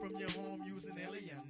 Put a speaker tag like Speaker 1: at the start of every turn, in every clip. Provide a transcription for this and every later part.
Speaker 1: from your home using alien.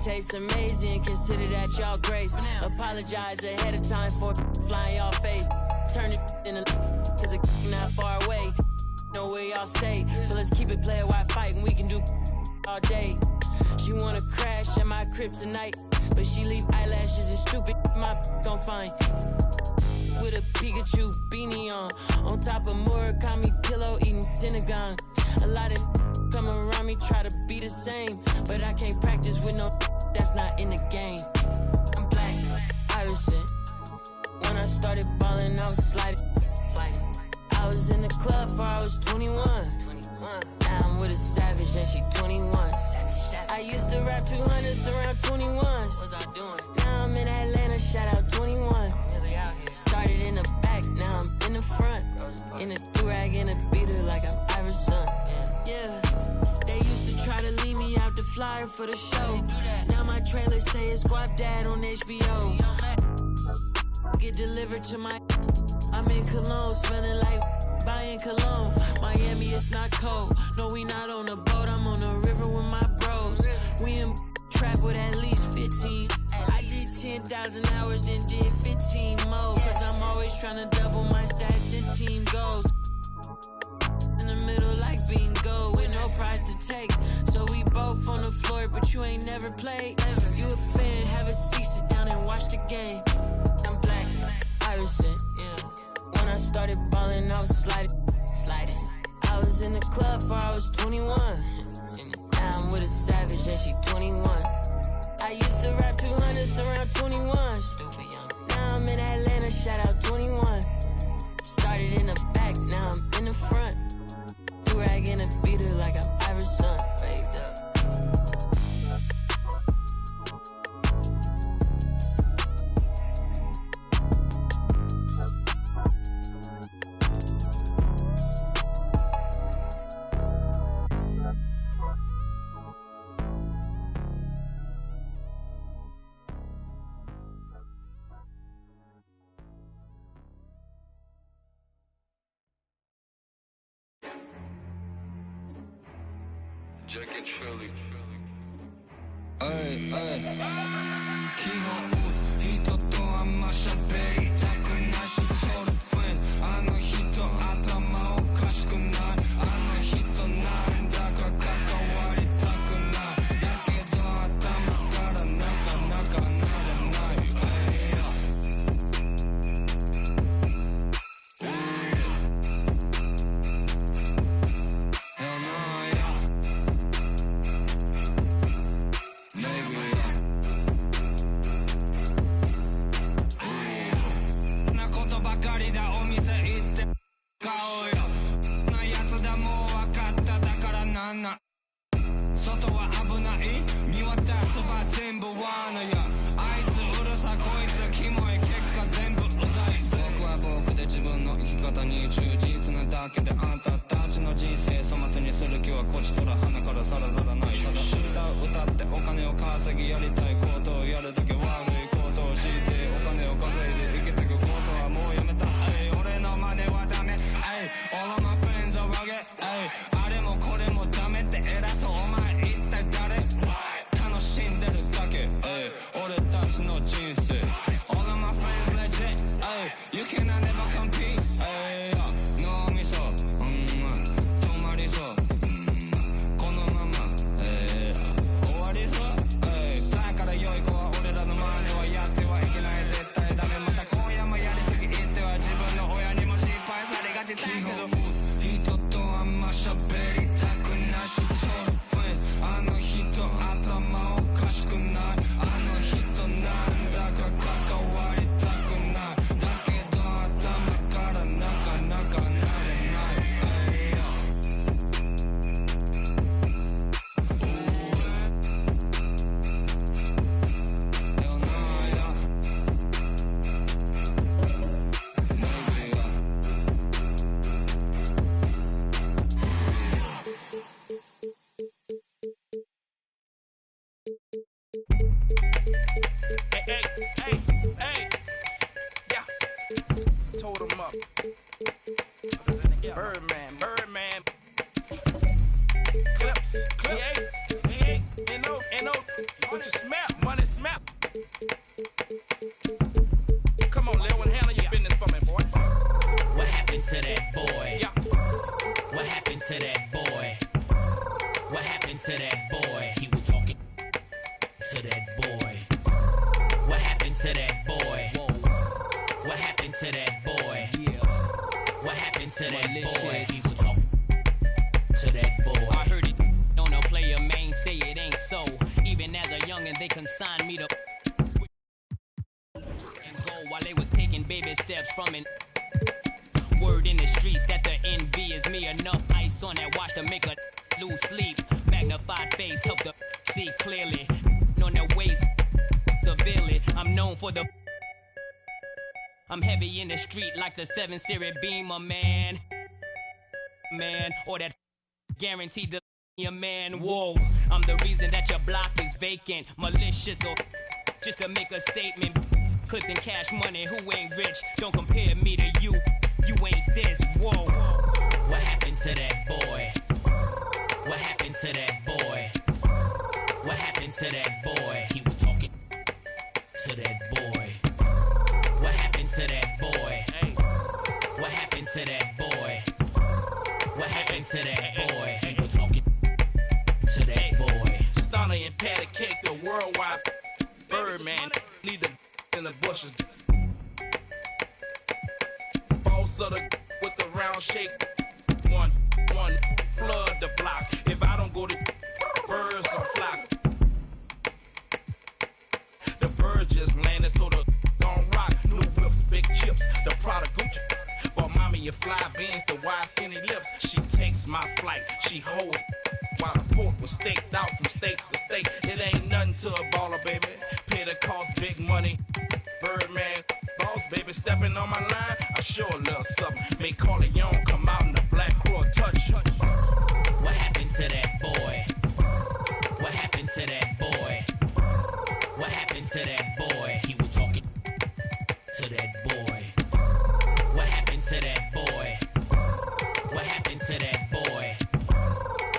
Speaker 2: Tastes amazing, consider that y'all grace. Apologize ahead of time for flying y'all face. Turn it in a cause it's not far away. Know where y'all stay, so let's keep it player while fighting. We can do all day. She wanna crash at my crib tonight, but she leave eyelashes and stupid my gon' find. With a Pikachu beanie on top of Murakami pillow eating synagogue. A lot of come around me try to be the same, but I can't practice with no that's not in the game. I'm black, Irishman. When I started balling, I was sliding. I was in the club before I was 21. Now I'm with a savage and she 21. I used to rap 200s around 21s. What was I doing? Now I'm in Atlanta, shout out 21. Started in the back, now I'm in the front. In a do-rag and a beater like I'm Iverson. Yeah. They used to try to leave me out the flyer for the show. Now my trailer say it's Squad Dad on HBO. Get delivered to my I'm in Cologne, smelling like buying cologne. Miami, it's not cold. No, we not on a boat, I'm on the river with my bros. We in trap with at least 15. I did 10,000 hours, then did 15 more. Cause I'm always trying to double my stats and team goals. In the middle like bingo, with no prize to take. So we both on the floor, but you ain't never played. You a fan, have a seat, sit down and watch the game. I'm black, Irishman, yeah. When I started balling, I was sliding. I was in the club before I was 21. Now I'm with a savage and she 21. I used to rap 200s around 21. Stupid young. Now I'm in Atlanta, shout out 21. Started in the back, now I'm in the front. Do-rag and a beater like I'm Iverson. Waved up.
Speaker 3: Jack and Shirley.
Speaker 4: Ay, 기본 옷 히터 또한 마셔 베리 자꾸 날씨 토르 friends 아노 히터 아까마오 가시고 날 아노 히터 나는 다가 가까워 んな外は危ない見渡すば全部罠やあいつうるさこいつキモい結果全部うざい僕は僕で自分の生き方に忠実なだけであんたたちの人生粗末にする気はこちとら鼻からさらさらないただ歌ってお金を稼ぎやりたいことをやるだけ悪いことをしてお金を稼いで生きてくことはもうやめた俺の真似はダメ All of my friends are rugged あれもこれもダメって偉そうお前一体誰楽しんでるだけ俺たちの人生 All of my friends legit You cannot never compete 脳みそ止まりそうこのまま終わりそうだから良い子は俺らの真似はやってはいけない絶対ダメまた今夜もやりすぎ言っては自分の親にも心配されがちだけど人とあんま喋りたくないしとフェンスあの人頭おかしくないあの人なんだか関わりたくないだけど頭からなかなかなれない
Speaker 1: Hey, yeah, told him up. Birdman, clips, hey, no, what you smell, money smell. Come on, Lil, handle your business for me, boy.
Speaker 2: What happened to that boy?
Speaker 1: Yeah.
Speaker 2: What happened to that boy? What happened to that boy? He was talking to that boy. What happened to that boy? Whoa. What happened to that boy? Yeah. What happened to that boy? He was talking to that boy. I heard it on a player main say it ain't so. Even as a youngin', they consigned me to and go while they was taking baby steps from an word in the streets that the envy is me. Enough ice on that watch to make a lose sleep. Magnified face help the see clearly. On their waist severely. I'm known for the I'm heavy in the street like the 7 Series Beamer, man, or that guaranteed the your man. Whoa, I'm the reason that your block is vacant, malicious or just to make a statement. Clips and cash money, who ain't rich? Don't compare me to you. You ain't this. Whoa. What happened to that boy? What happened to that boy? What happened to that boy? He was talking to that boy. What happened to that boy? What happened to that boy? What happened to that boy? He was talking to that boy.
Speaker 1: Stunner and patty cake, the worldwide Birdman, lead the in the bushes. Boss of the with the round shake. One, flood the block. If I don't go to birds gon' flock. The birds just landed, so the gon' rock. New whips, big chips, the Prada Gucci. Bought mommy a fly beans, the wide skinny lips. She takes my flight, she holds while the pork was staked out from state to state. It ain't nothing to a baller, baby. Pay the cost, big money. Birdman, boss, baby, stepping on my line. I sure a little something. Make Corleone come out in the black crow touch.
Speaker 2: What happened to that boy? What happened to that boy? What happened to that boy? He was talking to that boy. What happened to that boy? What happened to that boy?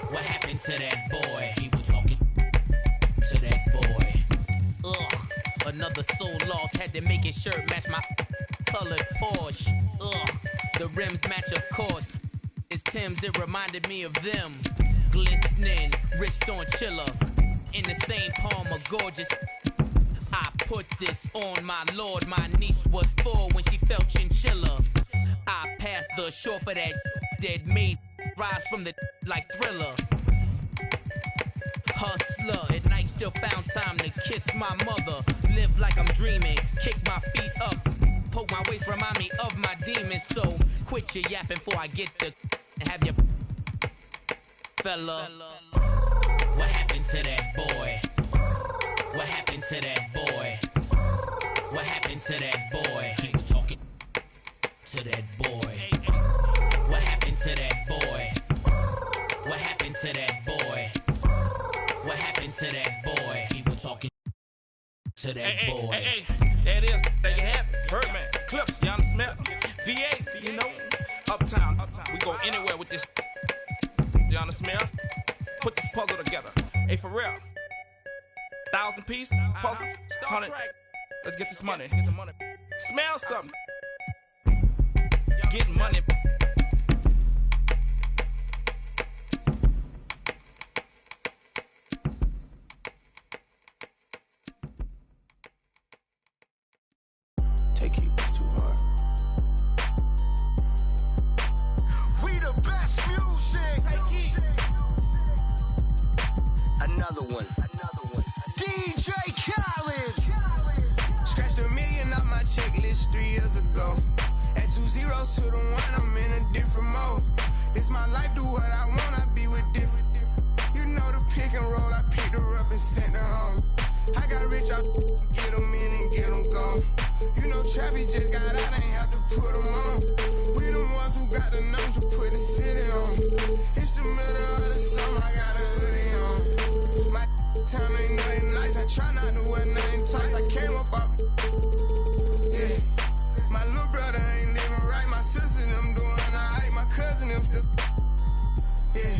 Speaker 2: What happened to that boy? He was talking to that boy. Ugh, another soul lost. Had to make his shirt match my colored Porsche. Ugh, the rims match of course. It's Tim's, it reminded me of them. Glistening, wrist on chiller. In the same palm of gorgeous. I put this on my lord. My niece was 4 when she felt chinchilla. I passed the shore for that that made rise from the like Thriller. Hustler, at night still found time to kiss my mother. Live like I'm dreaming, kick my feet up. Poke my waist, remind me of my demons. So quit your yapping before I get the have your fella. What happened to that boy? What happened to that boy? What happened to that boy? People talking to that boy. What happened to that boy? What happened to that boy? What happened to that boy? People talking to that boy.
Speaker 1: Hey, there it is. There you have it. Birdman, Clips, you understand? VA, you know, Uptown. We go anywhere with this. You understand? Put this puzzle together. Hey, for real. 1,000 pieces, puzzle, 100. Let's get this money. Smell something. Getting money.
Speaker 5: Take you too hard. We the best music. Another one. DJ Khaled. Scratched $1 million off my checklist 3 years ago. Add 2 zeros to the 1, I'm in a different mode. This my life, do what I want, I be with different. You know the pick and roll, I picked her up and sent her home. I got rich, I get them in and get them gone. You know Trappy just got out, I ain't have to put them on. We the ones who got the numbers to put the city on. It's the middle of the summer, I got a hoodie on. My time ain't nothing nice, I try not to wear nothing tight. I came up off, yeah. My little brother ain't living right, my sister them doing alright, my cousin them still, yeah.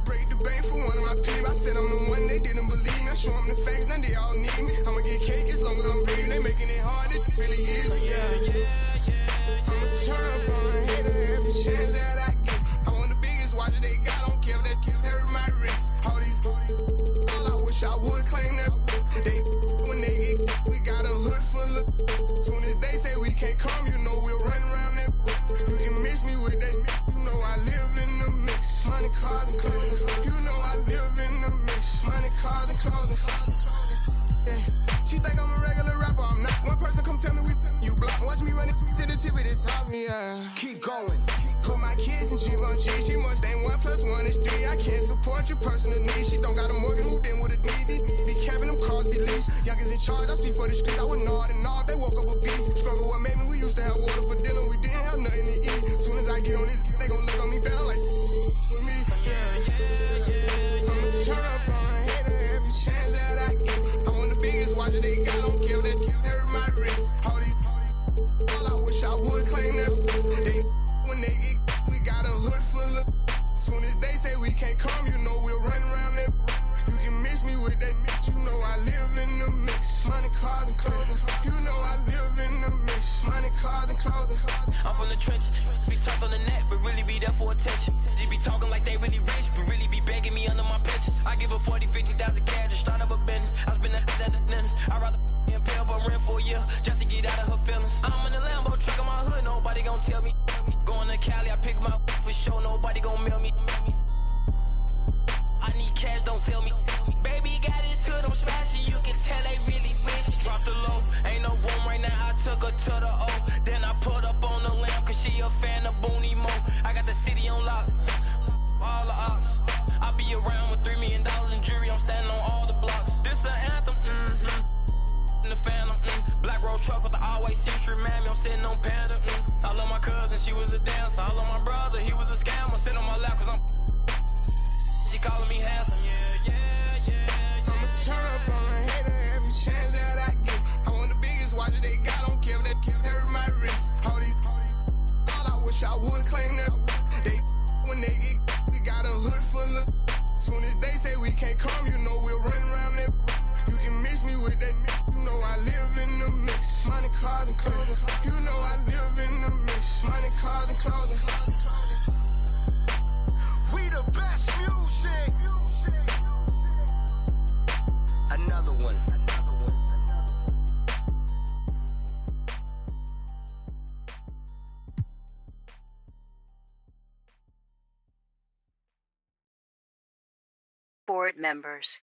Speaker 5: Break the bank for one of my people. I said I'm the one, they didn't believe me. I show them the facts, now they all need me. I'ma get cake as long as I'm breathing. They making it hard, it really is, yeah. I'ma turn up on a hater every chance that I get. I want the biggest watcher they got, don't care if that carry my wrist. All these, all I wish I would claim that. They, when they get, we got a hood full of. Soon as they say we can't come, you know we'll run around that. You can miss me with that, you know I live in the mix. Money, cars, and clothes. You know I live in the mix. Money, cars, and clothes. Yeah. She think I'm a regular rapper, I'm not. One person come tell me you block. Watch me run it to the tip of the top, yeah. Keep going. Put my kids in Givenchy. She must ain't 1 + 1 is 3. I can't support your personal needs. She don't got a mortgage, moved in with a DD. Be capping them cars, be leased. Youngers in charge, I speak for the streets. I would nod and nod, they woke up a beast. Struggle what made me, we used to have water for dinner. We didn't have nothing to eat. Soon as I get on this, they gon' look on me better like with me. Yeah. I'ma turn up on a hater every chance that I get. I want the biggest watcher they got, don't care that carry my wrist. All I wish I would claim that. They, when they get, we got a hood full of. Soon as they say we can't come, you know we'll run around that. You can miss me with that, you know I live in the mix. Money, cars, and clothes. You know I live in the mix. Money, cars, and clothes.
Speaker 2: I'm from the trenches, be talked on the net, but really be there for attention. They be talking like they really rich, but really be begging me under my pictures. I give her 40, 50,000 cash to start up a business. I spend that at the dentist. I rather in pay up a rent for a year, just to get out of her feelings. I'm in the Lambo truck in my hood, nobody gon' tell me. Going to Cali, I pick my for sure, nobody gon' mail me. I need cash, don't sell me. Baby got his hood, I'm smashing, you can tell they really wish. Drop the low, ain't no room right now, I took her to the O. Then I put up on the lamp, cause she a fan of Booney Mo. I got the city on lock, all the ops. I be around with $3 million in jury, I'm standing on all the blocks. This an anthem, in the phantom, Black Rose truck with the always century mammy, I'm sitting on Panda, I love my cousin, she was a dancer. I love my brother, he was a scammer. Sit on my lap cause I'm she calling me handsome, yeah.
Speaker 5: I'ma turn up on a hater every chance that I get. I want the biggest watcher they got, don't care if that carry my wrist. All I wish I would claim that. They, when they get, we got a hood full of. Soon as they say we can't come, you know we'll run around that. You can miss me with that, you know I live in the mix. Money, cars, and clothes. You know I live in the mix. Money, cars, and clothes. We the best music. Another one.
Speaker 6: Board members.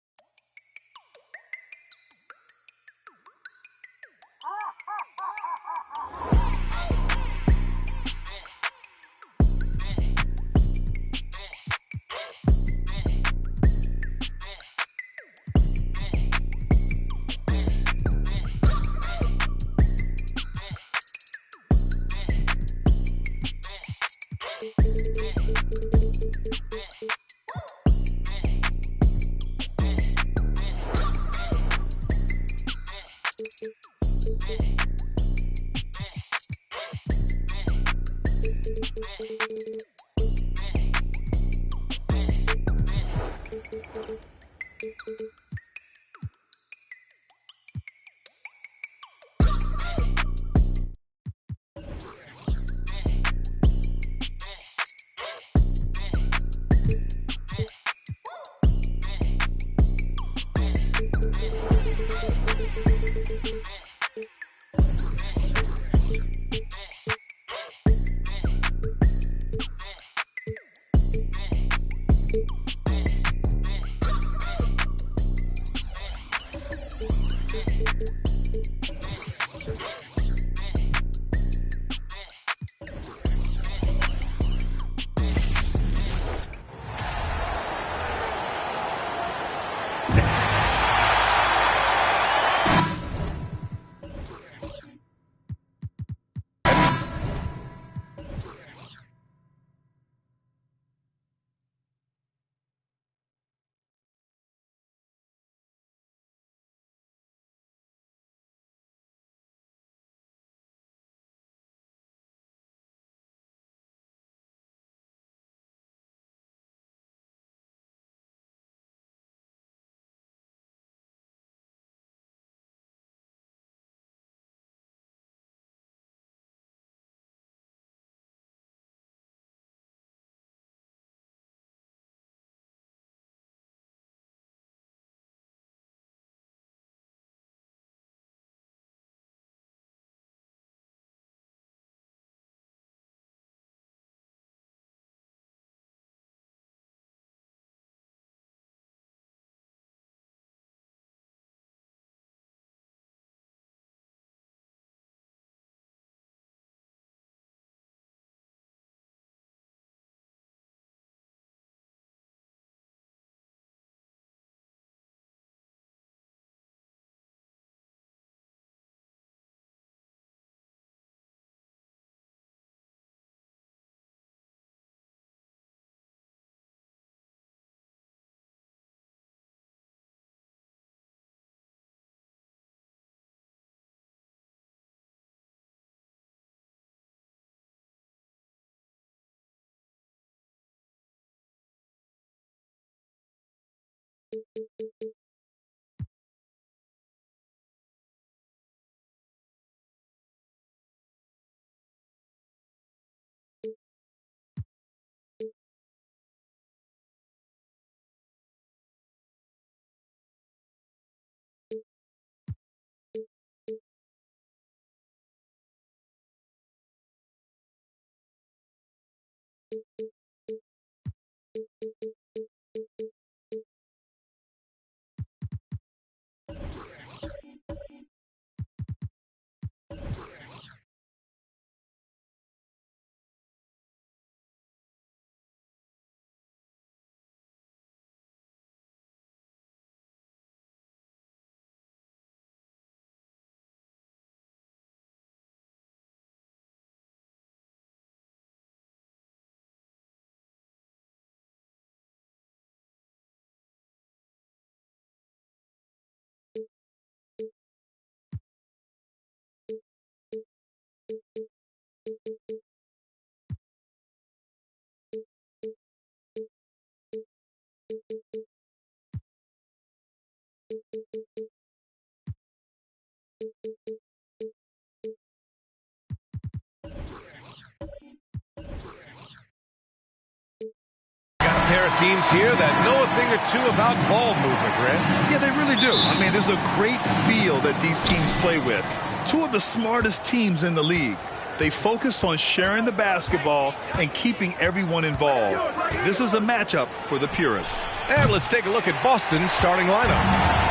Speaker 6: Pair of teams here that know a thing or two about ball movement, Grant.
Speaker 7: Yeah, they really do. I mean, there's a great feel that these teams play with. Two of the smartest teams in the league. They focus on sharing the basketball and keeping everyone involved. This is a matchup for the purist.
Speaker 6: And let's take a look at Boston's starting lineup.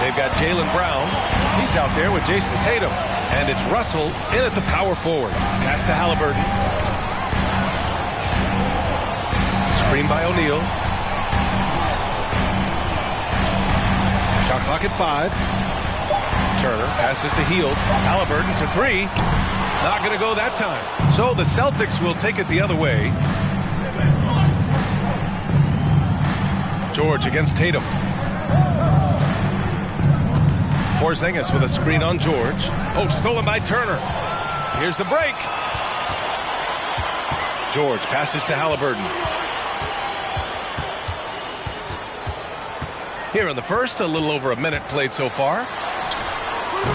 Speaker 6: They've got Jaylen Brown. He's out there with Jason Tatum. And it's Russell in at the power forward. Pass to Halliburton. Screen by O'Neal. Shot clock at 5. Turner passes to Hield. Halliburton for 3. Not going to go that time. So the Celtics will take it the other way. George against Tatum. Porzingis with a screen on George. Oh, stolen by Turner. Here's the break. George passes to Halliburton. Here in the first, a little over a minute played so far.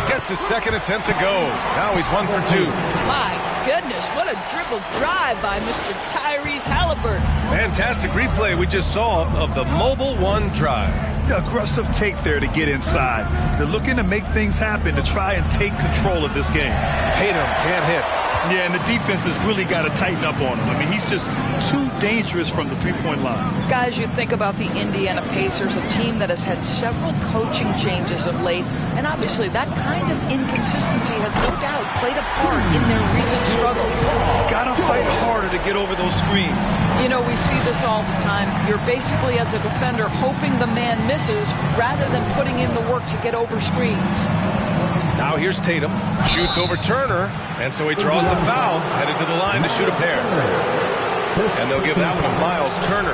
Speaker 6: Gets his second attempt to go. Now he's 1 for 2.
Speaker 2: My goodness, what a dribble drive by Mr. Tyrese Halliburton.
Speaker 6: Fantastic replay we just saw of the mobile 1 drive.
Speaker 7: Aggressive take there to get inside. They're looking to make things happen to try and take control of this game.
Speaker 6: Tatum can't hit.
Speaker 7: Yeah, and the defense has really got to tighten up on him. I mean, he's just too dangerous from the three-point line.
Speaker 8: Guys, you think about the Indiana Pacers, a team that has had several coaching changes of late, and obviously that kind of inconsistency has no doubt played a part in their recent struggles.
Speaker 7: Got to fight harder to get over those screens.
Speaker 8: You know, we see this all the time. You're basically, as a defender, hoping the man misses rather than putting in the work to get over screens.
Speaker 6: Now here's Tatum. Shoots over Turner, and so he draws the foul, headed to the line to shoot a pair. And they'll give that one to Miles Turner.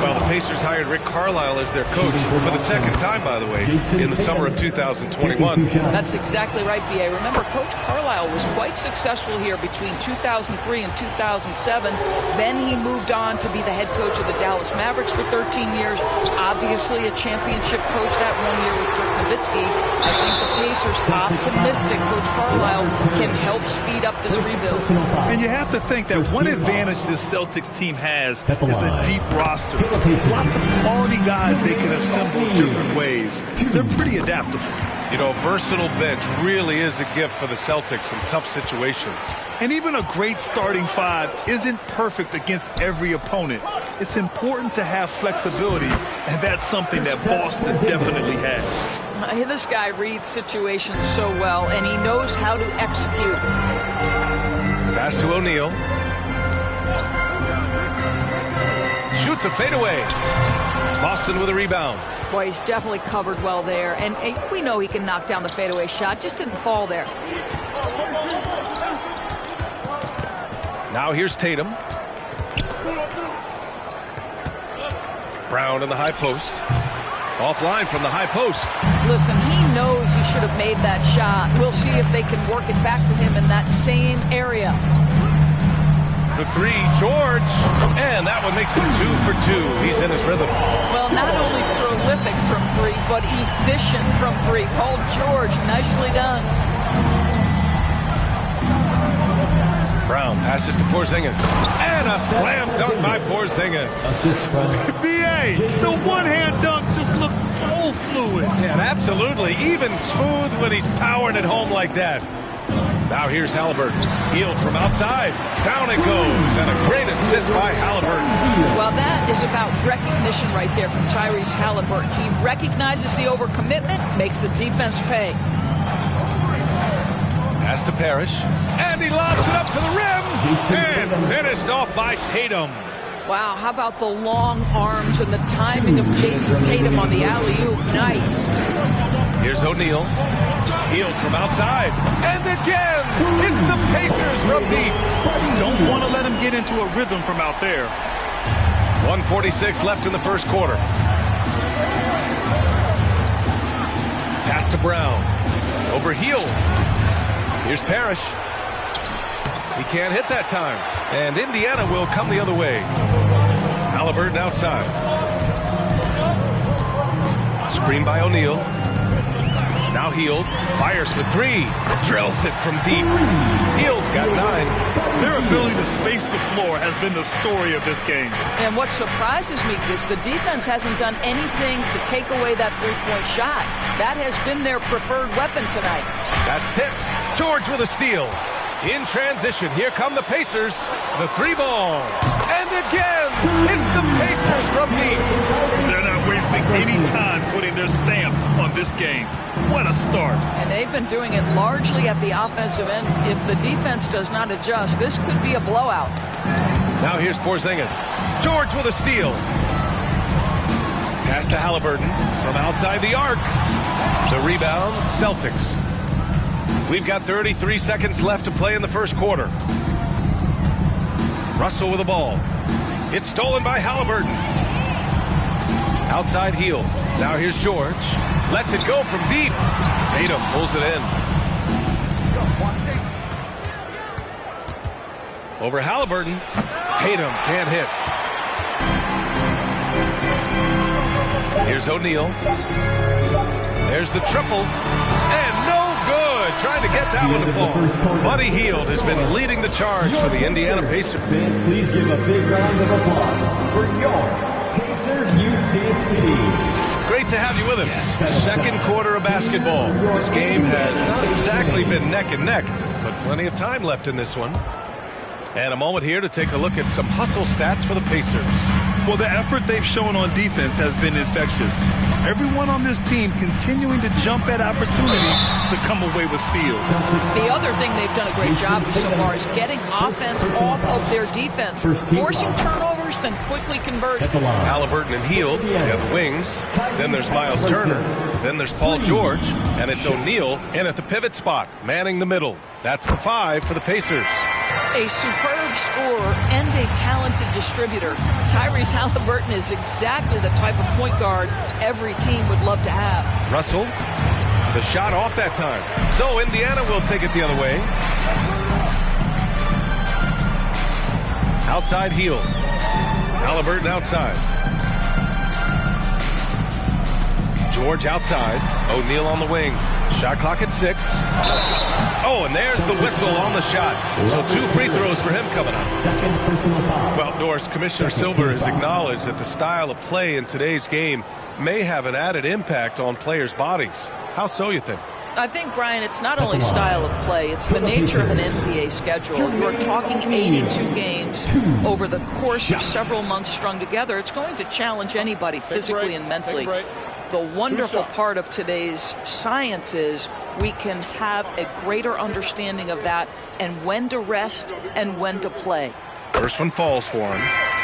Speaker 6: Well, the Pacers hired Rick Carlisle as their coach for the second time, by the way, in the summer of 2021.
Speaker 8: That's exactly right, B.A. Remember, Coach Carlisle was quite successful here between 2003 and 2007. Then he moved on to be the head coach of the Dallas Mavericks for 13 years. Obviously a championship coach that 1 year with Dirk Nowitzki. I think the Pacers, optimistic Coach Carlisle, can help speed up this rebuild.
Speaker 7: And you have to think that one advantage this Celtics team has is a deep roster. Lots of quality guys they can assemble in different ways. They're pretty adaptable.
Speaker 6: You know, a versatile bench really is a gift for the Celtics in tough situations.
Speaker 7: And even a great starting 5 isn't perfect against every opponent. It's important to have flexibility, and that's something that Boston definitely has.
Speaker 8: This guy reads situations so well, and he knows how to execute.
Speaker 6: Pass to O'Neal. Shoots a fadeaway. Boston with a rebound.
Speaker 8: Boy, he's definitely covered well there. And we know he can knock down the fadeaway shot. Just didn't fall there.
Speaker 6: Now here's Tatum. Brown in the high post. Offline from the high post.
Speaker 8: Listen, he knows he should have made that shot. We'll see if they can work it back to him in that same area.
Speaker 6: For 3, George, and that one makes him 2 for 2. He's in his rhythm.
Speaker 8: Well, not only prolific from 3, but efficient from 3. Paul George, nicely done.
Speaker 6: Brown passes to Porzingis, and a slam dunk by Porzingis.
Speaker 7: B.A., the one-hand dunk just looks so fluid.
Speaker 6: Yeah, absolutely. Even smooth when he's powering it home like that. Now here's Halliburton. Healed from outside. Down it goes. And a great assist by Halliburton.
Speaker 8: Well, that is about recognition right there from Tyrese Halliburton. He recognizes the overcommitment, makes the defense pay.
Speaker 6: Pass to Parrish. And he lobs it up to the rim. And finished off by Tatum.
Speaker 8: Wow, how about the long arms and the timing of Jason Tatum on the alley-oop? Nice.
Speaker 6: Here's O'Neal. Healed from outside. And again, it's the Pacers from deep.
Speaker 7: Don't want to let him get into a rhythm from out there.
Speaker 6: 1:46 left in the first quarter. Pass to Brown. Over Hield. Here's Parrish. He can't hit that time. And Indiana will come the other way. Halliburton outside. Screen by O'Neal. Now Hield. Fires for three. Drills it from deep. Hield's got 9.
Speaker 7: Their ability to space the floor has been the story of this game.
Speaker 8: And what surprises me is the defense hasn't done anything to take away that three-point shot. That has been their preferred weapon tonight.
Speaker 6: That's tipped. George with a steal. In transition, here come the Pacers. The 3-ball. And again, it's the Pacers from deep.
Speaker 7: They're not wasting any time putting their stamp on this game. What a start.
Speaker 8: And they've been doing it largely at the offensive end. If the defense does not adjust, this could be a blowout.
Speaker 6: Now here's Porzingis. George with a steal. Pass to Halliburton from outside the arc. The rebound, Celtics. We've got 33 seconds left to play in the first quarter. Russell with the ball. It's stolen by Halliburton. Outside Hield. Now here's George. Lets it go from deep. Tatum pulls it in. Over Halliburton. Tatum can't hit. Here's O'Neal. There's the triple. And no good. Trying to get that one to fall. Buddy Hield has been leading the charge for the Indiana Pacers.
Speaker 9: Please give a big round of applause for your Pacers Youth Dance Team.
Speaker 6: Great to have you with us. Second quarter of basketball. This game has not exactly been neck and neck, but plenty of time left in this one. And a moment here to take a look at some hustle stats for the Pacers.
Speaker 7: Well, the effort they've shown on defense has been infectious. Everyone on this team continuing to jump at opportunities to come away with steals.
Speaker 8: The other thing they've done a great job of so far is getting offense off of their defense, forcing turnovers, then quickly converting.
Speaker 6: Halliburton and Hield, they have the wings. Then there's Miles Turner. Then there's Paul George. And it's O'Neal in at the pivot spot, manning the middle. That's the 5 for the Pacers.
Speaker 8: A superb scorer and a talented distributor. Tyrese Halliburton is exactly the type of point guard every team would love to have.
Speaker 6: Russell, the shot off that time. So Indiana will take it the other way. Outside Hield. Halliburton outside. George outside. O'Neal on the wing. Shot clock at 6. Oh, and there's the whistle on the shot. So 2 free throws for him coming up. Well, Doris, Commissioner Silver has acknowledged that the style of play in today's game may have an added impact on players' bodies. How so, you think?
Speaker 8: I think, Brian, it's not only style of play, it's the nature of an NBA schedule. You're talking 82 games over the course of several months strung together. It's going to challenge anybody physically and mentally. The wonderful part of today's science is we can have a greater understanding of that and when to rest and when to play.
Speaker 6: First one falls for him.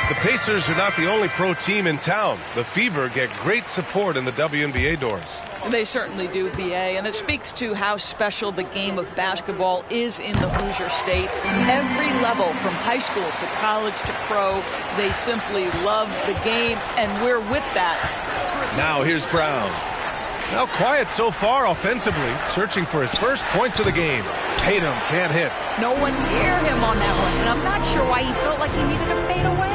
Speaker 6: The Pacers are not the only pro team in town. The Fever get great support in the WNBA doors.
Speaker 8: They certainly do, BA, and it speaks to how special the game of basketball is in the Hoosier State. Every level, from high school to college to pro, they simply love the game, and we're with that.
Speaker 6: Now here's Brown. Now quiet so far offensively, searching for his first points of the game. Tatum can't hit.
Speaker 8: No one near him on that one, and I'm not sure why he felt like he needed to fade away.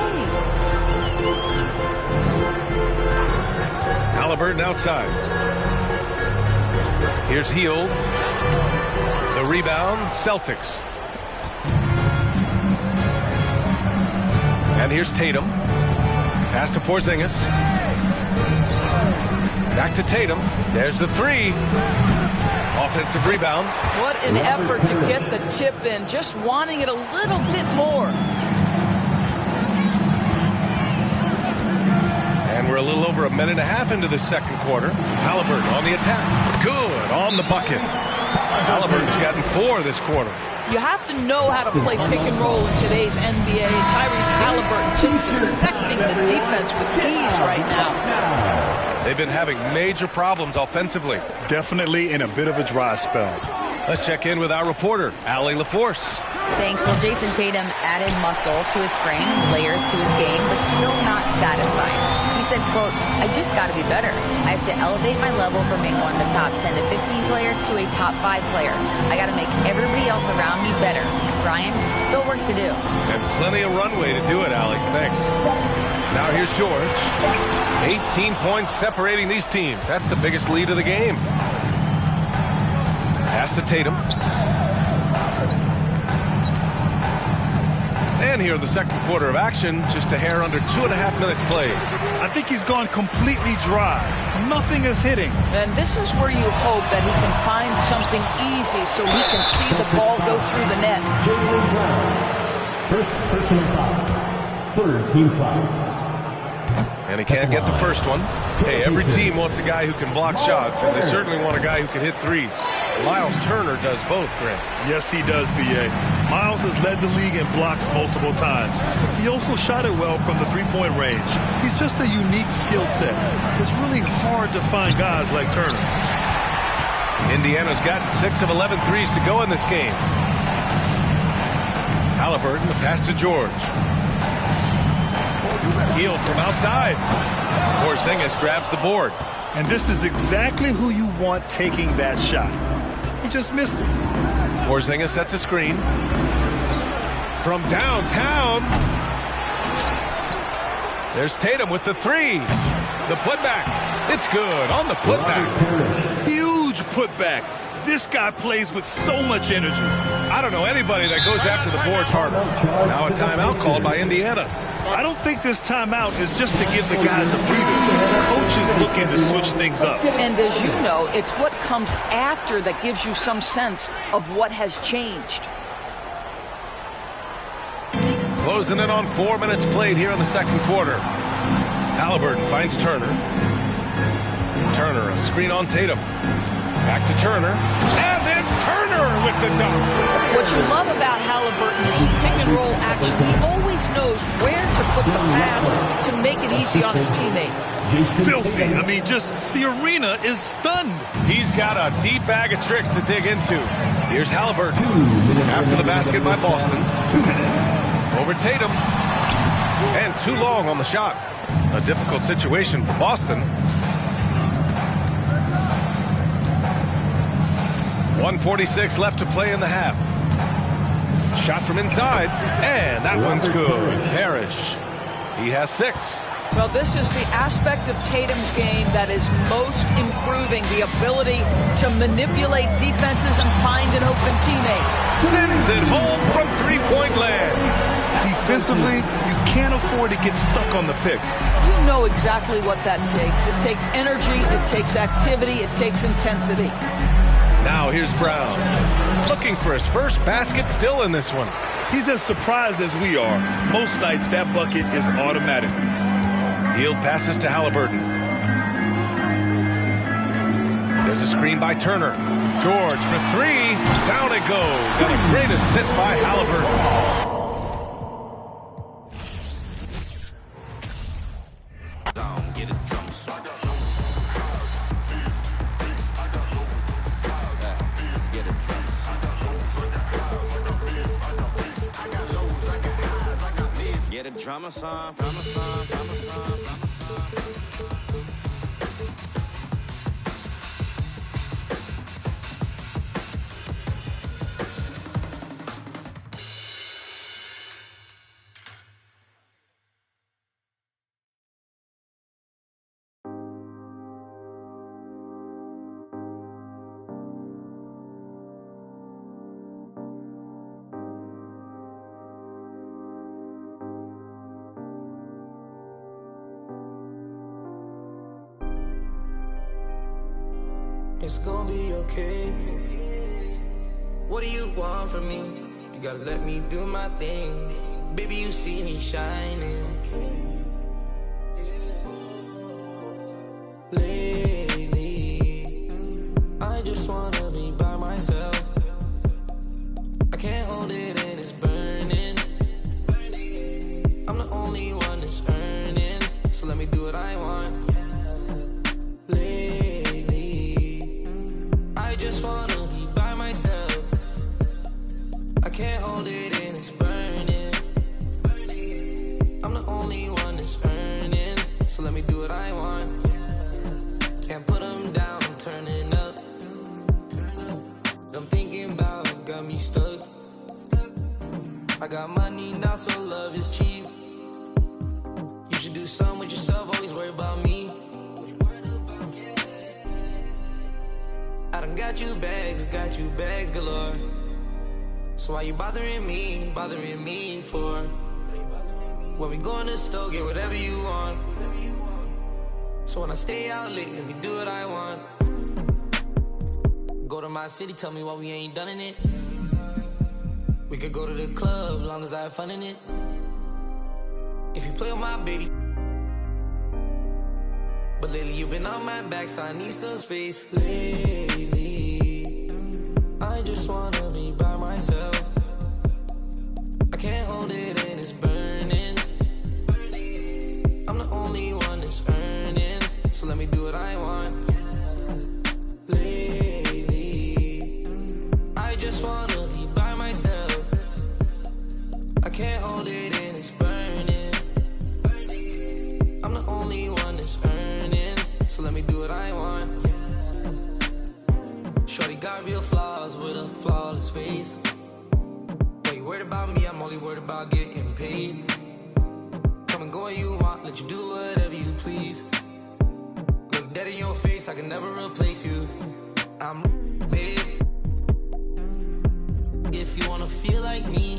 Speaker 6: Halliburton outside. Here's Hield. The rebound, Celtics. And here's Tatum. Pass to Porzingis. Back to Tatum. There's the 3. Offensive rebound.
Speaker 8: What an effort to get the tip in, just wanting it a little bit more.
Speaker 6: And we're a little over a minute and a half into the second quarter. Halliburton on the attack. Good on the bucket. Halliburton's gotten 4 this quarter.
Speaker 8: You have to know how to play pick and roll in today's NBA. Tyrese Halliburton just dissecting the defense with ease right now.
Speaker 6: They've been having major problems offensively.
Speaker 7: Definitely in a bit of a dry spell.
Speaker 6: Let's check in with our reporter, Allie LaForce.
Speaker 10: Thanks. Well, Jason Tatum added muscle to his frame, layers to his game, but still not satisfied. He said, quote, I just got to be better. I have to elevate my level from being one of the top 10 to 15 players to a top 5 player. I got to make everybody else around me better. Brian, still work to do.
Speaker 6: And plenty of runway to do it, Allie. Thanks. Now here's George. 18 points separating these teams. That's the biggest lead of the game. Pass to Tatum. And here in the second quarter of action, just a hair under 2.5 minutes played.
Speaker 7: I think he's gone completely dry. Nothing is hitting.
Speaker 8: And this is where you hope that he can find something easy so he can see the ball go through the net.
Speaker 9: First personal foul. Third team foul.
Speaker 6: And he can't get the first one. Hey, every team wants a guy who can block shots, and they certainly want a guy who can hit threes. Miles Turner does both, Grant.
Speaker 7: Yes, he does, B.A. Miles has led the league in blocks multiple times. He also shot it well from the three-point range. He's just a unique skill set. It's really hard to find guys like Turner.
Speaker 6: Indiana's gotten 6 of 11 threes to go in this game. Halliburton, the pass to George. Healed from outside. Porzingis grabs the board.
Speaker 7: And this is exactly who you want taking that shot. He just missed it.
Speaker 6: Porzingis sets a screen. From downtown. There's Tatum with the 3. The putback. It's good on the putback.
Speaker 7: Huge putback. This guy plays with so much energy.
Speaker 6: I don't know anybody that goes after the boards harder. Now a timeout called by Indiana.
Speaker 7: I don't think this timeout is just to give the guys a breather. Coach is looking to switch things up.
Speaker 8: And as you know, it's what comes after that gives you some sense of what has changed.
Speaker 6: Closing in on 4 minutes played here in the second quarter. Halliburton finds Turner. Turner, a screen on Tatum. Back to Turner. And then Turner with the dunk.
Speaker 8: What you love about Halliburton is in pick and roll action. He always knows where to put the pass to make it easy on his teammate.
Speaker 7: Filthy. I mean, just the arena is stunned.
Speaker 6: He's got a deep bag of tricks to dig into. Here's Halliburton. After the basket by Boston.
Speaker 9: 2 minutes.
Speaker 6: Over Tatum. And too long on the shot. A difficult situation for Boston. 1:46 left to play in the half. Shot from inside, and that one's good. Parrish, he has 6.
Speaker 8: Well, this is the aspect of Tatum's game that is most improving, the ability to manipulate defenses and find an open teammate.
Speaker 6: Sends it home from three-point land.
Speaker 7: Defensively, you can't afford to get stuck on the pick.
Speaker 8: You know exactly what that takes. It takes energy, it takes activity, it takes intensity.
Speaker 6: Now here's Brown, looking for his first basket, still in this one.
Speaker 7: He's as surprised as we are. Most nights, that bucket is automatic.
Speaker 6: Hield passes to Halliburton. There's a screen by Turner. George for 3. Down it goes. And a great assist by Halliburton.
Speaker 11: Drama song, drama song, drama song, drama song.
Speaker 12: It's gonna be okay. What do you want from me? You gotta let me do my thing. Baby, you see me shining. Lately, I just wanna be by myself. I can't hold it and it's burning. I'm the only one that's earning, so let me do what I want. Lately, I just wanna be by myself. I can't hold it and it's burning. I'm the only one that's earning, so let me do what I want. Can't put them down, I'm turning up. I'm thinking about got me stuck. I got money now, so love is cheap. You should do something with yourself, always worry about me. I done got you bags galore. So why you bothering me for? When we go in the store, get whatever you want. So when I stay out late, let me do what I want. Go to my city, tell me why we ain't done in it. We could go to the club, long as I have fun in it. If you play with my baby. But lately you've been on my back, so I need some space. Lately, I just wanna be by myself. I can't hold it and it's burning. I'm the only one that's earning, so let me do what I want. Lately, I just wanna be by myself. I can't hold it and it's burning. I'm the only one that's earning, so let me do what I want. Shorty got real flaws with a flawless face. Boy, you worried about me, I'm only worried about getting paid. Come and go where you want, let you do whatever you please. Look dead in your face, I can never replace you. I'm babe. If you wanna feel like me,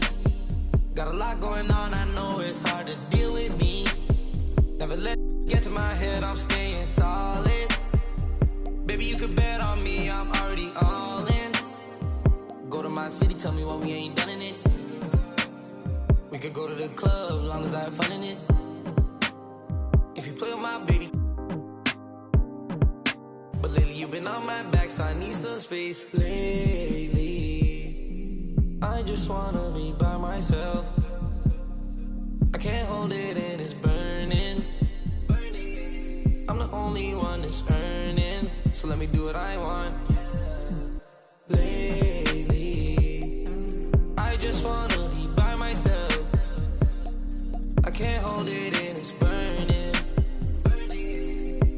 Speaker 12: got a lot going on, I know it's hard to deal with me. Never let it get to my head, I'm staying solid. Baby, you could bet on me, I'm already all in. Go to my city, tell me why we ain't done in it. We could go to the club, long as I have fun in it. If you play with my baby. But lately you've been on my back, so I need some space. Lately, I just wanna be by myself. I can't hold it and it's burning. I'm the only one that's earning, so let me do what I want. Lately, I just wanna be by myself. I can't hold it and it's burning.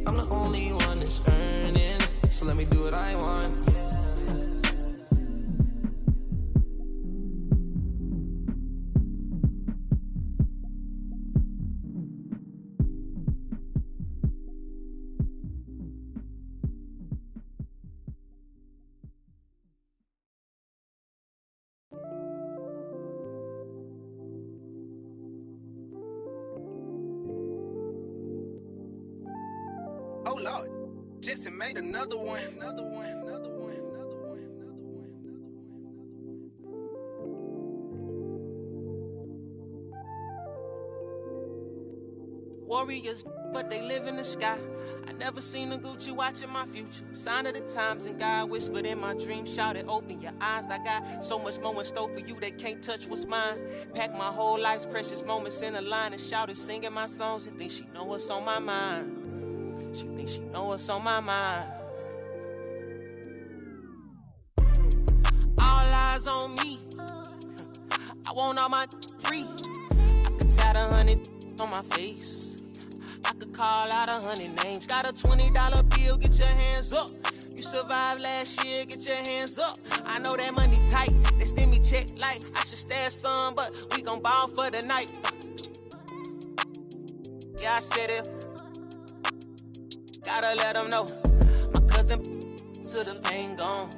Speaker 12: I'm the only one that's earning, so let me do what I want.
Speaker 5: Oh Lord, Jetson made another one.
Speaker 13: Warriors, but they live in the sky. I never seen a Gucci watching my future. Sign of the times, and God whispered in my dream, shouted, open your eyes. I got so much more in store for you, they can't touch what's mine. Pack my whole life's precious moments in a line and shouted, singing my songs. And think she know what's on my mind. She thinks she know what's on my mind. All eyes on me. I want all my free. I could tat 100 on my face. I could call out 100 names. Got a $20 bill, get your hands up. You survived last year, get your hands up. I know that money tight, they send me check like I should stash some, but we gon' ball for the night. Yeah, I said it. Gotta let them know. My cousin to the pain gone.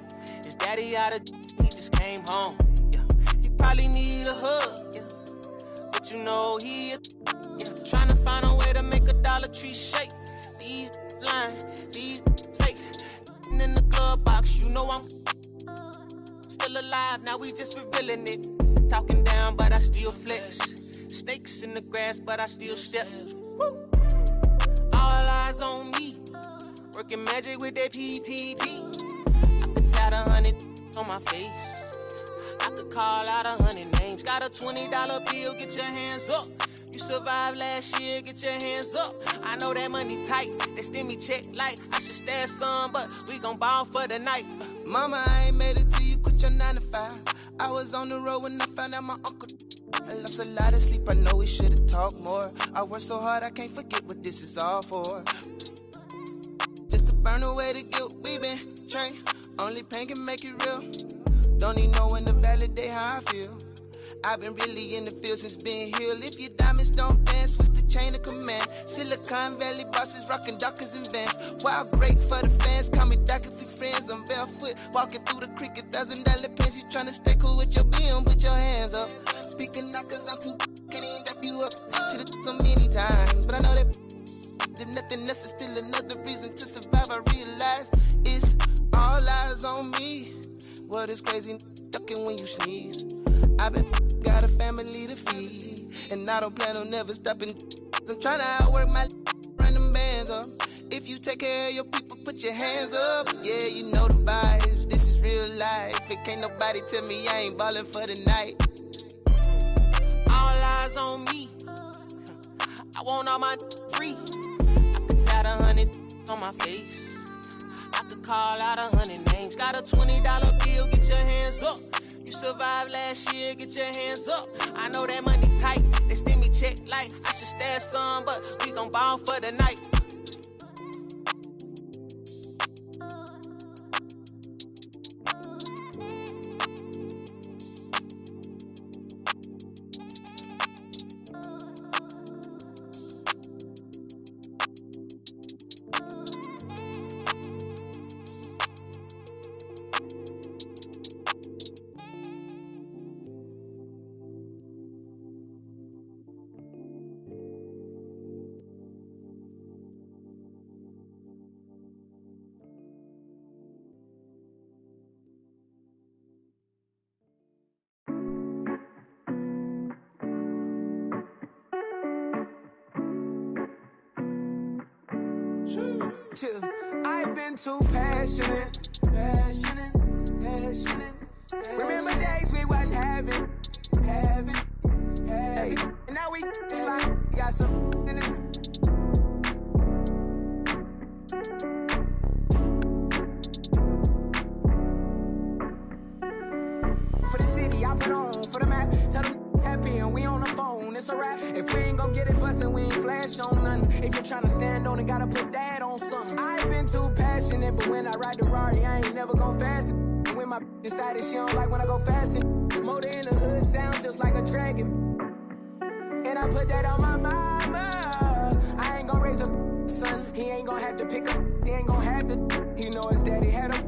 Speaker 13: His daddy out of he just came home. Yeah, he probably need a hug. Yeah, but you know he trying to find a way to make a Dollar Tree shake. These lying, these fake. In the club feeling it. Talking down, but I still flex. Snakes in the grass, but I still step. Woo. All eyes on me. Working magic with that PPP. I could tat 100 on my face. I could call out 100 names. Got a $20 bill, get your hands up. You survived last year, get your hands up. I know that money tight, they send me check like I should stash some, but we gon' ball for the night.
Speaker 14: Mama, I ain't made it till you quit your 9 to 5. I was on the road when I found out my uncle. I lost a lot of sleep, I know we should've talked more. I worked so hard, I can't forget what this is all for. Just to burn away the guilt, we been trained. Only pain can make it real. Don't need no one to validate how I feel. I've been really in the field since being healed. If your diamonds don't dance, what's the chain of command? Silicon Valley bosses rocking Dockers and Vans. Wild great for the fans, call me Doc if we friends. I'm barefoot, walking through the creek, $1,000 pants. You tryna stay cool with your BM, put your hands up. Speaking out cause I'm too can't even wrap you up. Should've so many times, but I know that if nothing else is still another reason to survive. I realize it's all eyes on me. What is crazy, ducking when you sneeze. I've been got a family to feed, and I don't plan on never stopping. I'm trying to outwork my run them bands up. If you take care of your people, put your hands up. Yeah, you know the vibes. This is real life. It can't nobody tell me I ain't ballin' for the night.
Speaker 13: All eyes on me. I want all my free. I could tat 100 on my face. I could call out 100 names. Got a $20 bill, get your hands up. You survived last year, get your hands up. I know that money tight, they send me check like I should stash some, but we gon' ball for the night.
Speaker 12: I've been too passionate. Remember days we wasn't having. Hey, and now we slide, got some in this. For the city, I put on for the map. Tell them tap in, we on the phone, it's a wrap. If we ain't gon' get it bustin', we ain't flash on nothing. If you're tryna stand on it, gotta put that on something. I've been too passionate, but when I ride the Rari, I ain't never gon' fast it. And when my decided she don't like when I go fasting. Motor in the hood sound just like a dragon. And I put that on my mama. I ain't gon' raise a son. He ain't gon' have to pick up. He ain't gon' have to. He know his daddy had a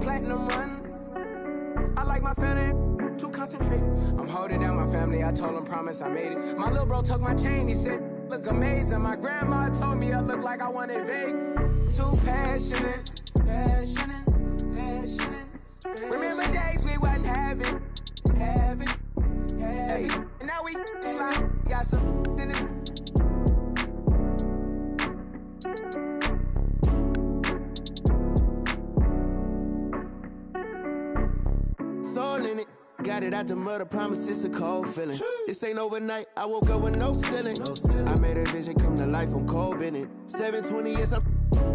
Speaker 12: platinum run. I like my family. Too concentrated. I'm holding down my family. I told him promise I made it. My little bro took my chain. He said look amazing. My grandma told me I look like I wanted vague. Too passionate. Remember days we wasn't having. Hey, and now we slide. Got some in this.
Speaker 15: Soul in it. Got it out the mud, I promise it's a cold feeling. This ain't overnight, I woke up with no ceiling. I made a vision come to life, I'm cold in it. 720 years, I'm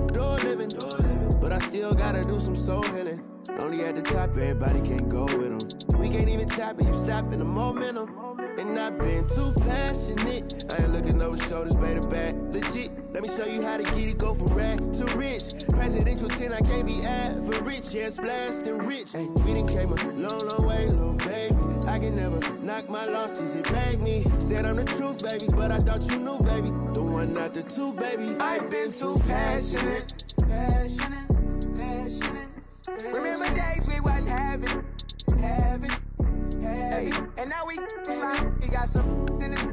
Speaker 15: door living. But I still gotta do some soul healing. Only at the top, everybody can't go with them. We can't even tap it, you stopping the momentum. And I've been too passionate. I ain't looking over shoulders, made it back. Legit, let me show you how to get it, go from rag to rich. Presidential 10, I can't be average. Yeah, it's blasting rich. Hey, we done came a long, long way, little baby. I can never knock my losses, it made me. Said I'm the truth, baby, but I thought you knew, baby. The one, not the two, baby.
Speaker 12: I've been too passionate. Remember days we wasn't having. Hey, and now we slide. We got some in this.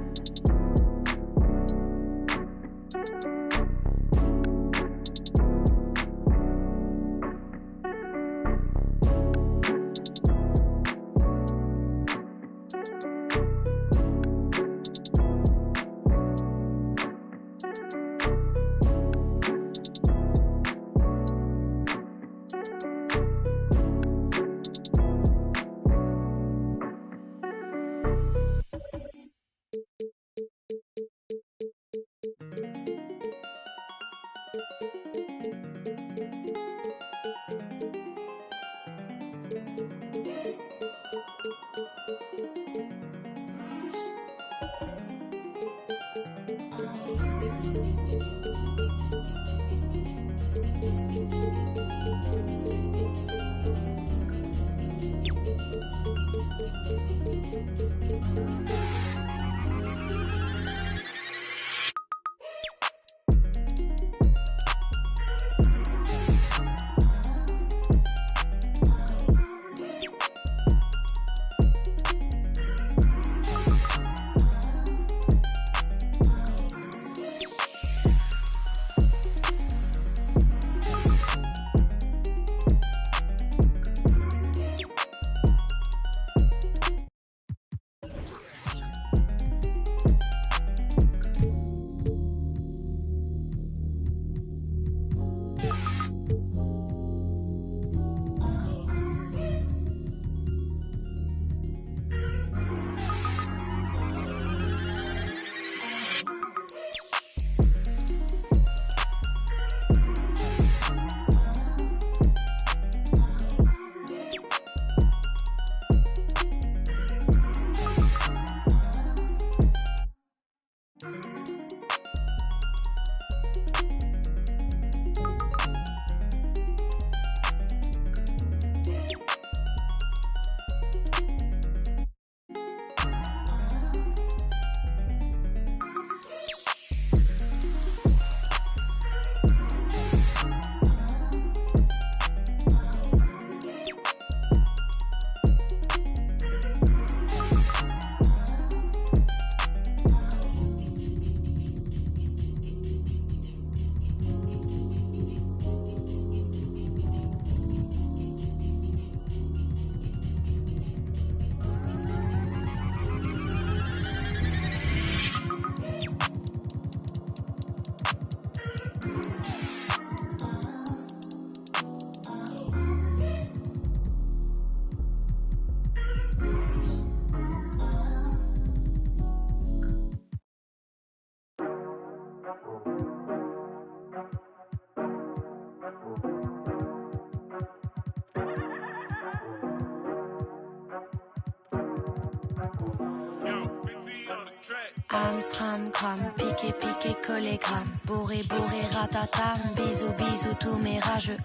Speaker 16: Amstram, gram, piqué, piqué, collé, gram. Bourré, bourré, ratatam. Bisous, bisous, tous mes rageux.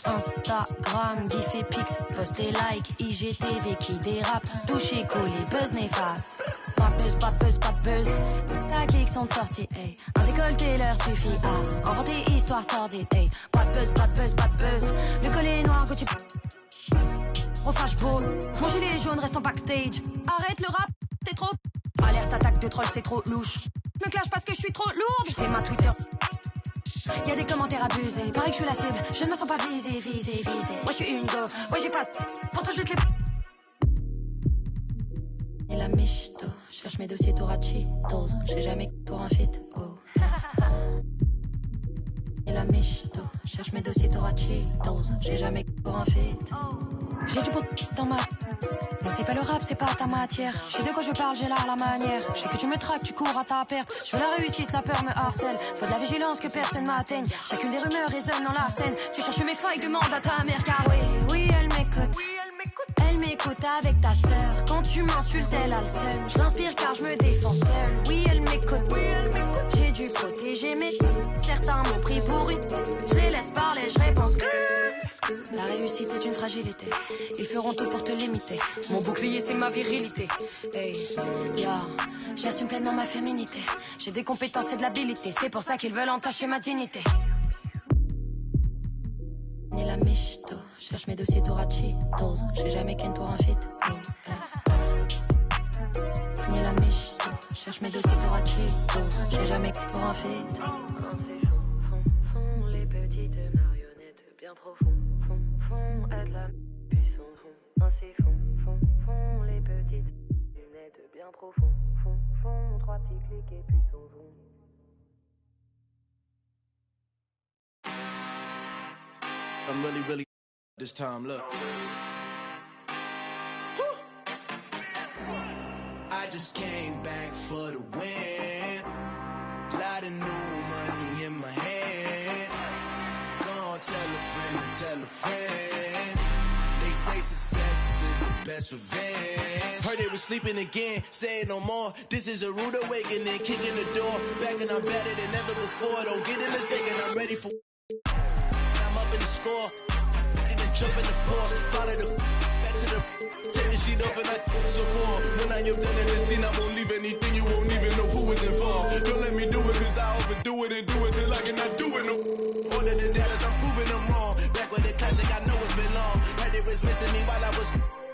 Speaker 16: Instagram, gif et pix, post et like. IGTV qui dérape. Touché, collé, buzz néfaste. Pas de buzz, pas de buzz, pas de buzz. Ta clique sont de sortie, hey. Un décolleté leur suffit à inventer histoire sordide, hey. Pas de buzz, pas de buzz, pas de buzz. Le collet noir, Gucci. Au flashball, mon gilet jaune reste en backstage. Arrête le rap, t'es trop. Alerte attaque de troll, c'est trop louche. Je me clash parce que je suis trop lourde. J't'ai ma Twitter. Y'a des commentaires abusés. Pareil que je suis la cible. Je ne me sens pas visée, visée, visée. Moi je suis une go. Ouais j'ai pas de. Pourtant je te les. Et la michto. Cherche mes dossiers Torachitos. J'ai jamais pour un fit. Oh. Et la michto. Cherche mes dossiers Torachitos. J'ai jamais pour un fit. J'ai du pot dans ma. Mais c'est pas le rap, c'est pas ta matière. Je sais de quoi je parle, j'ai là la manière. Je sais que tu me traques, tu cours à ta perte. Je veux la réussite, la peur me harcèle. Faut de la vigilance que personne m'atteigne. Chacune des rumeurs résonne dans la scène. Tu cherches mes failles, demande à ta mère. Car oui, oui elle m'écoute. Elle m'écoute avec ta sœur. Quand tu m'insultes, elle a le seum. Je l'inspire car je me défends seule. Oui elle m'écoute. J'ai dû protéger mes. Certains m'ont pris pour une. Je les laisse parler, je réponds que. La réussite est une fragilité. Ils feront tout pour te limiter. Mon bouclier c'est ma virilité. Hey, j'assume pleinement ma féminité. J'ai des compétences et de l'habilité. C'est pour ça qu'ils veulent entacher ma dignité. Ni la michto. Cherche mes dossiers Torachitos. J'ai jamais ken pour un fit. Ni la michto. Cherche mes dossiers Torachitos. J'ai jamais ken pour un fit. Les petites marionnettes bien profondes. Aide la puissance, ainsi font les petites lunettes bien profondes, font 3 petits clics et puis s'en vont.
Speaker 17: I'm really this time, look. I just came back for the win. Lot of new money in my hand. Gonna tell a friend to tell a friend. They say success is the best revenge. Heard they was sleeping again, saying no more. This is a rude awakening, kicking the door. Back and I'm better than ever before. Don't get it mistaken, I'm ready for. I'm up in the score. And then jump in the pause. Follow the back to the. Take the sheet off and I so more. When I am done in the scene, I won't leave anything. You won't even know who is involved. Don't let me do it, cause I overdo it and do it till I cannot do it no. All of the doubters, I'm proving them wrong. Back with the classic, I know it's been long. Heard it was missing me while I was.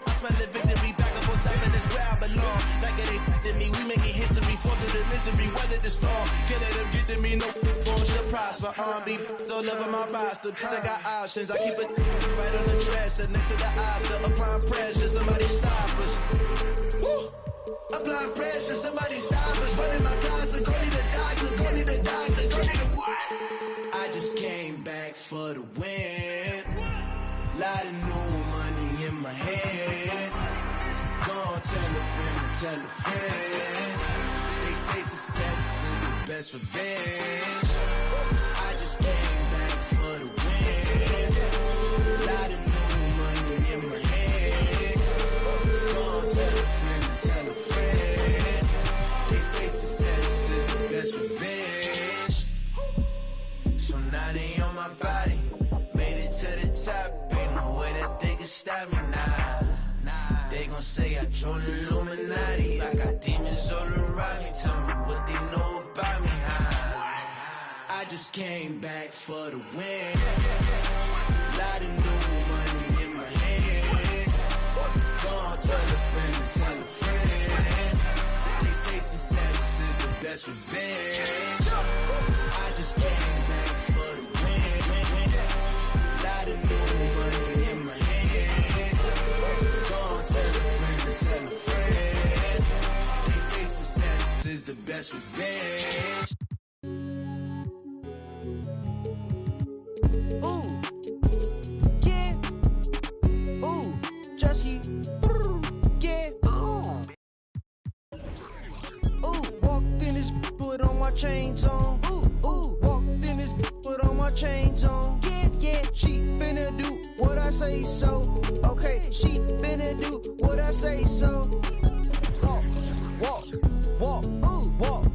Speaker 17: I smell the victory back up on top, and it's where I belong. Like it ain't to me, we making history. Fall through the misery, weather the storm. Can't let them get to me, no form should prosper. R&B, all over my roster. They got options, I keep it right on the dresser. Next to the Oscar, applying pressure, somebody stop us. Woo! Applying pressure, somebody stop us. Running my closet, go need a doctor, go need a doctor, go need a what? I just came back for the win. Lot of new money in my hand. Gonna tell a friend to tell a friend. They say success is the best revenge. I just came back for the win. Lot of new money in my hand. Gonna tell a friend to tell a friend. They say success is the best revenge. So now they on my body. Made it to the top. Ain't no way that they can stop me now. They gon' say I joined the Illuminati. I got demons all around me. Tell me what they know about me, huh? I just came back for the win. Lot of new money in my hand. Gonna tell a friend to tell a friend. They say success is the best revenge. I just came back for the win. Lot of new money in my hand. Gonna tell a friend to tell a friend. They say success is the best revenge.
Speaker 14: Ooh, yeah. Ooh, just he. Yeah. Ooh, walked in this, put on my chains on. Ooh, walked in this, put on my chains on. Yeah, she finna do what I say so. Okay, she finna do what I say so. Walk, walk, walk, ooh, walk.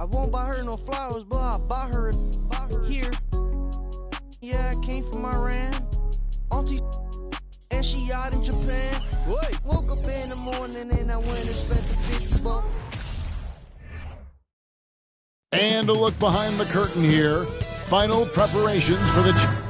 Speaker 18: I won't buy her no flowers, but I bought her here. Yeah, I came from Iran. Auntie and she out in Japan. Wait. Woke up in the morning and I went and spent the 50 bucks.
Speaker 19: And a look behind the curtain here. Final preparations for the...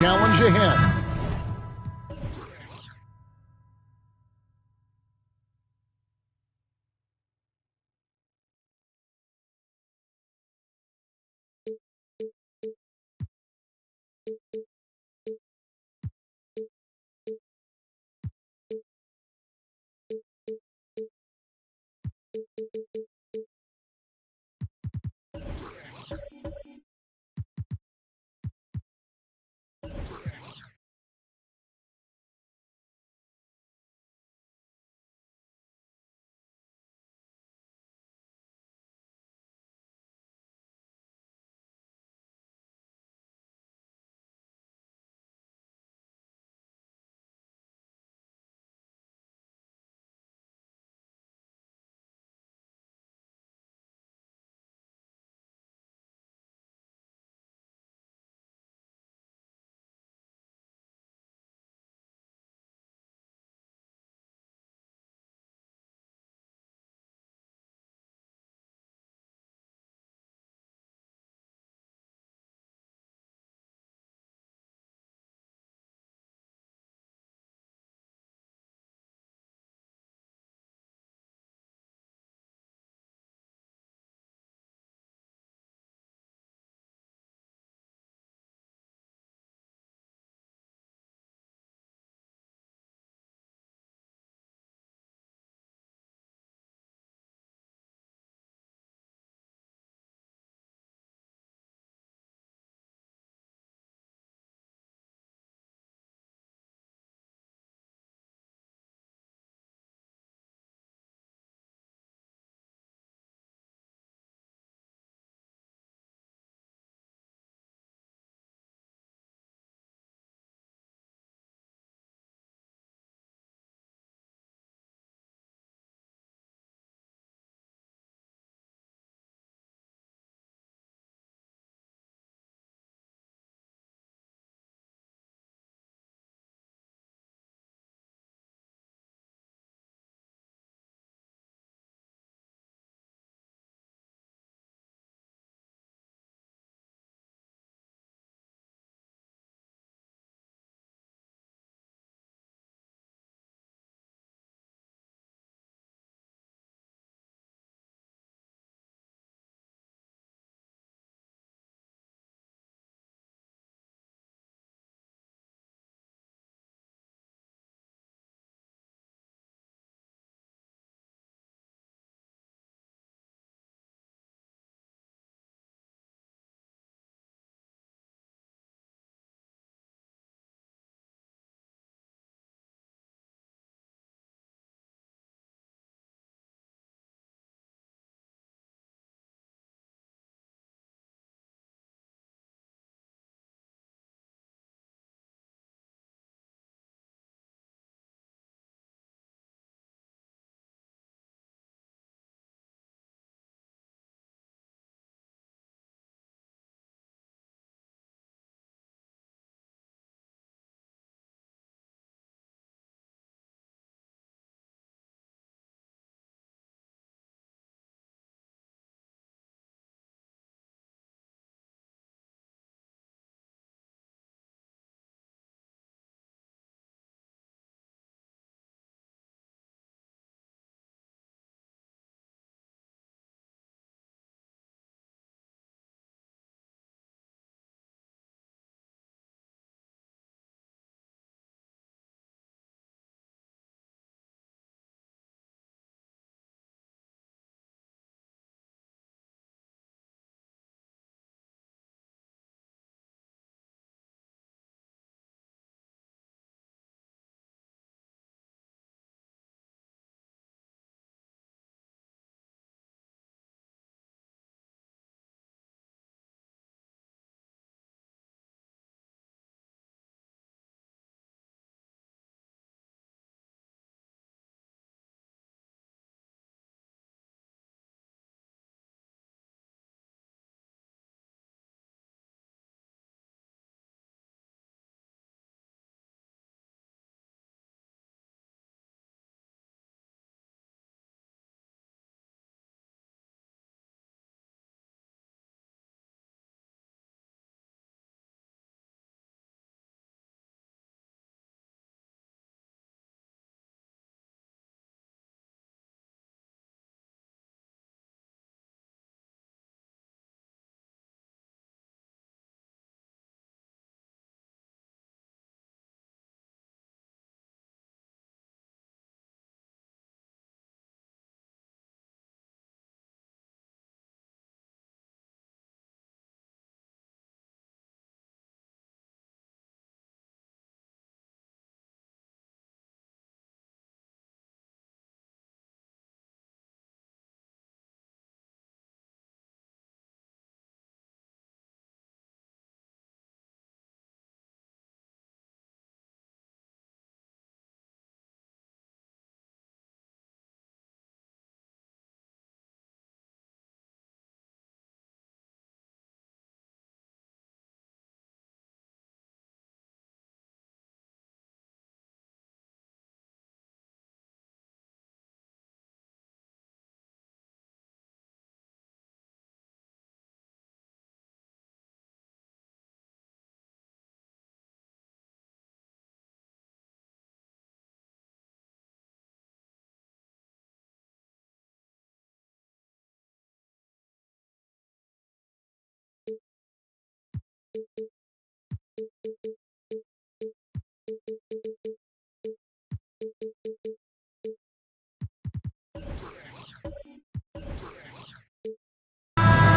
Speaker 19: Challenge ahead.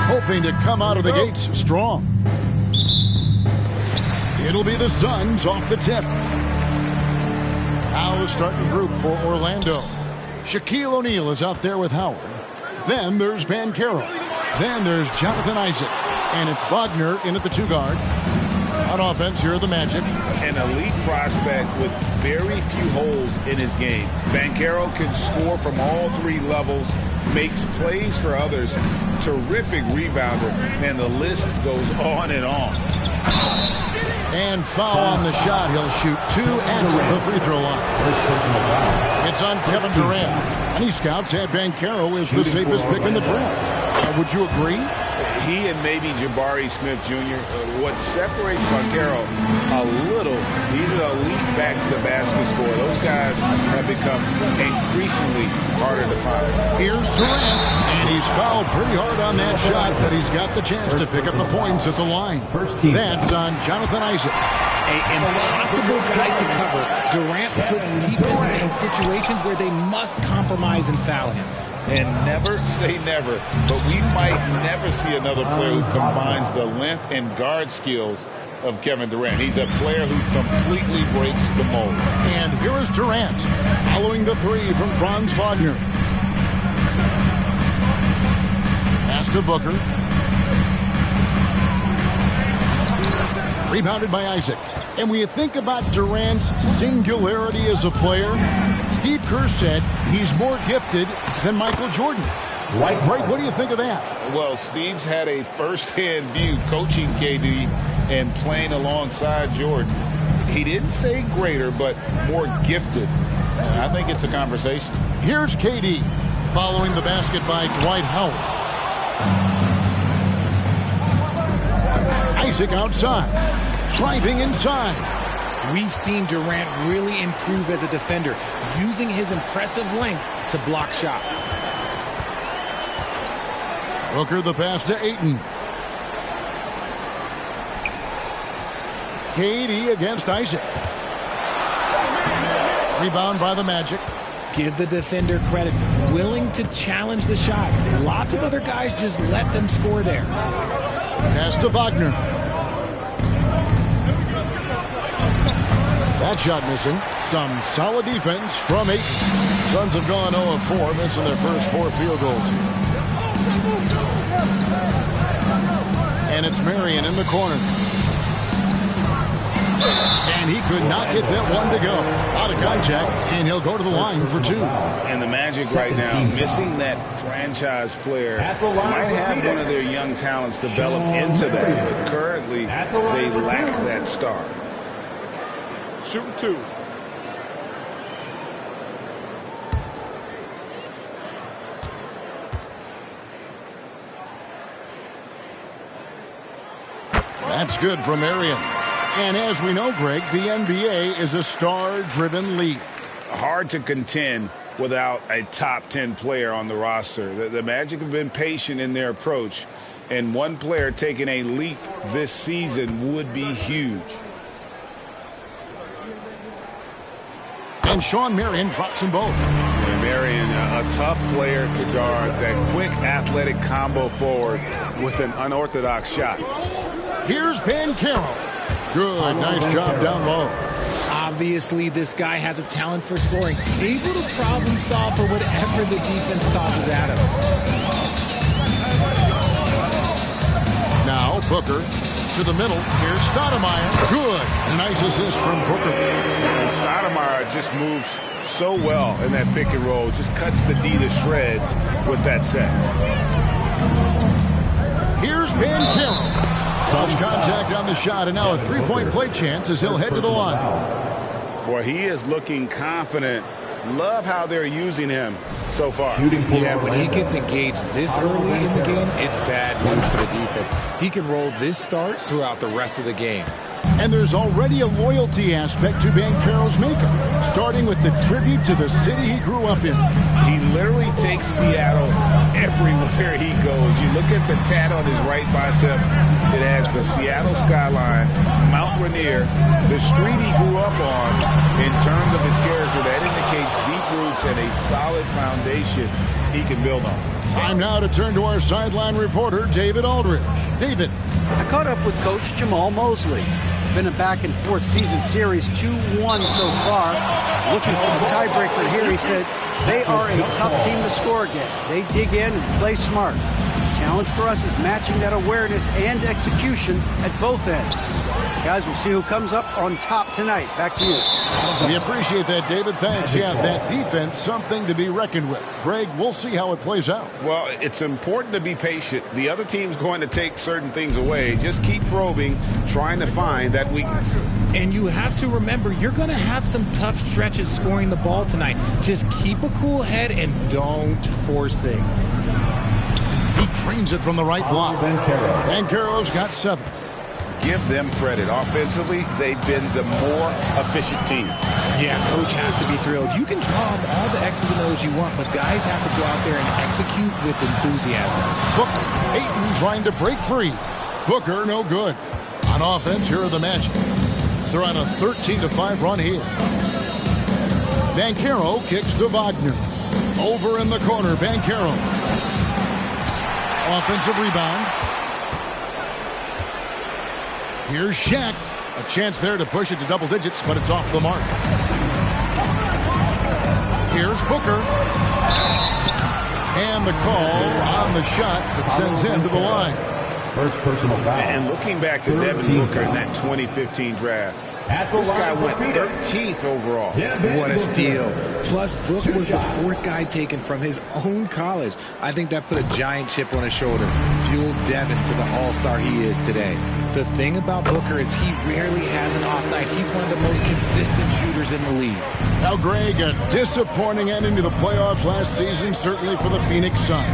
Speaker 19: Hoping to come out of the gates strong. It'll be the Suns off the tip. Now the starting group for Orlando. Shaquille O'Neal is out there with Howard. Then there's Banchero. Then there's Jonathan Isaac. And it's Wagner in at the 2 guard. On offense, here are the Magic.
Speaker 20: An elite prospect with very few holes in his game. Banchero can score from all 3 levels, makes plays for others, terrific rebounder, and the list goes on and on.
Speaker 19: And foul on the shot. He'll shoot 2 at the free throw line. It's on Kevin Durant. Many scouts had Banchero as the safest pick in the draft. Would you agree?
Speaker 20: He and maybe Jabari Smith Jr. What separates Banchero a little, he's an elite back to the basket scorer. Those guys have become increasingly harder to find.
Speaker 19: Here's Durant, and he's fouled pretty hard on that shot, but he's got the chance to pick up the points at the line. That's on Jonathan Isaac.
Speaker 21: An impossible guy to cover. Durant puts defenses in situations where they must compromise and foul him.
Speaker 20: And never say never, but we might never see another player who combines the length and guard skills of Kevin Durant. He's a player who completely breaks the mold.
Speaker 19: And here is Durant, following the 3 from Franz Wagner. Pass to Booker. Rebounded by Isaac. And when you think about Durant's singularity as a player, Steve Kerr said he's more gifted than Michael Jordan. Greg, what do you think of that?
Speaker 20: Well, Steve's had a first-hand view coaching KD and playing alongside Jordan. He didn't say greater, but more gifted. I think it's a conversation.
Speaker 19: Here's KD following the basket by Dwight Howard. Isaac outside. Driving inside.
Speaker 21: We've seen Durant really improve as a defender, using his impressive length to block shots.
Speaker 19: Booker the pass to Ayton. KD against Isaac. Rebound by the Magic.
Speaker 21: Give the defender credit, willing to challenge the shot. Lots of other guys just let them score there.
Speaker 19: Pass to Wagner. That shot missing. Some solid defense from Ayton. Suns have gone 0 of 4, missing their first 4 field goals. And it's Marion in the corner. And he could not get that one to go. Out of contact, and he'll go to the line for 2.
Speaker 20: And the Magic right now, missing that franchise player, might have one of their young talents develop into that, but currently they lack that star.
Speaker 6: Shooting 2.
Speaker 19: That's good from Marion. And as we know, Greg, the NBA is a star-driven league.
Speaker 20: Hard to contend without a top 10 player on the roster. The Magic have been patient in their approach, and one player taking a leap this season would be huge.
Speaker 19: And Sean Marion drops them both.
Speaker 20: And Marion, a tough player to guard, that quick athletic combo forward with an unorthodox shot.
Speaker 19: Here's Banchero. Good, nice job down low.
Speaker 21: Obviously, this guy has a talent for scoring. Able to problem solve for whatever the defense tosses at him.
Speaker 19: Now, Booker to the middle. Here's Stoudemire. Good. A nice assist from Booker.
Speaker 20: And Stoudemire just moves so well in that pick and roll. Just cuts the D to shreds with that set.
Speaker 19: Here's Banchero. Lost contact on the shot, and now a three-point play chance as he'll head to the line.
Speaker 20: Boy, he is looking confident. Love how they're using him so far.
Speaker 21: Yeah, when he gets engaged this early in the game, it's bad news for the defense. He can roll this start throughout the rest of the game.
Speaker 19: And there's already a loyalty aspect to Banchero's makeup, starting with the tribute to the city he grew up in.
Speaker 20: He literally takes Seattle everywhere he goes. You look at the tat on his right bicep. It has the Seattle skyline, Mount Rainier, the street he grew up on. In terms of his character, that indicates deep roots and a solid foundation he can build on.
Speaker 19: Time now to turn to our sideline reporter, David Aldridge. David.
Speaker 3: I caught up with Coach Jamal Mosley. It's been a back-and-forth season series, 2-1 so far. Looking for the tiebreaker here, he said, they are a tough team to score against. They dig in and play smart. The challenge for us is matching that awareness and execution at both ends. Guys, we'll see who comes up on top tonight. Back to you.
Speaker 19: We appreciate that, David. Thanks. Yeah, that defense, something to be reckoned with. Greg, we'll see how it plays out.
Speaker 20: Well, it's important to be patient. The other team's going to take certain things away. Just keep probing, trying to find that weakness.
Speaker 21: And you have to remember, you're going to have some tough stretches scoring the ball tonight. Just keep a cool head and don't force things.
Speaker 19: He trains it from the right block. Banchero's got 7.
Speaker 20: Give them credit. Offensively, they've been the more efficient team.
Speaker 21: Yeah, coach has to be thrilled. You can draw up all the X's and O's you want, but guys have to go out there and execute with enthusiasm.
Speaker 19: Booker, Ayton trying to break free. Booker, no good. On offense, here are the Magic. They're on a 13-5 run here. Banchero kicks to Wagner. Over in the corner, Banchero. Offensive rebound. Here's Shaq. A chance there to push it to double digits, but it's off the mark. Here's Booker. And the call on the shot that sends him to the line.
Speaker 20: First personal foul. And looking back to Devin Booker in that 2015 draft, this guy went 13th overall.
Speaker 21: What a steal. Plus, Book was the 4th guy taken from his own college. I think that put a giant chip on his shoulder, fueled Devin to the all-star he is today. The thing about Booker is he rarely has an off night. He's one of the most consistent shooters in the league.
Speaker 19: Now, Greg, a disappointing ending to the playoffs last season, certainly for the Phoenix Suns.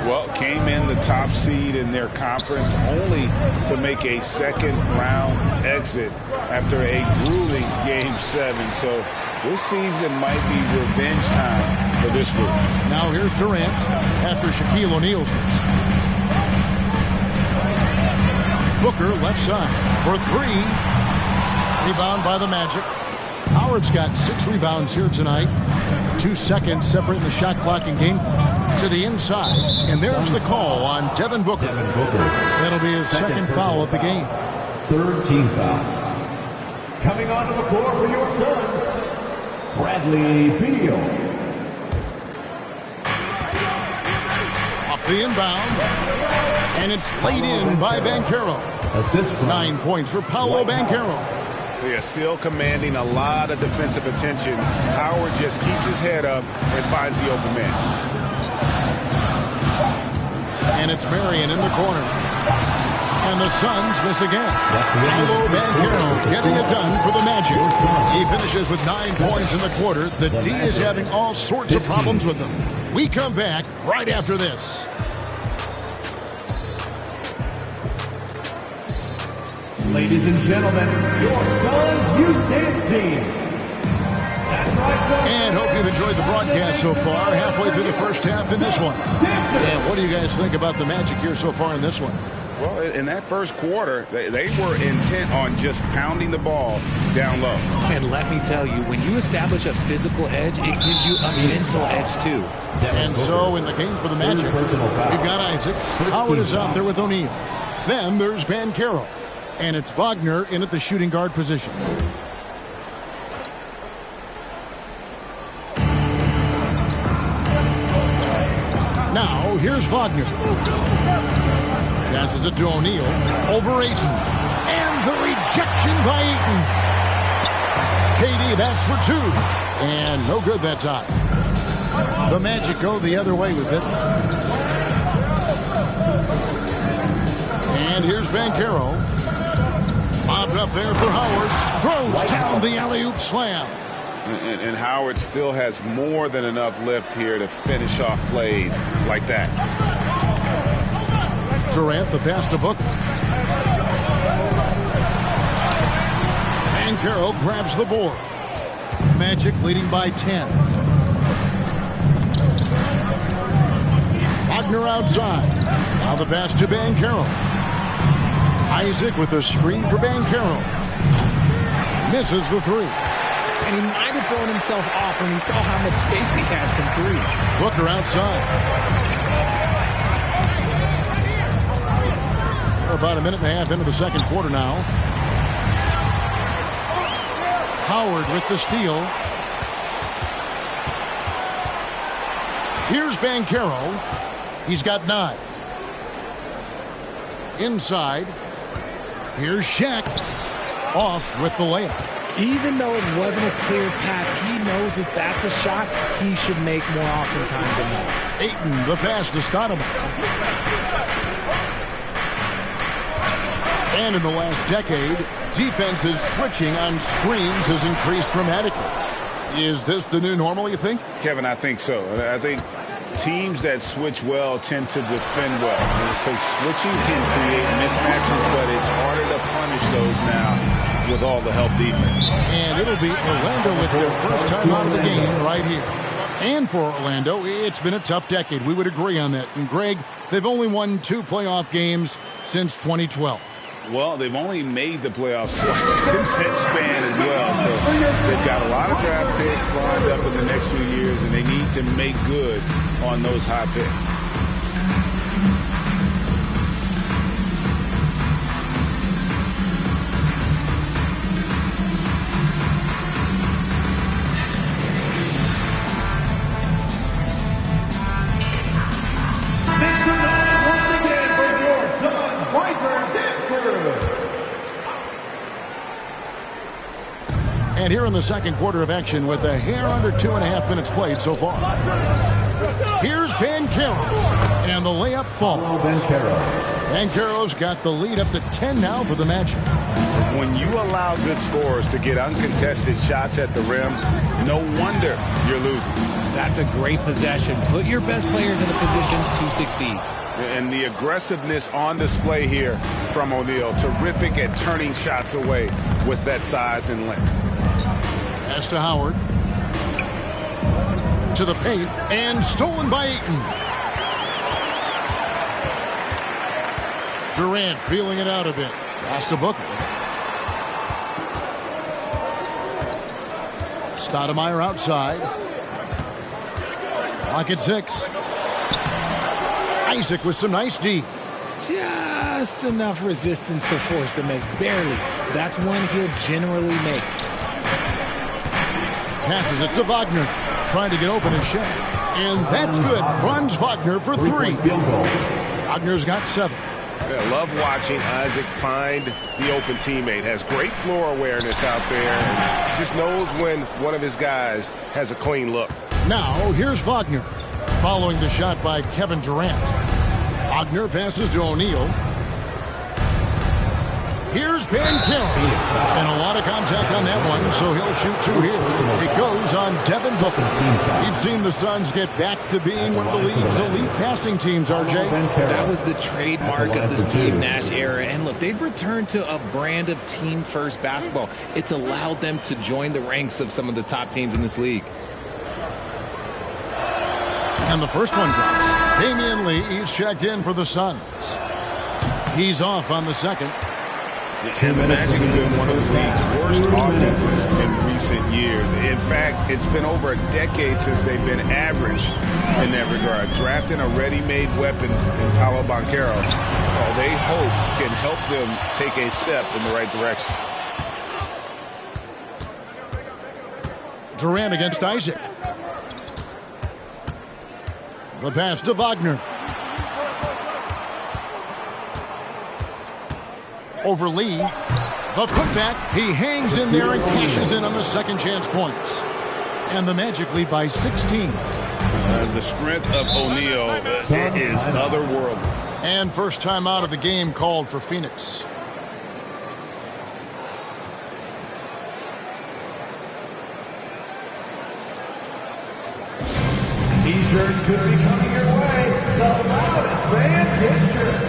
Speaker 20: Well, came in the top seed in their conference only to make a second-round exit after a grueling Game 7. So this season might be revenge time for this group.
Speaker 19: Now here's Durant after Shaquille O'Neal's miss. Booker left side for 3. Rebound by the Magic. Howard's got 6 rebounds here tonight. 2 seconds separating the shot clock and game clock. To the inside, and there's the call on Devin Booker. That'll be his second foul of the game.
Speaker 9: 3rd team foul. Coming onto the floor for your Suns, Bradley Beal.
Speaker 19: Off the inbound, and it's laid in by Banchero. 9 points for Paolo Banchero.
Speaker 20: They are still commanding a lot of defensive attention. Howard just keeps his head up and finds the open man.
Speaker 19: And it's Marion in the corner. And the Suns miss again. Paolo Banchero getting it done for the Magic. He finishes with 9 points in the quarter. The D is having all sorts of problems with them. We come back right after this.
Speaker 9: Ladies and gentlemen, your Suns Youth Dance Team.
Speaker 19: And hope you've enjoyed the broadcast so far. Halfway through the first half in this one. And what do you guys think about the Magic here so far in this one?
Speaker 20: Well, in that first quarter, they were intent on just pounding the ball down low.
Speaker 21: And let me tell you, when you establish a physical edge, it gives you a mental edge too.
Speaker 19: And so in the game for the Magic, we've got Isaac. Howard is out there with O'Neal. Then there's Banchero. And it's Wagner in at the shooting guard position. Now, here's Wagner. Passes it to O'Neal. Over Ayton. And the rejection by Ayton. KD, that's for 2. And no good that time. The Magic go the other way with it. And here's Banchero. Bobbed up there for Howard. Throws down the alley-oop slam.
Speaker 20: And Howard still has more than enough lift here to finish off plays like that.
Speaker 19: Durant, the pass to Booker. Banchero grabs the board. Magic leading by 10. Wagner outside. Now the pass to Banchero. Isaac with a screen for Banchero. Misses the three.
Speaker 21: And he might have thrown himself off when he saw how much space he had from three.
Speaker 19: Booker outside. We're about a minute and a half into the second quarter now. Howard with the steal. Here's Banchero. He's got 9. Inside. Here's Shaq. Off with the layup.
Speaker 21: Even though it wasn't a clear path, he knows that that's a shot he should make more oftentimes than not.
Speaker 19: Ayton, the pass to Stoudemire. And in the last decade, defenses switching on screens has increased dramatically. Is this the new normal, you think?
Speaker 20: Kevin, I think so. I think teams that switch well tend to defend well because switching can create mismatches, but it's harder to punish those now with all the help defense.
Speaker 19: And it'll be Orlando with their first time out of the game right here. And for Orlando, it's been a tough decade. We would agree on that. And Greg, they've only won 2 playoff games since 2012.
Speaker 20: Well, they've only made the playoffs twice in that span as well. So they've got a lot of draft picks lined up in the next few years, and they need to make good on those high picks.
Speaker 19: And here in the second quarter of action with a hair under 2.5 minutes played so far. Here's Banchero. And the layup falls. Banchero's got the lead up to 10 now for the Magic.
Speaker 20: When you allow good scorers to get uncontested shots at the rim, no wonder you're losing.
Speaker 21: That's a great possession. Put your best players in a position to succeed.
Speaker 20: And the aggressiveness on display here from O'Neal. Terrific at turning shots away with that size and length.
Speaker 19: Pass to Howard. To the paint. And stolen by Ayton. Durant feeling it out a bit. Pass to Booker. Stoudemire outside. Clock at 6. Isaac with some nice D.
Speaker 21: Just enough resistance to force the miss. Barely. That's one he'll generally make.
Speaker 19: Passes it to Wagner. Trying to get open and shot. And that's good. Franz Wagner for 3. Wagner's got 7.
Speaker 6: I love watching Isaac find the open teammate. Has great floor awareness out there. And just knows when one of his guys has a clean look.
Speaker 19: Now, here's Wagner. Following the shot by Kevin Durant. Wagner passes to O'Neal. Here's Banchero. And a lot of contact on that one, so he'll shoot 2 here. It goes on Devin Booker. We've seen the Suns get back to being one of the league's elite passing teams, RJ.
Speaker 21: That was the trademark of the Steve Nash era. And look, they've returned to a brand of team-first basketball. It's allowed them to join the ranks of some of the top teams in this league.
Speaker 19: And the first one drops. Damian Lee is checked in for the Suns. He's off on the second.
Speaker 20: And the Magic have been one of the league's worst offenses in recent years. In fact, it's been over a decade since they've been average in that regard. Drafting a ready-made weapon in Paolo Banchero, they hope can help them take a step in the right direction.
Speaker 19: Durant against Isaac. The pass to Wagner. Over Lee. The putback. He hangs in there and cashes in on the second chance points. And the Magic lead by 16.
Speaker 20: The strength of O'Neal is otherworldly.
Speaker 19: And first time out of the game called for Phoenix.
Speaker 9: T-shirt could be coming your way. The loudest fans get shirts.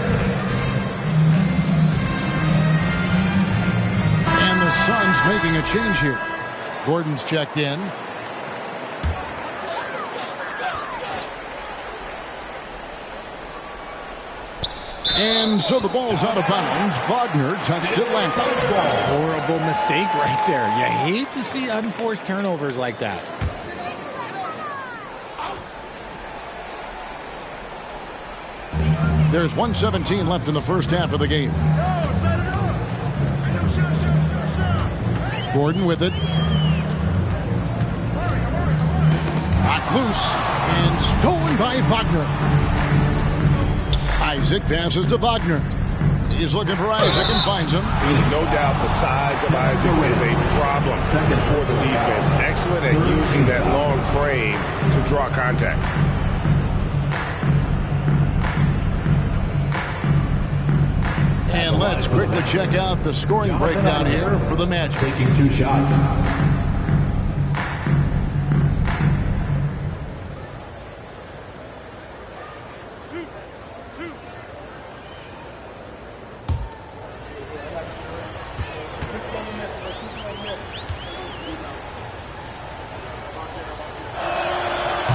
Speaker 19: And the Suns making a change here. Gordon's checked in. And so the ball's out of bounds. Wagner touched it left.
Speaker 21: Horrible mistake right there. You hate to see unforced turnovers like that.
Speaker 19: There's 1:17 left in the first half of the game. Gordon with it. Knocked loose and stolen by Wagner. Isaac passes to Wagner. He's looking for Isaac and finds him.
Speaker 20: No doubt the size of Isaac is a problem for the defense. Excellent at using that long frame to draw contact.
Speaker 19: And let's quickly check out the scoring breakdown here for the Magic.
Speaker 9: Taking 2 shots.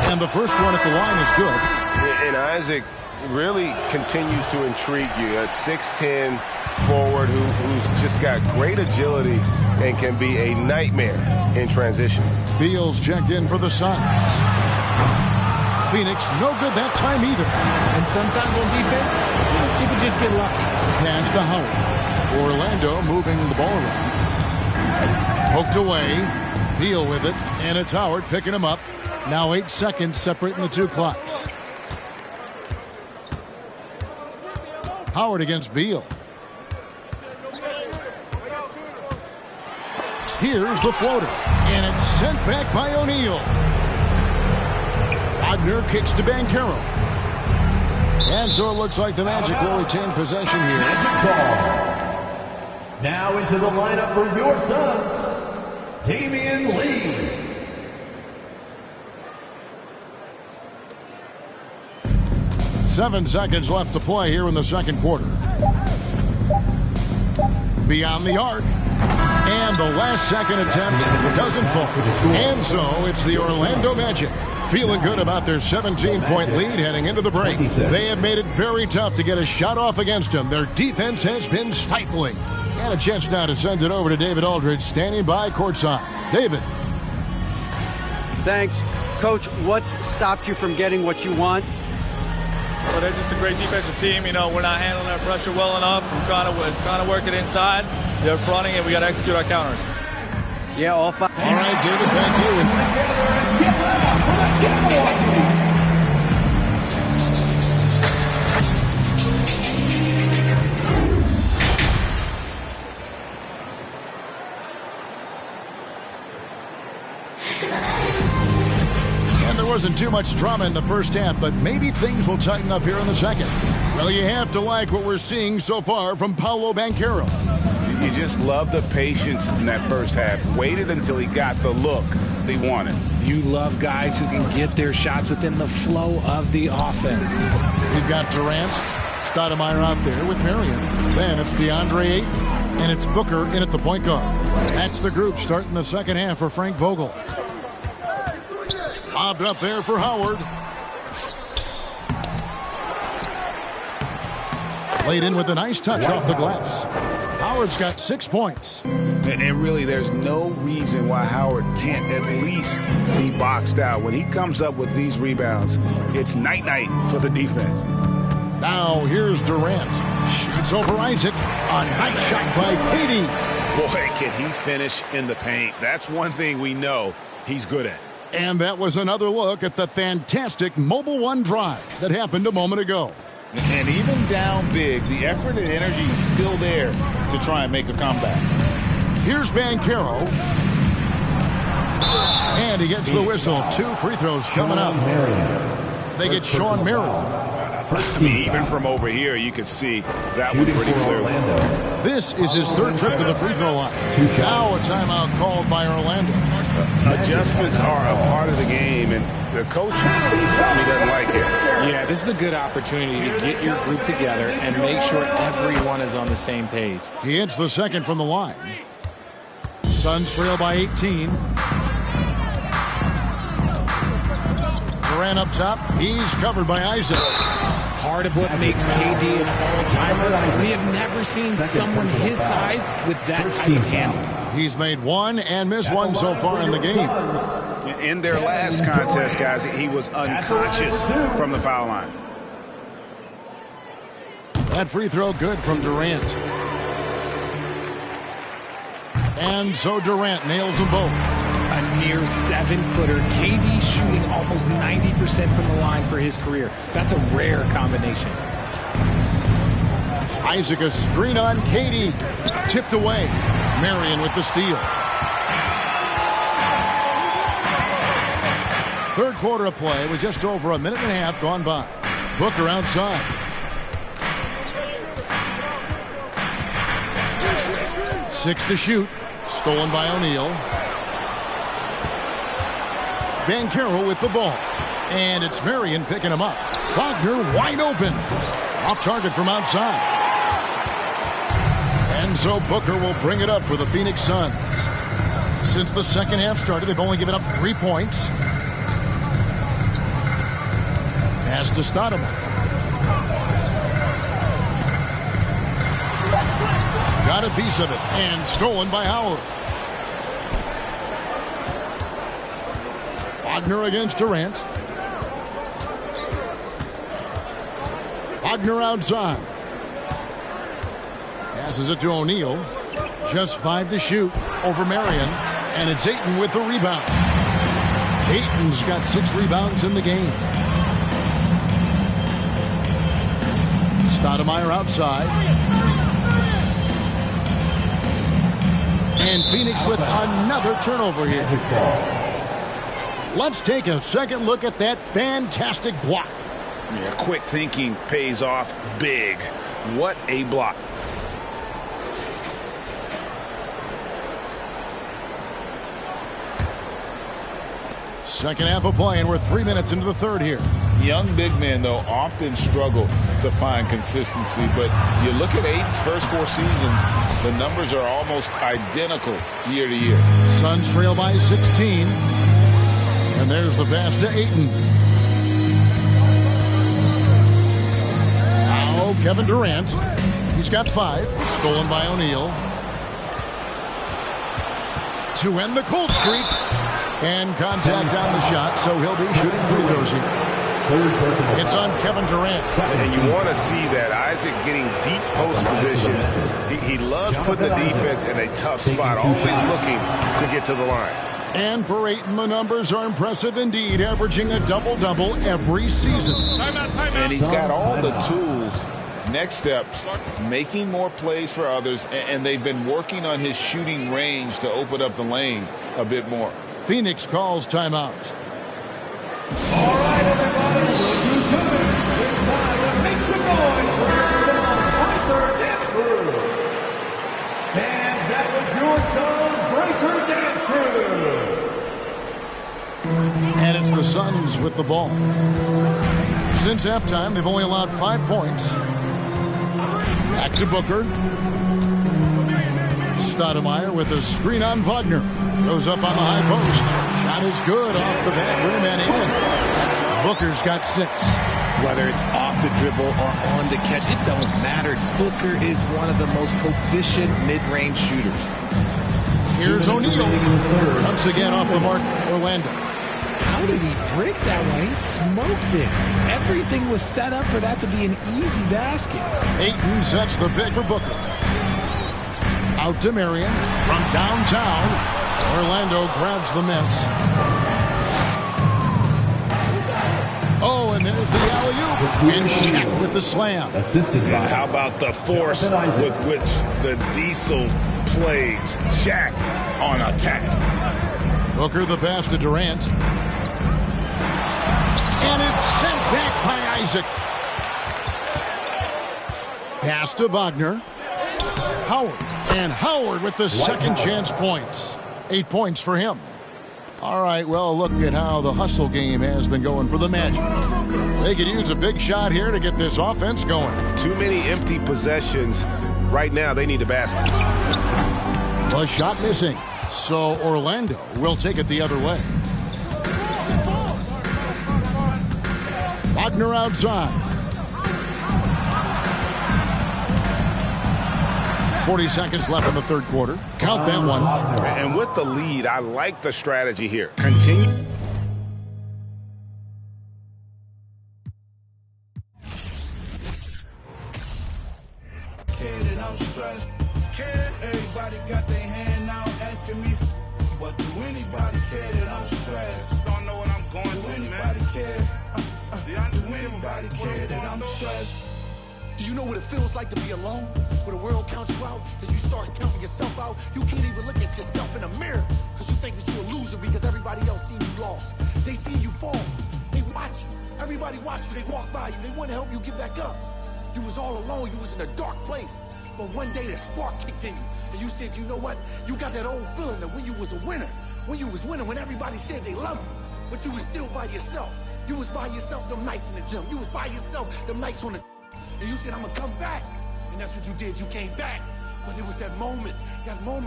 Speaker 19: And the first one at the line is good.
Speaker 20: And Isaac really continues to intrigue you. A 6'10" forward who's just got great agility and can be a nightmare in transition.
Speaker 19: Beal's checked in for the Suns. Phoenix, no good that time either.
Speaker 21: And sometimes on defense, you can just get lucky.
Speaker 19: Pass to Howard. Orlando moving the ball around. Poked away. Beal with it, and it's Howard picking him up. Now 8 seconds separating the two clocks. Howard against Beal. Here's the floater, and it's sent back by O'Neal. Wagner kicks to Banchero. And so it looks like the Magic will retain possession here.
Speaker 9: Magic ball. Now into the lineup for your Suns, Damian Lee.
Speaker 19: Seven seconds left to play here in the second quarter. Beyond the arc. And the last second attempt doesn't fall. And so it's the Orlando Magic feeling good about their 17-point lead heading into the break. They have made it very tough to get a shot off against them. Their defense has been stifling. And a chance now to send it over to David Aldridge standing by courtside. David.
Speaker 3: Thanks. Coach, what's stopped you from getting what you want?
Speaker 4: Well, they're just a great defensive team. You know, we're not handling our pressure well enough. We're trying to work it inside. They're fronting it. We got to execute our counters.
Speaker 3: Yeah, all five.
Speaker 19: All right, David, thank you. And there wasn't too much drama in the first half, but maybe things will tighten up here in the second. Well, you have to like what we're seeing so far from Paolo Banchero.
Speaker 20: You just love the patience in that first half. Waited until he got the look they wanted.
Speaker 21: You love guys who can get their shots within the flow of the offense.
Speaker 19: We've got Durant, Stoudemire out there with Marion. Then it's DeAndre Ayton, and it's Booker in at the point guard. That's the group starting the second half for Frank Vogel. Lobbed up there for Howard. Laid in with a nice touch off the glass. Howard's got 6 points.
Speaker 20: And really, there's no reason why Howard can't at least be boxed out. When he comes up with these rebounds, it's night-night for the defense.
Speaker 19: Now here's Durant. Shoots over Isaac. A nice shot by Katie.
Speaker 20: Boy, can he finish in the paint. That's one thing we know he's good at.
Speaker 19: And that was another look at the fantastic Mobile One drive that happened a moment ago.
Speaker 20: And even down big, the effort and energy is still there to try and make a comeback.
Speaker 19: Here's Banchero. And he gets the whistle. 2 free throws coming up. They get Sean Marion.
Speaker 20: I mean, even from over here, you can see that one pretty clearly.
Speaker 19: This is his 3rd trip to the free throw line. Now a timeout called by Orlando.
Speaker 20: Adjustments are a part of the game, and the coach sees something he doesn't like here.
Speaker 21: Yeah, this is a good opportunity to get your group together and make sure everyone is on the same page.
Speaker 19: He hits the second from the line. Suns trail by 18. Durant up top. He's covered by Isaac.
Speaker 21: Part of what makes KD an all-timer, we have never seen someone his size with that type of handle.
Speaker 19: He's made one and missed one so far in the game.
Speaker 20: In their last contest, guys, he was unconscious from the foul line.
Speaker 19: That free throw good from Durant. And so Durant nails them both.
Speaker 21: A near 7-footer. KD shooting almost 90% from the line for his career. That's a rare combination.
Speaker 19: Isaac a screen on KD. Tipped away. Marion with the steal. Third quarter of play with just over a minute and a half gone by. Booker outside. Six to shoot. Stolen by O'Neal. Banchero with the ball. And it's Marion picking him up. Wagner wide open. Off target from outside. And so Booker will bring it up for the Phoenix Suns. Since the second half started, they've only given up 3 points. Pass to Stoudemire. Got a piece of it and stolen by Howard. Wagner against Durant. Wagner outside. Passes it to O'Neal. Just 5 to shoot over Marion. And it's Ayton with the rebound. Ayton's got 6 rebounds in the game. Stoudemire outside. And Phoenix with another turnover here. Let's take a second look at that fantastic block.
Speaker 20: Yeah, quick thinking pays off big. What a block.
Speaker 19: Second half of play, and we're 3 minutes into the third here.
Speaker 20: Young big men, though, often struggle to find consistency. But you look at Ayton's first 4 seasons, the numbers are almost identical year to year.
Speaker 19: Suns trail by 16. And there's the pass to Ayton. Now Kevin Durant. He's got 5. Stolen by O'Neal. To end the cold streak. And contact on the shot, so he'll be shooting free throws here. It's on Kevin Durant.
Speaker 20: And you want to see that. Isaac getting deep post position. He loves putting the defense in a tough spot, always looking to get to the line.
Speaker 19: And for Ayton, the numbers are impressive indeed, averaging a double-double every season.
Speaker 20: And he's got all the tools. Next steps, making more plays for others, and they've been working on his shooting range to open up the lane a bit more.
Speaker 19: Phoenix calls timeout.
Speaker 9: All right, everybody, look who's coming. It's time to make some noise for your Breaker Dance Crew. Fans, that was your Suns Breaker Dance Crew.
Speaker 19: And it's the Suns with the ball. Since halftime, they've only allowed 5 points. Back to Booker. Stoudemire with a screen on Wagner. Goes up on the high post. Shot is good off the back rim and in. Booker's got 6.
Speaker 21: Whether it's off the dribble or on the catch, it don't matter. Booker is one of the most proficient mid-range shooters.
Speaker 19: Here's O'Neal. Once again off the mark, Orlando.
Speaker 21: How did he break that one? He smoked it. Everything was set up for that to be an easy basket.
Speaker 19: Ayton sets the pick for Booker. Out to Marion from downtown. Orlando grabs the miss. Oh, and there's the alley-oop. And Shaq with the slam.
Speaker 20: And how about the force with which the Diesel plays? Shaq on attack.
Speaker 19: Booker the pass to Durant. And it's sent back by Isaac. Pass to Wagner. Howard. And Howard with the second chance points. 8 points for him. All right, well, look at how the hustle game has been going for the Magic. They could use a big shot here to get this offense going.
Speaker 20: Too many empty possessions. Right now, they need a basket.
Speaker 19: The shot missing. So Orlando will take it the other way. Wagner outside. 40 seconds left in the third quarter. Count that one.
Speaker 20: And with the lead, I like the strategy here. Continue.
Speaker 17: I'm stressed. Everybody got their hand out asking me, but do anybody care that I'm stressed? Don't know what I'm going through, anybody care? Do anybody care that I'm stressed?
Speaker 1: Do you know what it feels like to be alone? Where the world counts you out, that you start counting yourself out. You can't even look at yourself in the mirror because you think that you're a loser because everybody else seen you lost. They see you fall. They watch you. Everybody watch you. They walk by you. They want to help you get back up. You was all alone. You was in a dark place. But one day that spark kicked in you. And you said, you know what? You got that old feeling that when you was a winner, when you was winning, when everybody said they love you, but you was still by yourself. You was by yourself them nights in the gym. You was by yourself them nights on the... And you said, I'm gonna come back. And that's what you did. You came back. But it was that moment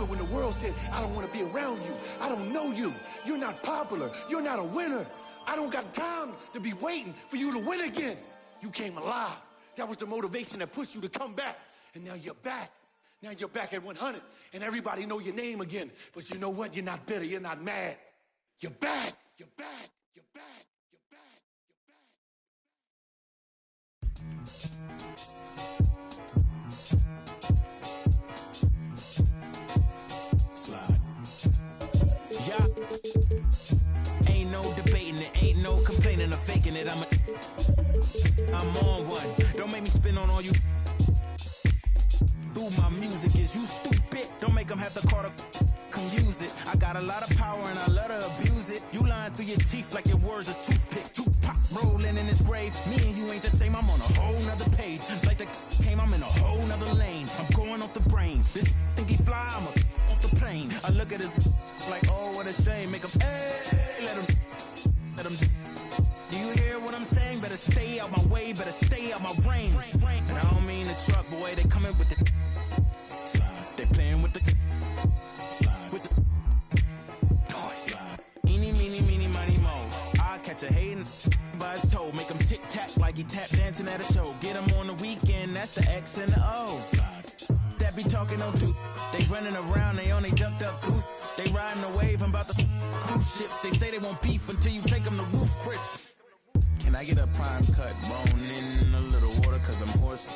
Speaker 1: when the world said, I don't want to be around you. I don't know you. You're not popular. You're not a winner. I don't got time to be waiting for you to win again. You came alive. That was the motivation that pushed you to come back. And now you're back. Now you're back at 100. And everybody know your name again. But you know what? You're not bitter. You're not mad. You're back. You're back. You're back. You're back.
Speaker 12: Slide. Yeah. Ain't no debating it. Ain't no complaining or faking it. I'm on one. Don't make me spin on all you. Through my music, is you stupid? Don't make them have to call to come use it. I got a lot of power and I love to abuse it. You lying through your teeth like your words a toothpick. Tupac rolling in his grave. Me and you ain't the same. I'm on a whole nother page. Like the came, I'm in a whole nother lane. I'm going off the brain. This think he fly, I'm off the plane. I look at his like, oh, what a shame. Make him, hey, let him. Do you hear what I'm saying? Better stay out my way, better stay out my range. And I don't mean the truck, boy, they coming with the slide. They playing with the slide. With the noise. Eeny, meeny, meeny, miny, mo. I catch a hating by his toe. Make him tic-tac like he tap dancing at a show. Get him on the weekend, that's the X and the O. That be talking no two. They running around, they only ducked up goose. They riding the wave, I'm about to cruise ship. They say they won't beef until you take them to roof, Chris. Can I get a prime cut bone in a little water? Cause I'm hoarse.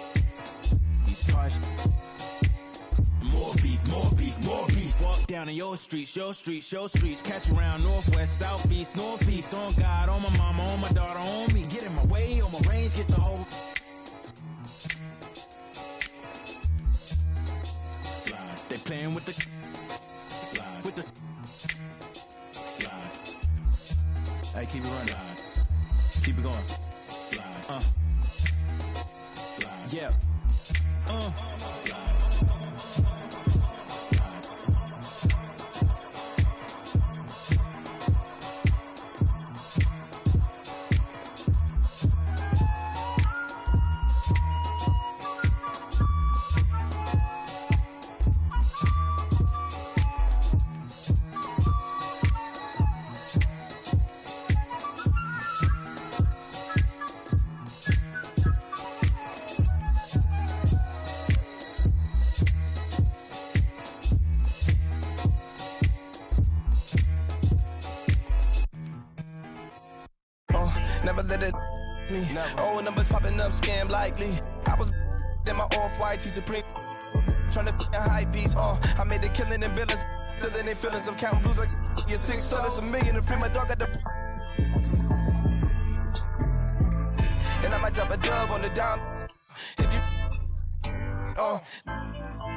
Speaker 12: He's posh. More beef, more beef, more beef. Walk down in your streets, your streets, your streets. Catch around northwest, southeast, northeast. On God, on my mama, on my daughter, on me. Get in my way, on my range, get the whole slide. They playing with the slide. With the slide. Hey, keep it running. Slide. Keep it going. Slide. Slide. Yeah. Slide.
Speaker 22: Never let it me. Old numbers popping up, scam likely. I was in my off-white T Supreme. Trying to a high piece. I made a killing in billions. Still in their feelings of counting blues like your 6 souls, $1 million to free my dog at the. And I might drop a dub on the dime. If you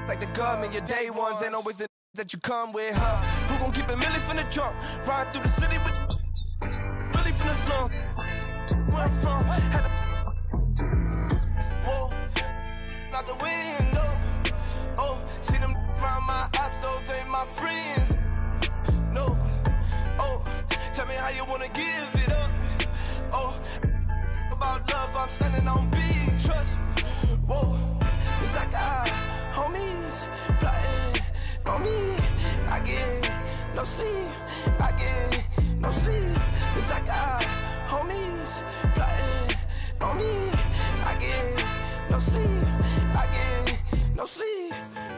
Speaker 22: like the government, your day ones ain't always the that you come with, huh? Who gon' keep it milli from the trunk? Ride through the city with really from the slum. Where I'm from, had a whoa, out the window. Oh, see them around my ops, those ain't my friends. No, oh, tell me how you wanna give it up. Oh, about love, I'm standing on big trust. Whoa, it's like homies plotting on me. I get no sleep. I get no sleep. Cause I got homies plotting on me. I get no sleep. I get no sleep.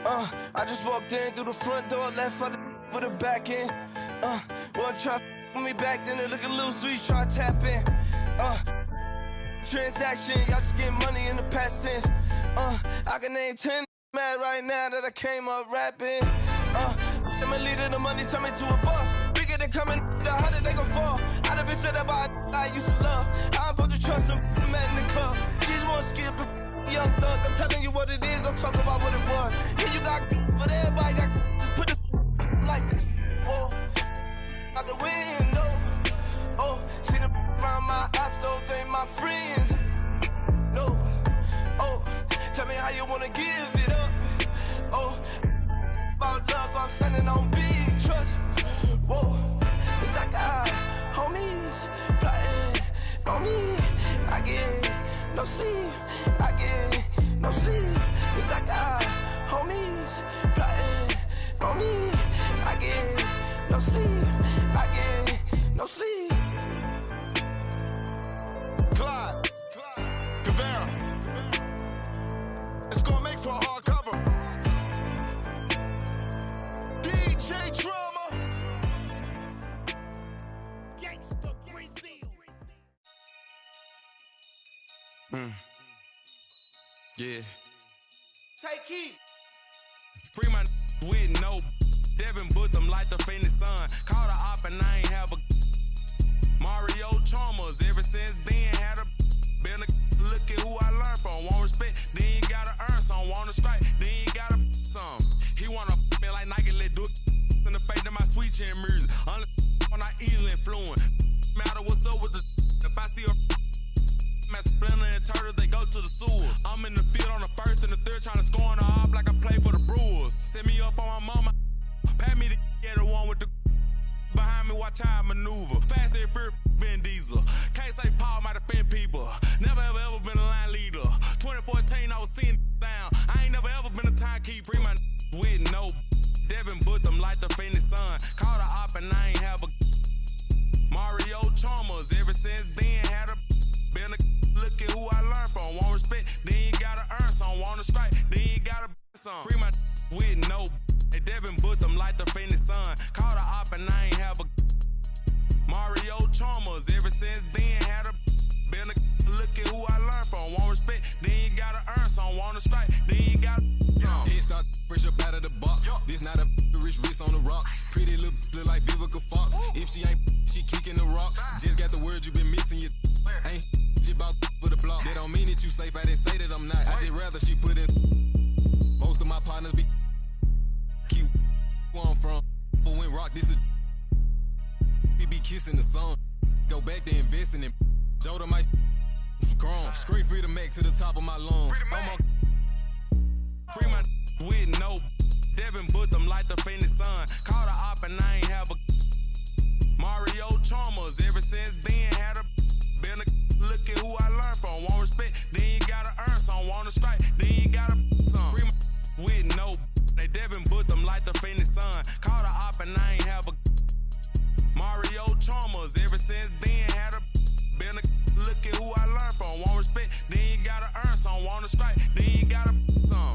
Speaker 22: I just walked in through the front door, left out the with a back end. One try with me back then, they look a little sweet, try to tap in. Transaction, y'all just getting money in the past tense. I can name 10 mad right now that I came up rapping. I'm a leader, the money turn me to a boss. Bigger than coming, the harder they gon' fall. I done been set up by I used to love. I'm supposed to trust them, met in the club. She just wanna skip the young thug. I'm telling you what it is, don't talk about what it was. Yeah, you got, but everybody got, just put this like, oh, out the window. Oh, see them around my apps, those ain't my friends. No, oh, tell me how you wanna give it up. Oh, about love, I'm standing on big trust. Whoa, cause I got homies plotting on me. I get no sleep, I get no sleep. Cause I got homies plotting on me. I get no sleep, I get no sleep.
Speaker 1: Clyde, Guevara. It's gonna make for a hard cover. DJ Drama. Gangsta Brazil.
Speaker 2: Yeah.
Speaker 22: Take heat.
Speaker 2: Free my with no Devin booked them like the Phoenix Sun. Called her op and I ain't have a Mario Chalmers. Ever since then had a been a look at who I learned from. Want respect, then you gotta earn some. Want to strike, then you gotta some. He wanna me like Nike, let do it in the face of my sweet chin music. On I easily influence. Matter what's up with the if I see a Splinter and Turtle, they go to the sewers. I'm in the field on the first and the third, trying to score on the op like I play for the Brewers. Set me up on my mama, pat me the one with the behind me, watch how I maneuver. Fast and fear, Vin Diesel. Can't say Paul might offend people. Never ever been a line leader. 2014, I was seeing down. I ain't never ever been a timekeeper. Free my with no Devin booked them like the Phoenix Sun. Called her op and I ain't have a Mario Chalmers. Ever since then had a been a look at who I learned from. Want respect, then you gotta earn some. Want to strike, then you gotta some. Free my with no. Hey, Devin booked them like the Phoenix Sun. Called her op and I ain't have a Mario Chalmers. Ever since then had a been a look at who I learned from. Want respect, then you gotta earn some. Want to strike, then you gotta some.
Speaker 10: Head start fresh up out of the box. This not a rich wrist on the rocks. Pretty look like Vivica Fox. If she ain't, she kicking the rocks. Just got the word you been missing. You ain't about for the block. That don't mean that you safe. I didn't say that I'm not. I just rather she put in. Most of my partners be cute. Where I'm from, but when rock this is. We be kissing the sun. Go back to investing in. Joda might grown. Straight free to Mac to the top of my lungs. I'm a
Speaker 2: free my with no Devin booked them like the Phoenix Sun. Called her op and I ain't have a Mario Chalmers. Ever since then had a been a look at who I learned from. Want respect, then you gotta earn some. Want to strike, then you gotta some. Free my with no they Devin booked them like the Phoenix Sun. Called her op and I ain't have a Mario Chalmers. Ever since then had a been a look at who I learned from. Want respect, then you gotta earn some. Want to strike, then you gotta some.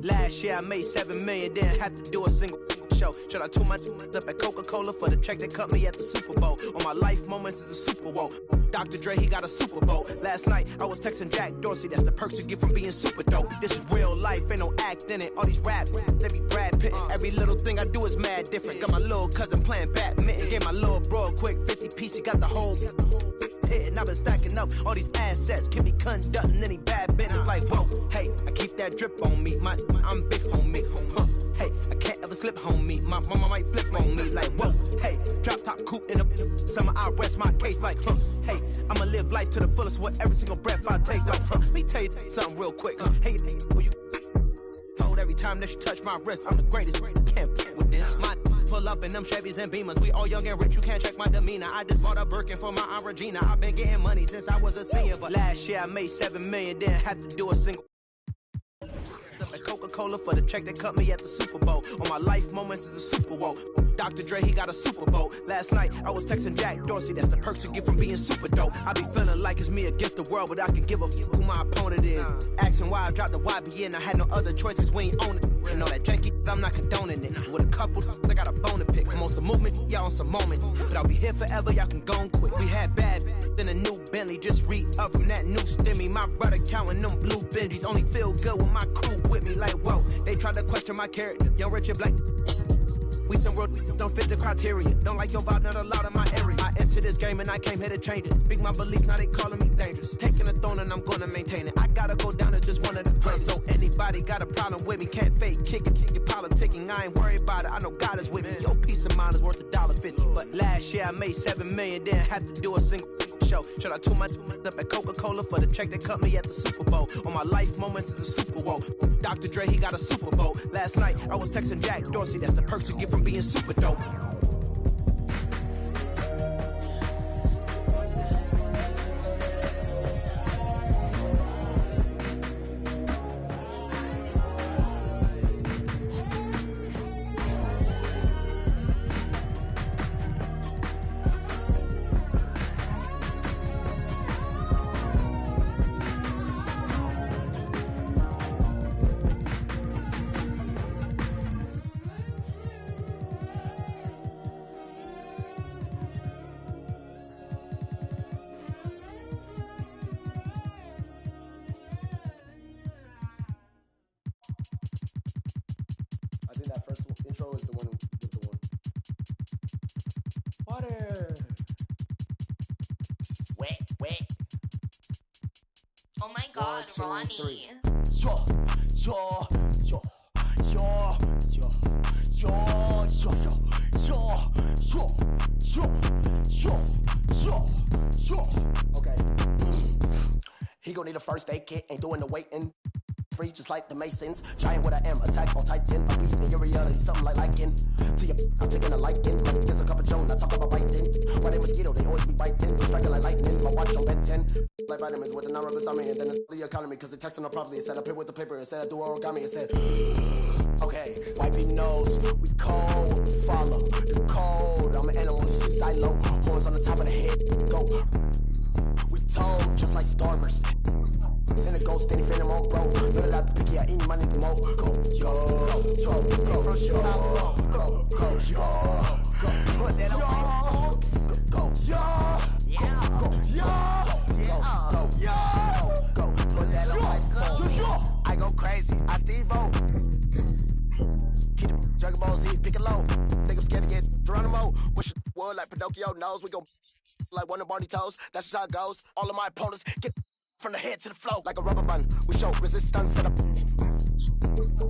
Speaker 18: Last year I made $7 million, didn't have to do a single show. Should I tool my up at Coca-Cola for the check that cut me at the Super Bowl? All my life moments is a Super Bowl. Dr. Dre, he got a Super Bowl. Last night I was texting Jack Dorsey, that's the perks you get from being super dope. This is real life, ain't no act in it. All these raps, they be Brad Pitt. Every little thing I do is mad different. Got my little cousin playing badminton. Gave my little bro a quick 50 piece, he got the whole hitting. I've been stacking up all these assets, can be conducting any bad business. Like, whoa, hey, I keep that drip on me. I'm big homie. Hey, I can't ever slip homie. My mama might flip on me. Like, whoa, hey, drop top coupe in the summer. I rest my case. Like, hey, I'ma live life to the fullest with every single breath I take. Like, me
Speaker 7: me tell you something real quick. Hey, who you told every time that you touch my wrist, I'm the greatest. Can't play with this. My pull up in them Chevys and Beamers. We all young and rich, you can't check my demeanor. I just bought a Birkin for my Aunt Regina. I've been getting money since I was a senior, but last year I made $7 million, didn't have to do a single. At Coca-Cola for the check that cut me at the Super Bowl. All my life moments is a Super Bowl. Dr. Dre, he got a Super Bowl. Last night, I was texting Jack Dorsey. That's the perks you get from being super dope. I be feeling like it's me against the world, but I can give a fuck who my opponent is. Asking why I dropped the YBN, I had no other choices, we ain't own it. And all that janky, I'm not condoning it. With a couple, I got a bone to pick. I'm on some movement, y'all on some moment. But I'll be here forever, y'all can go and quit. We had bad then a new Bentley, just re-up from that new stimmy. My brother counting them blue Benjis, only feel good with my crew with me. Like, whoa, they tried to question my character. Young, rich, and black. We some real don't fit the criteria. Don't like your vibe, not allowed in my area. I entered this game and I came here to change it. Speak my belief, now they calling me dangerous. Taking the throne and I'm gonna maintain it. I gotta go down as just one of the greats. So anybody got a problem with me, can't fake, kick it, your politicking. I ain't worried about it, I know God is with me. Your peace of mind is worth $1.50. But last year I made $7 million, didn't have to do a single show. Should I tune my up at Coca-Cola for the check that cut me at the Super Bowl? All my life moments is a Super Bowl. Dr. Dre, he got a Super Bowl. Last night I was texting Jack Dorsey. That's the perks you get from being super dope.
Speaker 8: I think that first intro is the one. Water. Wet.
Speaker 23: Oh my God,
Speaker 8: 1, 2,
Speaker 23: Ronnie.
Speaker 8: 3. Okay. He gon' need a first aid kit, ain't doing the waiting. Free just like the Masons, giant with a M, attack on Titan, a beast in your reality, something like liking. To your I'm taking a liking, like there's a cup of Jones, I talk about biting. Why they mosquito, they always be biting, striking like lightning, my watch on Ben 10. Like vitamins with the non-rubber on me, and then it's the economy, cause it texting up properly, it said up here with the paper, it said I do origami, it said, okay, wiping nose, we cold, follow the code, I'm an animal, you see silo, horns on the top of the head, go. We told, just like Starburst. Send a ghost, then he finna more, bro. Little like picky, I eat money the mo. Go, yo, put that on. Go, go, put that on. I go crazy, I Steve-O. Keep the Dragon Ball Z, pick a low. Think I'm scared to get Geronimo. Wish it would like Pinocchio knows. We gon' like one of Barney toes. That's just how it goes. All of my opponents get from the head to the flow like a rubber band. We show resistance, set up.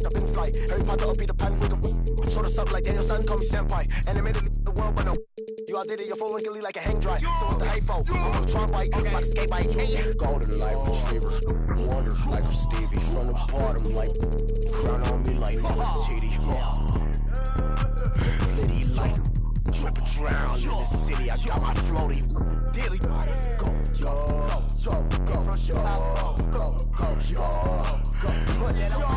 Speaker 8: Jump in flight. Harry Potter or Peter Pan. We go showed us up like Daniel Son. Call me senpai. Animated the world, but no. You all did it. Your phone winkily like a hang dry. So what's the hateful? I'm on the Tron bike. Okay. About to skate bike. Hey. Golden like retriever. Water like a Stevie. From the bottom like crown on me like TD. Liddy like drip and drown in the city. I got my floaty daily. Go, yo. Go, put that on.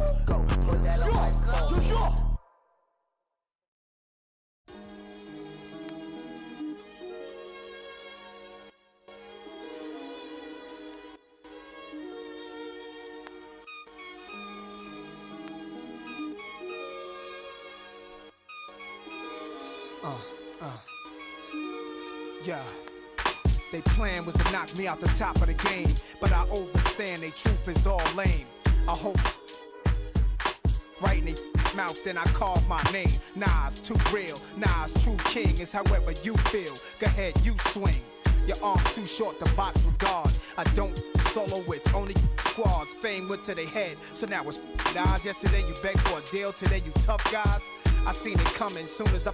Speaker 8: Go, go, put that on.
Speaker 24: Yeah. They plan was to knock me out the top of the game, but I overstand they truth is all lame. I hope right in they mouth, then I carve my name. Nas too real, Nas true king is however you feel. Go ahead, you swing. Your arms too short to box with God. I don't soloists, only squads. Fame went to their head, so now it's Nas. Yesterday you begged for a deal, today you tough guys. I seen it coming soon as I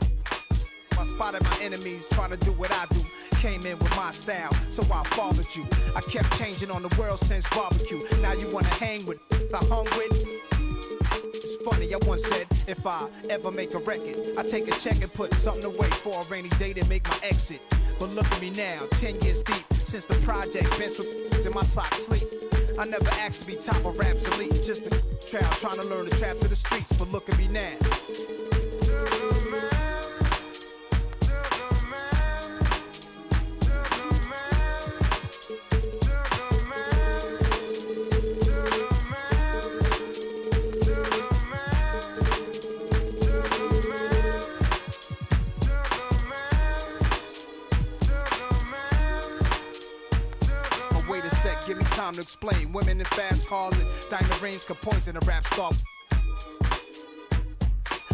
Speaker 24: I spotted my enemies trying to do what I do. Came in with my style, so I followed you. I kept changing on the world's 10th barbecue. Now you wanna hang with I hung with. It's funny, I once said, if I ever make a record, I take a check and put something away for a rainy day to make my exit. But look at me now, 10 years deep, since the project, bench with in my socks sleep. I never asked to be top of rap's elite, just a trial, trying to learn the traps of the streets. But look at me now. Give me time to explain. Women in fast cars and diamond rings could poison a rap star.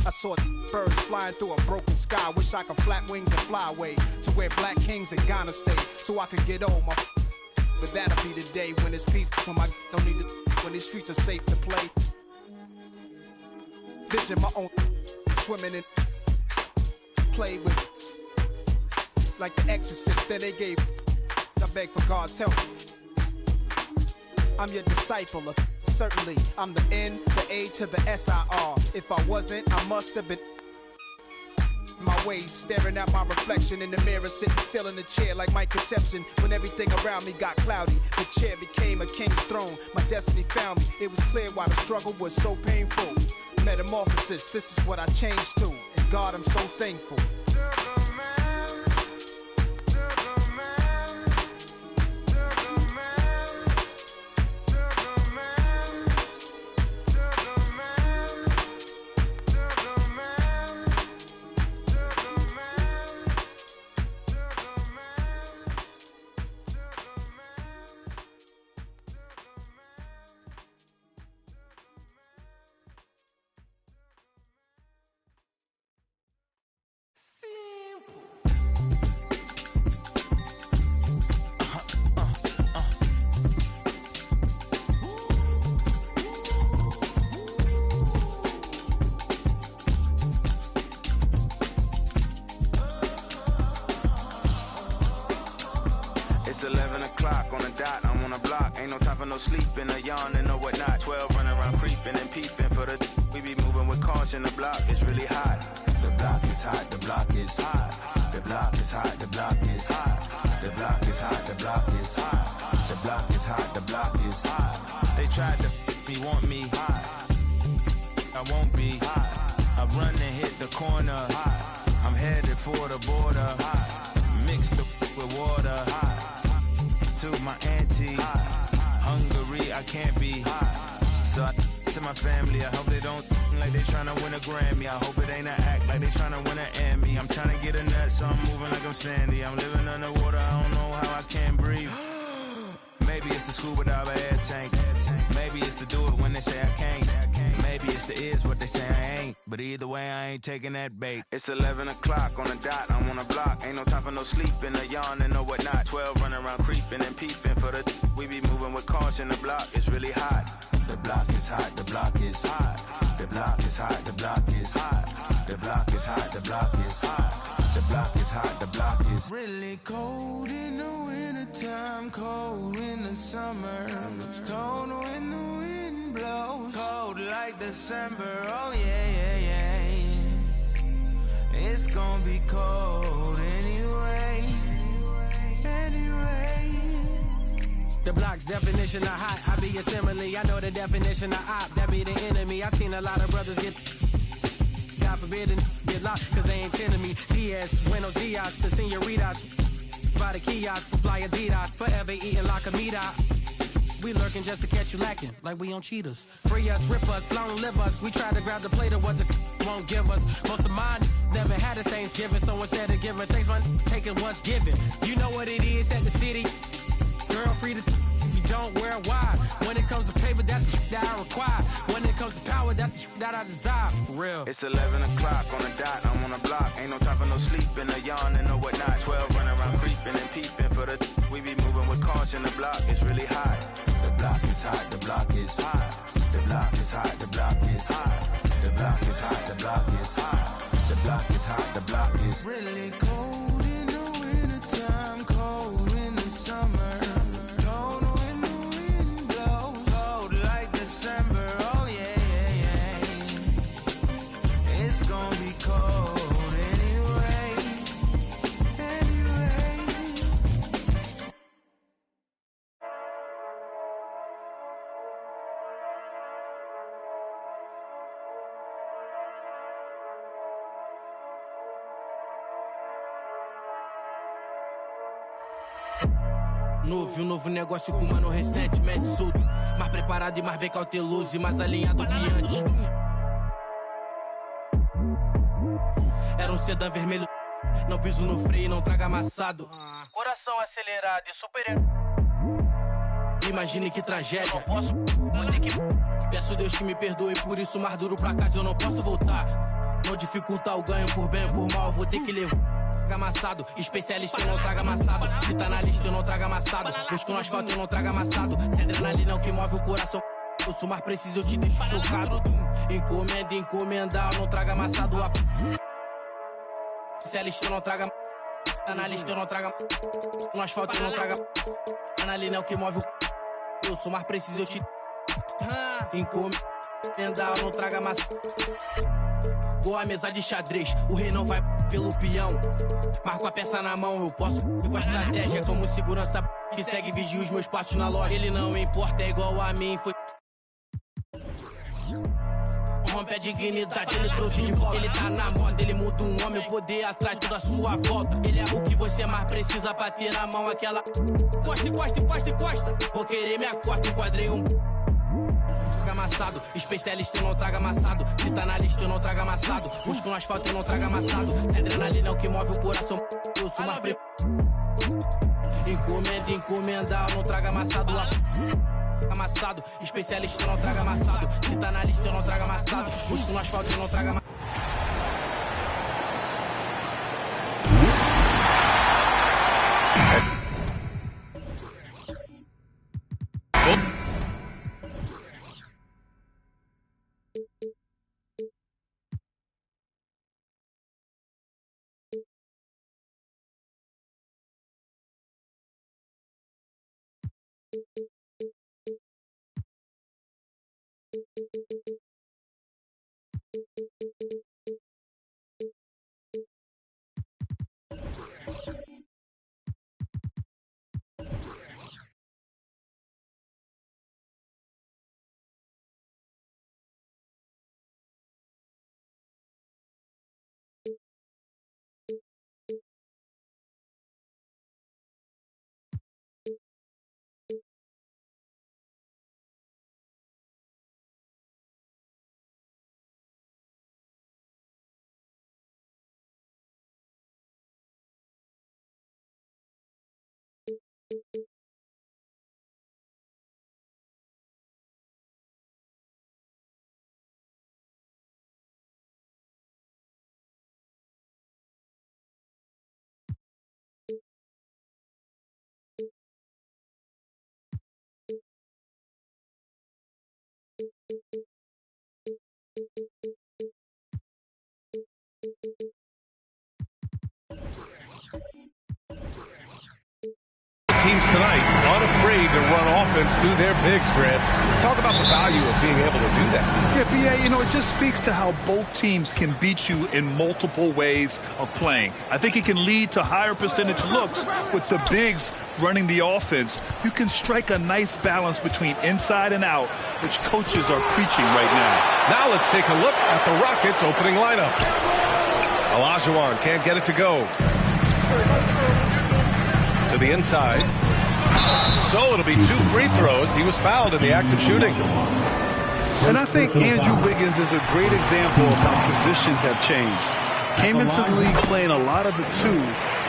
Speaker 24: I saw birds flying through a broken sky. Wish I could flap wings and fly away to where black kings in Ghana stay, so I could get old. But that'll be the day when it's peace, when my don't need to, when these streets are safe to play. Vision my own, swimming and play with, like the exorcist that they gave. I beg for God's help. I'm your disciple, certainly. I'm the N, the A to the S-I-R. If I wasn't, I must have been my ways, staring at my reflection in the mirror, sitting still in the chair like my conception. When everything around me got cloudy, the chair became a king's throne. My destiny found me. It was clear why the struggle was so painful. Metamorphosis, this is what I changed to. And God, I'm so thankful.
Speaker 5: It's 11 o'clock on the dot, I'm on the block. Ain't no time for no sleeping, or yawning, or whatnot. 12 running around creeping and peeping for the we be moving with caution. The block is really hot.
Speaker 17: The block is hot, the block is hot. The block is hot, the block is hot. The block is hot, the block is hot. The block is hot, the block is hot.
Speaker 5: They tried to me, want me hot. I won't be hot. I run and hit the corner hot. I'm headed for the border hot. Mix the with water hot. To my auntie Hungary, I can't be so I to my family, I hope they don't like they tryna win a Grammy. I hope it ain't an act like they tryna win an Emmy. I'm tryna get a nut, so I'm moving like I'm Sandy. I'm living underwater, I don't know how I can't breathe. Maybe it's the scuba dive air tank. Maybe it's to do it when they say I can't. Maybe it's the is what they say I ain't. But either way, I ain't taking that bait. It's 11 o'clock on the dot, I'm on the block. Ain't no time for no sleeping, or yawning, or whatnot. 12 running around creeping and peeping for the we be moving with caution. The block is really hot.
Speaker 17: The block is hot, the block is hot. The block is hot, the block is hot. The block is hot, the block is hot. The block is hot, the block is really cold in the wintertime, cold in the summer, cold when the wind blows, cold like December. Oh yeah, yeah, yeah. It's gonna be cold anyway.
Speaker 12: The block's definition of hot, I be a simile. I know the definition of op, that be the enemy. I seen a lot of brothers get, God forbid, and get locked, cause they ain't tending me. Diaz, buenos dias to senoritas. By the kiosk for fly Adidas, forever eating la comida. We lurking just to catch you lacking, like we on cheaters. Free us, rip us, long live us. We try to grab the plate of what the won't give us. Most of mine never had a Thanksgiving, so instead of giving thanks, man, taking what's given. You know what it is at the city. Girl free to if you don't wear it wide. When it comes to paper, that's that I require. When it comes to power, that's that I desire. For real.
Speaker 5: It's 11 o'clock on the dot, I'm on the block. Ain't no time for no sleeping, or yawning, or whatnot. 12 running around creeping and peeping for the we be moving with caution. The block is really hot.
Speaker 17: The block is hot, the block is hot. The block is hot, the block is hot. The block is hot, the block is hot. The block is
Speaker 5: is hot, the block is
Speaker 17: really cold in the wintertime, cold in the summer, cold when the wind blows, cold like December. Oh yeah, yeah, yeah. It's gonna be cold anyway, anyway.
Speaker 7: Novo negócio com mano recente, mete surdo. Mais preparado e mais bem cauteloso e mais alinhado que antes. Era um sedã vermelho, não piso no freio, não traga amassado. Coração acelerado e super. Imagine que tragédia. Eu não posso, vou ter que. Peço Deus que me perdoe, por isso mais duro pra casa eu não posso voltar. Não dificultar o ganho por bem ou por mal, vou ter que levar. Traga amassado, especialista eu não traga amassado. Se tá na lista eu não traga amassado. Busco no asfalto eu não traga amassado. Se adrenalina é o que move o coração. Eu sou mais preciso, eu te deixo chocado. Encomenda, encomendar, eu não traga amassado. Especialista eu não traga. Tá na lista eu não traga. No asfalto eu não traga. Adrenalina é o que move o. Eu sou mais preciso, eu te. Encomendar, eu não traga amassado. Igual a mesa de xadrez, o rei não vai pelo peão. Marco a peça na mão, eu posso com a estratégia. Como segurança que segue e vigia os meus passos na loja. Ele não importa, é igual a mim, foi. Rompe a dignidade, ele trouxe de volta. Ele tá na moda, ele muda um homem, o poder atrás toda a sua volta. Ele é o que você mais precisa pra ter na mão aquela. Costa, encosta, encosta, encosta. Vou querer minha costa, enquadrei um. Amassado, especialista eu não traga amassado. Se tá na lista eu não traga amassado. Busco no asfalto eu não traga amassado. Se adrenalina é o que move o coração. Eu sou mais pre... Encomenda, encomendar, eu não traga amassado. Amassado, especialista eu não traga amassado. Se tá na lista eu não traga amassado. Busco no asfalto eu não traga amassado.
Speaker 6: Teams tonight unafraid to run offense through their bigs, Grant. Talk about the value of being able to do that.
Speaker 20: Yeah, BA, you know, it just speaks to how both teams can beat you in multiple ways of playing. I think it can lead to higher percentage looks with the bigs running the offense. You can strike a nice balance between inside and out, which coaches are preaching right now.
Speaker 6: Now let's take a look at the Rockets' opening lineup. Olajuwon can't get it to go. To the inside. So it'll be 2 free throws. He was fouled in the act of shooting.
Speaker 20: And I think Andrew Wiggins is a great example of how positions have changed. Came into the league playing a lot of the 2.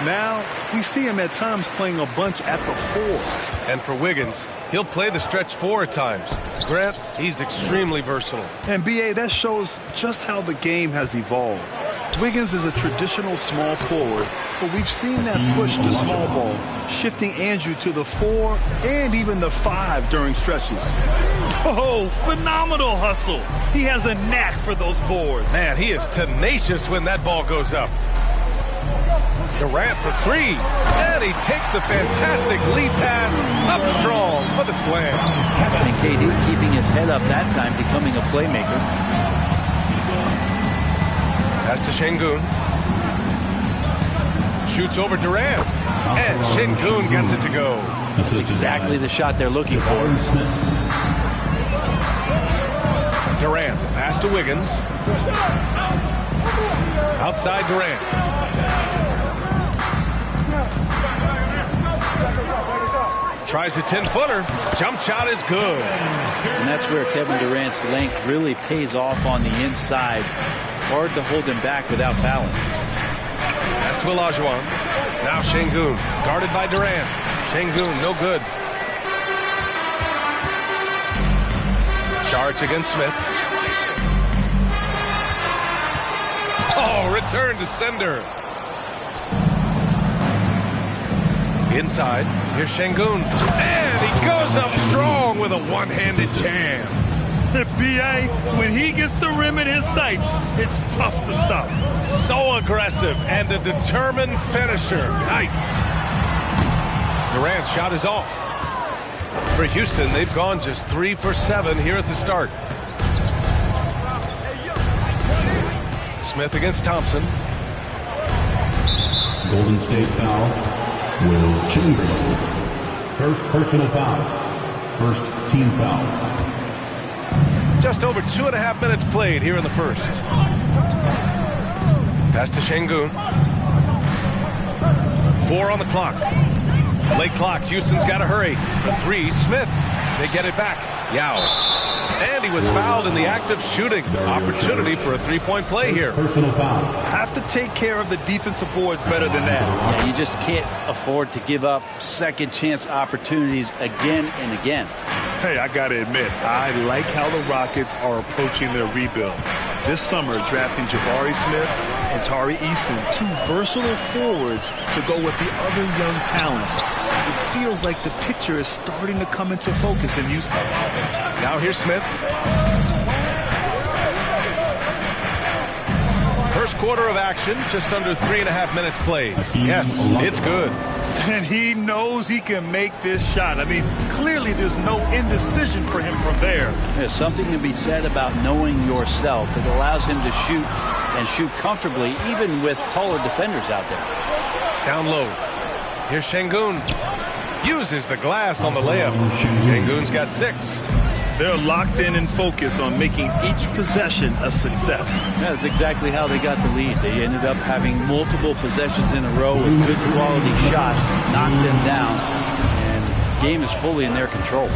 Speaker 20: Now we see him at times playing a bunch at the 4.
Speaker 6: And for Wiggins, he'll play the stretch 4 at times. Grant, he's extremely versatile.
Speaker 20: And BA, that shows just how the game has evolved.
Speaker 11: Wiggins is a traditional small forward, but we've seen that push to small ball, shifting Andrew to the 4 and even the 5 during stretches.
Speaker 13: Oh, phenomenal hustle. He has a knack for those boards.
Speaker 6: Man, he is tenacious when that ball goes up. Durant for 3, and he takes the fantastic lead pass up strong for the slam.
Speaker 15: And KD keeping his head up that time, becoming a playmaker.
Speaker 6: Pass to Şengün. Shoots over Durant, and Şengün gets it to go.
Speaker 15: That's exactly the shot they're looking for.
Speaker 6: Durant, the pass to Wiggins. Outside Durant. Tries a 10-footer. Jump shot is good.
Speaker 15: And that's where Kevin Durant's length really pays off on the inside. Hard to hold him back without fouling.
Speaker 6: Pass to Olajuwon. Now Şengün, guarded by Durant. Şengün, no good. Charge against Smith. Oh, return to sender. Inside, here's Şengün. And he goes up strong with a one-handed jam.
Speaker 13: B.A., when he gets the rim in his sights, it's tough to stop.
Speaker 6: So aggressive and a determined finisher. Nice. Durant's shot is off. For Houston, they've gone just 3 for 7 here at the start. Smith against Thompson.
Speaker 9: Golden State foul. Will Chamberlain. First personal foul. First team foul.
Speaker 6: Just over 2.5 minutes played here in the first. Pass to Şengün. 4 on the clock. Late clock. Houston's got to hurry. The 3, Smith. They get it back. Yao. And he was fouled in the act of shooting. Opportunity for a 3-point play here.
Speaker 11: Personal foul. Have to take care of the defensive boards better than that.
Speaker 15: Yeah, you just can't afford to give up second chance opportunities again and again.
Speaker 13: Hey, I gotta admit, I like how the Rockets are approaching their rebuild. This summer, drafting Jabari Smith and Tari Eason, 2 versatile forwards to go with the other young talents. It feels like the picture is starting to come into focus in Houston.
Speaker 6: Now here's Smith. First quarter of action, just under 3.5 minutes played. Yes, it's good.
Speaker 13: And he knows he can make this shot. I mean, clearly there's no indecision for him from there.
Speaker 15: There's something to be said about knowing yourself. It allows him to shoot and shoot comfortably, even with taller defenders out there.
Speaker 6: Down low. Here's Şengün. Uses the glass on the layup. Şengün's got 6.
Speaker 13: They're locked in and focused on making each possession a success.
Speaker 15: That's exactly how they got the lead. They ended up having multiple possessions in a row with good quality shots, knocked them down, and the game is fully in their control.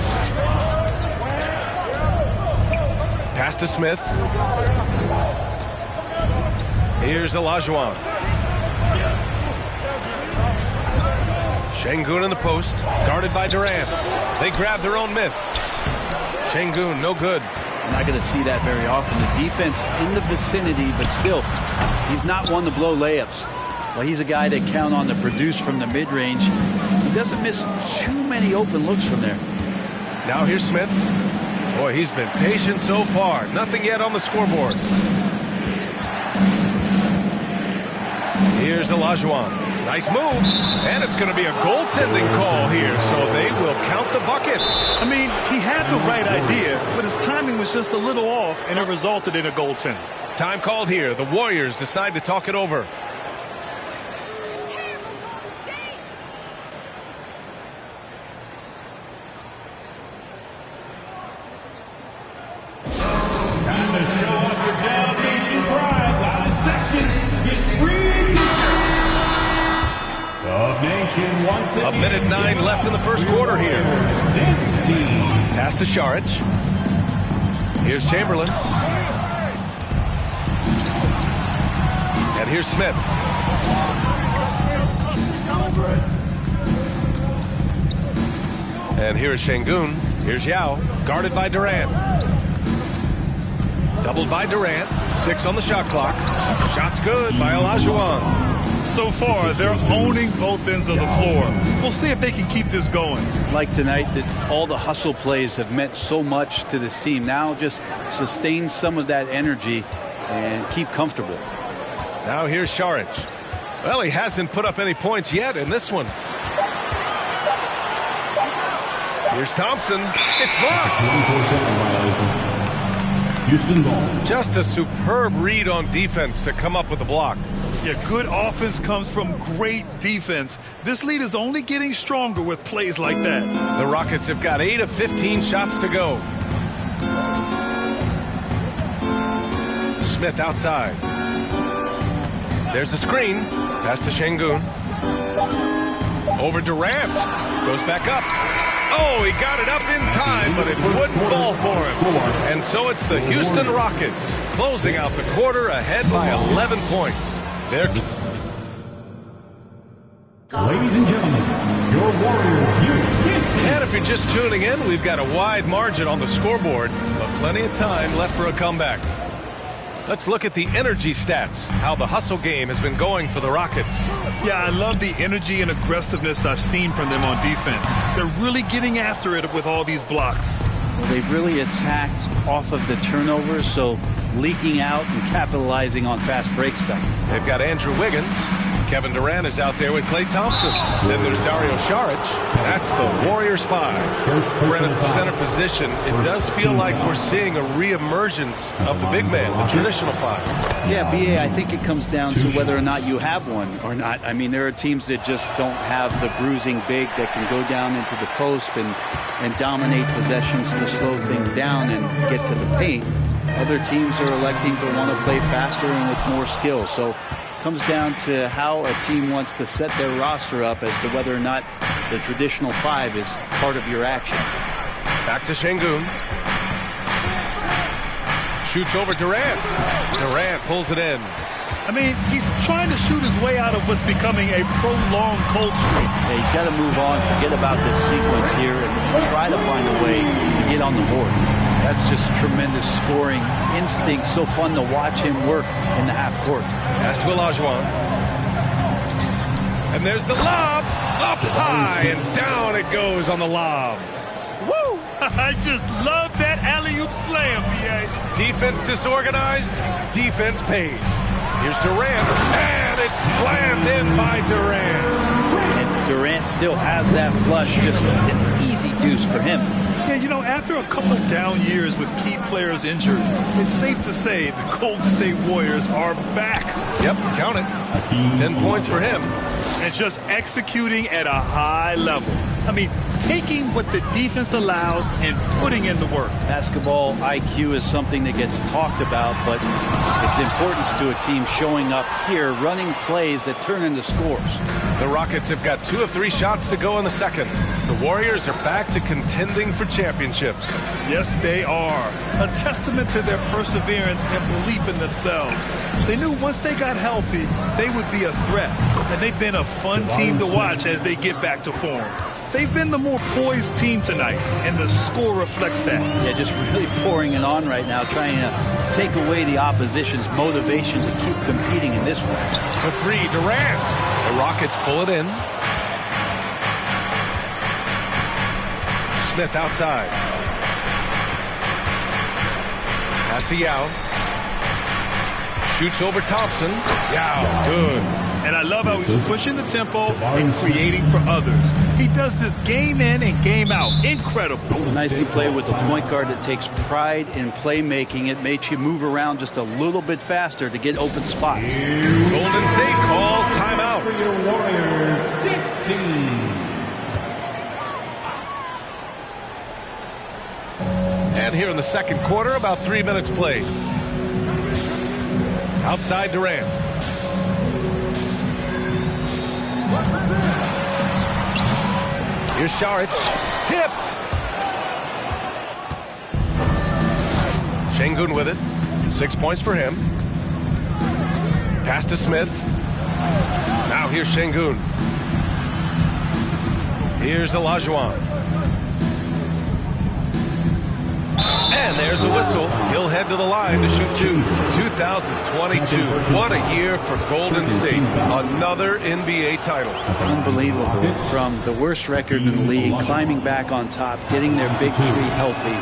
Speaker 6: Pass to Smith. Here's Olajuwon. Şengün in the post, guarded by Durant. They grab their own miss. Şengün, no good.
Speaker 15: You're not going to see that very often. The defense in the vicinity, but still, he's not one to blow layups. Well, he's a guy that count on to produce from the mid-range. He doesn't miss too many open looks from there.
Speaker 6: Now here's Smith. Boy, he's been patient so far. Nothing yet on the scoreboard. Here's Olajuwon. Nice move, and it's going to be a goaltending call here, so they will count the bucket.
Speaker 13: I mean, he had the right idea, but his timing was just a little off, and it resulted in a goaltend.
Speaker 6: Time called here. The Warriors decide to talk it over. A minute 9 left in the first quarter here. Pass to Šarić. Here's Chamberlain. And here's Smith. And here's Şengün. Here's Yao, guarded by Durant. Doubled by Durant. 6 on the shot clock. Shot's good by Olajuwon.
Speaker 13: So far, they're owning both ends of the floor. We'll see if they can keep this going.
Speaker 15: Like tonight, that all the hustle plays have meant so much to this team. Now just sustain some of that energy and keep comfortable.
Speaker 6: Now here's Saric. Well, he hasn't put up any points yet in this one. Here's Thompson. It's blocked.
Speaker 9: Houston ball.
Speaker 6: Just a superb read on defense to come up with the block.
Speaker 13: Yeah, good offense comes from great defense. This lead is only getting stronger with plays like that.
Speaker 6: The Rockets have got 8 of 15 shots to go. Smith outside. There's a screen. Pass to Şengün. Over Durant. Goes back up. Oh, he got it up in time, but it wouldn't fall for him. And so it's the Houston Rockets closing out the quarter ahead by 11 points.
Speaker 9: Ladies and gentlemen, your Warriors, Houston.
Speaker 6: And if you're just tuning in, we've got a wide margin on the scoreboard, but plenty of time left for a comeback. Let's look at the energy stats, how the hustle game has been going for the Rockets.
Speaker 13: Yeah, I love the energy and aggressiveness I've seen from them on defense. They're really getting after it with all these blocks.
Speaker 15: Well, they've really attacked off of the turnovers, so leaking out and capitalizing on fast break stuff.
Speaker 6: They've got Andrew Wiggins. Kevin Durant is out there with Klay Thompson. Then there's Dario Saric. That's the Warriors 5. We're in the center position. It does feel like we're seeing a reemergence of the big man, the traditional 5.
Speaker 15: Yeah, BA, I think it comes down to whether or not you have one or not. I mean, there are teams that just don't have the bruising big that can go down into the post and dominate possessions to slow things down and get to the paint. Other teams are electing to want to play faster and with more skill. So it comes down to how a team wants to set their roster up as to whether or not the traditional 5 is part of your action.
Speaker 6: Back to Şengün. Shoots over Durant. Durant pulls it in.
Speaker 13: I mean, he's trying to shoot his way out of what's becoming a prolonged cold streak.
Speaker 15: Yeah, he's got to move on, forget about this sequence here, and try to find a way to get on the board. That's just tremendous scoring instinct. So fun to watch him work in the half court.
Speaker 6: Pass to Olajuwon. And there's the lob. Up high and down it goes on the lob.
Speaker 13: Woo! I just love that alley-oop slam, B.A.
Speaker 6: Defense disorganized. Defense pays. Here's Durant. And it's slammed in by Durant.
Speaker 15: And Durant still has that flush. Just an easy deuce for him.
Speaker 13: Yeah, you know, after a couple of down years with key players injured, it's safe to say the Golden State Warriors are back.
Speaker 6: Yep, count it. 10 points for him.
Speaker 13: And just executing at a high level. I mean, taking what the defense allows and putting in the work.
Speaker 15: Basketball IQ is something that gets talked about, but its importance to a team showing up here, running plays that turn into scores.
Speaker 6: The Rockets have got 2 of 3 shots to go in the second. The Warriors are back to contending for championships.
Speaker 13: Yes, they are. A testament to their perseverance and belief in themselves. They knew once they got healthy, they would be a threat. And they've been a fun team to watch as they get back to form. They've been the more poised team tonight, and the score reflects that.
Speaker 15: Yeah, just really pouring it on right now, trying to take away the opposition's motivation to keep competing in this one.
Speaker 6: For 3, Durant. The Rockets pull it in. Smith outside. Pass to Yao. Shoots over Thompson. Yao, good.
Speaker 13: And I love how he's pushing the tempo and creating for others. He does this game in and game out. Incredible.
Speaker 15: Nicely played with a point guard that takes pride in playmaking. It makes you move around just a little bit faster to get open spots.
Speaker 6: Golden State calls timeout.
Speaker 9: For your Warriors, 16.
Speaker 6: And here in the second quarter, about 3 minutes played. Outside Durant. Here's Saric. Tipped. Şengün with it. 6 points for him. Pass to Smith. Now here's Şengün. Here's Olajuwon. And there There's a whistle. He'll head to the line to shoot 2. 2022. What a year for Golden State. Another NBA title.
Speaker 15: Unbelievable. From the worst record in the league, climbing back on top, getting their big three healthy.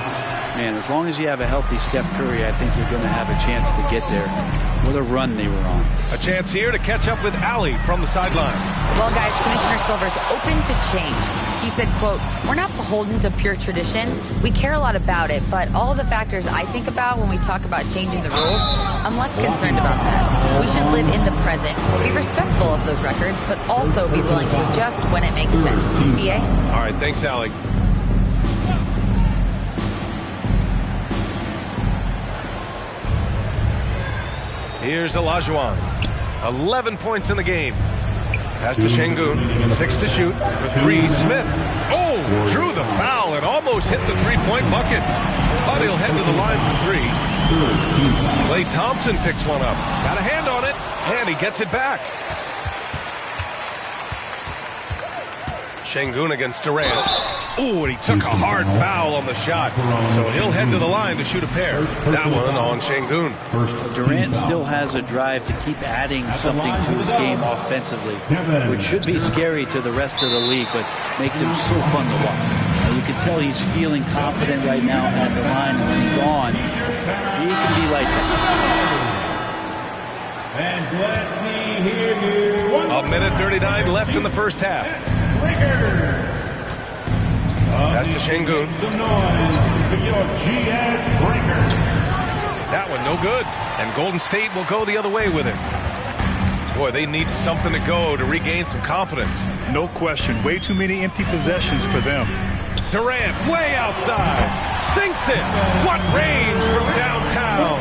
Speaker 15: Man, as long as you have a healthy Steph Curry, I think you're going to have a chance to get there. What a run they were on.
Speaker 6: A chance here to catch up with Allie from the sideline.
Speaker 3: Well, guys, Commissioner Silver's open to change. He said, quote, "We're not beholden to pure tradition. We care a lot about it, but all of the factors I think about when we talk about changing the rules, I'm less concerned about that. We should live in the present, be respectful of those records, but also be willing to adjust when it makes sense." BA?
Speaker 6: All right, thanks, Allie. Here's Olajuwon. 11 points in the game. Pass to Şengün. 6 to shoot. For 3, Smith. Oh, drew the foul and almost hit the three-point bucket. But he'll head to the line for 3. Klay Thompson picks one up. Got a hand on it, and he gets it back. Şengün against Durant. Oh, and he took a hard foul on the shot. So he'll head to the line to shoot a pair. That one on Şengün.
Speaker 15: Durant still has a drive to keep adding something to his game offensively, which should be scary to the rest of the league, but makes him so fun to watch. You can tell he's feeling confident right now at the line, and when he's on, he can be lights out.
Speaker 9: And let me hear you.
Speaker 6: 1:39 left in the first half. Pass to Şengün. That one no good. And Golden State will go the other way with it. Boy, they need something to go to regain some confidence.
Speaker 13: No question. Way too many empty possessions for them.
Speaker 6: Durant way outside. Sinks it. What range from downtown.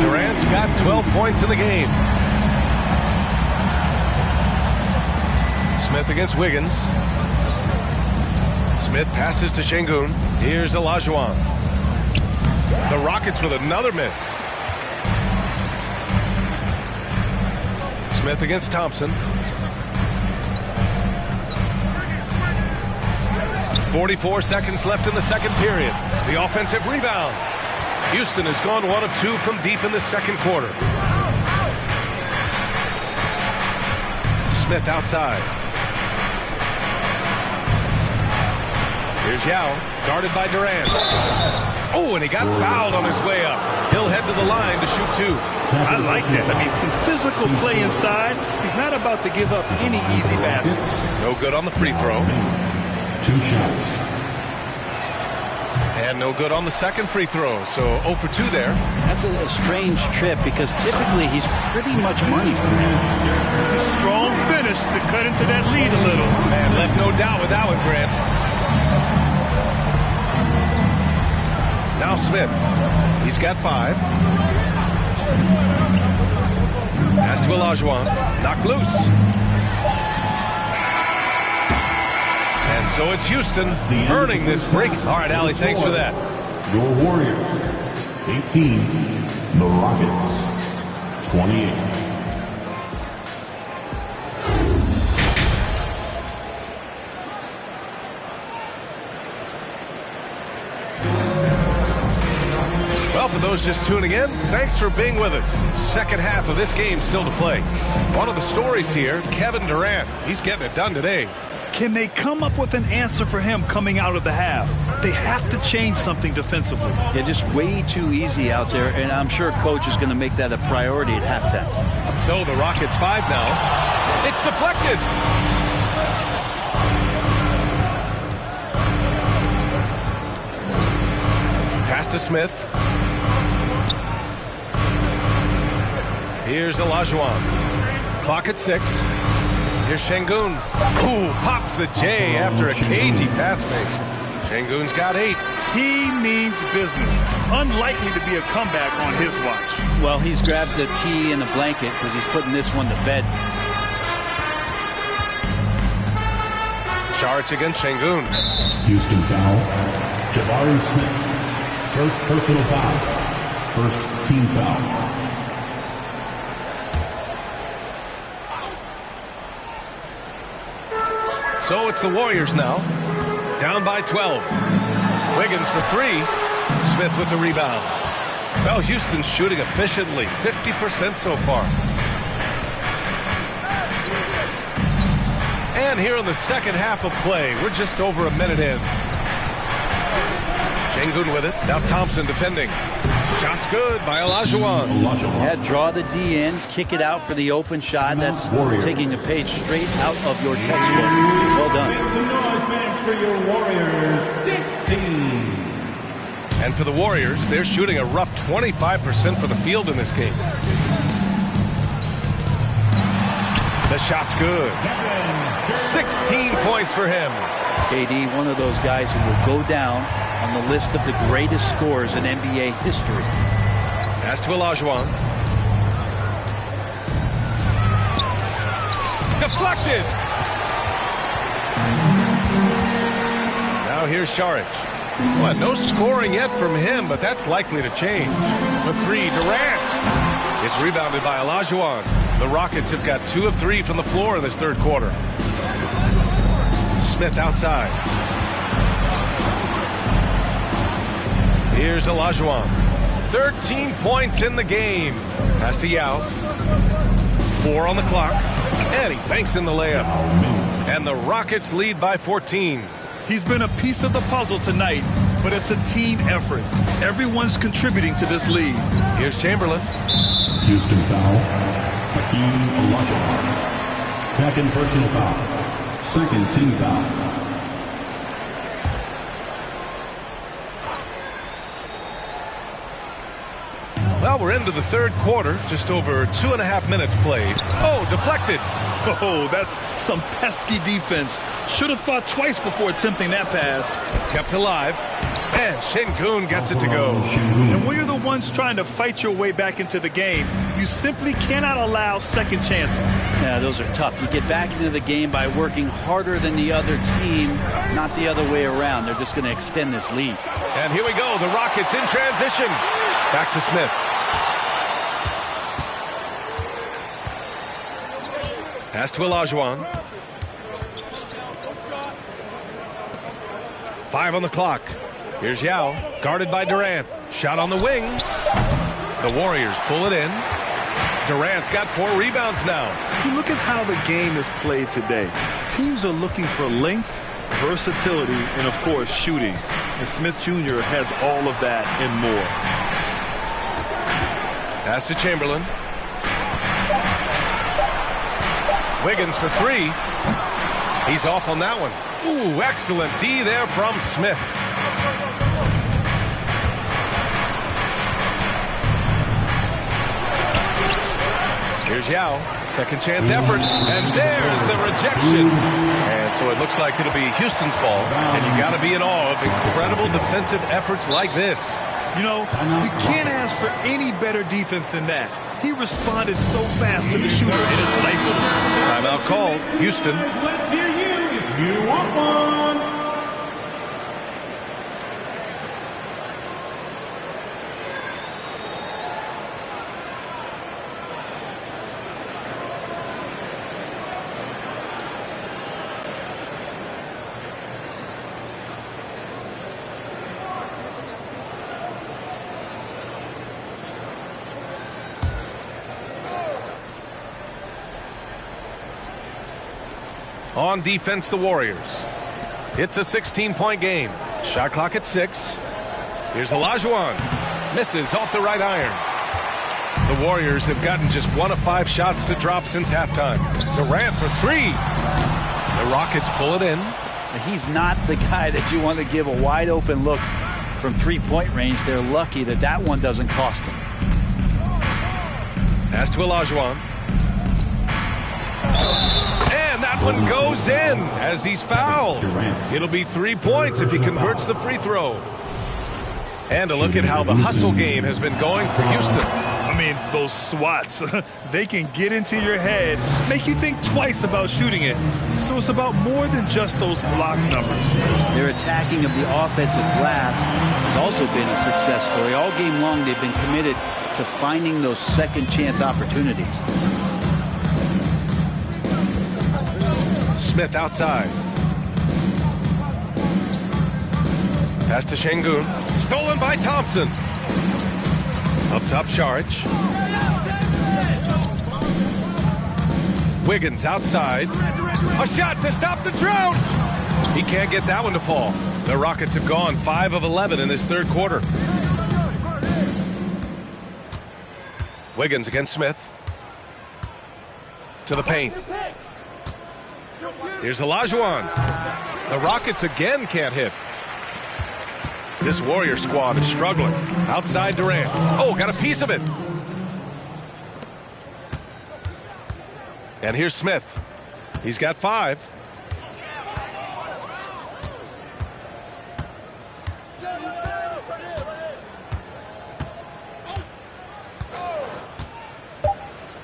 Speaker 6: Durant's got 12 points in the game. Smith against Wiggins. Smith passes to Şengün. Here's Olajuwon. The Rockets with another miss. Smith against Thompson. 44 seconds left in the second period. The offensive rebound. Houston has gone 1 of 2 from deep in the second quarter. Smith outside. Here's Yao, guarded by Durant. Oh, and he got fouled on his way up. He'll head to the line to shoot 2.
Speaker 13: I like that. I mean, some physical play inside. He's not about to give up any easy baskets.
Speaker 6: No good on the free throw.
Speaker 9: 2 shots.
Speaker 6: And no good on the second free throw. So 0 for 2 there.
Speaker 15: That's a strange trip because typically he's pretty much money from him.
Speaker 13: A strong finish to cut into that lead a little.
Speaker 6: Man, left no doubt with that one, Grant. Now Smith. He's got 5. Pass to Olajuwon. Knocked loose. And so it's Houston earning this break. All right, Allie, thanks for that.
Speaker 9: Your Warriors, 18. The Rockets, 28.
Speaker 6: Well, for those just tuning in, thanks for being with us. Second half of this game still to play. One of the stories here, Kevin Durant. He's getting it done today.
Speaker 13: Can they come up with an answer for him coming out of the half? They have to change something defensively.
Speaker 15: Yeah, just way too easy out there, and I'm sure coach is going to make that a priority at halftime.
Speaker 6: So the Rockets 5 now. It's deflected. Pass to Smith. Here's Olajuwon. Clock at 6. Here's Şengün. Ooh, pops the J after a cagey pass fake. Şengün's got 8.
Speaker 13: He means business. Unlikely to be a comeback on his watch.
Speaker 15: Well, he's grabbed the tee and the blanket because he's putting this one to bed.
Speaker 6: Charge against Şengün.
Speaker 9: Houston foul. Jabari Smith. First personal foul. First team foul.
Speaker 6: So it's the Warriors now. Down by 12. Wiggins for 3. Smith with the rebound. Well, Houston's shooting efficiently, 50% so far. And here in the second half of play, we're just over a minute in. Sengun with it. Now Thompson defending. Shot's good by Olajuwon.
Speaker 15: Yeah, draw the D in, kick it out for the open shot. That's taking a page straight out of your textbook. Well done.
Speaker 9: Make some noise, fans, for your Warriors. 16.
Speaker 6: And for the Warriors, they're shooting a rough 25% from the field in this game. The shot's good. 16 points for him.
Speaker 15: KD, one of those guys who will go down on the list of the greatest scorers in NBA history.
Speaker 6: Pass to Olajuwon. Deflected. Now here's Saric. Well, no scoring yet from him, but that's likely to change. For three, Durant. It's rebounded by Olajuwon. The Rockets have got 2 of 3 from the floor in this third quarter. Smith outside. Here's Olajuwon. 13 points in the game. Pass to Yao. 4 on the clock. And he banks in the layup. And the Rockets lead by 14.
Speaker 11: He's been a piece of the puzzle tonight, but it's a team effort. Everyone's contributing to this lead.
Speaker 6: Here's Chamberlain.
Speaker 9: Houston foul. Hakeem Olajuwon. Second personal foul. Second team foul.
Speaker 6: Well, we're into the third quarter. Just over 2.5 minutes played. Oh, deflected.
Speaker 11: Oh, that's some pesky defense. Should have thought twice before attempting that pass.
Speaker 6: Kept alive. And Sengun gets it to go.
Speaker 11: And when you're the ones trying to fight your way back into the game, you simply cannot allow second chances.
Speaker 15: Yeah, those are tough. You get back into the game by working harder than the other team, not the other way around. They're just going to extend this lead.
Speaker 6: And here we go. The Rockets in transition. Back to Smith. Pass to Olajuwon. 5 on the clock. Here's Yao, guarded by Durant. Shot on the wing. The Warriors pull it in. Durant's got 4 rebounds now.
Speaker 11: You look at how the game is played today. Teams are looking for length, versatility, and, of course, shooting. And Smith Jr. has all of that and more.
Speaker 6: Pass to Chamberlain. Wiggins for 3. He's off on that one. Ooh, excellent D there from Smith. Here's Yao. Second chance effort. And there's the rejection. And so it looks like it'll be Houston's ball. And you got to be in awe of incredible defensive efforts like this.
Speaker 11: You know, you can't ask for any better defense than that. He responded so fast to the shooter, and it stifled him.
Speaker 6: Timeout called. Houston.
Speaker 9: Let's hear you if you want one.
Speaker 6: On defense, the Warriors. It's a 16-point game. Shot clock at 6. Here's Olajuwon. Misses off the right iron. The Warriors have gotten just 1 of 5 shots to drop since halftime. Durant for 3. The Rockets pull it in.
Speaker 15: He's not the guy that you want to give a wide open look from 3-point range. They're lucky that that one doesn't cost them.
Speaker 6: Pass to Olajuwon. And that one goes in as he's fouled. It'll be 3 points if he converts the free throw. And a look at how the hustle game has been going for Houston.
Speaker 11: I mean, those swats, they can get into your head, make you think twice about shooting it. So it's about more than just those block numbers.
Speaker 15: Their attacking of the offensive glass has also been a success story. All game long, they've been committed to finding those second chance opportunities. Smith
Speaker 6: outside. Pass to Şengün. Stolen by Thompson. Up top, Šarić. Wiggins outside. A shot to stop the drought. He can't get that one to fall. The Rockets have gone 5 of 11 in this third quarter. Wiggins against Smith. To the paint. Here's Olajuwon. The Rockets again can't hit. This Warrior squad is struggling. Outside Durant. Oh, got a piece of it. And here's Smith. He's got 5.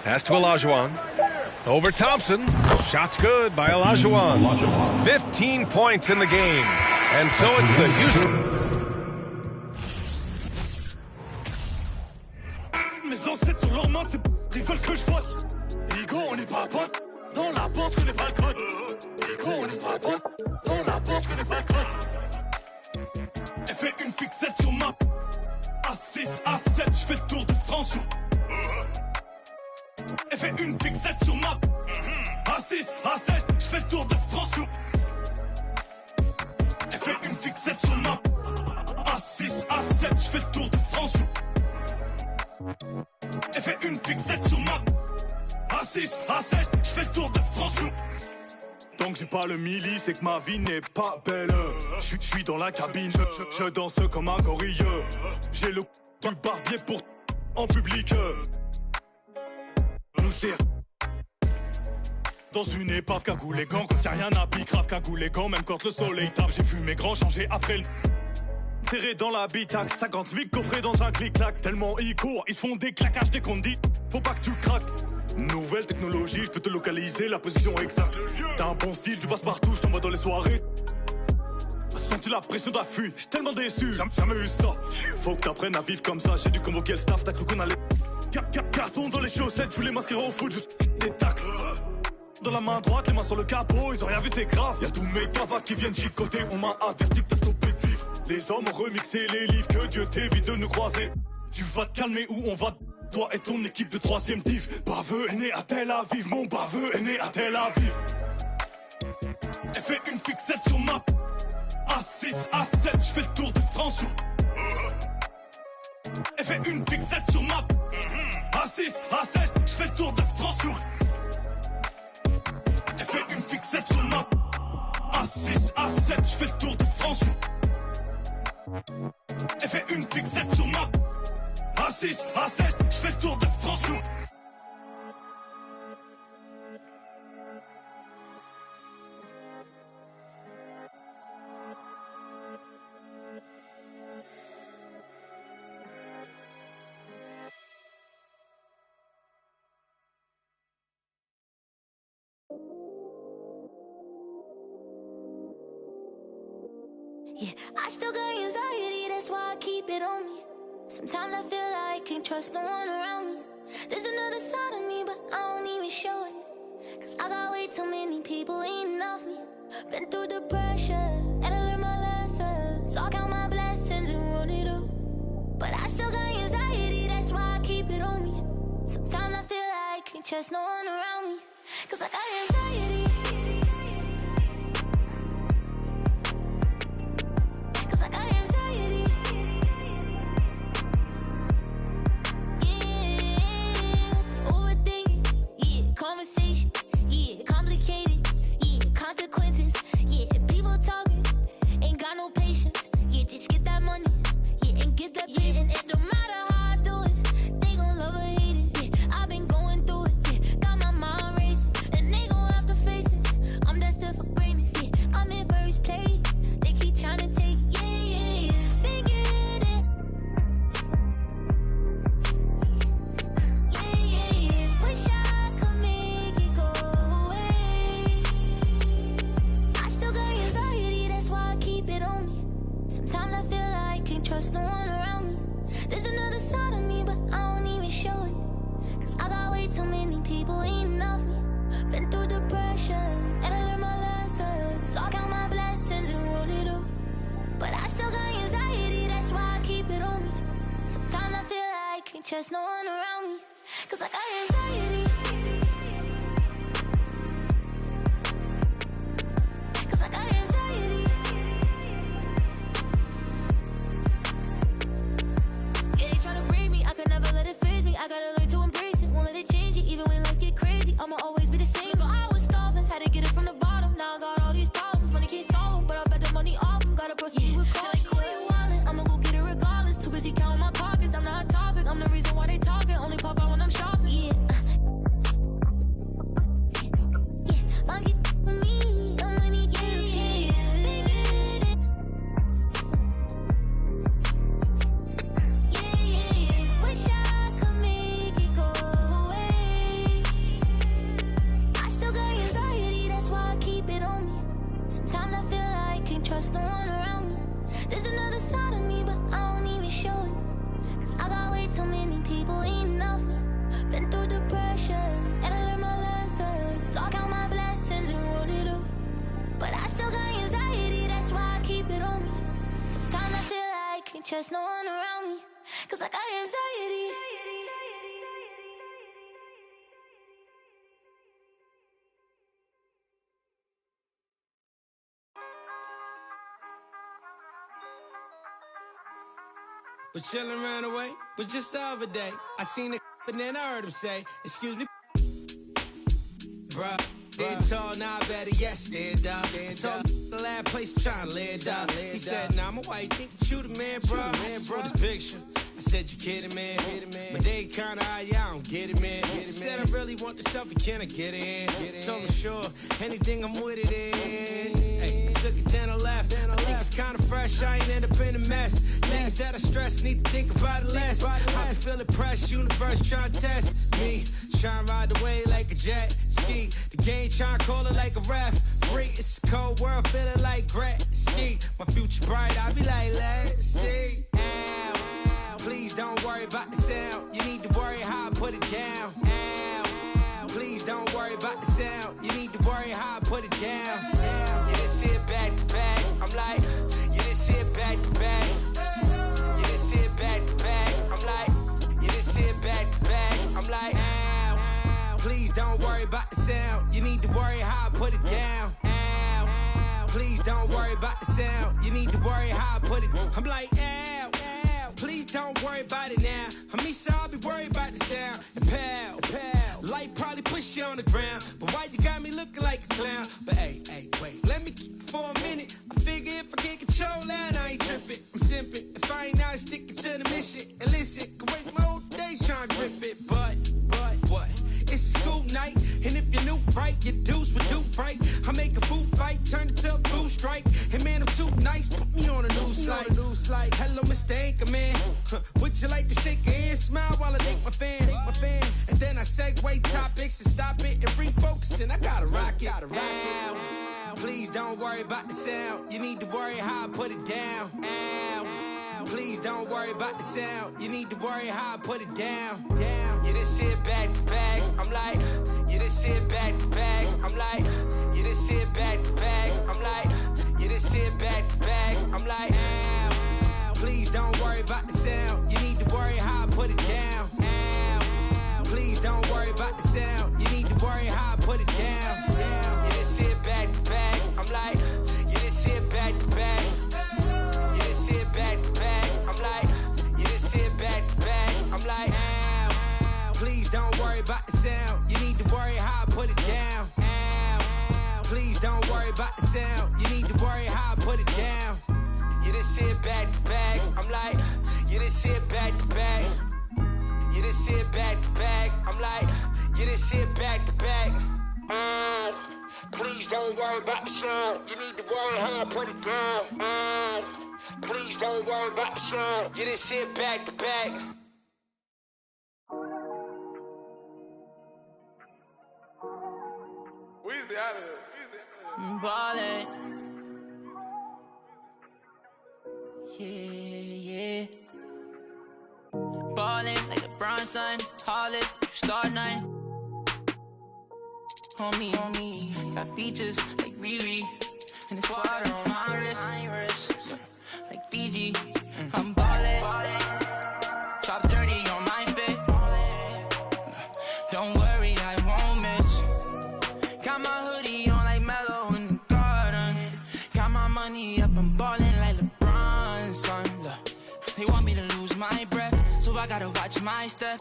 Speaker 6: Pass to Olajuwon. Over Thompson. Shot's good by Olajuwon. 15 points in the game. And so it's the Houston.
Speaker 9: Mes ancêtres sur leurs mains, ils veulent que je vote. Igo, on n'est pas potes. Dans la porte, je connais pas le code. Igo, on n'est pas potes. Dans la porte, je connais pas le code. Elle fait une fixette sur ma A6, A7, je fais le tour de France. Elle fait une fixette sur ma A6, A7, je fais le tour de France. Elle fait une fixette sur ma A6, A7, je fais le tour de France. Elle fait une fixette sur ma A6, A7, je fais le tour de France. Tant que j'ai pas le milli, c'est que ma vie n'est pas belle. Je suis dans la cabine, je danse comme un gorille. J'ai le du barbier pour en public. Nous tire dans une épave cagoulé gants. Quand y'a rien à pique, grave cagoulé gants. Même quand le soleil tape, j'ai vu mes grands changer après le... Serré dans l'habitacle, 50 000 coffrés dans un clic-clac. Tellement ils courent, ils se font des claquages dès qu'on te dit faut pas que tu craques. Nouvelle technologie, je peux te localiser, la position exacte. T'as un bon style, tu passes partout, je t'envoie dans les soirées. Senti la pression d'affût, j'suis tellement déçu, jamais eu ça. Faut que t'apprennes à vivre comme ça, j'ai dû convoquer le staff, t'as cru qu'on allait... Carton dans les chaussettes, je voulais m'inscrire au foot, juste des tacles. Dans la main droite, les mains sur le capot, ils ont rien vu, c'est grave. Y'a tous mes cavats qui viennent chicoter, on m'a averti que t'as stoppé de vivre. Les hommes ont remixé les livres, que Dieu t'évite de nous croiser. Tu vas te calmer ou on va... Toi et ton équipe de 3ème div. Baveux est né à Tel Aviv, mon baveux est né à Tel Aviv. Elle fait une fixette sur ma A6, A7, je fais le tour de France. Elle fait une fixette sur ma A6, A7, je fais le tour de France. Elle fait une fixette sur ma A6, A7, je fais le tour de France. Elle fait une fixette sur ma A6, A7, je fais le tour de France.
Speaker 4: Yeah, I still got anxiety, that's why I keep it on me. Sometimes I feel like I can't trust no one around me. There's another side of me, but I don't even show it. Cause I got way too many people eating off me. Been through the pressure, and I learned my lessons. So I count my blessings and run it up. But I still got anxiety, that's why I keep it on me. Sometimes I feel like I can't trust no one around me. Cause I got anxiety. Conversation, yeah, complicated, yeah, consequences, yeah, people talking, ain't got no patience, yeah, just get that money, yeah, and get that, yeah, and it don't matter how I do it, they gon' love or hate it, yeah, I've been going through it, yeah, got my mind racing, and they gon' have to face it, I'm destined for greatness, yeah, I'm in first place, they keep trying to take, yeah, been getting it, yeah, wish I could make it go away. I still got anxiety, that's why I keep it on me. Sometimes I feel like I can't trust no one around me. There's another side of me, but I don't even show it. Cause I got way too many people eating off me. Been through the pressure, and I learned my lessons. So I count my blessings and run it up. But I still got can't trust no one around me. Cause I got anxiety. Cause I got anxiety. Yeah, they try to break me, I could never let it phase me. I gotta learn to embrace it, won't let it change it. Even when life get crazy, I'ma always be the same. So I was starving, had to get it from the bottom. Now I got all these problems, money can't solve them, but I bet the money off them. Gotta proceed with caution. Like, who you wildin'? I'ma go get it regardless. Too busy counting my pockets, I'm not a topic. I'm the reason why they talking, only pop out when I'm shopping. Yeah. Monkey for me, I'm money getting yeah. Wish I could make it go away. I still got anxiety, that's why I keep it on me. Sometimes I feel like I can't trust no one around me. There's another side of me, but I don't even show it. Cause I got way too many people eating off me. Been through depression, and I learned my lesson. So I count my blessings and run it up. But I still got anxiety, that's why I keep it on me. Sometimes I feel like I can't trust no one around me. Cause I got anxiety.
Speaker 12: Was chillin' around the way, but just the other day, I seen a and then I heard him say, excuse me, bruh. It's all now better, yes, dead dog. I told him the last place I'm trying to live, dog. He said, nah, my wife think that you the man, bruh. I wrote this picture. I said, you kidding, man? But they kinda high, yeah, I don't get it, man. He said, I really want the selfie, can I get it in? So I'm sure, anything I'm with it in. Hey, I took it, then I left. I think it's kinda fresh, I ain't end up in a mess. Things that I stress, need to think about it less. I can feel it press, universe trying to test me. Trying to ride the wave like a jet ski. The game trying to call it like a ref. Free, it's a cold world, feeling like Gretzky. My future bright, I be like, let's see. Ow. Please don't worry about the sound. You need to worry how I put it down. Ow. Please don't worry about the sound. You need to worry how I put it down. You didn't see it back to back. I'm like, you didn't see it back to back. You didn't see it back to back. I'm like, you didn't see it back to back. I'm like, ow. Please don't worry about the sound. You need to worry how I put it down. Ow. Please don't worry about the sound. You need to worry how I put it. I'm like, ow. Please don't worry about it now. I mean, sure, I'll be worried about the sound. And pal, light probably push you on the ground. But why you got me looking like a clown? But hey, wait, let me keep it for a minute. I figure if I can't control that, I ain't tripping. I'm simping. If I ain't not sticking to the mission. And listen, could waste my whole day trying to grip it. But what? It's a school night. And if you're new, right, your dudes would do right. I make a food fight, turn it to a food strike. And man, I'm too nice, put me on a news slide. Hello, Mr. Anchorman. Would you like to shake your hand, smile while I take my fan? And then I segue topics and stop it and refocus. And I gotta rock it. Ow. Please don't worry about the sound. You need to worry how I put it down. Ow. Please don't worry about the sound. You need to worry how I put it down. You didn't see it back to back. I'm like, you didn't see it back to back. I'm like, you didn't see it back to back. I'm like, you didn't see it back to back. I'm like, ow. Please don't worry about the sound. You need to worry how I put it down. Ow. Please don't worry about the sound. You need to worry how I put it down. You didn't see it back to back. I'm like, you didn't see it back to back. You didn't see it back to back. I'm like, you didn't see it back to back. I'm like, ow. Please don't worry about the sound. You need to worry how I put it down. Ow. Please don't worry about the sound. You need to worry how I put it down. You didn't see it back to back. I'm like, you didn't see it back to back. You didn't see it back to back. I'm like, you didn't see it back to back. Please don't worry about the sound. You need to worry how I put it down. Please don't worry about the sound. You didn't see it back to back.
Speaker 2: Weezy out of here.
Speaker 12: I'm ballin'. Yeah. Ballin' like LeBron, son. Tallest, star 9. Homie, got features like Riri. And it's water on my wrist. Like Fiji. I'm ballin'. Drop 30 on my face. They want me to lose my breath, so I gotta watch my step.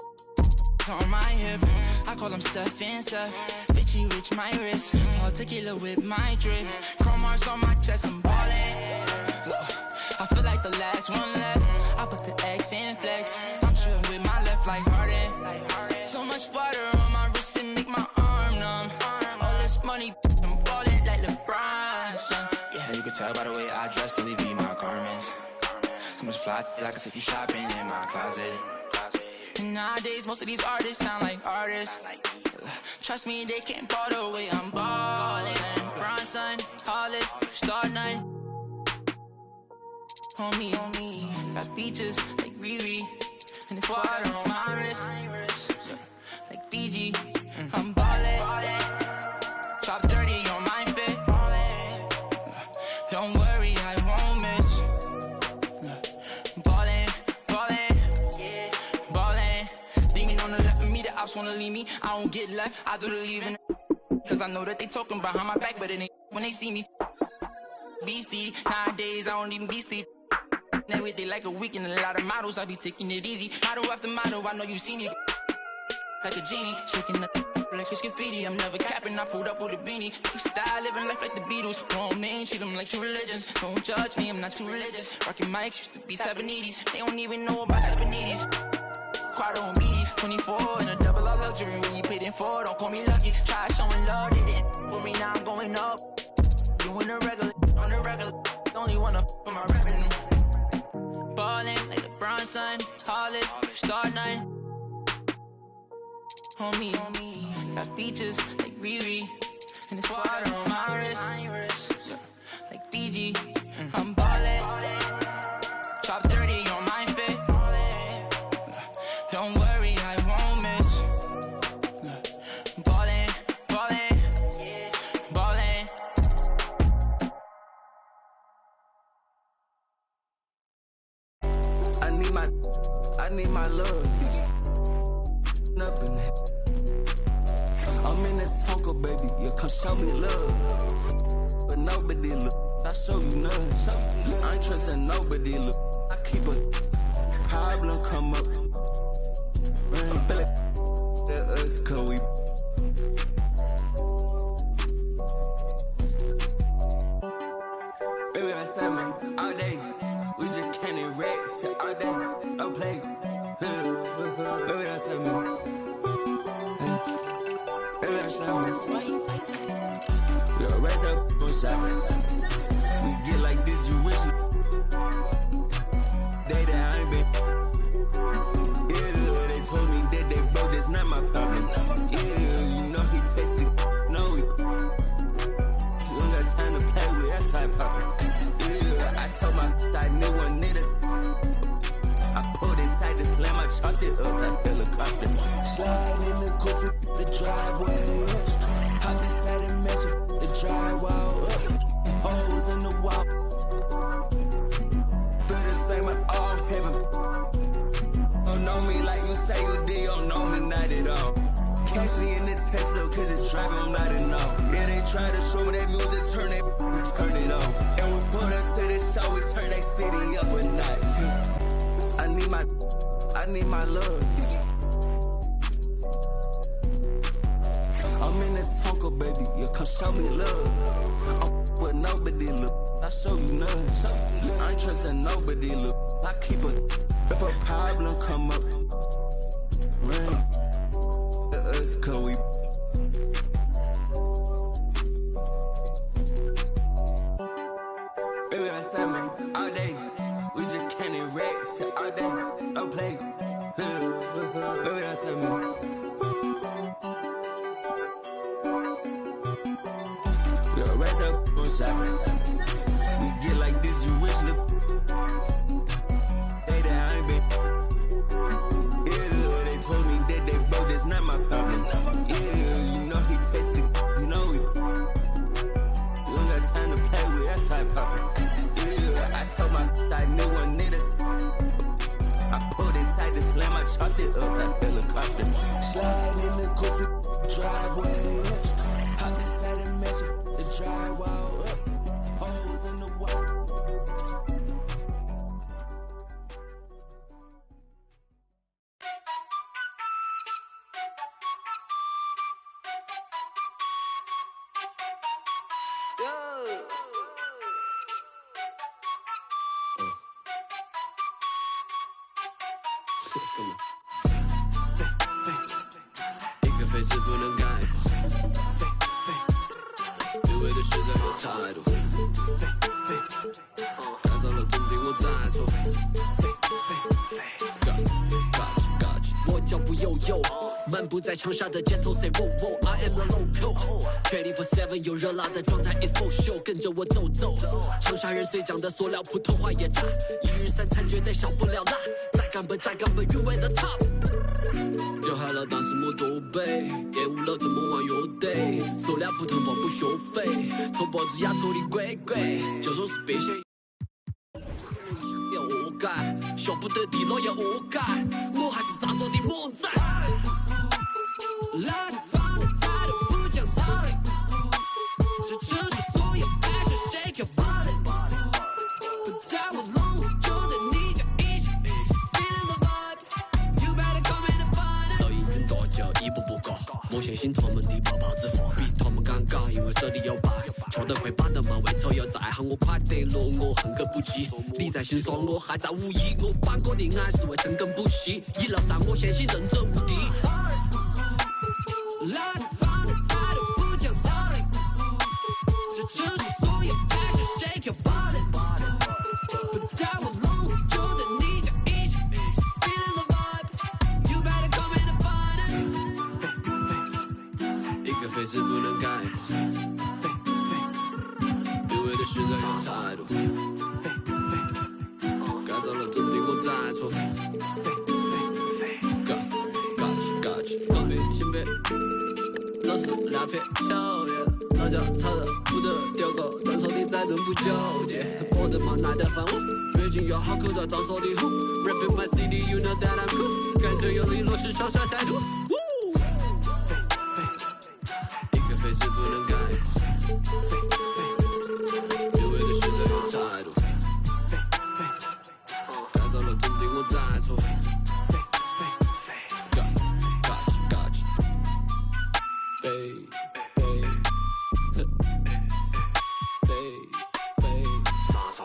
Speaker 12: On my hip, I call them Steph and Steph. Bitchy rich, my wrist. Paul tequila with my drip. Chrome marks on my chest, I'm ballin'. Look, I feel like the last one left. I put the X in flex. I'm shooting with my left like Harden. So much water on my wrist and make my arm numb. All this money, I'm ballin' like LeBron, son. Yeah, you can tell by the way I dress to leave my garments. So much fly, like I can take you shopping in my closet. And nowadays, most of these artists sound like artists. Trust me, they can't ball the way I'm ballin'. Bronson, Hollis, Star 9. On me, got features like Riri. And it's water on my wrist, like Fiji. I'm ballin'. Drop 30 on my fit. Don't worry, I won't miss. Ops wanna leave me, I don't get left, I do the leaving. Cause I know that they talking behind my back, but it ain't when they see me. Beastie, nowadays I don't even be sleep. Every day like a weekend, a lot of models, I be taking it easy. Model after model, I know you see me. Like a genie, shaking the like it's graffiti. I'm never capping, I pulled up with a beanie. Keep style, living life like the Beatles. Grown men, treat them like true religions. Don't judge me, I'm not too religious. Rockin' mics, used to be Tabanese. They don't even know about Tabanese. Quad on BD, 24 in a double up luxury. When you paid in for, don't call me lucky. Try showing love, they didn't with me, now I'm going up. Doing the regular, on the regular. Only wanna for my revenue. Ballin' like LeBron, son, Hollis, Star 9. On me, got features like Riri. And it's water on my wrist, like Fiji. I'm ballin'. Drop 30 on my fit. Don't worry, I won't miss. Ballin', ballin', ballin'.
Speaker 17: I need my love. Up in it. I'm in the Tonka, baby. You come show me love. But nobody look. I show you none. I ain't trusting nobody look. I keep a problem come up. That us, cause we baby, I said, man, all day. We just can't erect shit all day. No play. Baby, I said, man. Baby, I said, man. We all raise up on shop. We get like this, you wish. Day that I ain't been. Told me that they broke, that's not my problem. Yeah, you know he tasted, no, you don't got time to play with that side poppin'. Yeah, I told my side new one nigga. I pulled inside the slam, I chopped it up like helicopter. Slide in the goofy, the driveway. Hop inside and measure the drywall up. Holes in the wall. Feel the same with all heaven. Don't know me like you say you did, don't know me not at all. Catch me in the Tesla, cause it's driving, I'm not enough. Yeah, they try to show me that music, turn it, we turn it on. And we pull up to the show, we turn that city up a notch. I need my love. I'm in the Tonka, baby, you come show me love. I'm with nobody look, I show you none. I ain't trusting nobody look, I keep a. If a problem come up, rain to us, cause we. Baby, I said, man, all day. We just can't erect shit all day. No play. Baby, I said, man. We all raise up on shop. We get like this, you wish the. It's not my problem. Yeah, you know he tasted, you know we. You don't got time to play with that side poppin'. Yeah, I told my side new one nigga. I pulled inside the slam, I chopped it up like helicopter. Slide in the goofy driveway. Hop inside and measure the drywall up. Holes in the wall.
Speaker 14: 一个废纸不能概括，对味的事在有态度，改造了总比我再错。我脚步悠悠，漫步在长沙的街头 ，say wo wo，I am the local。24/7有热辣的状态 ，it's for show， 跟着我走走。长沙人虽讲的塑料普通话也炸，一日三餐绝对少不了辣，再干本韵味的 top。就嗨了，当时没多背，业务了怎么玩乐队？塑料普通话不收费，搓脖子压搓的鬼鬼，就说是必须。想不得地牢也恶改，我还是咋说的猛仔。来你放的态度不讲道理，这城市所有爱着 shake your body， 不在我笼子就在你家一起 feeling the vibe， you better come in and find it。老英军大叫一步步高，我相信他们的泡泡之法比他们敢搞，因为手里有牌。跳得快把得慢，为丑又再喊我快得落，我恨个不羁。你在欣赏我，还在无意，我把我的爱是为深耕不息。一路上我相信人者无敌。来你放的态度不讲道理，这城市所有爱就 shake your body， 不在我笼子就在你家一起 feeling the vibe， you better come in and find it。一个废纸不能概括。实在有态度，改造了总比我再错。Gotcha，告别先别，老是两片笑颜，老脚吵得不得丢狗，当手的再真不纠结，我的妈耐得烦我，越近越好口罩当手的虎 ，Rapping my city you know that I'm cool， 感觉有力落实长沙态度。一个废纸不能概括。态度，改造了总比我再错。Gotcha，飞，咋说？飞。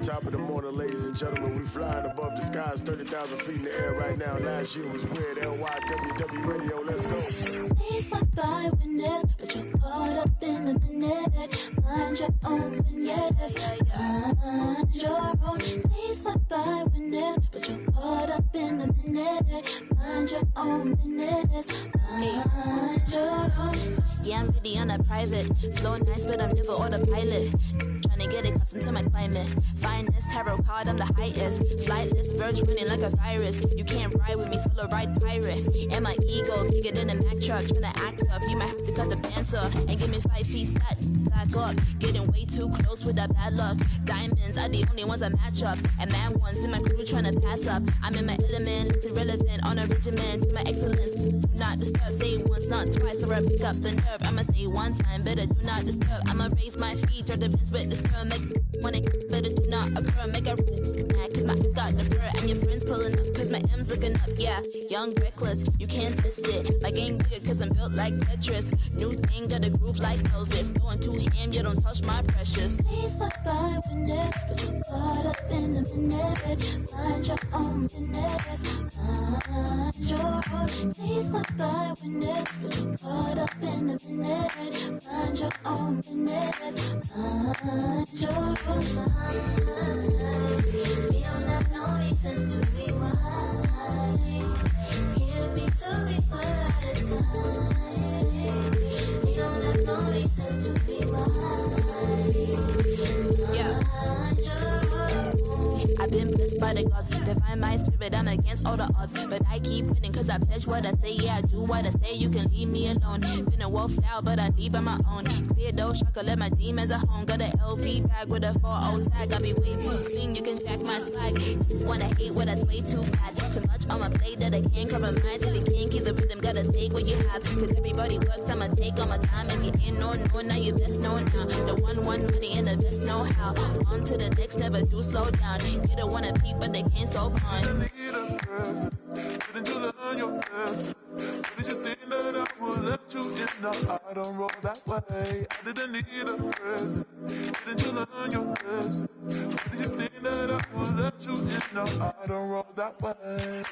Speaker 16: Top of the morning, ladies and gentlemen. We flying above the skies, 30,000 feet in the air right now. Last year was weird. LYWW Radio, let's go.
Speaker 4: Days slip by witness, but you caught up in the minute. Mind your own business. Mind your own. Days slip by witness, but you caught up in the minute. Mind your own business. Mind your own.
Speaker 19: Yeah, I'm really on a private. Flow nice, but I'm never autopilot. Trying to get accustomed to my climate. Finest tarot card, I'm the highest. Flightless, birds running like a virus. You can't ride with me, solo ride pirate. And my ego, bigger than a Mack truck. Trying to act tough, you might have to cut the pants off. And give me 5 feet stat, back up. Getting way too close with that bad luck. Diamonds are the only ones I match up. And mad ones in my crew trying to pass up. I'm in my element, it's irrelevant. On a regimen, to my excellence. Do not disturb, say once, not twice. Or I pick up the nerve. I'ma say one time, better do not disturb. I'ma raise my feet, throw the bends with the spur. Make when it better do not occur. Make a mad, cause my eyes got the blur. And your friends pulling up, cause my M's looking up. Yeah, young, reckless, you can't test it. Like ain't big, cause I'm built like Tetris. New thing, got a groove like Elvis. Going too ham, you don't touch my precious.
Speaker 4: Days slip by witness, but you caught up in the minute. Mind your own business. Mind your own. Days slip by witness, but you caught up in the minute. Mind your own business. Mind your own. We don't have no reasons to be wild. Give me 2 people at a time. We don't have no reasons to be wild.
Speaker 19: Yeah.
Speaker 4: Mind your own.
Speaker 19: I I've been blessed by the gods. Define my spirit, I'm against all the odds. But I keep winning cause I pledge what I say. Yeah, I do what I say, you can leave me alone. Been a wolf out, but I leave by my own. Clear those shaka, let my demons at home. Got a LV bag with a 4-0 tag. I be way too clean, you can jack my swag. Wanna hate what that's way too bad. Too much on my plate that I can't compromise. If you can't keep the rhythm, gotta take what you have. Cause everybody works, I'ma take all my time. If you ain't no, now you best know now. The one money and the best know how. On to the next, never do slow down. You don't wanna peep, but they can't so fun.
Speaker 2: Didn't you learn your lesson? Did you think that I would let you in? No, I don't roll that way. I didn't need a present. Didn't you learn your lesson? Did you think that I would let you in? No, I don't roll that way.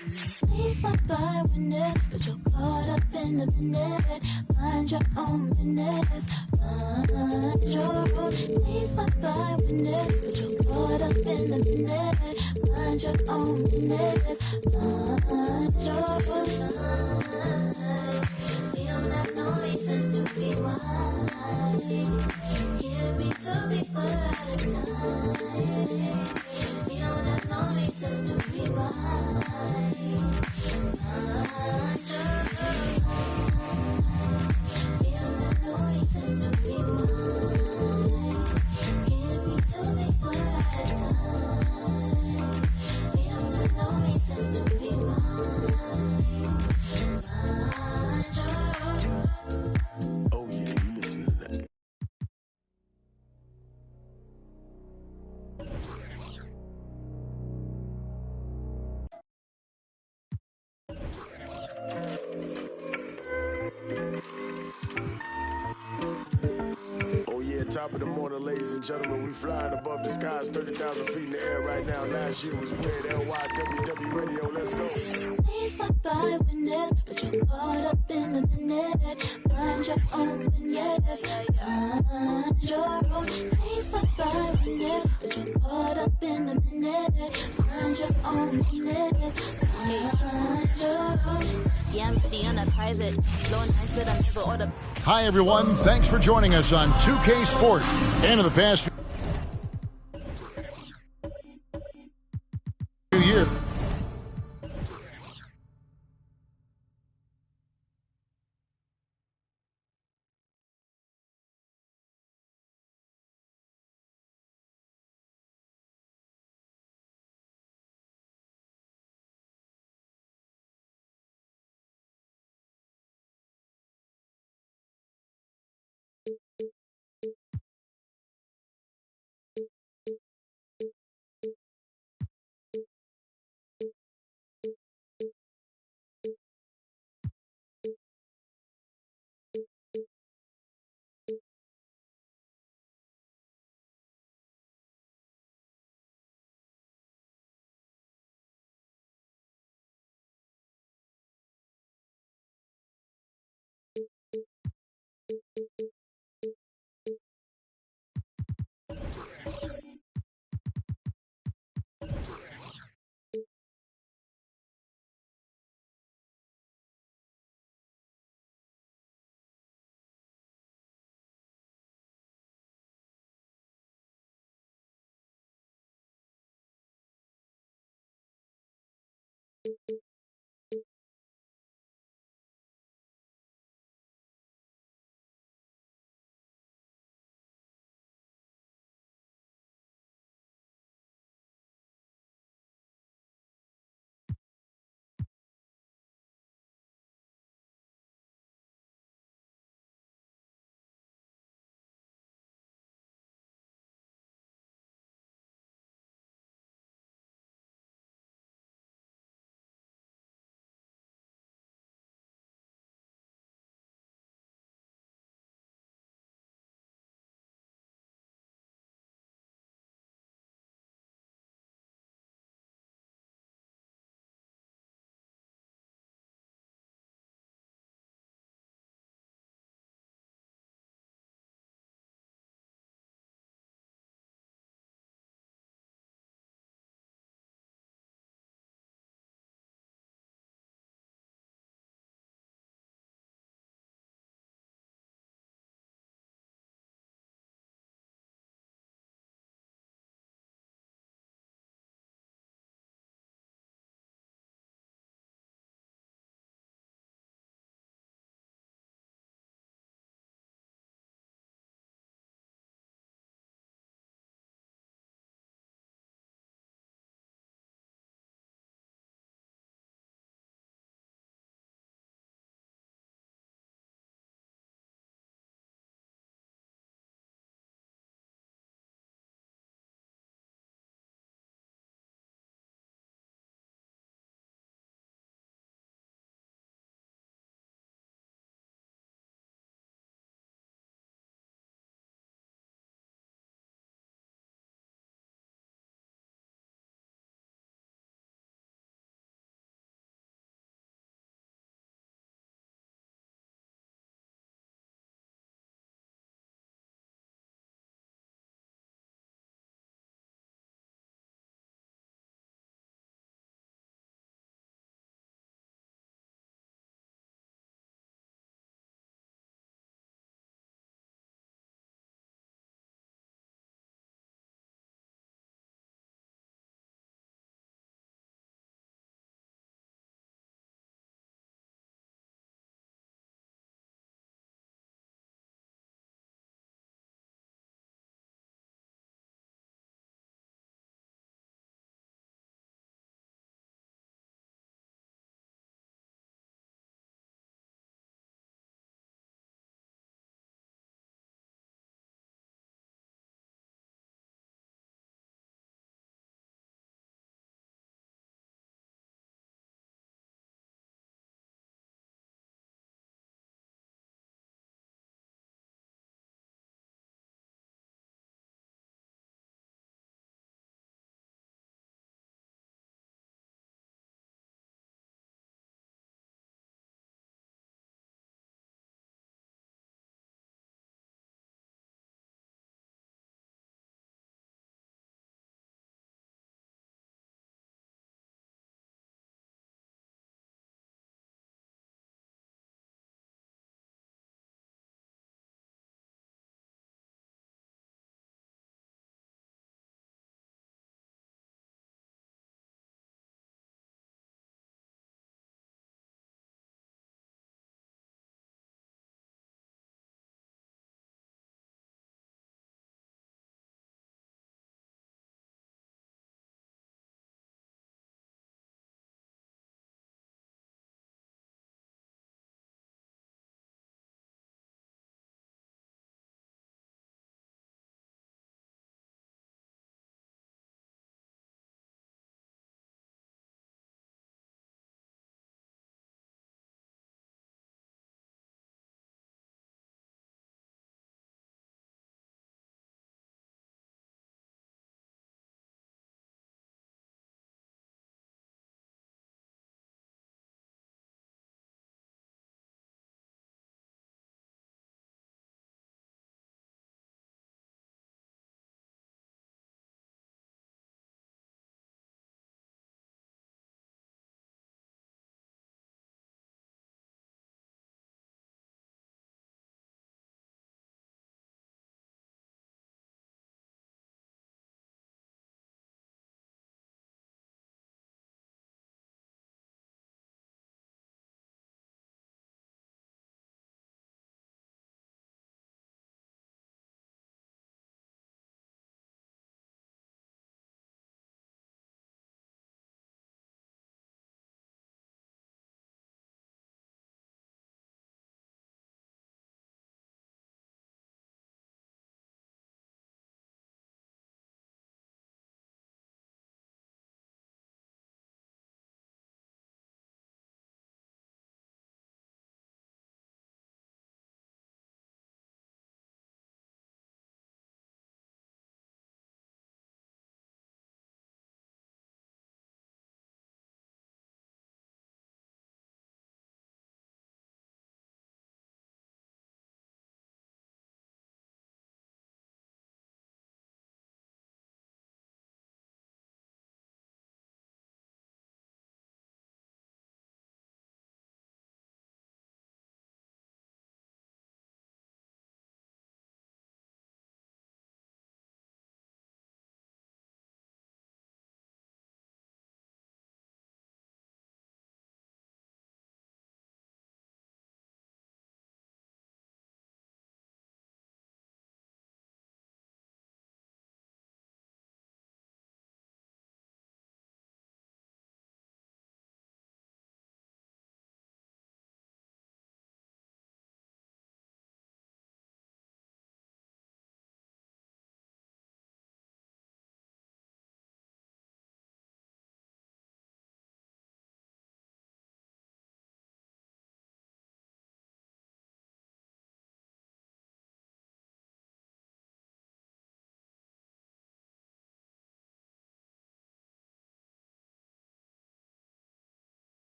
Speaker 4: Please stop by window, but you're caught up in the minute. Mind your own business. Mind your own. Please stop by window, but you're caught up in the minute. Mind your own business. Mind your own. We don't have no reasons to be wild. Give me to be for out of time. We don't have no reasons to be wild. Mind your own. We don't have no reasons to be wild. Give me to be for out of time. We don't have no reasons to be wild. Mind your own.
Speaker 16: Oh yeah, you listen to that. Oh yeah, top of the morning, ladies and gentlemen. We flying above the skies, 30,000 feet in the air right now. Last year was weird. LYWW Radio, let's go.
Speaker 4: Please stop by witness, but you're caught up in the minute. Mind your own business. Mind your own. Please stop by witness, but you're caught up in the minute. Mind your own business. Mind your own.
Speaker 19: Yeah, I'm pretty on a private. Slow and nice, but I'm never order.
Speaker 1: Hi, everyone. Thanks for joining us on 2K Sport. And in the past few years.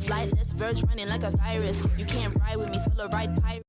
Speaker 19: Flightless birds running like a virus. You can't ride with me, solo ride pirate.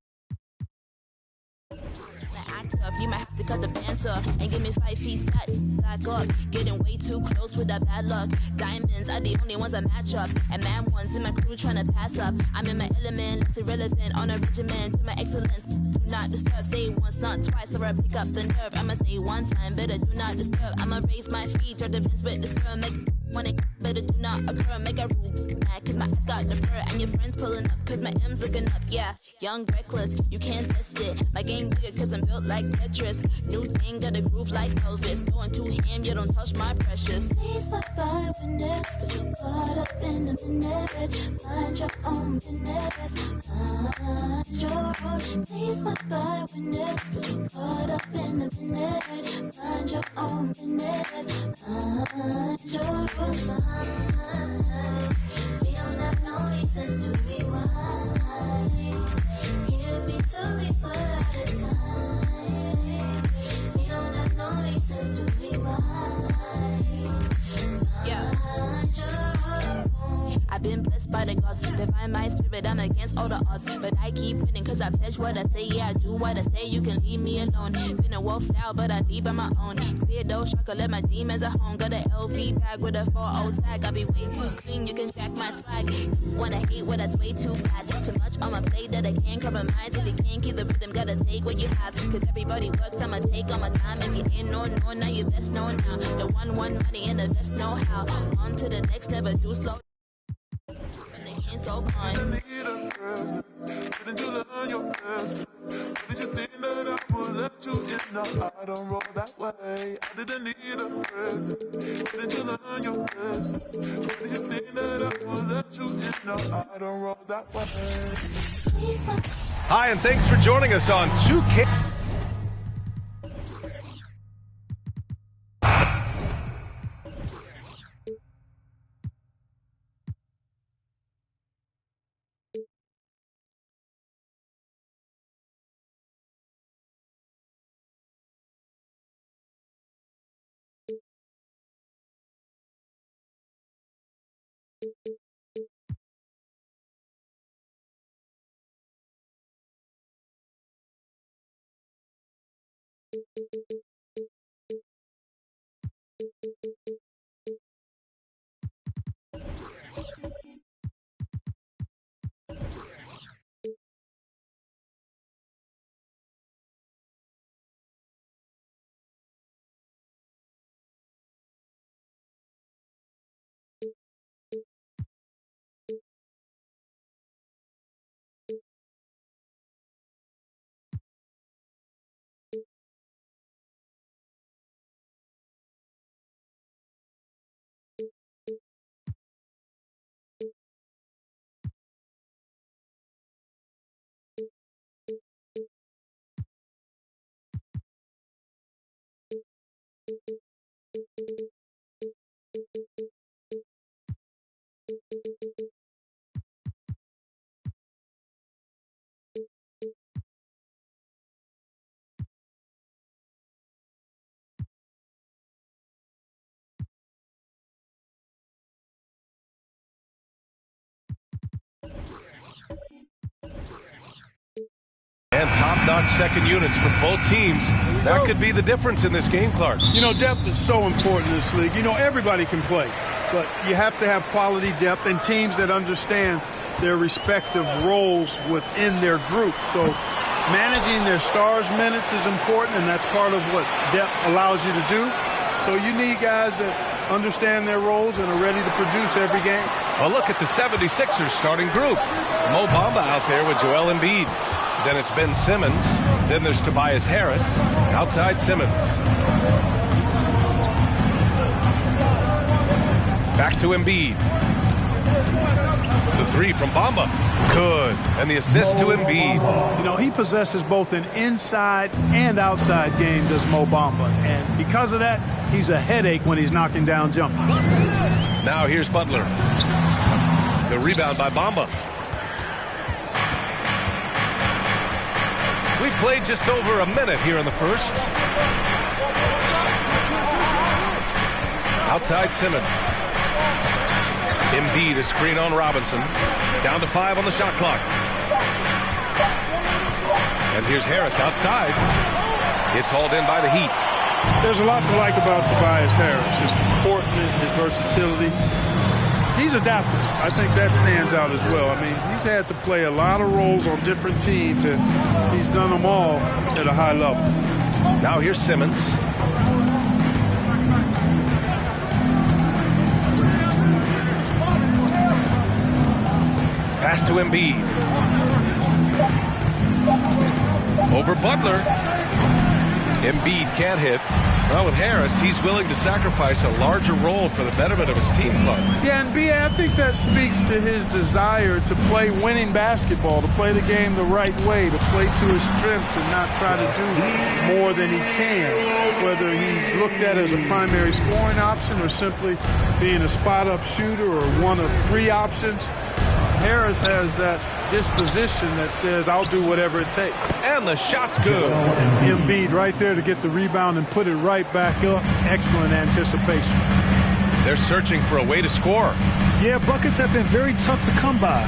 Speaker 19: Tough. You might have to cut the banter and give me 5 feet stat back up. Getting way too close with that bad luck. Diamonds are the only ones I match up, and man ones in my crew trying to pass up. I'm in my element, it's irrelevant on a regimen to my excellence. Do not disturb, say once, not twice, or I pick up the nerve. I'ma say one time, better do not disturb. I'ma raise my feet, throw the fence with the sperm, make when it better do not occur. Make a rule mad, cause my eyes got the purr, and your friends pulling up, cause my M's looking up. Yeah, young, reckless, you can't test it. My game bigger, cause I'm built like Tetris. New thing, got a groove like Elvis. Going too ham, you don't touch my precious.
Speaker 4: Please stop by witness, but you caught up in the minute. Mind your own business. Mind your own. Please stop by witness, but you caught up in the minute. Mind your own business. Mind your own mind. We don't have no reasons to be wild. Give me to be one at a time. We don't have no reasons to be wild.
Speaker 19: Yeah. I've been blessed by the gods, divine my spirit, I'm against all the odds. But I keep winning cause I pledge what I say, yeah, I do what I say, you can leave me alone. Been a wolf now, but I leave on my own. Clear those shaka, let my demons at home. Got a LV bag with a 4-0 tag, I be way too clean, you can jack my swag. Wanna hate what that's way too bad. Too much on my plate that I can't compromise. If you can't keep the rhythm, gotta take what you have. Cause everybody works, I'ma take all my time. If you ain't no, now you best know now. The one money and the best know how. On to the next, never do slow. So fun.
Speaker 10: Didn't you learn your lesson? Did you think that I would let you in? No, I don't roll that way. I didn't need a present. Didn't you learn your lesson? Did you think that I would let you in? No, I don't roll that way.
Speaker 6: Hi, and thanks for joining us on 2K. And top-notch second units for both teams. That could be the difference in this game, Clark.
Speaker 13: You know, depth is so important in this league. You know, everybody can play, but you have to have quality depth and teams that understand their respective roles within their group. So managing their stars minutes is important, and that's part of what depth allows you to do. So you need guys that understand their roles and are ready to produce every game.
Speaker 6: Well, look at the 76ers starting group. Mo Bamba out there with Joel Embiid. Then it's Ben Simmons. Then there's Tobias Harris outside Simmons. Back to Embiid. The three from Bamba. Good. And the assist to Embiid.
Speaker 13: You know, he possesses both an inside and outside game, does Mo Bamba. And because of that, he's a headache when he's knocking down jumpers.
Speaker 6: Now here's Butler. The rebound by Bamba. We've played just over a minute here in the first. Outside Simmons. Embiid is screen on Robinson. Down to 5 on the shot clock. And here's Harris outside. It's hauled in by the Heat.
Speaker 13: There's a lot to like about Tobias Harris. His comportment, his versatility. He's adaptable. I think that stands out as well. I mean, he's had to play a lot of roles on different teams, and he's done them all at a high level.
Speaker 6: Now here's Simmons. Pass to Embiid. Over Butler. Embiid can't hit. Well, with Harris, he's willing to sacrifice a larger role for the betterment of his team club.
Speaker 13: Yeah, and B.A., I think that speaks to his desire to play winning basketball, to play the game the right way, to play to his strengths and not try to do more than he can, whether he's looked at as a primary scoring option or simply being a spot-up shooter or one of 3 options. Harris has that disposition that says, I'll do whatever it takes.
Speaker 6: And the shot's good.
Speaker 13: Embiid right there to get the rebound and put it right back up. Excellent anticipation.
Speaker 6: They're searching for a way to score.
Speaker 13: Yeah, buckets have been very tough to come by.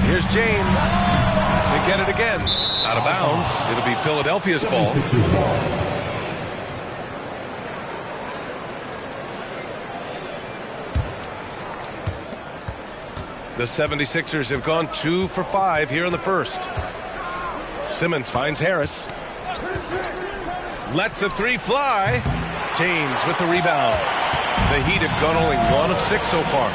Speaker 6: Here's James. They get it again. Out of bounds. It'll be Philadelphia's ball. The 76ers have gone 2 for 5 here in the first. Simmons finds Harris. Lets the 3 fly. James with the rebound. The Heat have gone only 1 of 6 so far.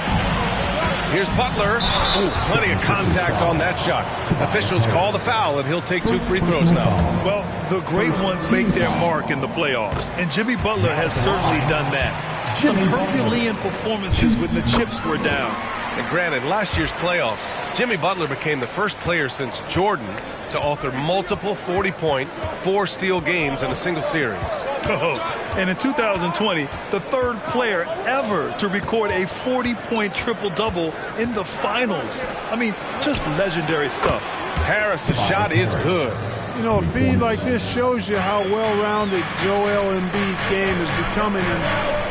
Speaker 6: Here's Butler. Ooh, plenty of contact on that shot. Officials call the foul, and he'll take 2 free throws now.
Speaker 11: Well, the great ones make their mark in the playoffs, and Jimmy Butler has certainly done that. Some Herculean performances when the chips were down.
Speaker 6: And granted, last year's playoffs, Jimmy Butler became the first player since Jordan to author multiple 40-point, 4-steal games in a single series.
Speaker 11: Oh, and in 2020, the 3rd player ever to record a 40-point triple-double in the finals. I mean, just legendary stuff.
Speaker 6: Harris's shot is good.
Speaker 13: You know, a feed like this shows you how well-rounded Joel Embiid's game is becoming and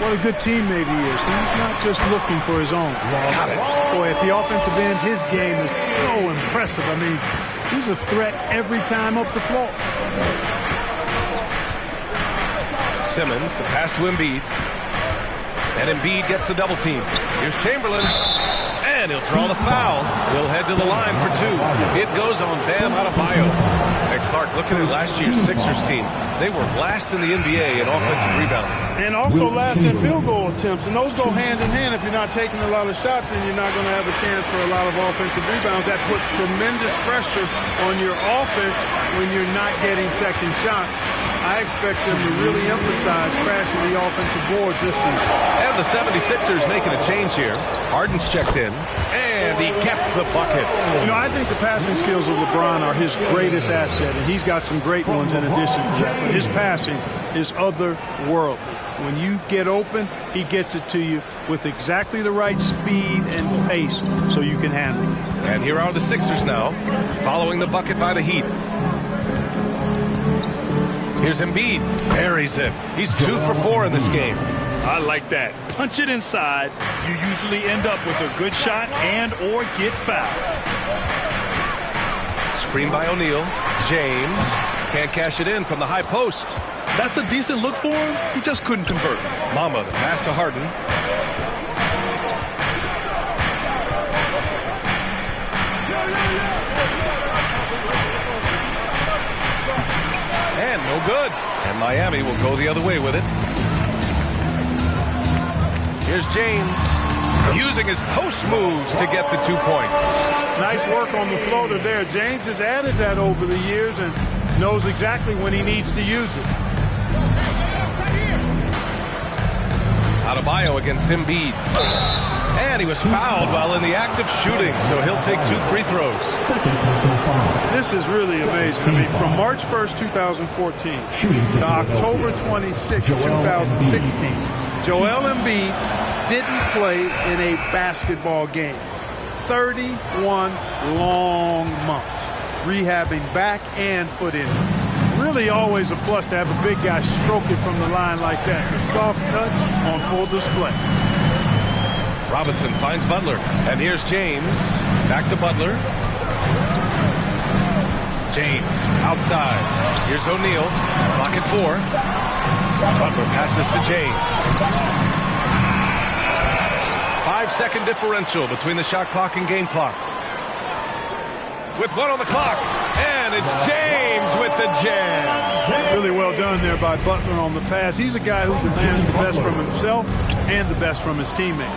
Speaker 13: what a good teammate he is. He's not just looking for his own.
Speaker 6: Got it.
Speaker 13: Boy, at the offensive end, his game is so impressive. I mean, he's a threat every time up the floor.
Speaker 6: Simmons, the pass to Embiid. And Embiid gets the double team. Here's Chamberlain. And he'll draw the foul. He'll head to the line for 2. It goes on Bam Adebayo. And Clark, looking at last year's Sixers team, they were last in the NBA in offensive rebounding.
Speaker 13: And also last in field goal attempts. And those go hand in hand. If you're not taking a lot of shots, then you're not going to have a chance for a lot of offensive rebounds. That puts tremendous pressure on your offense when you're not getting second shots. I expect them to really emphasize crashing the offensive boards this season.
Speaker 6: And the 76ers making a change here. Harden's checked in, and he gets the bucket.
Speaker 13: You know, I think the passing skills of LeBron are his greatest asset, and he's got some great ones in addition to that. But his passing is otherworldly. When you get open, he gets it to you with exactly the right speed and pace so you can handle it.
Speaker 6: And here are the Sixers now, following the bucket by the Heat. Here's Embiid. Buries it. He's 2 for 4 in this game.
Speaker 11: I like that. Punch it inside. You usually end up with a good shot and or get fouled.
Speaker 6: Screen by O'Neal. James can't cash it in from the high post.
Speaker 11: That's a decent look for him. He just couldn't convert.
Speaker 6: Mama, the pass to Harden. And no good. And Miami will go the other way with it. Here's James using his post moves to get the 2 points.
Speaker 13: Nice work on the floater there. James has added that over the years and knows exactly when he needs to use it.
Speaker 6: Adebayo against Embiid. And he was fouled while in the act of shooting, so he'll take 2 free throws.
Speaker 13: This is really amazing. I mean, from March 1st, 2014 to October 26, 2016, Joel Embiid didn't play in a basketball game. 31 long months, rehabbing back and foot injury. Really always a plus to have a big guy stroke it from the line like that. The soft touch on full display.
Speaker 6: Robinson finds Butler. And here's James. Back to Butler. James outside. Here's O'Neal. Clock at 4. Butler passes to James. 5-second differential between the shot clock and game clock. With 1 on the clock. And it's James with the jam.
Speaker 13: Really well done there by Butler on the pass. He's a guy who demands the best from himself and the best from his teammates.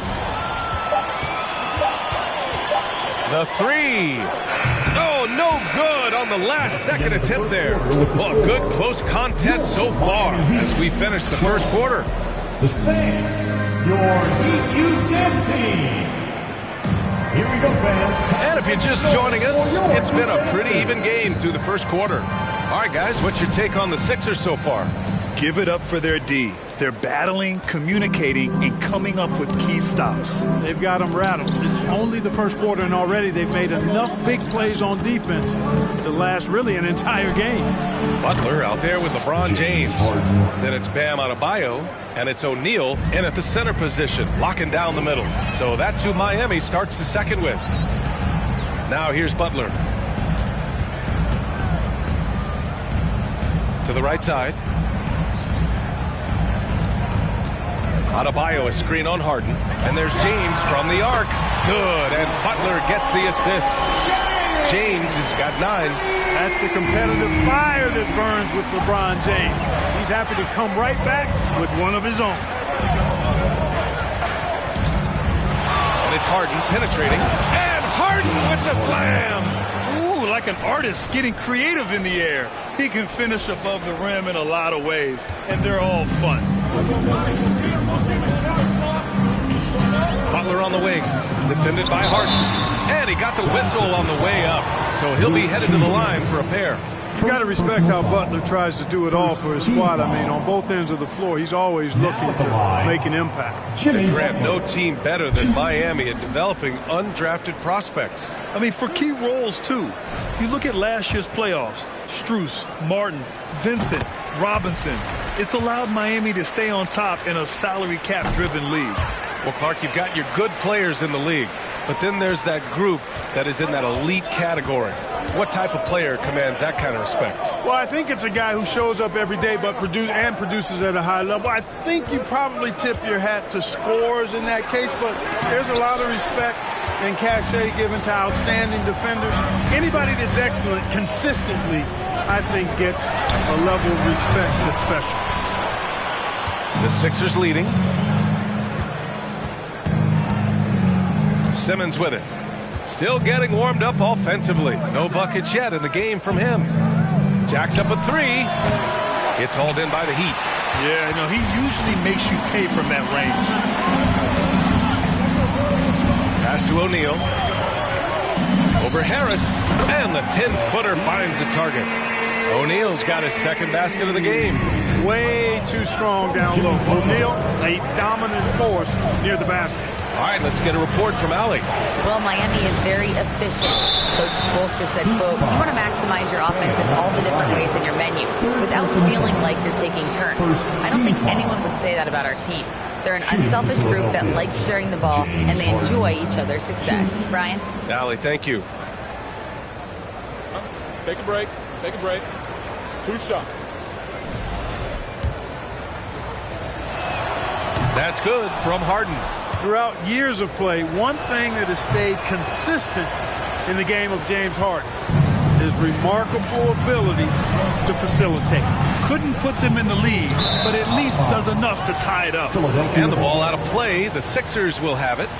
Speaker 6: The 3. Oh, no good on the last second attempt there. Well, a good close contest so far as we finish the first quarter.
Speaker 18: Your DQ dance team. Here we go, fans.
Speaker 6: And if you're just joining us, it's been a pretty even game through the first quarter. All right, guys, what's your take on the Sixers so far?
Speaker 11: Give it up for their D. They're battling, communicating, and coming up with key stops.
Speaker 13: They've got them rattled. It's only the first quarter, and already they've made enough big plays on defense to last really an entire game.
Speaker 6: Butler out there with LeBron James. Then it's Bam Adebayo, and it's O'Neal in at the center position, locking down the middle. So that's who Miami starts the second with. Now here's Butler. To the right side. Adebayo, a screen on Harden. And there's James from the arc. Good, and Butler gets the assist. James has got 9.
Speaker 13: That's the competitive fire that burns with LeBron James. He's happy to come right back with one of his own.
Speaker 6: And it's Harden penetrating. And Harden with the slam.
Speaker 11: Ooh, like an artist getting creative in the air. He can finish above the rim in a lot of ways, and they're all fun.
Speaker 6: Butler on the wing, defended by Harden. And he got the whistle on the way up, so he'll be headed to the line for a pair.
Speaker 13: You got to respect how Butler tries to do it all for his squad. I mean, on both ends of the floor, he's always looking to make an impact.
Speaker 6: And Grant, no team better than Miami at developing undrafted prospects.
Speaker 11: I mean, for key roles, too. You look at last year's playoffs, Strus, Martin, Vincent, Robinson. It's allowed Miami to stay on top in a salary cap-driven league.
Speaker 6: Well, Clark, you've got your good players in the league, but then there's that group that is in that elite category. What type of player commands that kind of respect?
Speaker 13: Well, I think it's a guy who shows up every day but produces at a high level. I think you probably tip your hat to scores in that case, but there's a lot of respect and cachet given to outstanding defenders. Anybody that's excellent consistently, I think, gets a level of respect that's special.
Speaker 6: The Sixers leading. Simmons with it. Still getting warmed up offensively. No buckets yet in the game from him. Jacks up a 3. It's hauled in by the Heat.
Speaker 11: Yeah, no, he usually makes you pay from that range.
Speaker 6: Pass to O'Neal. Over Harris. And the 10-footer finds the target. O'Neal's got his second basket of the game.
Speaker 13: Way too strong down low. O'Neal, a dominant force near the basket.
Speaker 6: All right, let's get a report from Allie.
Speaker 3: Well, Miami is very efficient. Coach Spoelstra said, quote, you want to maximize your offense in all the different ways in your menu without feeling like you're taking turns. I don't think anyone would say that about our team. They're an unselfish group that likes sharing the ball, and they enjoy each other's success. Brian?
Speaker 6: Allie, thank you.
Speaker 21: Take a break. Take a break. 2 shots.
Speaker 6: That's good from Harden.
Speaker 13: Throughout years of play, one thing that has stayed consistent in the game of James Harden is remarkable ability to facilitate.
Speaker 11: Couldn't put them in the lead, but at least does enough to tie it up.
Speaker 6: And the ball out of play. The Sixers will have it.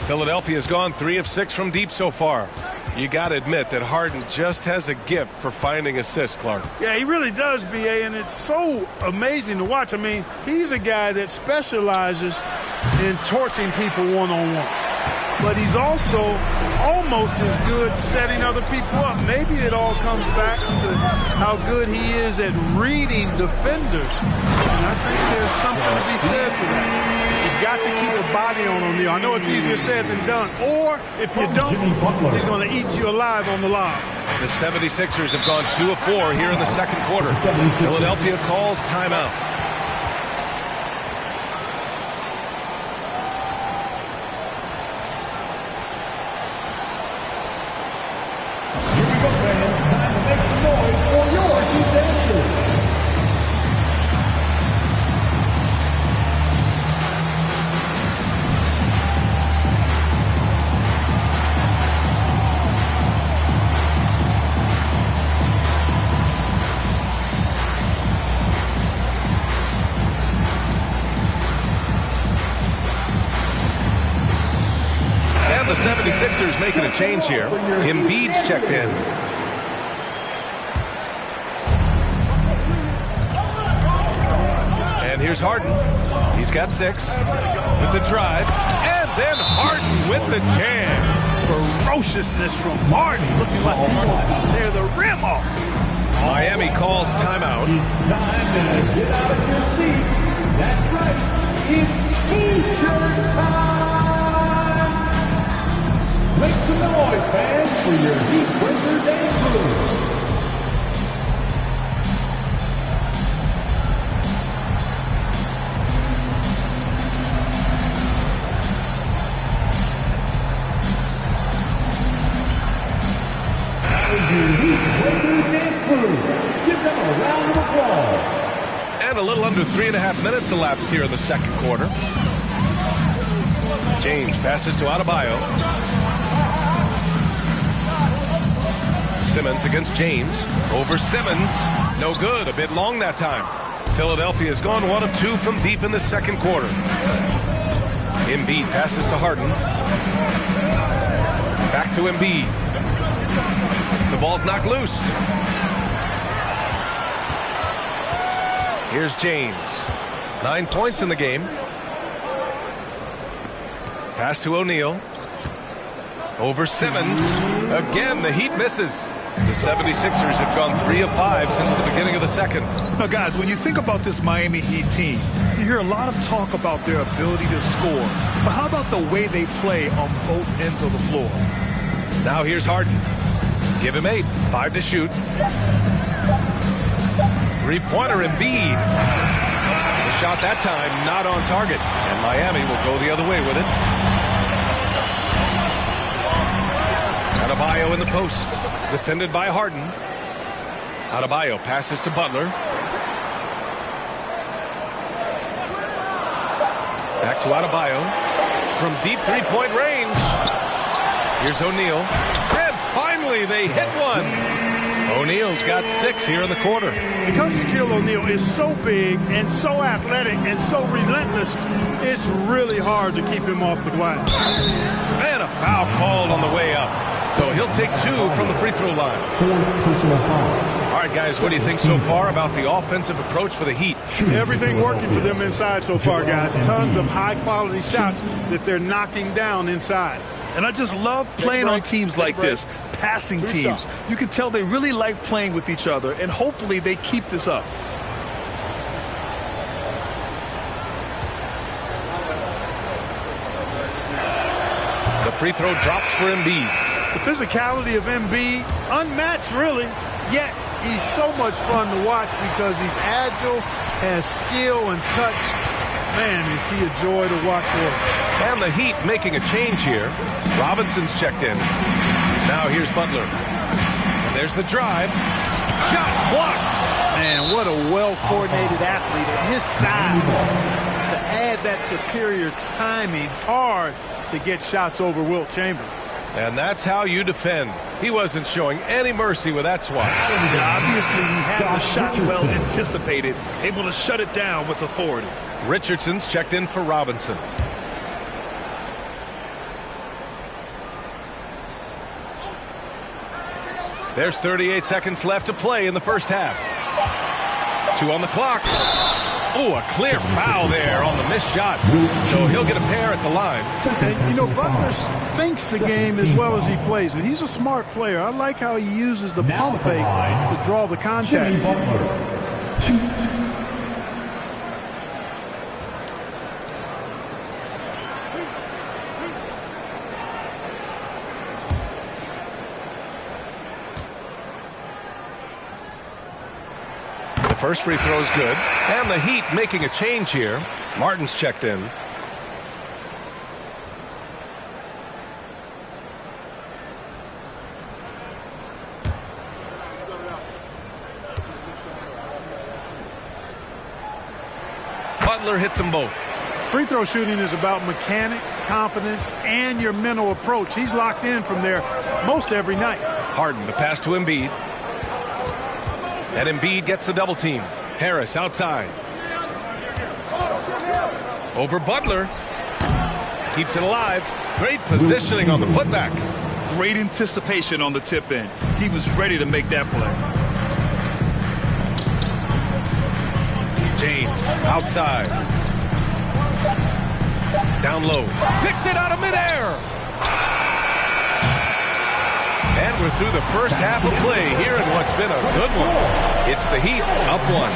Speaker 6: Philadelphia's gone 3 of 6 from deep so far. You got to admit that Harden just has a gift for finding assists, Clark.
Speaker 13: Yeah, he really does, B.A., and it's so amazing to watch. I mean, he's a guy that specializes in torching people one-on-one. But he's also almost as good setting other people up. Maybe it all comes back to how good he is at reading defenders. And I think there's something to be said for that. You've got to keep a body on O'Neal. I know it's easier said than done. Or, if you don't, he's going to eat you alive on the lob.
Speaker 6: The 76ers have gone 2 of 4 here in the second quarter. Philadelphia calls timeout.
Speaker 18: some noise for your defenses.
Speaker 6: The 76ers making a change here. Embiid's checked in. And here's Harden. He's got 6 with the drive. And then Harden with the jam.
Speaker 11: Ferociousness from Harden, looking like he's going to tear the rim off.
Speaker 6: Miami calls timeout.
Speaker 18: It's time to get out of your seats. That's right. It's T-shirt time. Make some noise, fans, for your Heat Breaker dance crew. That was your Heat Breaker dance crew. Give them a round of applause.
Speaker 6: And a little under 3.5 minutes elapsed here in the second quarter. James passes to Adebayo. Simmons against James. Over Simmons. No good. A bit long that time. Philadelphia has gone 1 of 2 from deep in the second quarter. Embiid passes to Harden. Back to Embiid. The ball's knocked loose. Here's James. 9 points in the game. Pass to O'Neal. Over Simmons. Again, the Heat misses. The 76ers have gone 3 of 5 since the beginning of the second.
Speaker 11: Now, guys, when you think about this Miami Heat team, you hear a lot of talk about their ability to score. But how about the way they play on both ends of the floor?
Speaker 6: Now here's Harden. Give him 8. 5 to shoot. Three-pointer Embiid. The shot that time not on target. And Miami will go the other way with it. Adebayo in the post. Defended by Harden. Adebayo passes to Butler. Back to Adebayo. From deep three-point range. Here's O'Neal. And finally they hit one. O'Neal's got 6 here in the quarter.
Speaker 11: Because Shaquille O'Neal is so big and so athletic and so relentless, it's really hard to keep him off the glass.
Speaker 6: And a foul called on the way up. So he'll take 2 from the free throw line. All right, guys, what do you think so far about the offensive approach for the Heat?
Speaker 11: Everything working for them inside so far, guys. Tons of high-quality shots that they're knocking down inside. And I just love playing on teams like this, passing teams. You can tell they really like playing with each other, and hopefully they keep this up.
Speaker 6: The free throw drops for Embiid.
Speaker 11: The physicality of Embiid, unmatched really, yet he's so much fun to watch because he's agile, has skill and touch. Man, is he a joy to watch for.
Speaker 6: And the Heat making a change here. Robinson's checked in. Now here's Butler. And there's the drive. Shots blocked.
Speaker 11: Man, what a well-coordinated athlete at his size. To add that superior timing, hard to get shots over Wilt Chamberlain.
Speaker 6: And that's how you defend. He wasn't showing any mercy with that swat.
Speaker 11: Obviously, he had the shot well anticipated, able to shut it down with authority.
Speaker 6: Richardson's checked in for Robinson. There's 38 seconds left to play in the first half. 2 on the clock. Oh, a clear foul there on the missed shot. So he'll get a pair at the line.
Speaker 11: And, you know, Butler thinks the game as well as he plays it. He's a smart player. I like how he uses the pump fake to draw the contact.
Speaker 6: First free throw is good. And the Heat making a change here. Martin's checked in. Butler hits them both.
Speaker 11: Free throw shooting is about mechanics, confidence, and your mental approach. He's locked in from there most every night.
Speaker 6: Harden, the pass to Embiid. And Embiid gets the double team. Harris outside. Over Butler. Keeps it alive. Great positioning on the putback.
Speaker 13: Great anticipation on the tip in. He was ready to make that play.
Speaker 6: James outside. Down low. Picked it out of midair. And we're through the first half of play here in what's been a good one. It's the Heat up one.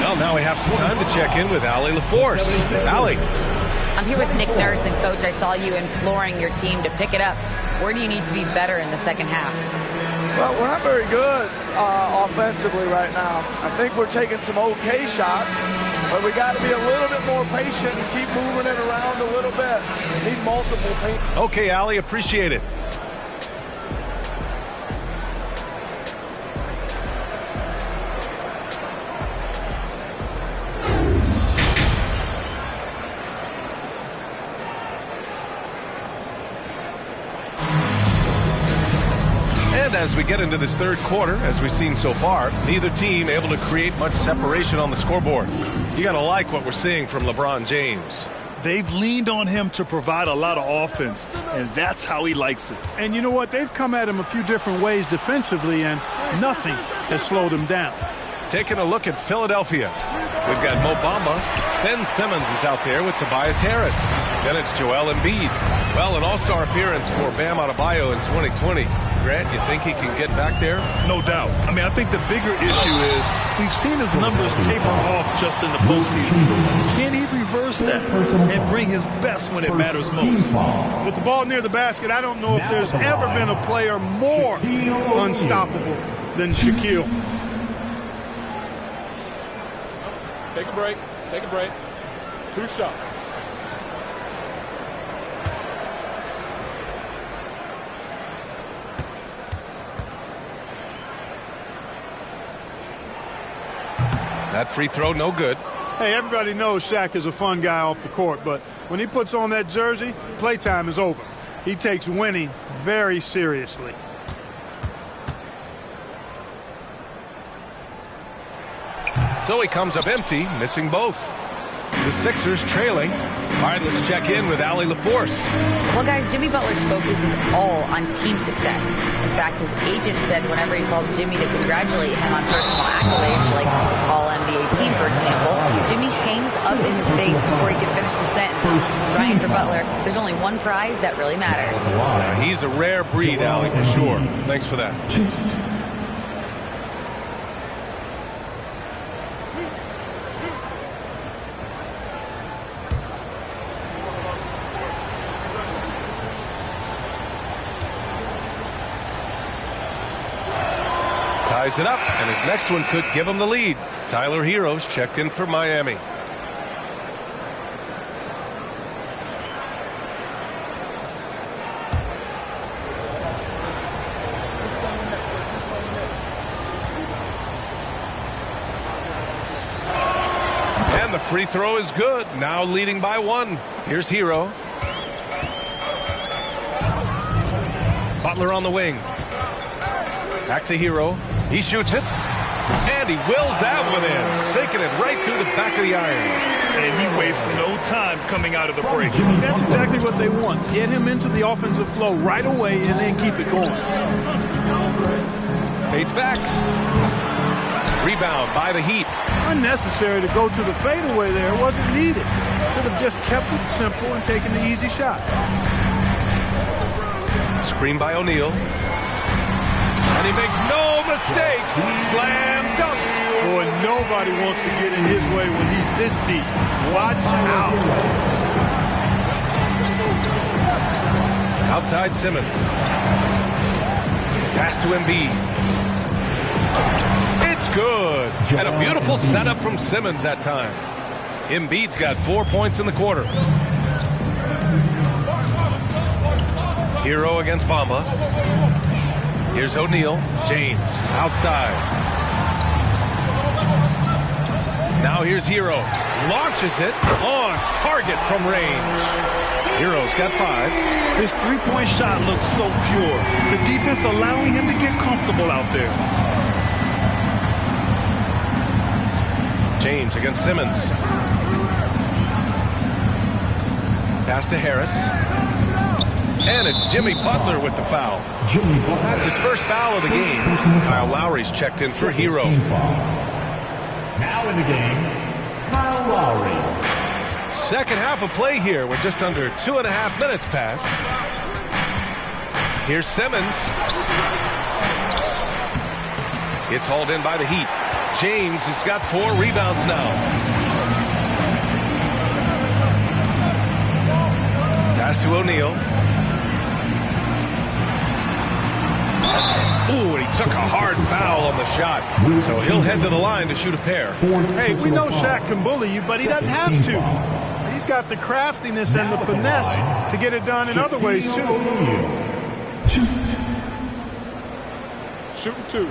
Speaker 6: Well, now we have some time to check in with Allie LaForce. Allie.
Speaker 3: I'm here with Nick Nurse, and Coach, I saw you imploring your team to pick it up. Where do you need to be better in the second half?
Speaker 8: Well, we're not very good offensively right now. I think we're taking some okay shots, but we got to be a little bit more patient and keep moving it around a little bit. Need multiple people.
Speaker 6: Okay, Allie, appreciate it. As we get into this third quarter, as we've seen so far, neither team able to create much separation on the scoreboard. You got to like what we're seeing from LeBron James.
Speaker 13: They've leaned on him to provide a lot of offense, and that's how he likes it.
Speaker 11: And you know what? They've come at him a few different ways defensively, and nothing has slowed him down.
Speaker 6: Taking a look at Philadelphia. We've got Mo Bamba. Ben Simmons is out there with Tobias Harris. Then it's Joel Embiid. Well, an all-star appearance for Bam Adebayo in 2020. Grant, you think he can get back there?
Speaker 13: No doubt. I mean, I think the bigger issue is we've seen his numbers taper off just in the postseason. Can he reverse that and bring his best when it matters most?
Speaker 11: With the ball near the basket, I don't know if there's ever been a player more unstoppable than Shaquille.
Speaker 21: Take a break. Take a break. 2 shots.
Speaker 6: That free throw, no good.
Speaker 11: Hey, everybody knows Shaq is a fun guy off the court, but when he puts on that jersey, playtime is over. He takes winning very seriously.
Speaker 6: So he comes up empty, missing both. The Sixers trailing. All right, let's check in with Allie LaForce.
Speaker 3: Well, guys, Jimmy Butler's focus is all on team success. In fact, his agent said whenever he calls Jimmy to congratulate him on personal accolades, like All-NBA team, for example, Jimmy hangs up in his face before he can finish the sentence. Ryan, for Butler, there's only one prize that really matters.
Speaker 6: Now, he's a rare breed, Allie, for sure. Thanks for that. Ties it up, and his next one could give him the lead. Tyler Hero's checked in for Miami. And the free throw is good. Now leading by 1. Here's Hero. Butler on the wing. Back to Hero. He shoots it. And he wills that one in. Sinking it right through the back of the iron.
Speaker 13: And he wastes no time coming out of the break.
Speaker 11: That's exactly what they want. Get him into the offensive flow right away and then keep it going.
Speaker 6: Fades back. Rebound by the Heat.
Speaker 11: Unnecessary to go to the fadeaway there. It wasn't needed. Could have just kept it simple and taken the easy shot.
Speaker 6: Screen by O'Neal. And he makes no mistake. Slam dunk.
Speaker 11: Boy, nobody wants to get in his way when he's this deep. Watch out.
Speaker 6: Outside Simmons. Pass to Embiid. It's good. And a beautiful setup from Simmons that time. Embiid's got 4 points in the quarter. Hero against Bamba. Here's O'Neal. James outside. Now here's Hero. launches it on target from range. Hero's got 5.
Speaker 13: His three-point shot looks so pure. The defense allowing him to get comfortable out there.
Speaker 6: James against Simmons. Pass to Harris. And it's Jimmy Butler with the foul. That's his first foul of the game. Kyle Lowry's checked in for Hero.
Speaker 18: Now in the game, Kyle Lowry.
Speaker 6: Second half of play here with just under 2.5 minutes passed. Here's Simmons. It's hauled in by the Heat. James has got 4 rebounds now. Pass to O'Neal. Ooh, and he took a hard foul on the shot. So he'll head to the line to shoot a pair.
Speaker 11: Hey, we know Shaq can bully you, but he doesn't have to. He's got the craftiness and the finesse to get it done in other ways, too.
Speaker 1: Shooting 2.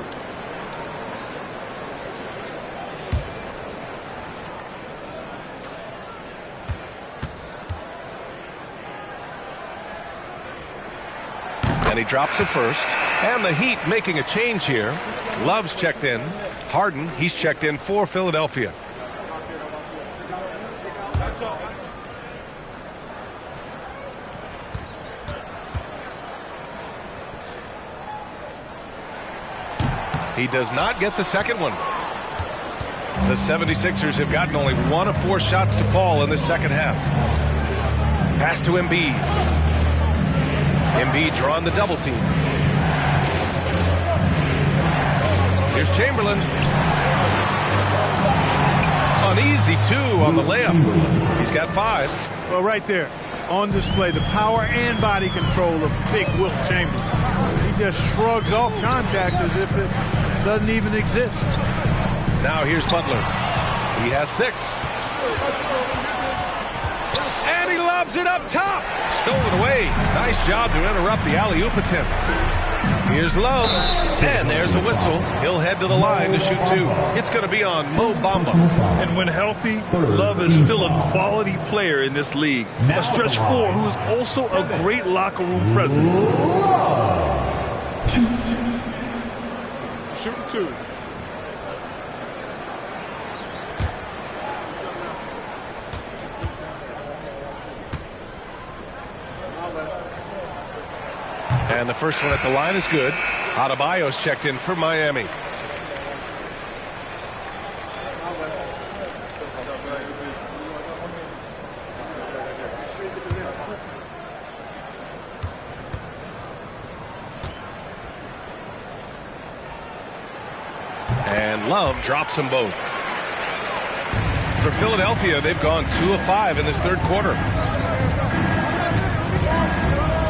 Speaker 6: And he drops it first. And the Heat making a change here. Love's checked in. Harden, he's checked in for Philadelphia. He does not get the second one. The 76ers have gotten only 1 of 4 shots to fall in the second half. Pass to Embiid. Embiid drawing the double team. Here's Chamberlain. An easy 2 on the layup. He's got 5.
Speaker 11: Well, right there, on display, the power and body control of big Wilt Chamberlain. He just shrugs off contact as if it doesn't even exist.
Speaker 6: Now here's Butler. He has 6. And he lobs it up top. Stolen away. Nice job to interrupt the alley-oop attempt. Here's Love. And there's a whistle. He'll head to the line to shoot 2. It's going to be on Mo Bamba.
Speaker 13: And when healthy, Love is still a quality player in this league. A stretch 4 who is also a great locker room presence.
Speaker 1: Shooting 2.
Speaker 6: And the first one at the line is good. Adebayo's checked in for Miami. And Love drops them both. For Philadelphia, they've gone 2 of 5 in this third quarter.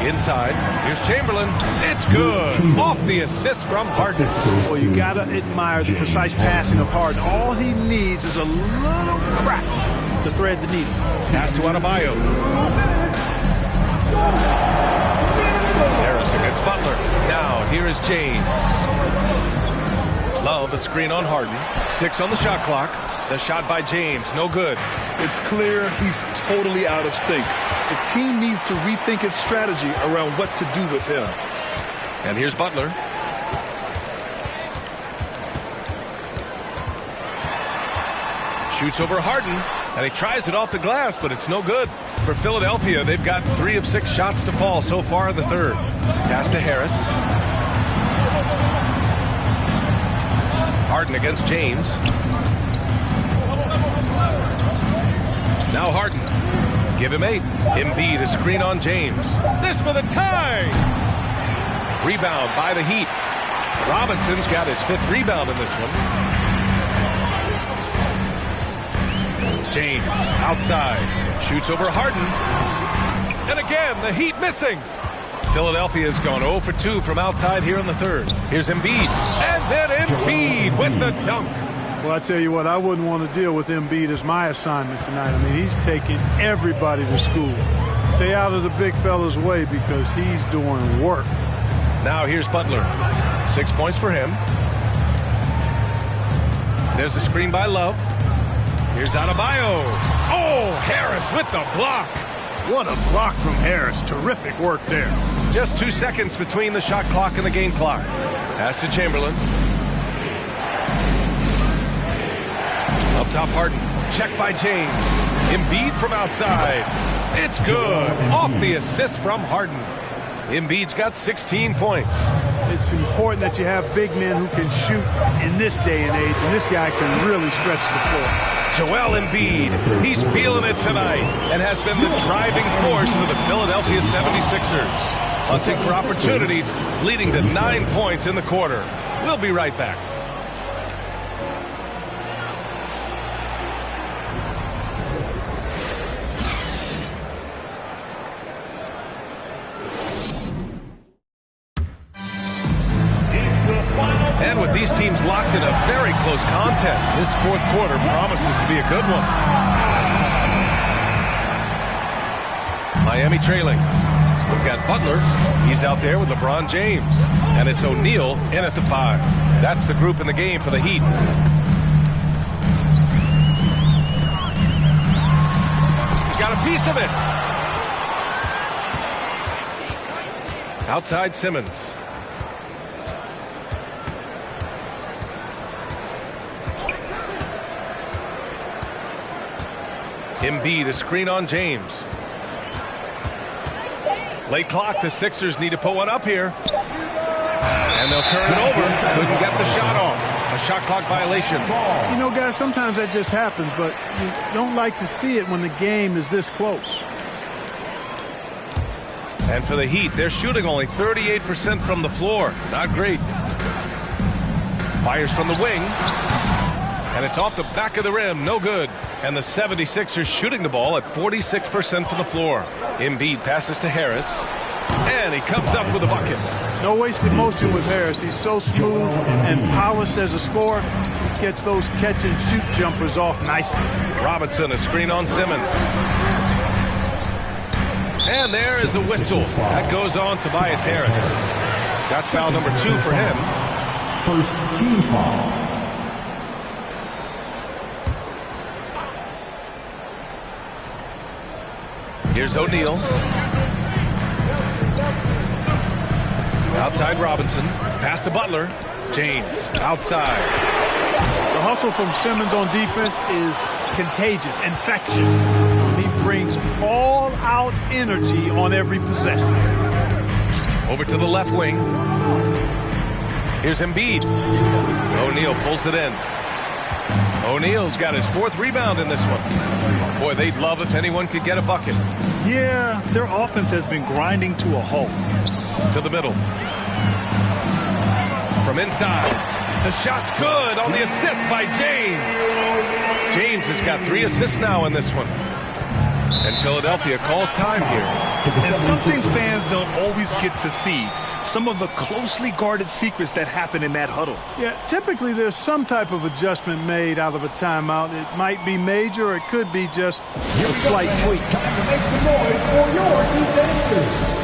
Speaker 6: Inside, here's Chamberlain. It's good. Off the assist from Harden.
Speaker 11: Well, you got to admire the precise passing of Harden. All he needs is a little crack to thread the needle.
Speaker 6: Pass to Adebayo. Harris against Butler. Now, here is James. Love, a screen on Harden. 6 on the shot clock. The shot by James, no good.
Speaker 13: It's clear he's totally out of sync. The team needs to rethink its strategy around what to do with him.
Speaker 6: And here's Butler. Shoots over Harden, and he tries it off the glass, but it's no good. For Philadelphia, they've got 3 of 6 shots to fall so far in the third. Pass to Harris. Harden against James. Now Harden. Give him 8. Embiid, a screen on James. This for the tie! Rebound by the Heat. Robinson's got his 5th rebound in this one. James, outside. Shoots over Harden. And again, the Heat missing. Philadelphia's gone 0 for 2 from outside here in the third. Here's Embiid. And then Embiid with the dunk.
Speaker 11: Well, I tell you what, I wouldn't want to deal with Embiid as my assignment tonight. I mean, he's taking everybody to school. Stay out of the big fella's way because he's doing work.
Speaker 6: Now here's Butler. 6 points for him. There's a screen by Love. Here's Adebayo. Oh, Harris with the block.
Speaker 11: What a block from Harris. Terrific work there.
Speaker 6: Just 2 seconds between the shot clock and the game clock. Pass to Chamberlain. Up top, Harden. Check by James. Embiid from outside. It's good. Off the assist from Harden. Embiid's got 16 points.
Speaker 11: It's important that you have big men who can shoot in this day and age, and this guy can really stretch the floor.
Speaker 6: Joel Embiid, he's feeling it tonight and has been the driving force for the Philadelphia 76ers. Hunting for opportunities, leading to 9 points in the quarter. We'll be right back. And with these teams locked in a very close contest, this fourth quarter promises to be a good one. Miami trailing. We've got Butler. He's out there with LeBron James. And it's O'Neal in at the 5. That's the group in the game for the Heat. He got a piece of it. Outside Simmons. Embiid, a screen on James. Late clock, the Sixers need to put one up here. And they'll turn it over. Couldn't get the shot off. A shot clock violation.
Speaker 11: You know, guys, sometimes that just happens, but you don't like to see it when the game is this close.
Speaker 6: And for the Heat, they're shooting only 38% from the floor. Not great. Fires from the wing. And it's off the back of the rim. No good. And the 76ers shooting the ball at 46% from the floor. Embiid passes to Harris. And he comes up with a bucket.
Speaker 11: No wasted motion with Harris. He's so smooth and polished as a scorer. He gets those catch-and-shoot jumpers off nicely.
Speaker 6: Robinson, a screen on Simmons. And there is a whistle. That goes on Tobias Harris. That's foul number 2 for him.
Speaker 18: First team foul.
Speaker 6: Here's O'Neal. Outside Robinson. Pass to Butler. James outside.
Speaker 11: The hustle from Simmons on defense is contagious, infectious. He brings all-out energy on every possession.
Speaker 6: Over to the left wing. Here's Embiid. O'Neal pulls it in. O'Neal's got his 4th rebound in this one. Boy, they'd love if anyone could get a bucket.
Speaker 13: Yeah, their offense has been grinding to a halt.
Speaker 6: To the middle. From inside. The shot's good on the assist by James. James has got 3 assists now in this one. And Philadelphia calls time here.
Speaker 13: And something fans don't always get to see. Some of the closely guarded secrets that happen in that huddle.
Speaker 11: Yeah, typically there's some type of adjustment made out of a timeout. It might be major or it could be just a slight tweak.
Speaker 18: Time to make some noise for your defenses.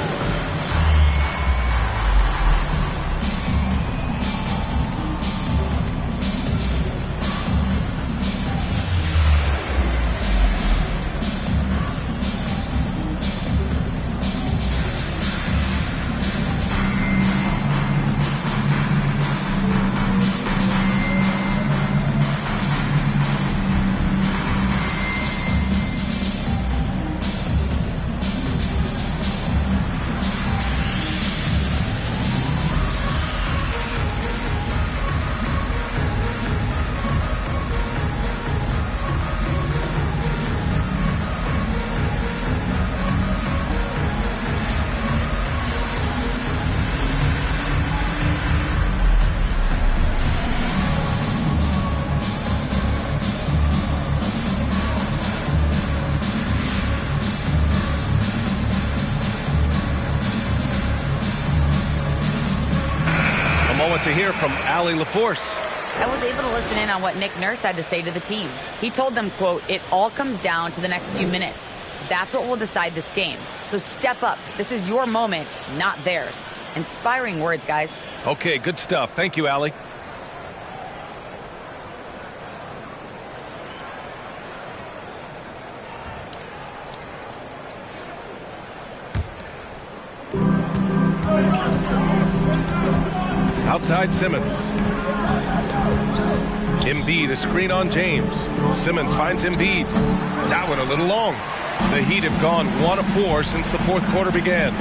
Speaker 6: To hear from Allie LaForce.
Speaker 3: I was able to listen in on what Nick Nurse had to say to the team. He told them, quote, "It all comes down to the next few minutes. That's what will decide this game. So step up. This is your moment, not theirs." Inspiring words, guys.
Speaker 6: Okay, good stuff. Thank you, Allie. Outside Simmons. Embiid, a screen on James. Simmons finds Embiid. That one a little long. The Heat have gone 1 of 4 since the fourth quarter began.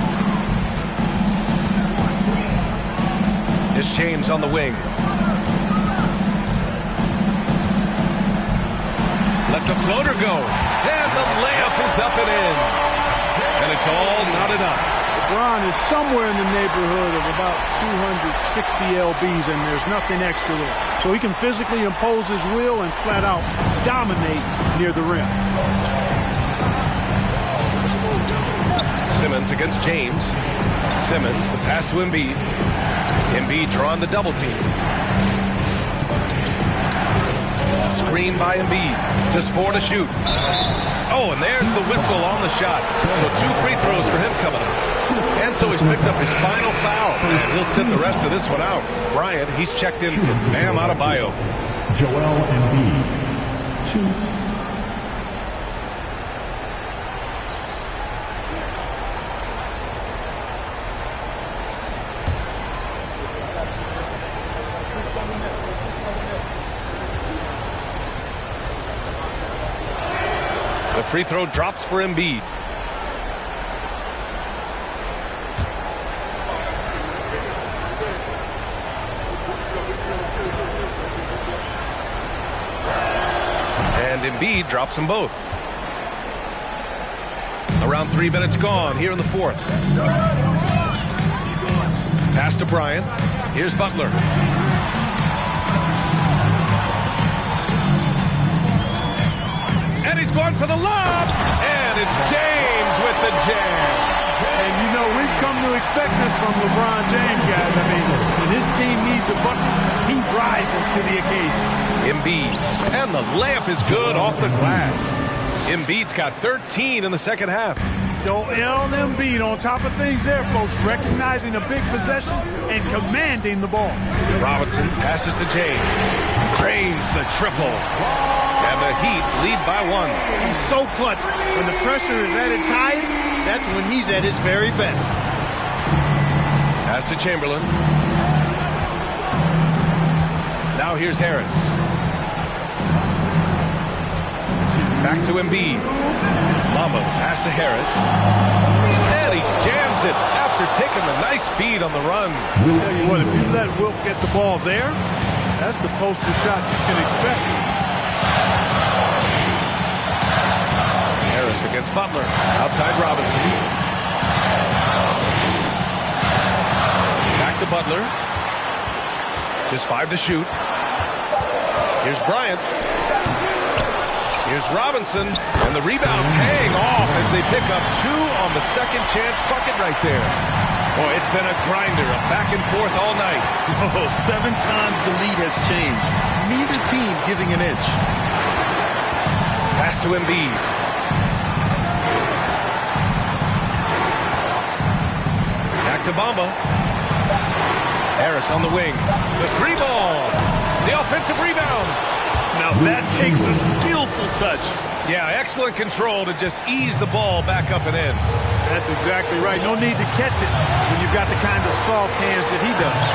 Speaker 6: It's James on the wing. Lets a floater go. And the layup is up and in. And it's all knotted up.
Speaker 11: LeBron is somewhere in the neighborhood of about 260 lbs, and there's nothing extra there. So he can physically impose his will and flat out dominate near the rim.
Speaker 6: Simmons against James. Simmons, the pass to Embiid. Embiid drawing the double team. Screen by Embiid. Just 4 to shoot. Oh, and there's the whistle on the shot. So 2 free throws for him coming up. And so he's picked up his final foul. And he'll sit the rest of this one out. Bryant, he's checked in for Bam Adebayo.
Speaker 18: Joel Embiid, 2.
Speaker 6: The free throw drops for Embiid. And Embiid drops them both. Around 3 minutes gone here in the fourth. Pass to Bryant. Here's Butler. And he's going for the lob. And it's James with the jam.
Speaker 11: And you know, we've come to expect this from LeBron James, guys. I mean, when his team needs a bucket, he rises to the occasion.
Speaker 6: Embiid. And the layup is good off the glass. Embiid's got 13 in the second half.
Speaker 11: Joel Embiid on top of things there, folks, recognizing a big possession and commanding the ball.
Speaker 6: Robinson passes to James. Drains the triple. And the Heat lead by 1.
Speaker 11: He's so clutch. When the pressure is at its highest, that's when he's at his very best.
Speaker 6: Pass to Chamberlain. Now here's Harris. Back to Embiid. Mamba pass to Harris. And he jams it after taking the nice feed on the run.
Speaker 11: I'll tell you what, if you let Wilt get the ball there, that's the poster shot you can expect.
Speaker 6: Harris against Butler. Outside Robinson. Back to Butler. Just 5 to shoot. Here's Bryant. Here's Robinson. And the rebound paying off as they pick up 2 on the second chance bucket right there. Boy, it's been a grinder, a back and forth all night.
Speaker 13: Oh, 7 times the lead has changed. Neither team giving an inch.
Speaker 6: Pass to Embiid. Back to Bamba. Harris on the wing. The 3 ball. The offensive rebound.
Speaker 13: Now that takes a skillful touch.
Speaker 6: Yeah, excellent control to just ease the ball back up and in.
Speaker 11: That's exactly right. No need to catch it when you've got the kind of soft hands that he does.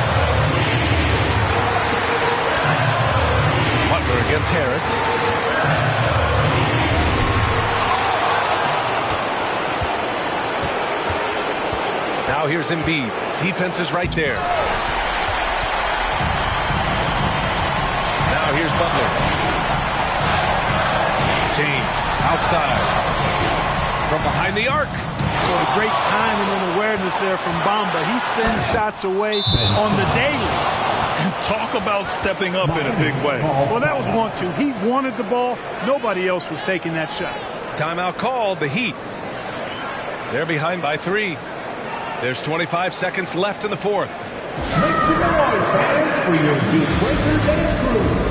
Speaker 6: Butler against Harris. Now here's Embiid. Defense is right there. Now here's Butler. James outside. From behind the arc.
Speaker 11: Well, great timing and awareness there from Bamba. He sends shots away on the daily.
Speaker 13: And talk about stepping up in a big way.
Speaker 11: Well, that was 1-2. He wanted the ball. Nobody else was taking that shot.
Speaker 6: Timeout called. The Heat. They're behind by 3. There's 25 seconds left in the fourth.
Speaker 18: Make some noise, fans, for your Heat Breaker dance crew.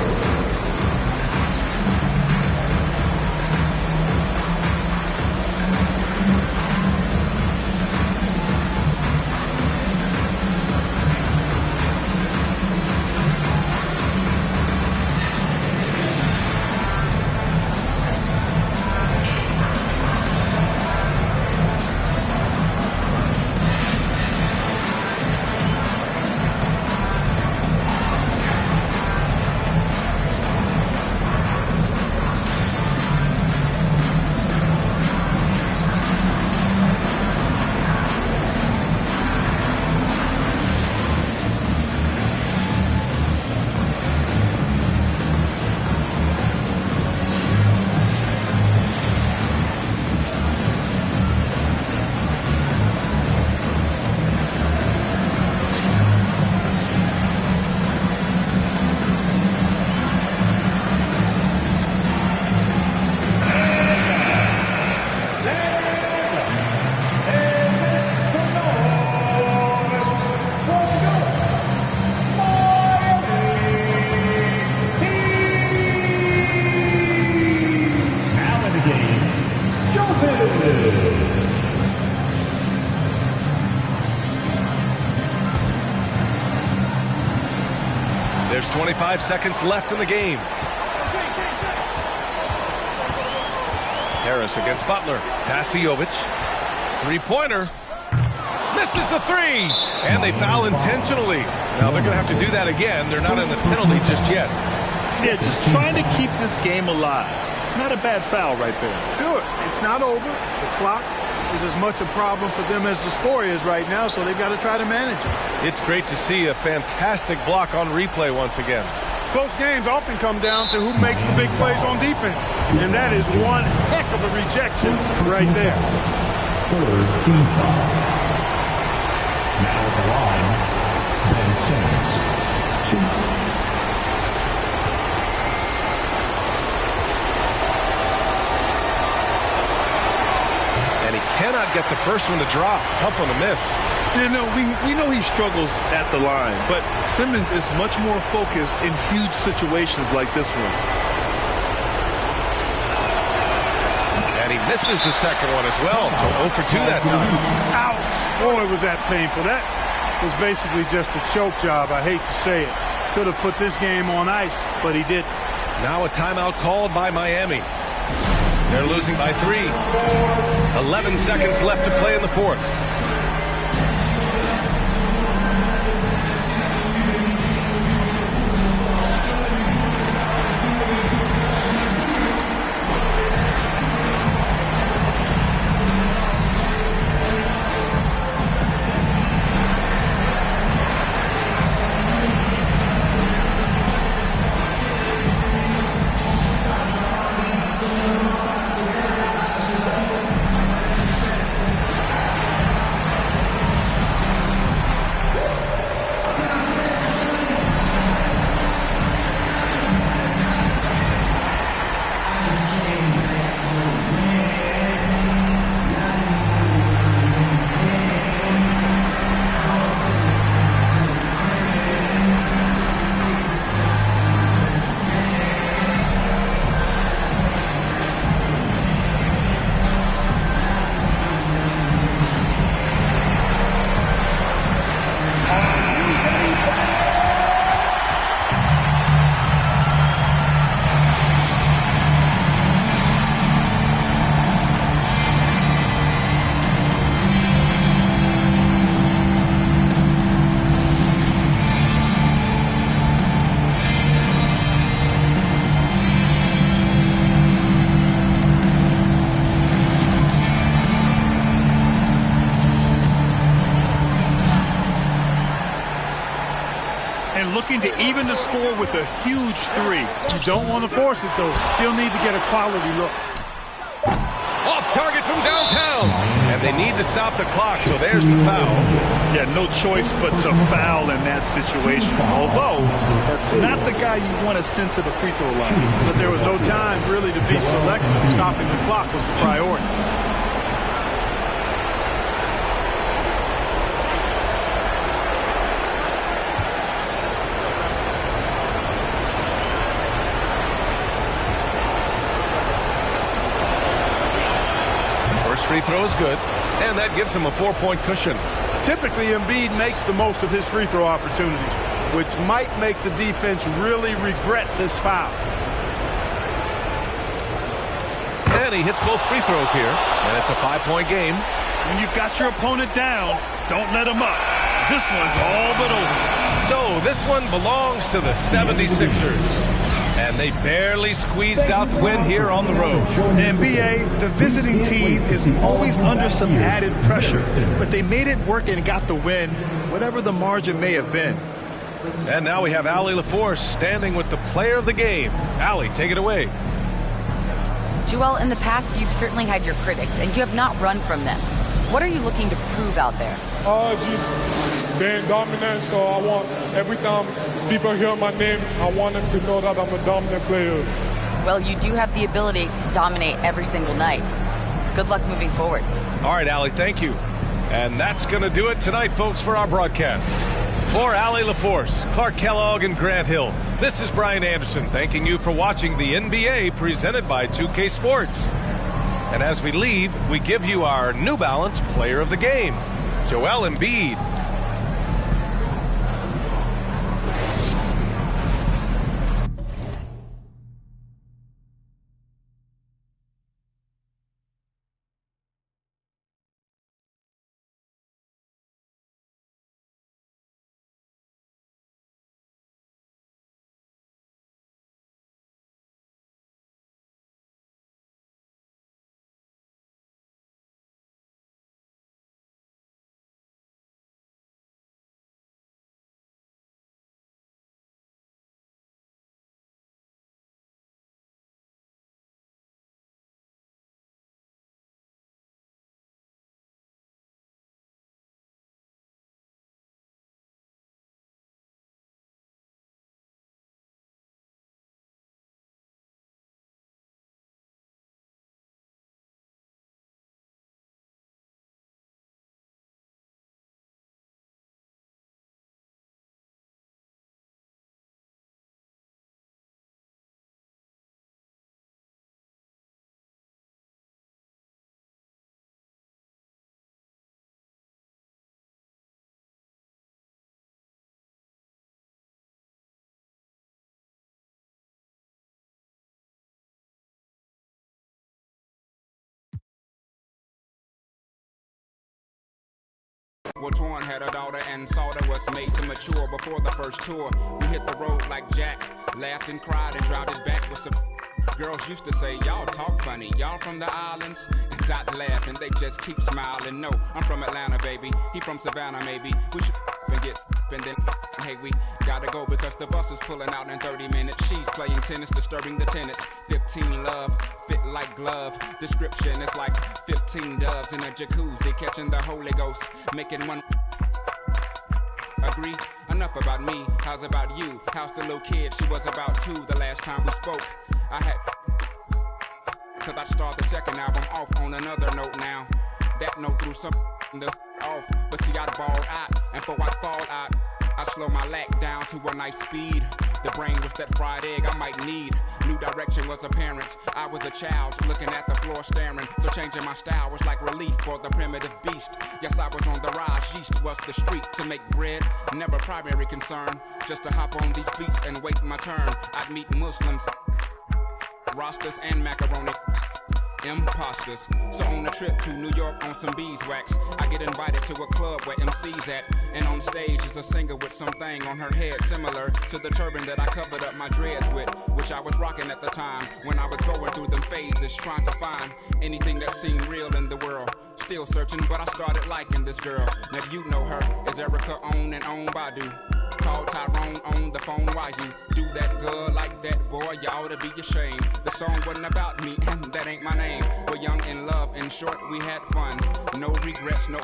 Speaker 6: There's 25 seconds left in the game. Harris against Butler. Pass to Jovic. Three-pointer. Misses the three. And they foul intentionally. Now they're going to have to do that again. They're not in the penalty just yet.
Speaker 13: Yeah, just trying to keep this game alive. Not a bad foul right there.
Speaker 11: Sure, it's not over. The clock is as much a problem for them as the score is right now, so they've got to try to manage it.
Speaker 6: It's great to see a fantastic block on replay once again.
Speaker 11: Close games often come down to who makes the big plays on defense, and that is one heck of a rejection right there.
Speaker 18: Third team foul. Now at the line, Ben Simmons. 2.
Speaker 6: Cannot get the first one to drop. Tough one to miss.
Speaker 13: You know, we know he struggles at the line, but Simmons is much more focused in huge situations like this one.
Speaker 6: And he misses the second one as well, so 0 for 2 that time.
Speaker 11: Ouch! Boy, was that painful. That was basically just a choke job. I hate to say it. Could have put this game on ice, but he didn't.
Speaker 6: Now a timeout called by Miami. They're losing by 3. 11 seconds left to play in the fourth.
Speaker 13: Looking to even the score with a huge 3.
Speaker 11: You don't want to force it, though. Still need to get a quality look.
Speaker 6: Off target from downtown. And they need to stop the clock, so there's the foul.
Speaker 13: Yeah, no choice but to foul in that situation. Although, that's not the guy you want to send to the free throw line.
Speaker 11: But there was no time really to be selective. Stopping the clock was the priority.
Speaker 6: Free throw is good, and that gives him a 4-point cushion.
Speaker 11: Typically, Embiid makes the most of his free throw opportunities, which might make the defense really regret this foul.
Speaker 6: And he hits both free throws here, and it's a 5-point game.
Speaker 13: When you've got your opponent down, don't let him up. This one's all but over.
Speaker 6: So this one belongs to the 76ers. And they barely squeezed out the win here on the road.
Speaker 13: The NBA, the visiting team is always under some added pressure, but they made it work and got the win, whatever the margin may have been.
Speaker 6: And now we have Allie LaForce standing with the player of the game. Allie, take it away.
Speaker 3: Joel, in the past, you've certainly had your critics, and you have not run from them. What are you looking to prove out there?
Speaker 10: Just being dominant, so I want every time people hear my name, I want them to know that I'm a dominant player.
Speaker 3: Well, you do have the ability to dominate every single night. Good luck moving forward.
Speaker 6: All right, Allie, thank you. And that's going to do it tonight, folks, for our broadcast. For Allie LaForce, Clark Kellogg, and Grant Hill, this is Brian Anderson thanking you for watching the NBA presented by 2K Sports. And as we leave, we give you our New Balance Player of the Game, Joel Embiid.
Speaker 5: Well, Torn had a daughter and Salter was made to mature before the first tour. We hit the road like Jack, laughed and cried and dropped it back with some. Girls used to say, y'all talk funny, y'all from the islands? And Dot laugh and they just keep smiling. No, I'm from Atlanta, baby. He from Savannah, maybe. We should and get and then hey, we gotta go because the bus is pulling out in 30 minutes. She's playing tennis, disturbing the tenants. 15 love, fit like glove. Description is like 15 doves in a jacuzzi, catching the Holy Ghost, making one. Agree? Enough about me, how's about you? How's the little kid? She was about 2 the last time we spoke. I had cause I'd start the second album off on another note now. That note threw some the off, but see I'd ball out, and for I'd fall out, I slow my lack down to a nice speed. The brain was that fried egg I might need. New direction was apparent. I was a child looking at the floor staring. So changing my style was like relief for the primitive beast. Yes, I was on the rise. Yeast was the street to make bread. Never primary concern. Just to hop on these beats and wait my turn. I'd meet Muslims, Rastas and macaroni. Imposters. So on a trip to New York on some beeswax, I get invited to a club where MC's at, and on stage is a singer with something on her head similar to the turban that I covered up my dreads with, which I was rocking at the time when I was going through them phases, trying to find anything that seemed real in the world. Still searching, but I started liking this girl. Now you know her as Erica on and on Badu. Call Tyrone on the phone. Why you do that girl like that, boy? You ought to be ashamed. The song wasn't about me, and that ain't my name. We're young in love, in short, we had fun. No regrets, no.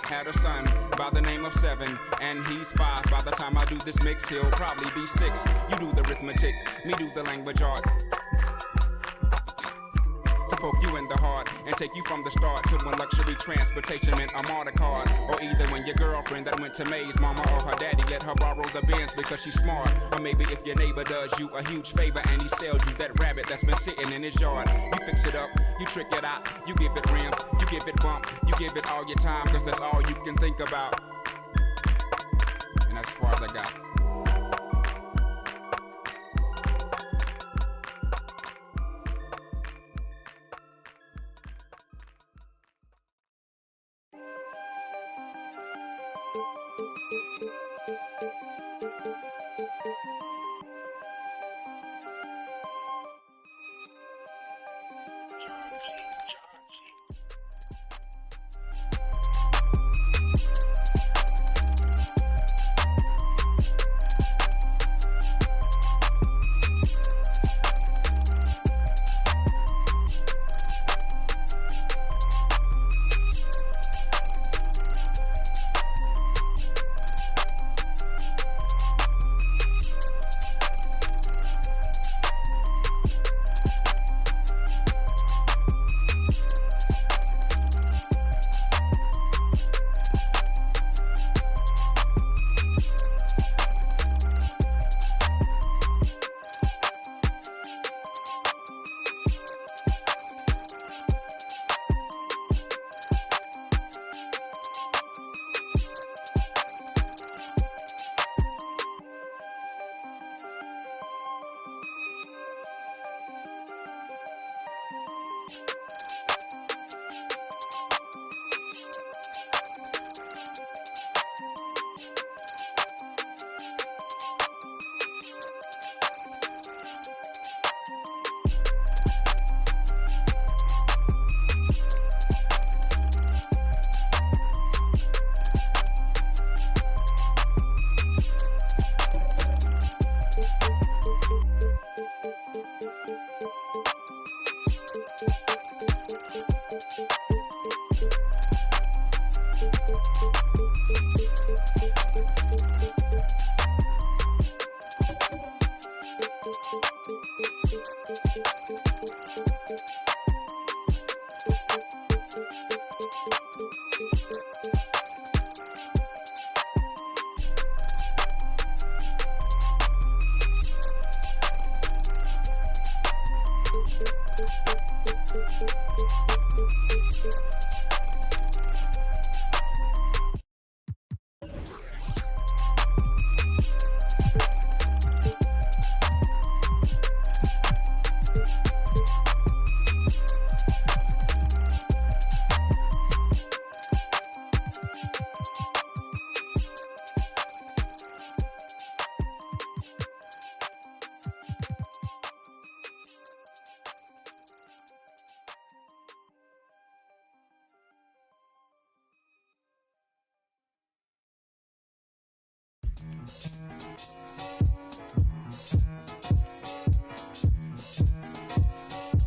Speaker 5: Had a son by the name of 7, and he's 5. By the time I do this mix, he'll probably be 6. You do the arithmetic, me do the language art. To poke you in the heart and take you from the start to when luxury transportation meant a MARTA card. Or either when your girlfriend that went to Maze, mama or her daddy let her borrow the Benz because she's smart. Or maybe if your neighbor does you a huge favor and he sells you that rabbit that's been sitting in his yard. You fix it up, you trick it out, you give it rims, you give it bump, you give it all your time because that's all you can think about. And that's as far as I got.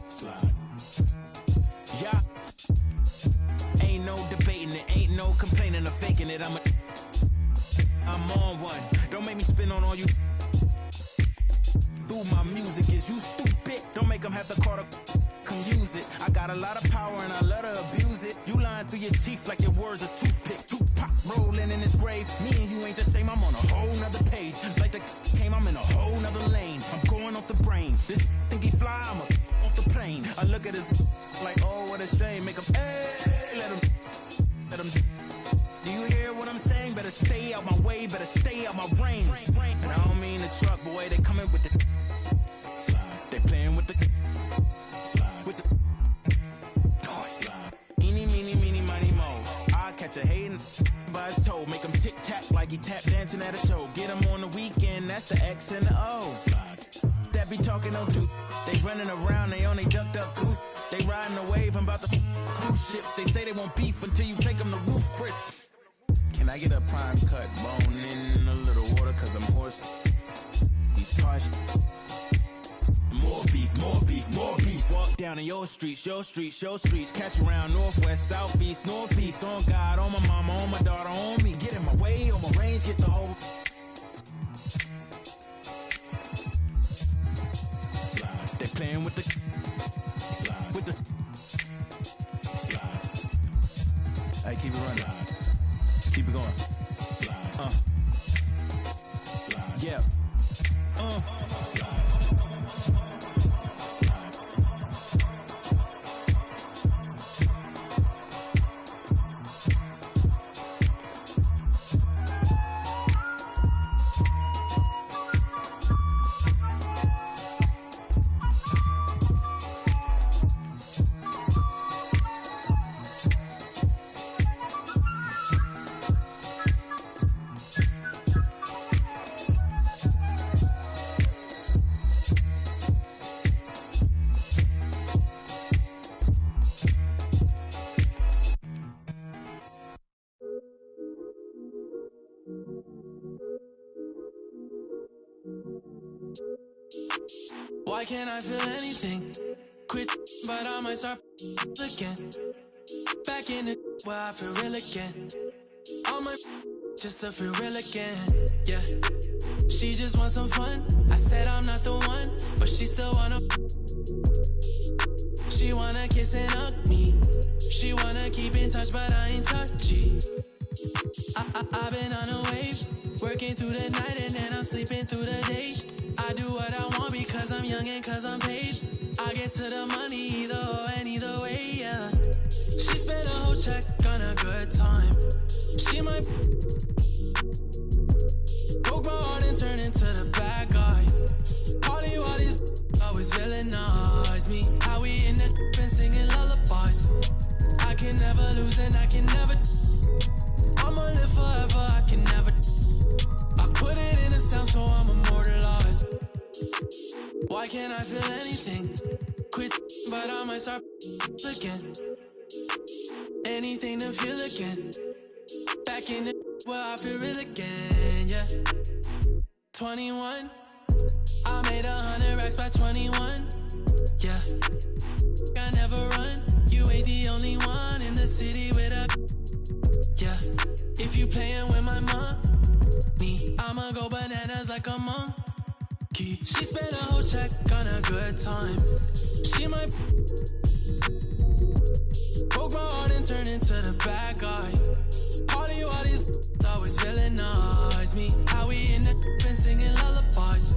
Speaker 17: Slide. Yeah. Ain't no debating it, ain't no complaining or faking it. I'm on one. Don't make me spin on all you. Through my music, is you stupid? Don't make them have the car to come use it. I got a lot of power and I let her abuse it. You lying through your teeth like your words a toothpick. Tupac rolling in his grave. Me and you ain't the same. I'm on a whole nother page. Like the came, I'm in a whole nother lane. I'm going off the brain. This think he fly, I'm off the plane. I look at his like, oh, what a shame. Make him, hey, let him. Do you hear what I'm saying? Better stay out my way, better stay out my range. And I don't mean the truck, boy, they coming with the slide. They playing with the slide. With the slide. Eeny, meeny, meeny, miny, mo. I'll catch a hating by his toe. Make him tic-tac like he tap dancing at a show. Get him on the weekend, that's the X and the O. Slide. That be talking no dude. They running around, they only ducked up goose. They riding the wave, I'm about to cruise ship. They say they won't beef until you take them to roof, Chris. Can I get a prime cut bone in a little water? Cause I'm hoarse. These cars. More beef, more beef, more beef. Walk down in your streets, your streets, your streets. Catch around northwest, southeast, northeast. On God, on my mama, on my daughter, on me. Get in my way, on my range, get the whole. Slide. They playing with the slide. With the slide. Hey, keep it running. Slide. Keep it going. Slide. Slide. Yeah. Slide.
Speaker 12: Why can't I feel anything? Quit, but I might start again. Back in the where I feel real again. All my just to feel real again. Yeah, she just wants some fun. I said I'm not the one, but she still wanna. She wanna kiss and hug me. She wanna keep in touch, but I ain't touchy. I've been on a wave, working through the night and then I'm sleeping through the day. I do what I want because I'm young and cause I'm paid. I get to the money either or and either way, yeah. She spent a whole check on a good time. She might broke my heart and turn into the bad guy. All these always villainize me. How we in the been singing lullabies. I can never lose and I can never. I'ma live forever, I can never. I put it in a sound so I'm immortalized. Why can't I feel anything? Quit, but I might start again. Anything to feel again. Back in the where I feel real again, yeah. 21, I made 100 racks by 21, yeah. I never run, you ain't the only one in the city with a, yeah. If you playin' with my money, I'ma go bananas like a monkey. She spent a whole check on a good time. She might broke my heart and turned into the bad guy. All these always villainize me. How we in the been singing lullabies.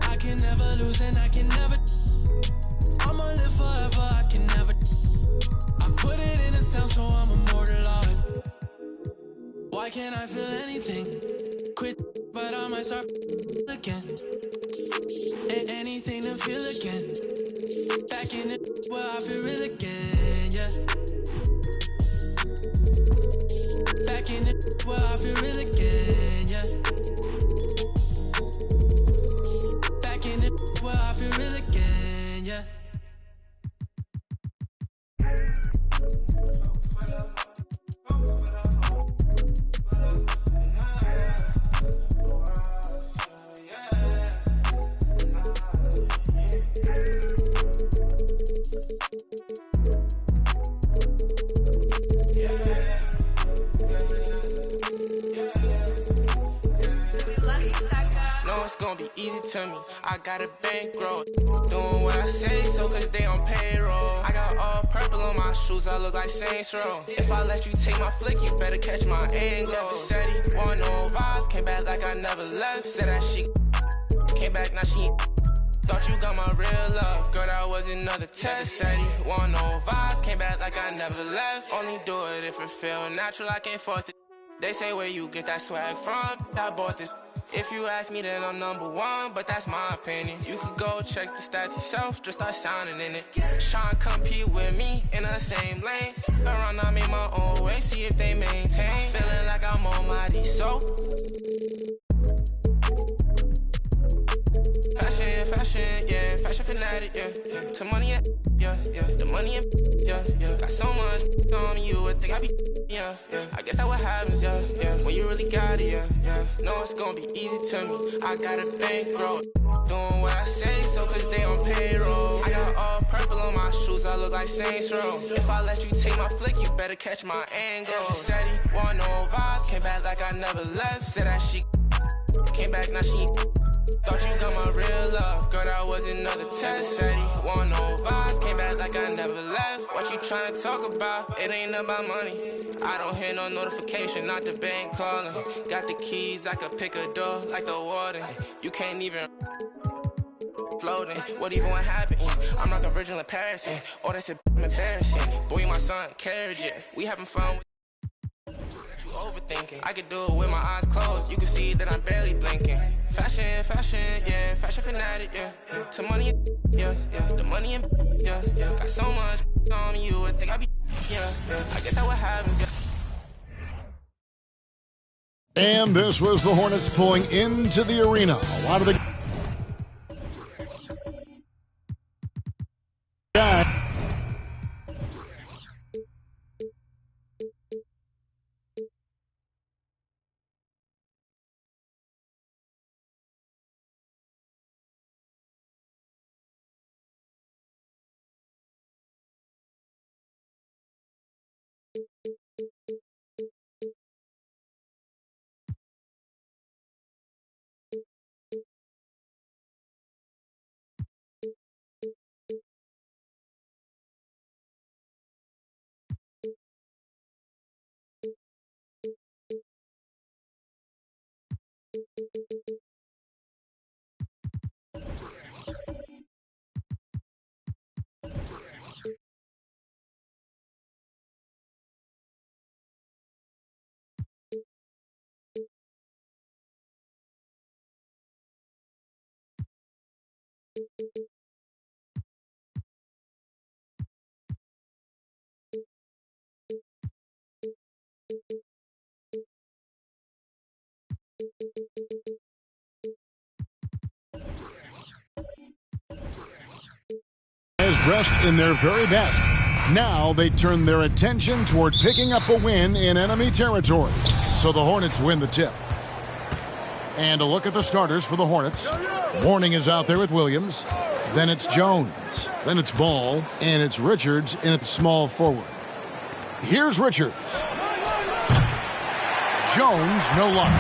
Speaker 12: I can never lose and I can never. I'ma live forever, I can never. I put it in a sound so I'm immortalized. Why can't I feel anything? Quit, but I might start again. Anything to feel again. Back in the where I feel real again, yeah. Back in the where I feel real again, yeah. Back in the where I feel real again, yeah.
Speaker 7: know it's gonna be easy to me. I got a bankroll, doing what I say, so cause they on payroll. I got all purple on my shoes, I look like Saints Row. If I let you take my flick, you better catch my angle. Said he want no vibes, came back like I never left. Said that she came back, now she thought you got my real love. Girl, that was another test. Said he want no vibes, came back like I never left. Only do it if it feel natural, I can't force it. They say where you get that swag from, I bought this. If you ask me, then I'm number one, but that's my opinion. You could go check the stats yourself, just start sounding in it. Tryna compete with me in the same lane. Around, I made my own way, see if they maintain. Feeling like I'm on my D, so fashion, yeah, fashion fanatic, yeah. To money, yeah, the money, yeah. Got so much on me, you would think I be, yeah. I guess that what happens, yeah. When you really got it, yeah. Know it's gonna be easy to me. I got a bankroll, doing what I say, so cause they on payroll. I got all purple on my shoes, I look like Saints Row. If I let you take my flick, you better catch my angle. Said he want no vibes, came back like I never left. Said that she came back, now she thought you got my real love. Girl, that was another test. Said he want no vibes, came back like I never left. What you tryna talk about? It ain't about money. I don't hear no notification, not the bank calling. Got the keys, I could pick a door like the warden. You can't even floating. What even what happened? I'm like a virgin in Paris. Oh, that's embarrassing. Boy, you my son, carriage it. We having fun with overthinking. I could do it with my eyes closed. You can see that I'm barely blinking. Fashion, yeah, fashion fanatic, yeah. To money, yeah. The money, yeah. Got so much on me, you would think I be, yeah. I guess that what happens, yeah.
Speaker 1: And this was the Hornets pulling into the arena. A lot of the is dressed in their very best. Now they turn their attention toward picking up a win in enemy territory. So the Hornets win the tip. And a look at the starters for the Hornets. Warning is out there with Williams. Then it's Jones. Then it's Ball. And it's Richards in at small forward. Here's Richards. Jones, no luck.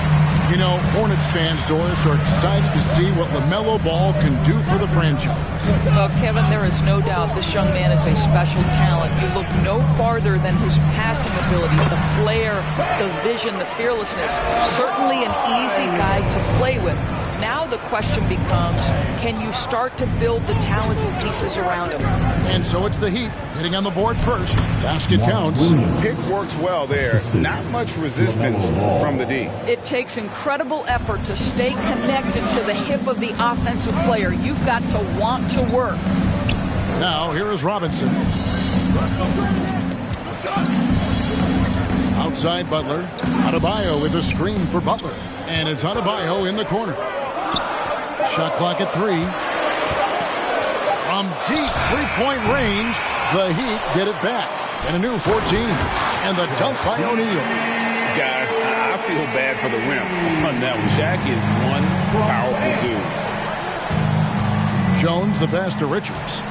Speaker 1: You know, Hornets fans, Doris, are excited to see what LaMelo Ball can do for the franchise.
Speaker 22: Well, Kevin, there is no doubt this young man is a special talent. You look no farther than his passing ability, the flair, the vision, the fearlessness. Certainly an easy guy to play with. Now the question becomes, can you start to build the talented pieces around him?
Speaker 1: And so it's the Heat hitting on the board first. Basket counts.
Speaker 20: Pick works well there. Not much resistance from the D.
Speaker 22: It takes incredible effort to stay connected to the hip of the offensive player. You've got to want to work.
Speaker 1: Now here is Robinson. Outside Butler. Adebayo with a screen for Butler. And it's Adebayo in the corner. Shot clock at 3. From deep three-point range, the Heat get it back. And a new 14. And the dunk by O'Neal.
Speaker 20: Guys, I feel bad for the rim on that one. Shaq is one powerful dude.
Speaker 1: Jones, the pass to Richards.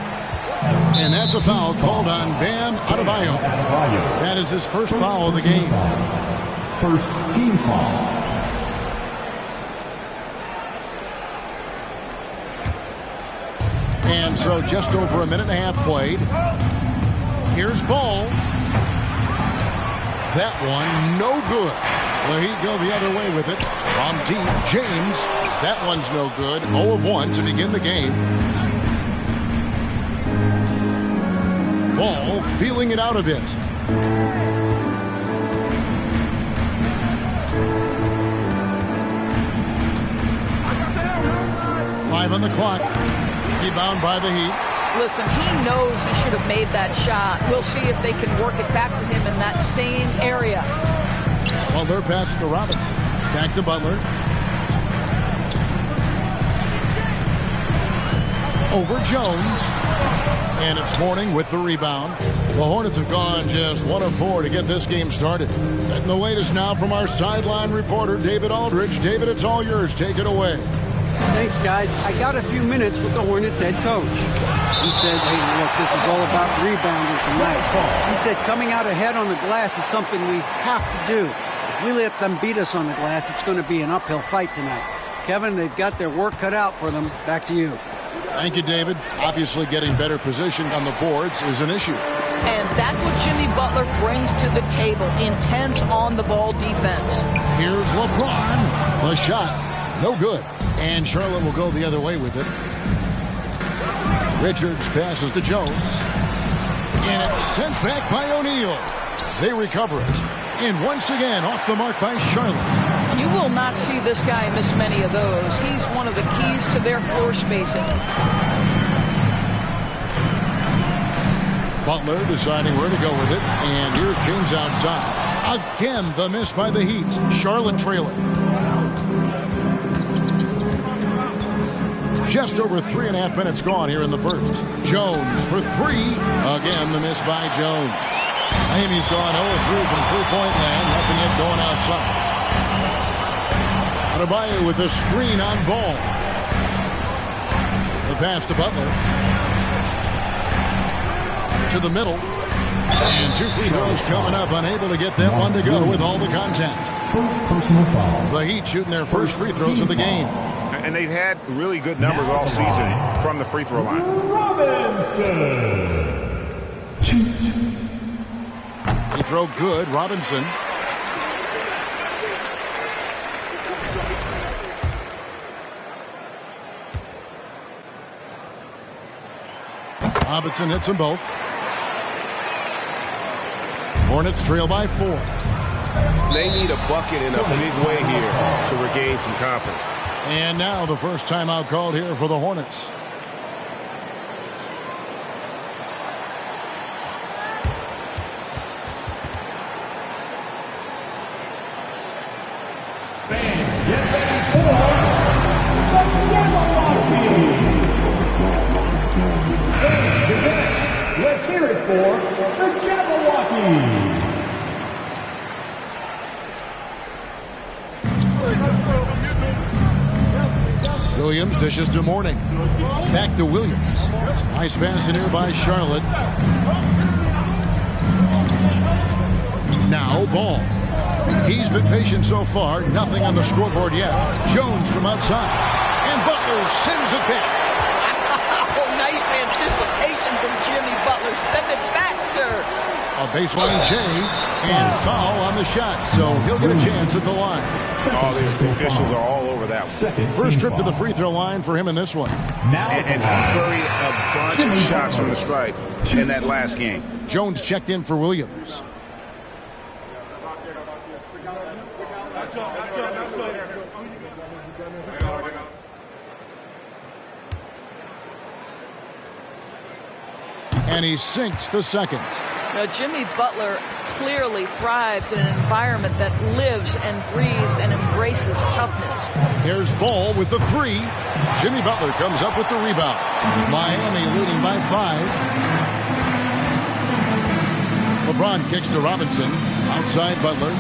Speaker 1: And that's a foul called on Bam Adebayo. That is his first foul of the game.
Speaker 18: First team foul.
Speaker 1: And so just over a minute and a half played. Here's Ball. That one, no good. Well, he'd go the other way with it. From deep, James. That one's no good. 0 of 1 to begin the game. Ball feeling it out a bit. Five on the clock. Rebound by the Heat.
Speaker 22: Listen, he knows he should have made that shot. We'll see if they can work it back to him in that same area.
Speaker 1: Well, they're passing to Robinson. Back to Butler. Over Jones. And it's Mourning with the rebound. The Hornets have gone just 1 of 4 to get this game started. And the latest now from our sideline reporter, David Aldridge. David, it's all yours. Take it away.
Speaker 9: Thanks, guys. I got a few minutes with the Hornets head coach. He said, hey, look, this is all about rebounding tonight. He said coming out ahead on the glass is something we have to do. If we let them beat us on the glass, it's going to be an uphill fight tonight. Kevin, they've got their work cut out for them. Back to you.
Speaker 1: Thank you, David. Obviously, getting better positioned on the boards is an issue.
Speaker 22: And that's what Jimmy Butler brings to the table. Intense on-the-ball defense.
Speaker 1: Here's LeBron. The shot. No good. And Charlotte will go the other way with it. Richards passes to Jones. And it's sent back by O'Neal. They recover it. And once again, off the mark by Charlotte.
Speaker 22: You will not see this guy miss many of those. He's one of the keys to their floor spacing.
Speaker 1: Butler deciding where to go with it. And here's James outside. Again, the miss by the Heat. Charlotte trailing. Just over 3.5 minutes gone here in the first. Jones for 3. Again, the miss by Jones. Miami's gone 0-3 from three-point land. Nothing yet going outside. Adebayo with a screen on Ball. The pass to Butler. To the middle. And 2 free throws coming up. Unable to get that one to go with all the contact.
Speaker 18: Personal foul.
Speaker 1: The Heat shooting their first free throws of the game.
Speaker 20: And they've had really good numbers all season from the free throw line.
Speaker 18: Robinson.
Speaker 1: Free throw good. Robinson. Robinson hits them both. Hornets trail by 4.
Speaker 20: They need a bucket in a big way here to regain some confidence.
Speaker 1: And now the first timeout called here for the Hornets.
Speaker 18: Get ready for the Jabberwocky. Let's hear it for the Jabberwocky.
Speaker 1: Williams dishes to Mourning. Back to Williams. Nice pass in here by Charlotte. Now Ball. He's been patient so far. Nothing on the scoreboard yet. Jones from outside. And Butler sends it back.
Speaker 22: Oh, nice anticipation from Jimmy Butler. Send it back, sir.
Speaker 1: A baseline J and foul on the shot. So he'll get a chance at the line.
Speaker 20: Oh, the officials are all over that one.
Speaker 1: First trip to the free throw line for him in this one.
Speaker 20: And he buried a bunch of shots from the stripe in that last game.
Speaker 1: Jones checked in for Williams. And he sinks the second.
Speaker 22: Now, Jimmy Butler clearly thrives in an environment that lives and breathes and embraces toughness.
Speaker 1: Here's Ball with the 3. Jimmy Butler comes up with the rebound. Miami leading by 5. LeBron kicks to Robinson. Outside Butler.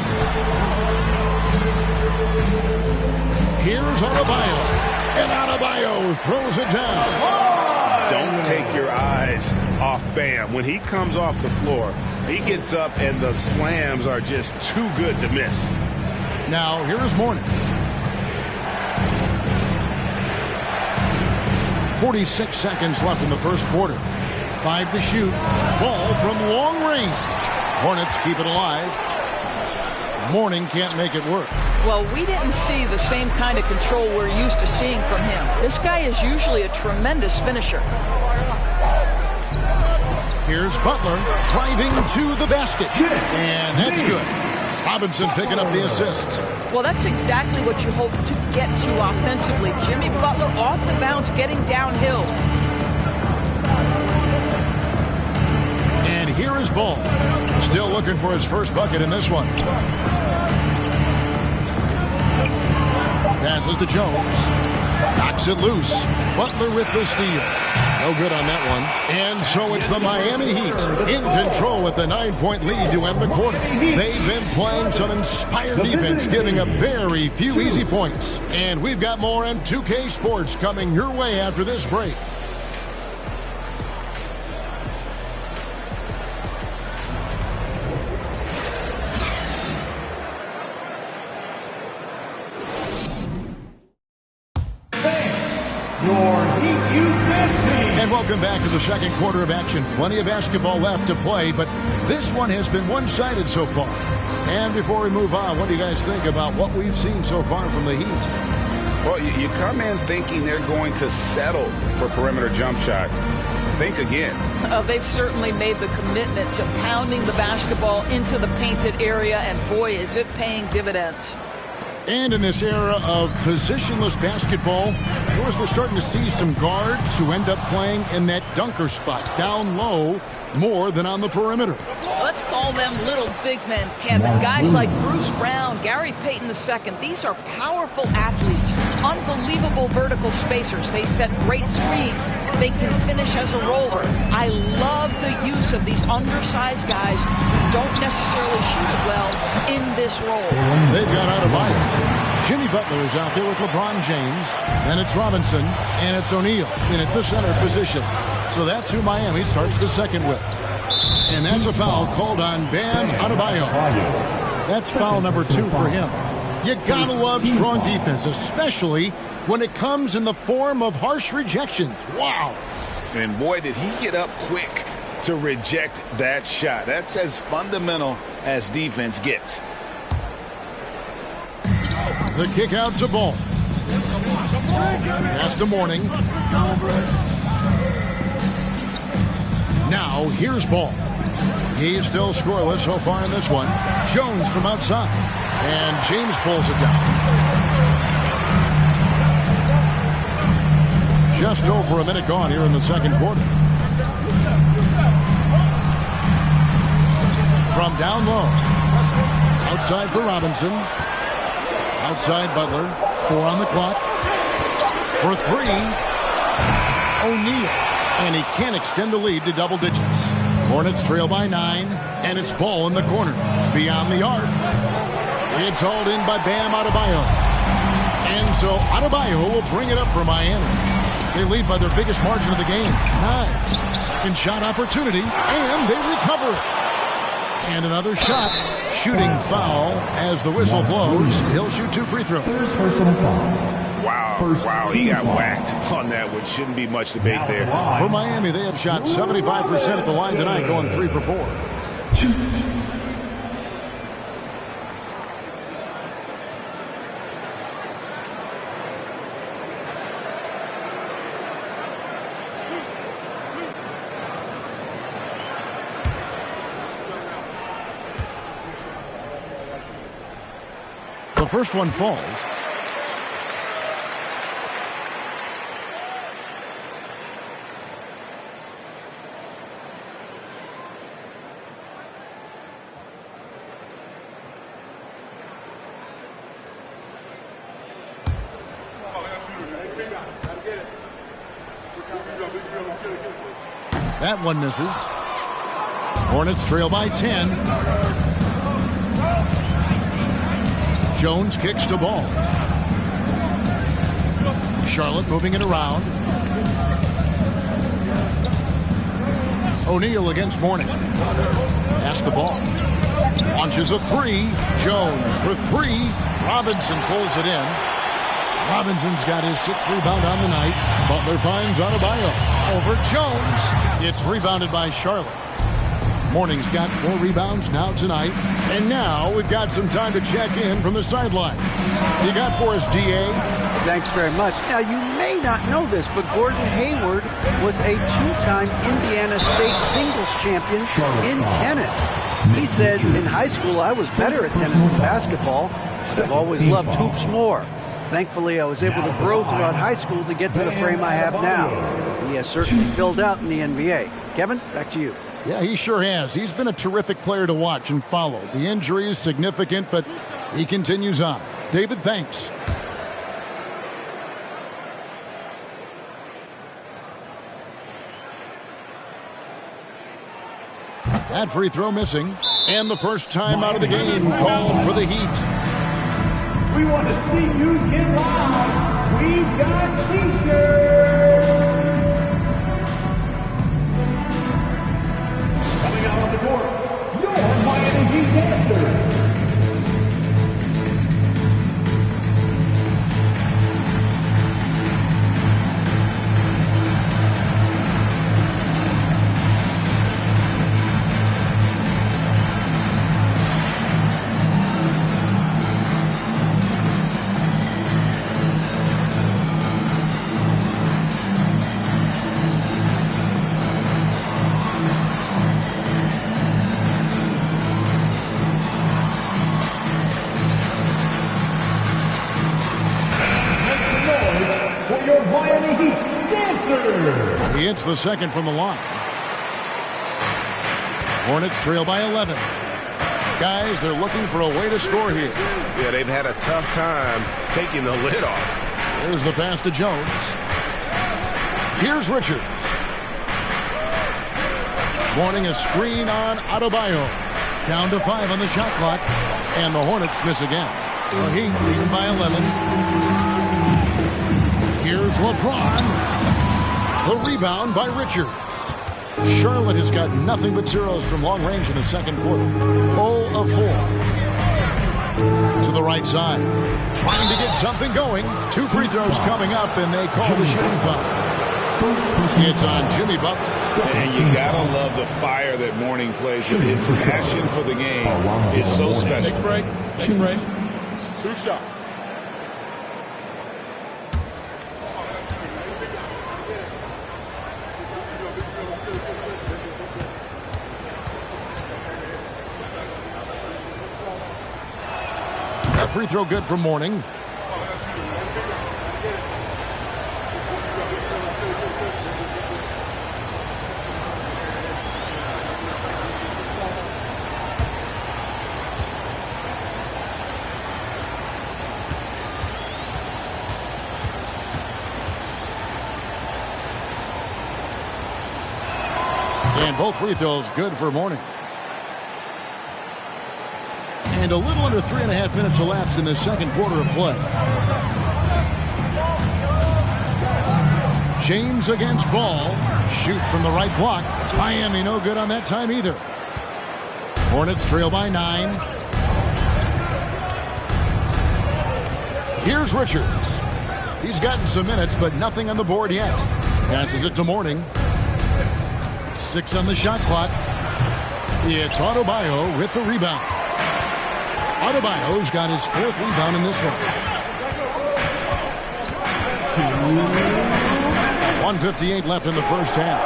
Speaker 1: Here's Adebayo. And Adebayo throws it down.
Speaker 20: Don't take your eyes off Bam. When he comes off the floor, he gets up and the slams are just too good to miss.
Speaker 1: Now here's Mourning. 46 seconds left in the first quarter. 5 to shoot. Ball from long range. Hornets keep it alive. Mourning can't make it work.
Speaker 22: Well, we didn't see the same kind of control we're used to seeing from him. This guy is usually a tremendous finisher.
Speaker 1: Here's Butler driving to the basket. And that's good. Robinson picking up the assist.
Speaker 22: Well, that's exactly what you hope to get to offensively. Jimmy Butler off the bounce, getting downhill.
Speaker 1: And here is Ball. Still looking for his first bucket in this one. Passes to Jones. Knocks it loose. Butler with the steal. No good on that one. And so it's the Miami Heat in control with the 9-point lead to end the quarter. They've been playing some inspired defense, giving up very few easy points. And we've got more on 2K Sports coming your way after this break. And welcome back to the second quarter of action. Plenty of basketball left to play, but this one has been one-sided so far. And before we move on, what do you guys think about what we've seen so far from the Heat?
Speaker 20: Well, you come in thinking they're going to settle for perimeter jump shots. Think again.
Speaker 22: They've certainly made the commitment to pounding the basketball into the painted area, and boy, is it paying dividends.
Speaker 1: And in this era of positionless basketball, of course, we're starting to see some guards who end up playing in that dunker spot, down low, more than on the perimeter.
Speaker 22: Let's call them little big men, Kevin. Guys like Bruce Brown, Gary Payton II. These are powerful athletes, unbelievable vertical spacers. They set great screens. They can finish as a roller. I love the use of these undersized guys who don't necessarily shoot it well in this role.
Speaker 1: They've got Adebayo. Jimmy Butler is out there with LeBron James. Then it's Robinson, and it's O'Neal in at the center position. So that's who Miami starts the second with. And that's a foul called on Bam Adebayo. That's foul number 2 for him. You gotta love strong defense, especially when it comes in the form of harsh rejections. Wow.
Speaker 20: And boy, did he get up quick to reject that shot. That's as fundamental as defense gets.
Speaker 1: The kick out to Ball. Pass to Mourning. Now here's Ball. He's still scoreless so far in this one. Jones from outside. And James pulls it down. Just over a minute gone here in the second quarter. From down low. Outside for Robinson. Outside Butler. 4 on the clock. For 3. O'Neal. And he can't extend the lead to double digits. Hornets trail by 9, and it's Ball in the corner. Beyond the arc. It's hauled in by Bam Adebayo. And so Adebayo will bring it up for Miami. They lead by their biggest margin of the game, 9. Second shot opportunity, and they recover it. And another shot. Shooting foul as the whistle blows. He'll shoot 2 free throws.
Speaker 20: Wow, he got whacked on that one. Shouldn't be much debate there.
Speaker 1: For Miami, they have shot 75% at the line tonight, going 3 for 4. The first one falls. That one misses. Hornets trail by 10. Jones kicks to Ball. Charlotte moving it around. O'Neal against Mourning. Pass the Ball. Launches a 3. Jones for 3. Robinson pulls it in. Robinson's got his 6th rebound on the night. Butler finds Adebayo over Jones. It's rebounded by Charlotte. Morning's got 4 rebounds now tonight. And now we've got some time to check in from the sideline. You got for us, D.A.?
Speaker 9: Thanks very much. Now, you may not know this, but Gordon Hayward was a 2-time Indiana State singles champion in tennis. He says, in high school, I was better at tennis than basketball. I've always loved hoops more. Thankfully, I was able to grow throughout high school to get to the frame I have now. He has certainly filled out in the NBA. Kevin, back to you.
Speaker 1: Yeah, he sure has. He's been a terrific player to watch and follow. The injury is significant, but he continues on. David, thanks. That free throw missing. And the first time out of the game called for the Heat.
Speaker 18: We want to see you get loud. We've got T-shirts. Coming out on the court, your Miami Heat dancer.
Speaker 1: He hits the second from the line. Hornets trail by 11. Guys, they're looking for a way to score here.
Speaker 6: Yeah, they've had a tough time taking the lid off.
Speaker 1: There's the pass to Jones. Here's Richards. Morning a screen on Adebayo. Down to 5 on the shot clock. And the Hornets miss again. The Heat leading by 11. Here's LeBron. The rebound by Richards. Charlotte has got nothing but zeros from long range in the second quarter. 0 of 4. To the right side. Trying to get something going. 2 free throws coming up, and they call the shooting foul. It's on Jimmy Butler.
Speaker 20: And you gotta love the fire that Morning plays with. His passion for the game is so special.
Speaker 21: Take a break. Take a break. 2 shots.
Speaker 1: Free throw good from Morning. And both free throws good for Morning. And a little under 3.5 minutes elapsed in the second quarter of play. James against Ball. Shoots from the right block. Miami no good on that time either. Hornets trail by 9. Here's Richards. He's gotten some minutes, but nothing on the board yet. Passes it to Morning. 6 on the shot clock. It's Adebayo with the rebound. Adebayo's got his 4th rebound in this one. 1:58 left in the first half.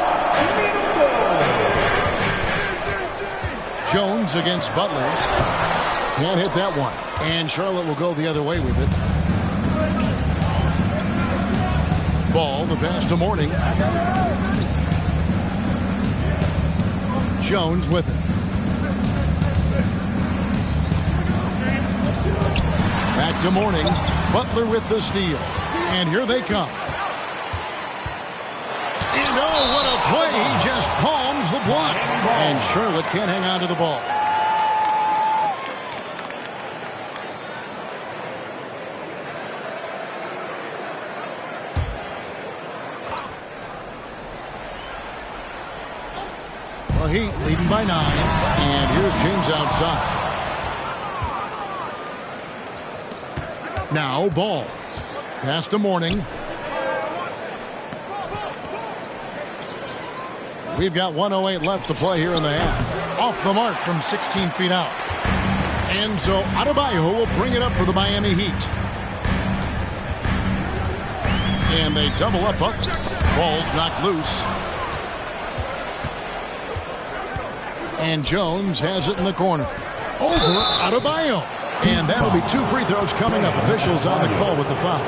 Speaker 1: Jones against Butler. Can't hit that one. And Charlotte will go the other way with it. Ball, the pass to Morning. Jones with it. Back to Morning. Butler with the steal. And here they come. And oh, what a play. He just palms the block. And Charlotte can't hang on to the ball. The Heat leading by 9. And here's James outside. Now Ball. Pass to Mourning. We've got 1:08 left to play here in the half. Off the mark from 16 feet out. And so Adebayo will bring it up for the Miami Heat. And they double up. Ball's knocked loose. And Jones has it in the corner. Over Adebayo. And that'll be 2 free throws coming up. Officials on the call with the foul.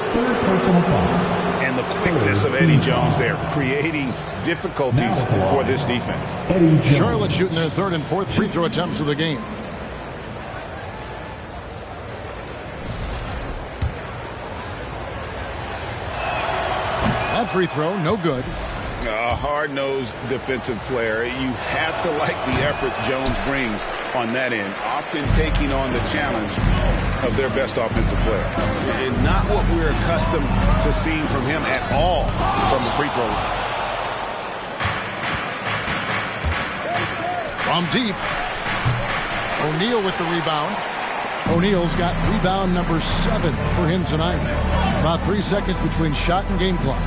Speaker 20: And the quickness of Eddie Jones there, creating difficulties for this defense.
Speaker 1: Charlotte shooting their 3rd and 4th free throw attempts of the game. That free throw, no good.
Speaker 20: A hard-nosed defensive player. You have to like the effort Jones brings on that end, often taking on the challenge of their best offensive player. And not what we're accustomed to seeing from him at all from the free throw line.
Speaker 1: From deep. O'Neal with the rebound. O'Neal's got rebound number 7 for him tonight. About 3 seconds between shot and game clock.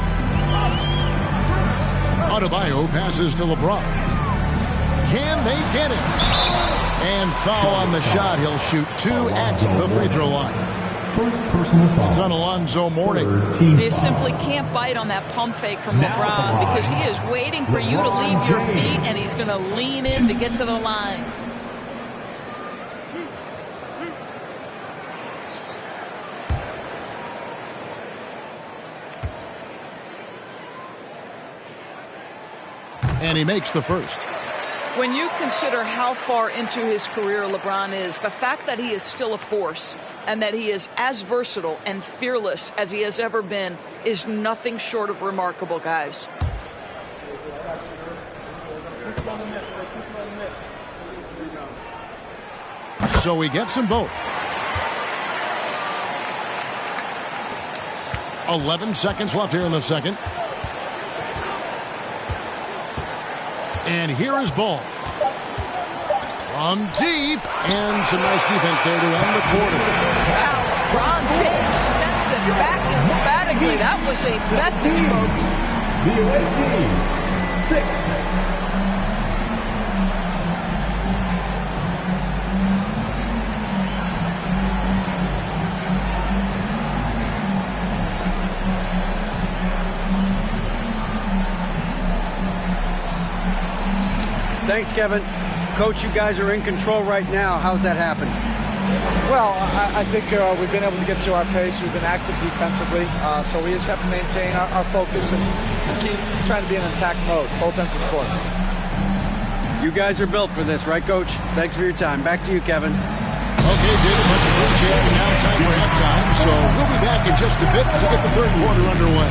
Speaker 1: Adebayo passes to LeBron. Can they get it? And foul on the shot. He'll shoot 2 at the free throw line.
Speaker 14: First personal foul.
Speaker 1: It's on Alonzo Mourning.
Speaker 22: They simply can't bite on that pump fake from LeBron because he is waiting for you to leave your feet, and he's going to lean in to get to the line.
Speaker 1: And he makes the first.
Speaker 22: When you consider how far into his career LeBron is, the fact that he is still a force and that he is as versatile and fearless as he has ever been is nothing short of remarkable, guys.
Speaker 1: So he gets them both. 11 seconds left here in the second. And here is Ball. From deep. And some nice defense there to end the quarter.
Speaker 22: Wow, LeBron James sends it back emphatically. That was a message, folks.
Speaker 14: The away team, 6.
Speaker 9: Thanks, Kevin. Coach, you guys are in control right now. How's that happen?
Speaker 8: Well, I think we've been able to get to our pace. We've been active defensively, so we just have to maintain our focus and keep trying to be in attack mode, both ends of the court.
Speaker 9: You guys are built for this, right, Coach? Thanks for your time. Back to you, Kevin.
Speaker 1: Okay, David, much appreciated. Now time for halftime, so we'll be back in just a bit to get the 3rd quarter underway.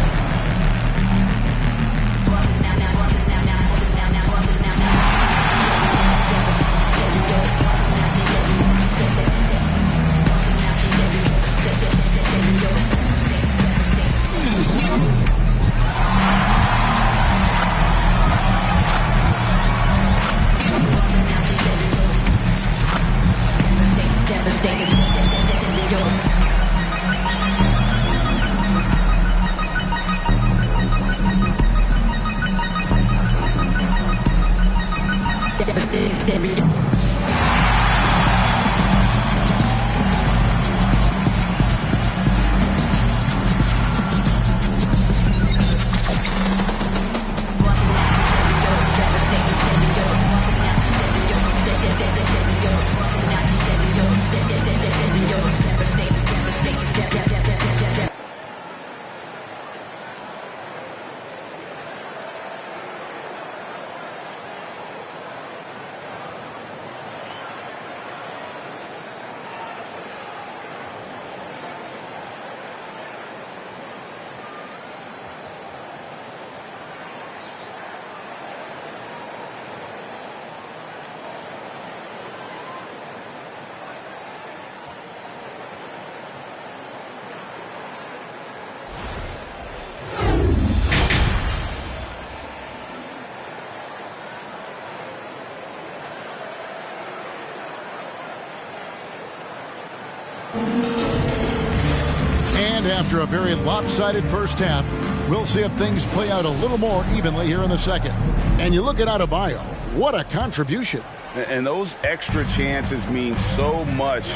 Speaker 1: And after a very lopsided first half, we'll see if things play out a little more evenly here in the second. And you look at Adebayo, what a contribution.
Speaker 20: And those extra chances mean so much.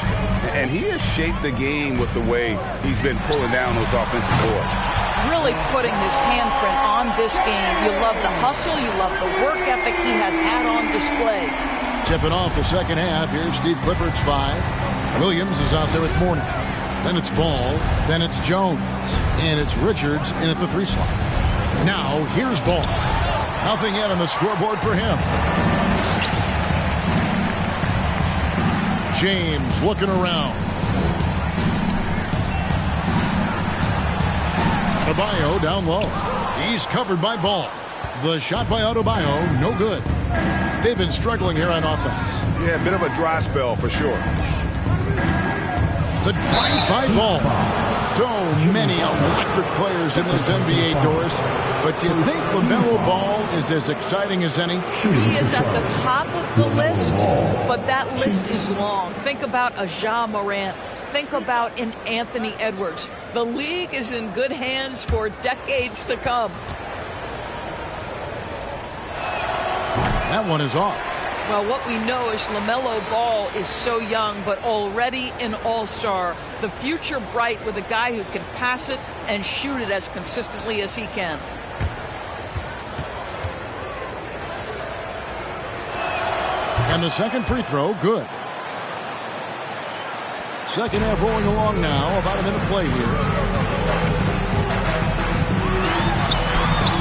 Speaker 20: And he has shaped the game with the way he's been pulling down those offensive boards.
Speaker 22: Really putting his handprint on this game. You love the hustle. You love the work ethic he has had on display.
Speaker 1: Tipping off the second half. Here's Steve Clifford's 5. Williams is out there with Mourning. Then it's Ball. Then it's Jones. And it's Richards in at the 3 slot. Now, here's Ball. Nothing yet on the scoreboard for him. James looking around. Adebayo down low. He's covered by Ball. The shot by Adebayo, no good. They've been struggling here on offense.
Speaker 20: Yeah, a bit of a dry spell for sure.
Speaker 1: The drive by Ball. So many electric players in this NBA, Doris. But do you think LaMelo Ball is as exciting as any?
Speaker 22: He is at the top of the list, but that list is long. Think about a Ja Morant. Think about an Anthony Edwards. The league is in good hands for decades to come.
Speaker 1: That one is off.
Speaker 22: Well, what we know is LaMelo Ball is so young, but already an all-star. The future bright with a guy who can pass it and shoot it as consistently as he can.
Speaker 1: And the second free throw, good. Second half rolling along now. About a minute play here.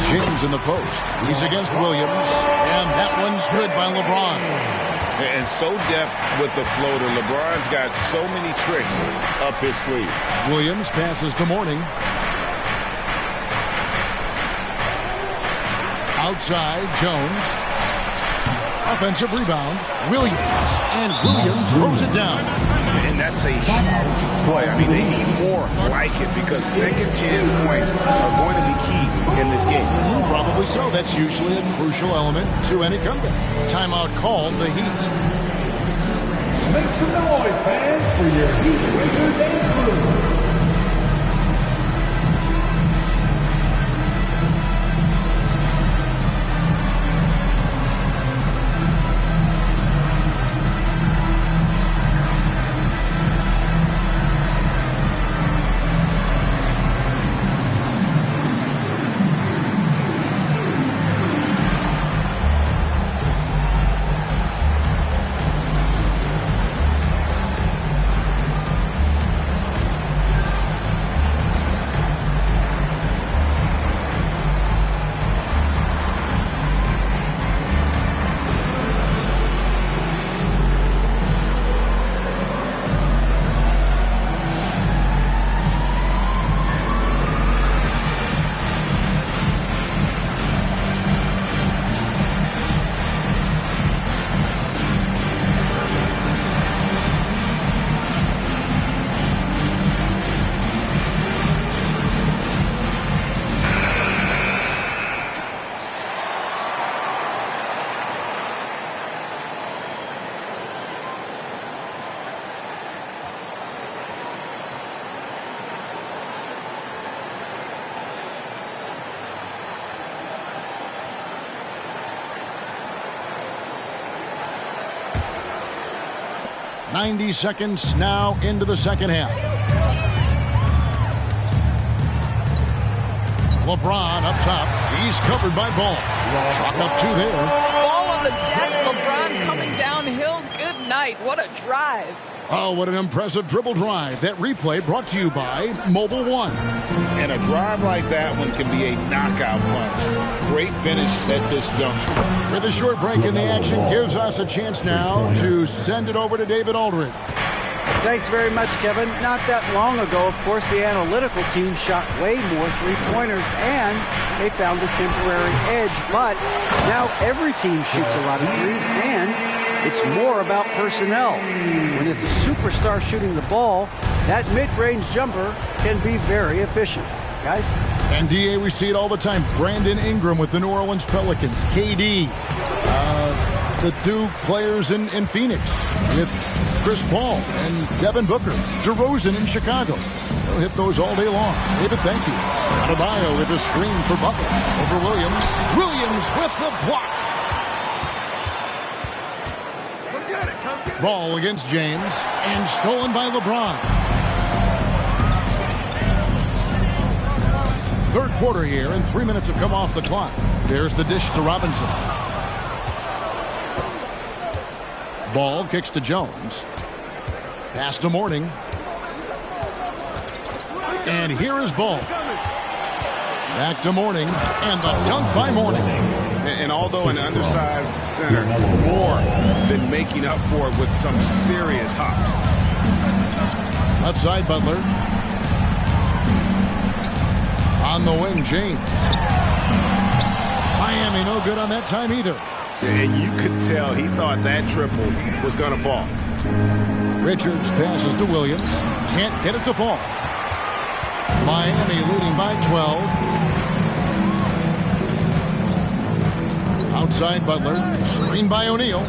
Speaker 1: James in the post. He's against Williams. And that one's good by LeBron.
Speaker 20: And so deft with the floater. LeBron's got so many tricks up his sleeve.
Speaker 1: Williams passes to Mourning. Outside, Jones. Offensive rebound. Williams. And Williams throws it down.
Speaker 20: And that's a huge play. I mean, they need more like it because second chance points are going to be key in this game.
Speaker 1: Probably so. That's usually a crucial element to any comeback. Timeout called the Heat.
Speaker 18: Make some noise, fans, for your Heat Wizards and crew.
Speaker 1: .90 seconds now into the second half. LeBron up top. He's covered by Ball. Chalk up 2 there.
Speaker 22: Ball on the deck. LeBron coming downhill. Good night. What a drive.
Speaker 1: Oh, what an impressive dribble drive. That replay brought to you by Mobile One.
Speaker 20: And a drive like that one can be a knockout punch. Great finish at this juncture.
Speaker 1: With a short break in the action gives us a chance now to send it over to David Aldridge.
Speaker 9: Thanks very much, Kevin. Not that long ago, of course, the analytical team shot way more three-pointers, and they found a temporary edge. But now every team shoots a lot of threes, and it's more about personnel. When it's a superstar shooting the ball, that mid-range jumper can be very efficient. Guys?
Speaker 1: And, D.A., we see it all the time. Brandon Ingram with the New Orleans Pelicans. KD. the two players in Phoenix with Chris Paul and Devin Booker, DeRozan in Chicago. They'll hit those all day long. David, thank you. Adebayo with a screen for Butler. Over Williams. Williams with the block. Ball against James and stolen by LeBron. Third quarter here, and 3 minutes have come off the clock. There's the dish to Robinson. Ball kicks to Jones. Pass to Mourning. And here is Ball. Back to Mourning, and the dunk by Mourning.
Speaker 20: And although an undersized center, more than making up for it with some serious hops.
Speaker 1: Left side, Butler. On the wing, James. Miami no good on that time either.
Speaker 20: And you could tell he thought that triple was going to fall.
Speaker 1: Richards passes to Williams. Can't get it to fall. Miami leading by 12. Outside Butler. Screen by O'Neal.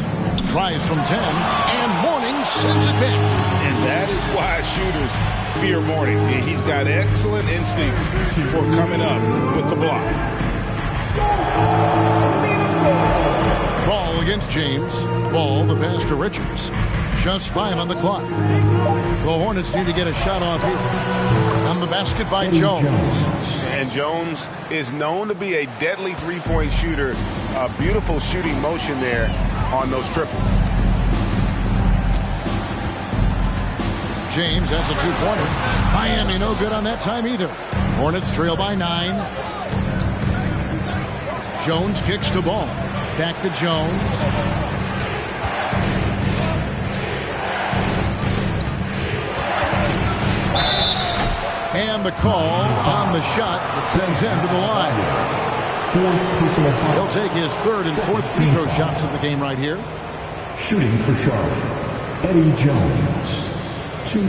Speaker 1: Tries from 10. And Mourning sends it back.
Speaker 20: And that is why shooters fear Mourning. He's got excellent instincts for coming up with the block.
Speaker 1: Ball against James. Ball, the pass to Richards. Just 5 on the clock. The Hornets need to get a shot off here. On the basket by Jones.
Speaker 20: And Jones is known to be a deadly three-point shooter. A beautiful shooting motion there on those triples.
Speaker 1: James has a two-pointer. Miami no good on that time either. Hornets trail by 9. Jones kicks the ball. Back to Jones. And the call on the shot that sends him to the line. He'll take his third and fourth free throw shots of the game right here.
Speaker 14: Shooting for Charlotte, Eddie Jones. 2.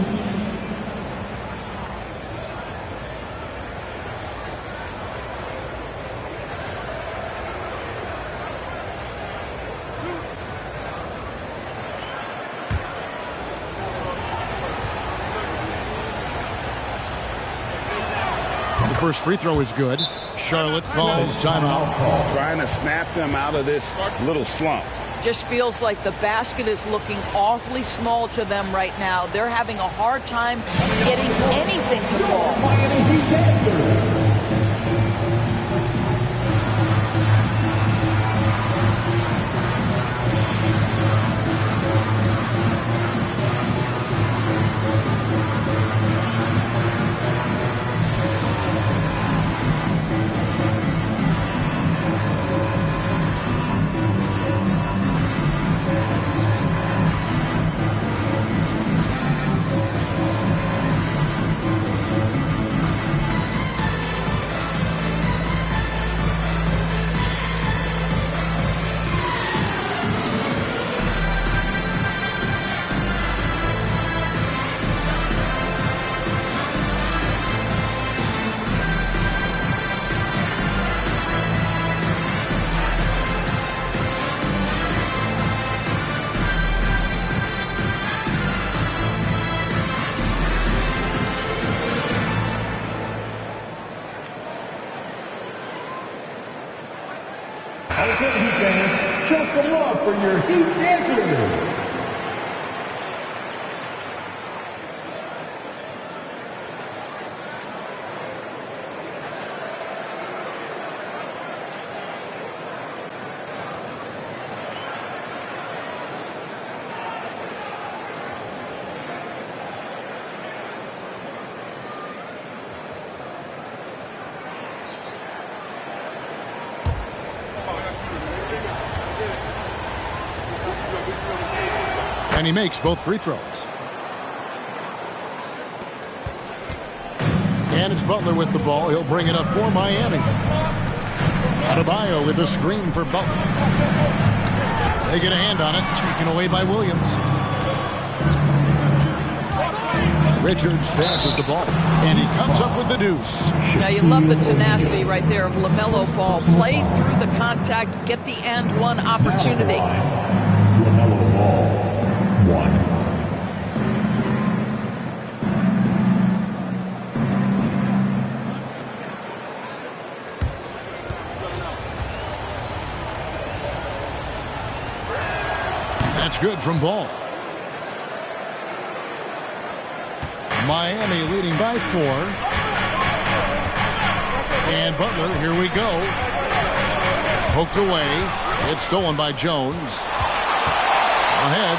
Speaker 1: The first free throw is good. Charlotte calls timeout.
Speaker 20: Trying to snap them out of this little slump.
Speaker 22: Just feels like the basket is looking awfully small to them right now. They're having a hard time getting anything to fall.
Speaker 14: Show some love for your Heat dancers.
Speaker 1: And he makes both free throws. And it's Butler with the ball. He'll bring it up for Miami. Adebayo with a screen for Butler. They get a hand on it. Taken away by Williams. Richards passes the ball, and he comes up with the deuce.
Speaker 22: Now you love the tenacity right there of LaMelo Ball. Play through the contact, get the and one opportunity.
Speaker 18: LaMelo Ball, 1.
Speaker 1: That's good from Ball. Miami leading by 4. And Butler, here we go. Poked away. It's stolen by Jones. Ahead.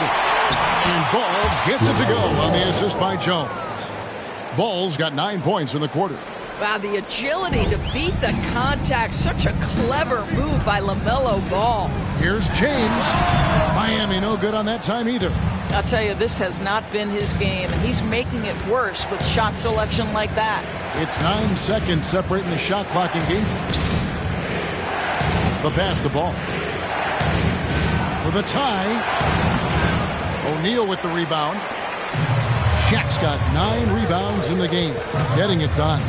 Speaker 1: And Ball gets it to go on the assist by Jones. Ball's got 9 points in the quarter.
Speaker 22: Wow, the agility to beat the contact. Such a clever move by LaMelo Ball.
Speaker 1: Here's James. Miami no good on that time either.
Speaker 22: I'll tell you, this has not been his game, and he's making it worse with shot selection like that.
Speaker 1: It's 9 seconds separating the shot clock in game. The pass to Ball. For the tie. O'Neal with the rebound. Shaq's got 9 rebounds in the game. Getting it done.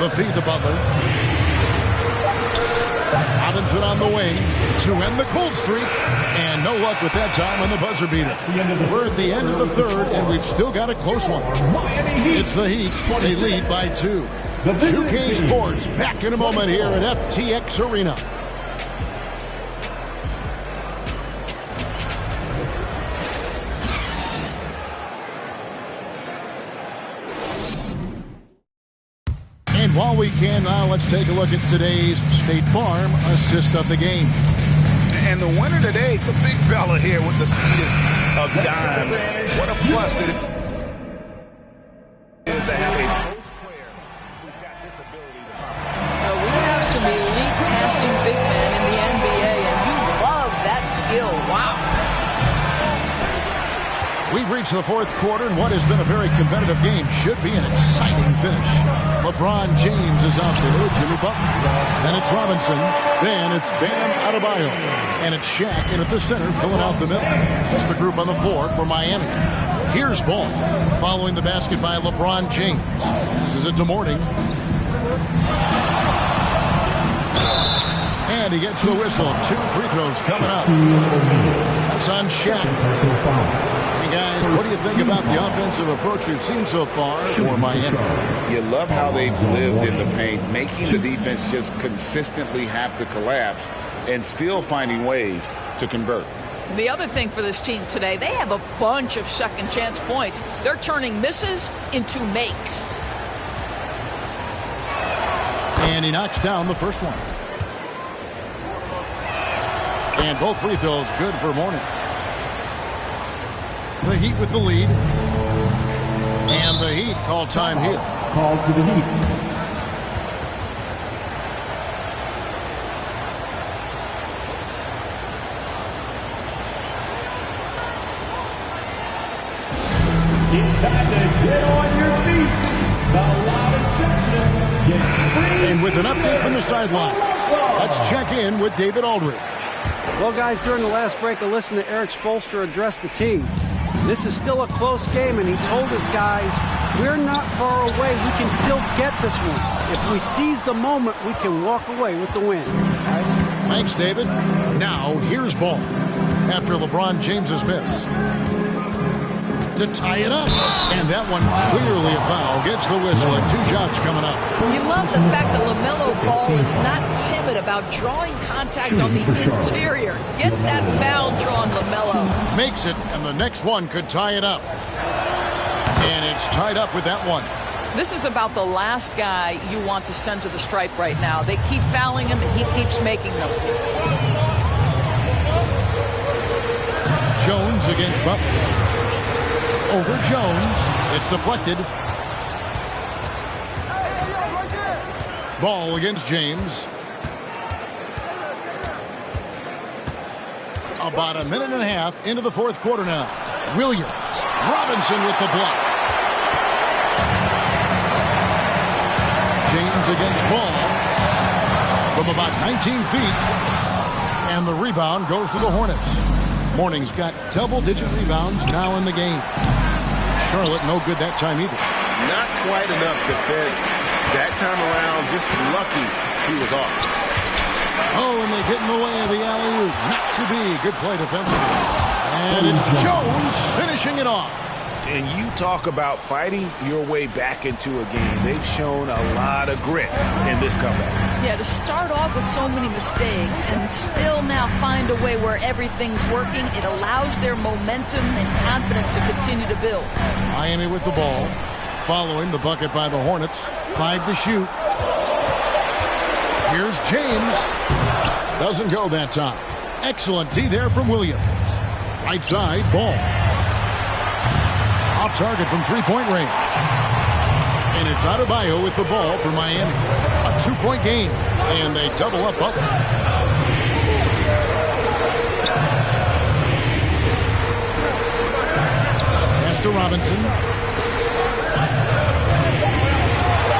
Speaker 1: The feed to Butler. Robinson on the wing to end the cold streak. And no luck with that time on the buzzer beater. We're at the end of the third, and we've still got a close one. It's the Heat. They lead by 2. 2K Sports back in a moment here at FTX Arena. And while we can now, let's take a look at today's State Farm assist of the game.
Speaker 20: And the winner today, the big fella here with the sweetest of dimes. What a plus it is to have a post player who's got this ability to find.
Speaker 22: We have some elite passing big men in the NBA, and you love that skill. Wow.
Speaker 1: We've reached the fourth quarter, and what has been a very competitive game should be an exciting finish. LeBron James is out there with Jimmy Butler. Then it's Robinson. Then it's Bam Adebayo. And it's Shaq in at the center, filling out the middle. That's the group on the floor for Miami. Here's Ball, following the basket by LeBron James. This is it to Morning. And he gets the whistle. 2 free throws coming up. That's on Shaq. Hey guys, what do you think about the offensive approach we've seen so far for Miami?
Speaker 20: You love how they've lived in the paint, making the defense just consistently have to collapse and still finding ways to convert.
Speaker 22: The other thing for this team today, they have a bunch of second chance points. They're turning misses into makes.
Speaker 1: And he knocks down the first one. And both free throws good for Morning. The Heat with the lead. And the Heat call time here.
Speaker 18: Called for the Heat. It's time to get on your feet. The loudest section gets free.
Speaker 1: And with an update from the sideline, let's check in with David Aldridge.
Speaker 9: Well, guys, during the last break, I listened to Eric Spoelstra address the team. This is still a close game, and he told us, guys, we're not far away. We can still get this one. If we seize the moment, we can walk away with the win. Guys?
Speaker 1: Thanks, David. Now, here's Ball. After LeBron James's miss. To tie it up. And that one clearly a foul. Gets the whistle, and 2 shots coming up.
Speaker 22: You love the fact that LaMelo Ball is not timid about drawing contact on the interior. Get that foul drawn, LaMelo.
Speaker 1: Makes it, and the next one could tie it up. And it's tied up with that one.
Speaker 22: This is about the last guy you want to send to the stripe right now. They keep fouling him, and he keeps making them.
Speaker 1: Jones against Butler. Over Jones. It's deflected. Ball against James. About a minute and a half into the fourth quarter now. Williams. Robinson with the block. James against Ball. From about 19 feet. And the rebound goes to the Hornets. Morning's got double-digit rebounds now in the game. Charlotte no good that time either.
Speaker 20: Not quite enough defense. That time around, just lucky he was off.
Speaker 1: Oh, and they get in the way of the alley-oop. Not to be. Good play defensively. And it's Jones finishing it off.
Speaker 20: And you talk about fighting your way back into a game. They've shown a lot of grit in this comeback.
Speaker 22: Yeah, to start off with so many mistakes and still now find a way where everything's working, it allows their momentum and confidence to continue to build.
Speaker 1: Miami with the ball, following the bucket by the Hornets. 5 to shoot. Here's James. Doesn't go that time. Excellent D there from Williams. Right side, Ball. Off target from three-point range. And it's Adebayo with the ball for Miami. A 2-point game. And they double up Butler. Pass to Robinson.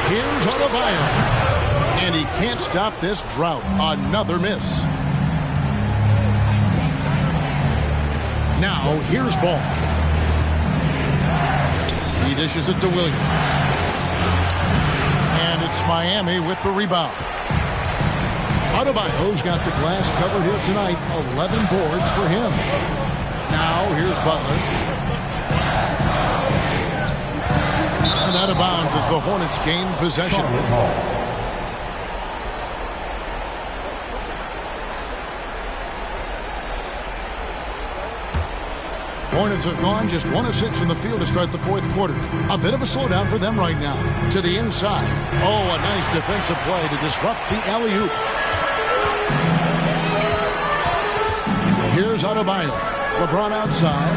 Speaker 1: Here's Adebayo. And he can't stop this drought. Another miss. Now, here's Ball. He dishes it to Williams. And it's Miami with the rebound. Adebayo's got the glass covered here tonight. 11 boards for him. Now, here's Butler. And out of bounds as the Hornets gain possession. Hornets have gone just 1 of 6 in the field to start the fourth quarter. A bit of a slowdown for them right now. To the inside. Oh, a nice defensive play to disrupt the alley-oop. Here's Adebayo. LeBron outside.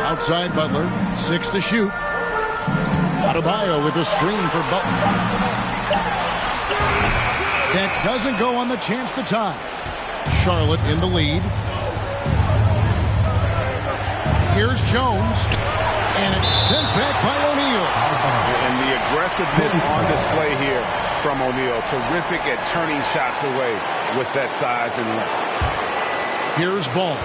Speaker 1: Outside Butler. 6 to shoot. Adebayo with a screen for Butler. That doesn't go on the chance to tie. Charlotte in the lead. Here's Jones. And it's sent back by O'Neal.
Speaker 20: And the aggressiveness on display here from O'Neal. Terrific at turning shots away with that size and length.
Speaker 1: Here's Ball.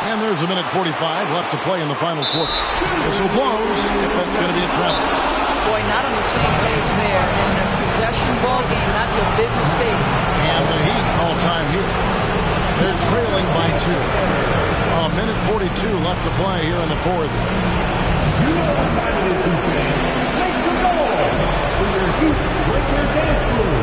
Speaker 1: And there's a minute 45 left to play in the final quarter. Whistle blows. If that's going to be a travel.
Speaker 22: Boy, not on the same page there. In a possession ball game, that's a big mistake.
Speaker 1: And the Heat all time here. They're trailing by 2. A minute 42 left to play here in the fourth.
Speaker 18: You are finally two fans. Make some noise for your Heat Breaker Dance Crew.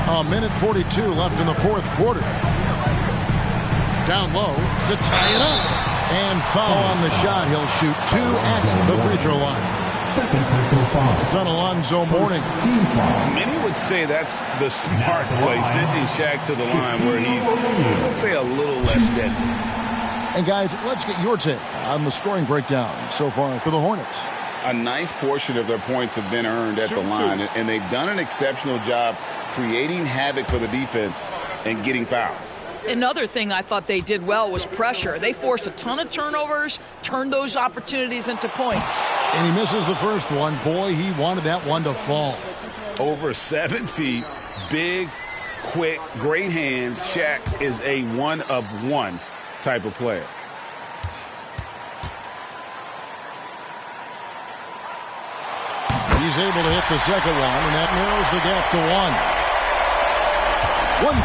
Speaker 1: A minute 42 left in the fourth quarter. Down low to tie it up. And foul on the shot. He'll shoot 2 at the free throw line.
Speaker 18: Second personal foul.
Speaker 1: It's on Alonzo Mourning.
Speaker 20: Many would say that's the smart play, sending Shaq to the line where he's, let's say, a little less deadly.
Speaker 1: And guys, let's get your take on the scoring breakdown so far for the Hornets.
Speaker 20: A nice portion of their points have been earned at the line, and they've done an exceptional job creating havoc for the defense and getting fouled.
Speaker 22: Another thing I thought they did well was pressure. They forced a ton of turnovers, turned those opportunities into points.
Speaker 1: And he misses the first one. Boy, he wanted that one to fall.
Speaker 20: Over 7 feet, big, quick, great hands. Shaq is a one-of-one type of player.
Speaker 1: He's able to hit the second one, and that narrows the gap to 1. 1:35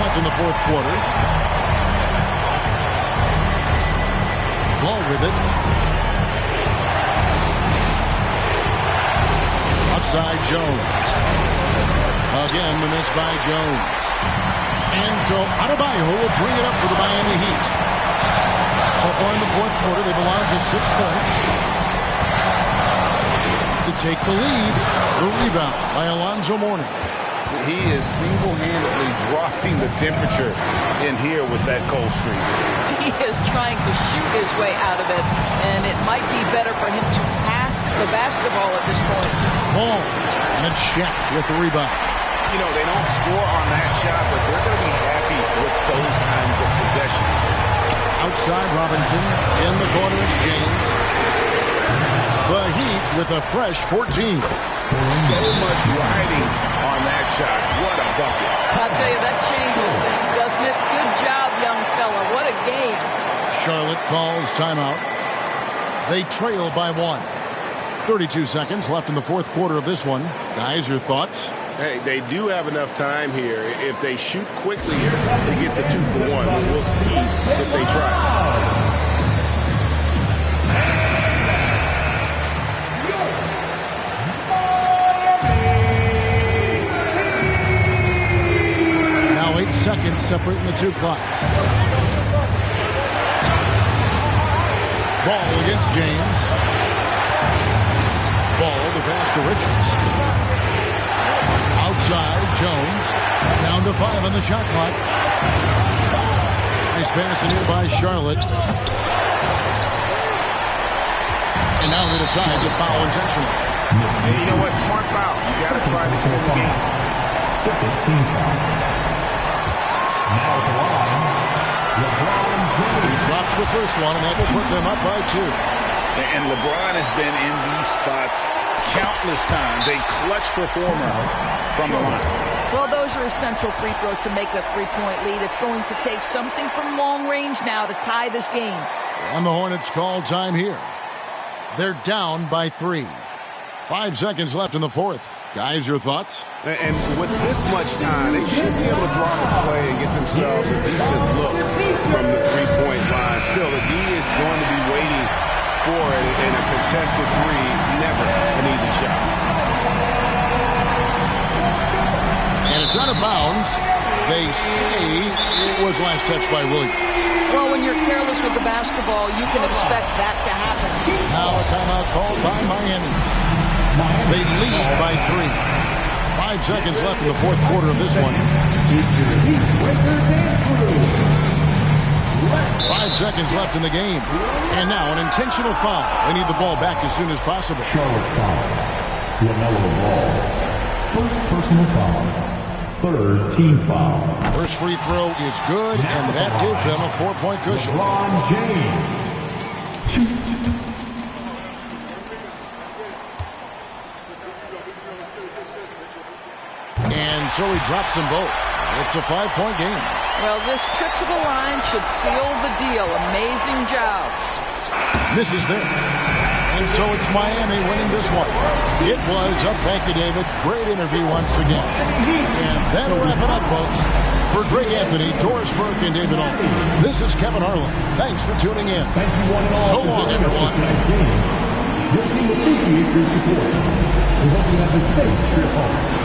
Speaker 1: left in the fourth quarter. Ball with it. Offside Jones. Again, the miss by Jones. And so Adebayo will bring it up for the Miami Heat. So far in the fourth quarter, they belong to 6 points. To take the lead, the rebound by Alonzo Mourning.
Speaker 20: He is single-handedly dropping the temperature in here with that cold streak.
Speaker 22: He is trying to shoot his way out of it, and it might be better for him to pass the basketball at this point.
Speaker 1: Ball, and Shaq with the rebound.
Speaker 20: You know, they don't score on that shot, but they're going to be happy with those kinds of possessions.
Speaker 1: Outside Robinson, in the corner it's James. The Heat with a fresh 14.
Speaker 20: So much riding on that shot. What a bucket.
Speaker 22: I'll tell you, that changes things, doesn't it? Good job, young fella. What a game.
Speaker 1: Charlotte calls timeout. They trail by 1. 32 seconds left in the fourth quarter of this one. Guys, your thoughts?
Speaker 16: Hey, they do have enough time here. If they shoot quickly to get the 2 for 1, we'll see if they try.
Speaker 1: Now 8 seconds separating the 2 clocks. Ball against James. Ball to pass to Richards. Outside, Jones. Down to 5 on the shot clock. Nice pass in here by Charlotte. And now they decide to foul intentionally.
Speaker 16: Hey, you know what? Smart foul. You got to try to extend the game.
Speaker 18: Second team foul. Now at the line, LeBron James.
Speaker 1: He drops the first one, and that will put them up by 2.
Speaker 20: And LeBron has been in these spots countless times. A clutch performer from the line.
Speaker 22: Well, those are essential free throws to make the 3-point lead. It's going to take something from long range now to tie this game.
Speaker 1: And the Hornets call time here. They're down by 3. 5 seconds left in the fourth. Guys, your thoughts?
Speaker 16: And with this much time, they should be able to draw the play and get themselves a decent look from the 3-point line. Still, the D is going to be waiting for it, and a contested 3, never an easy shot.
Speaker 1: And it's out of bounds. They say it was last touched by Williams.
Speaker 22: Well, when you're careless with the basketball, you can expect that to happen.
Speaker 1: Now a timeout called by Miami. They lead by 3. 5 seconds left in the fourth quarter of this one. 5 seconds left in the game. And now an intentional foul. They need the ball back as soon as possible.
Speaker 18: Charlotte foul. LaMelo Ball. First personal foul. Third team foul.
Speaker 1: First free throw is good, and that gives them a 4-point cushion.
Speaker 18: LeBron James. 2.
Speaker 1: And so he drops them both. It's a 5-point game.
Speaker 22: Well, this trip to the line should seal the deal. Amazing job.
Speaker 1: Misses there. And so it's Miami winning this one. It was a thank you, David. Great interview once again. And that'll wrap it up, folks. For Greg Anthony, Doris Burke, and David Aldridge, this is Kevin Harlan. Thanks for tuning in.
Speaker 18: Thank you one and all.
Speaker 1: So long, everyone.
Speaker 18: Your team appreciates your support. We hope you have a safe trip home.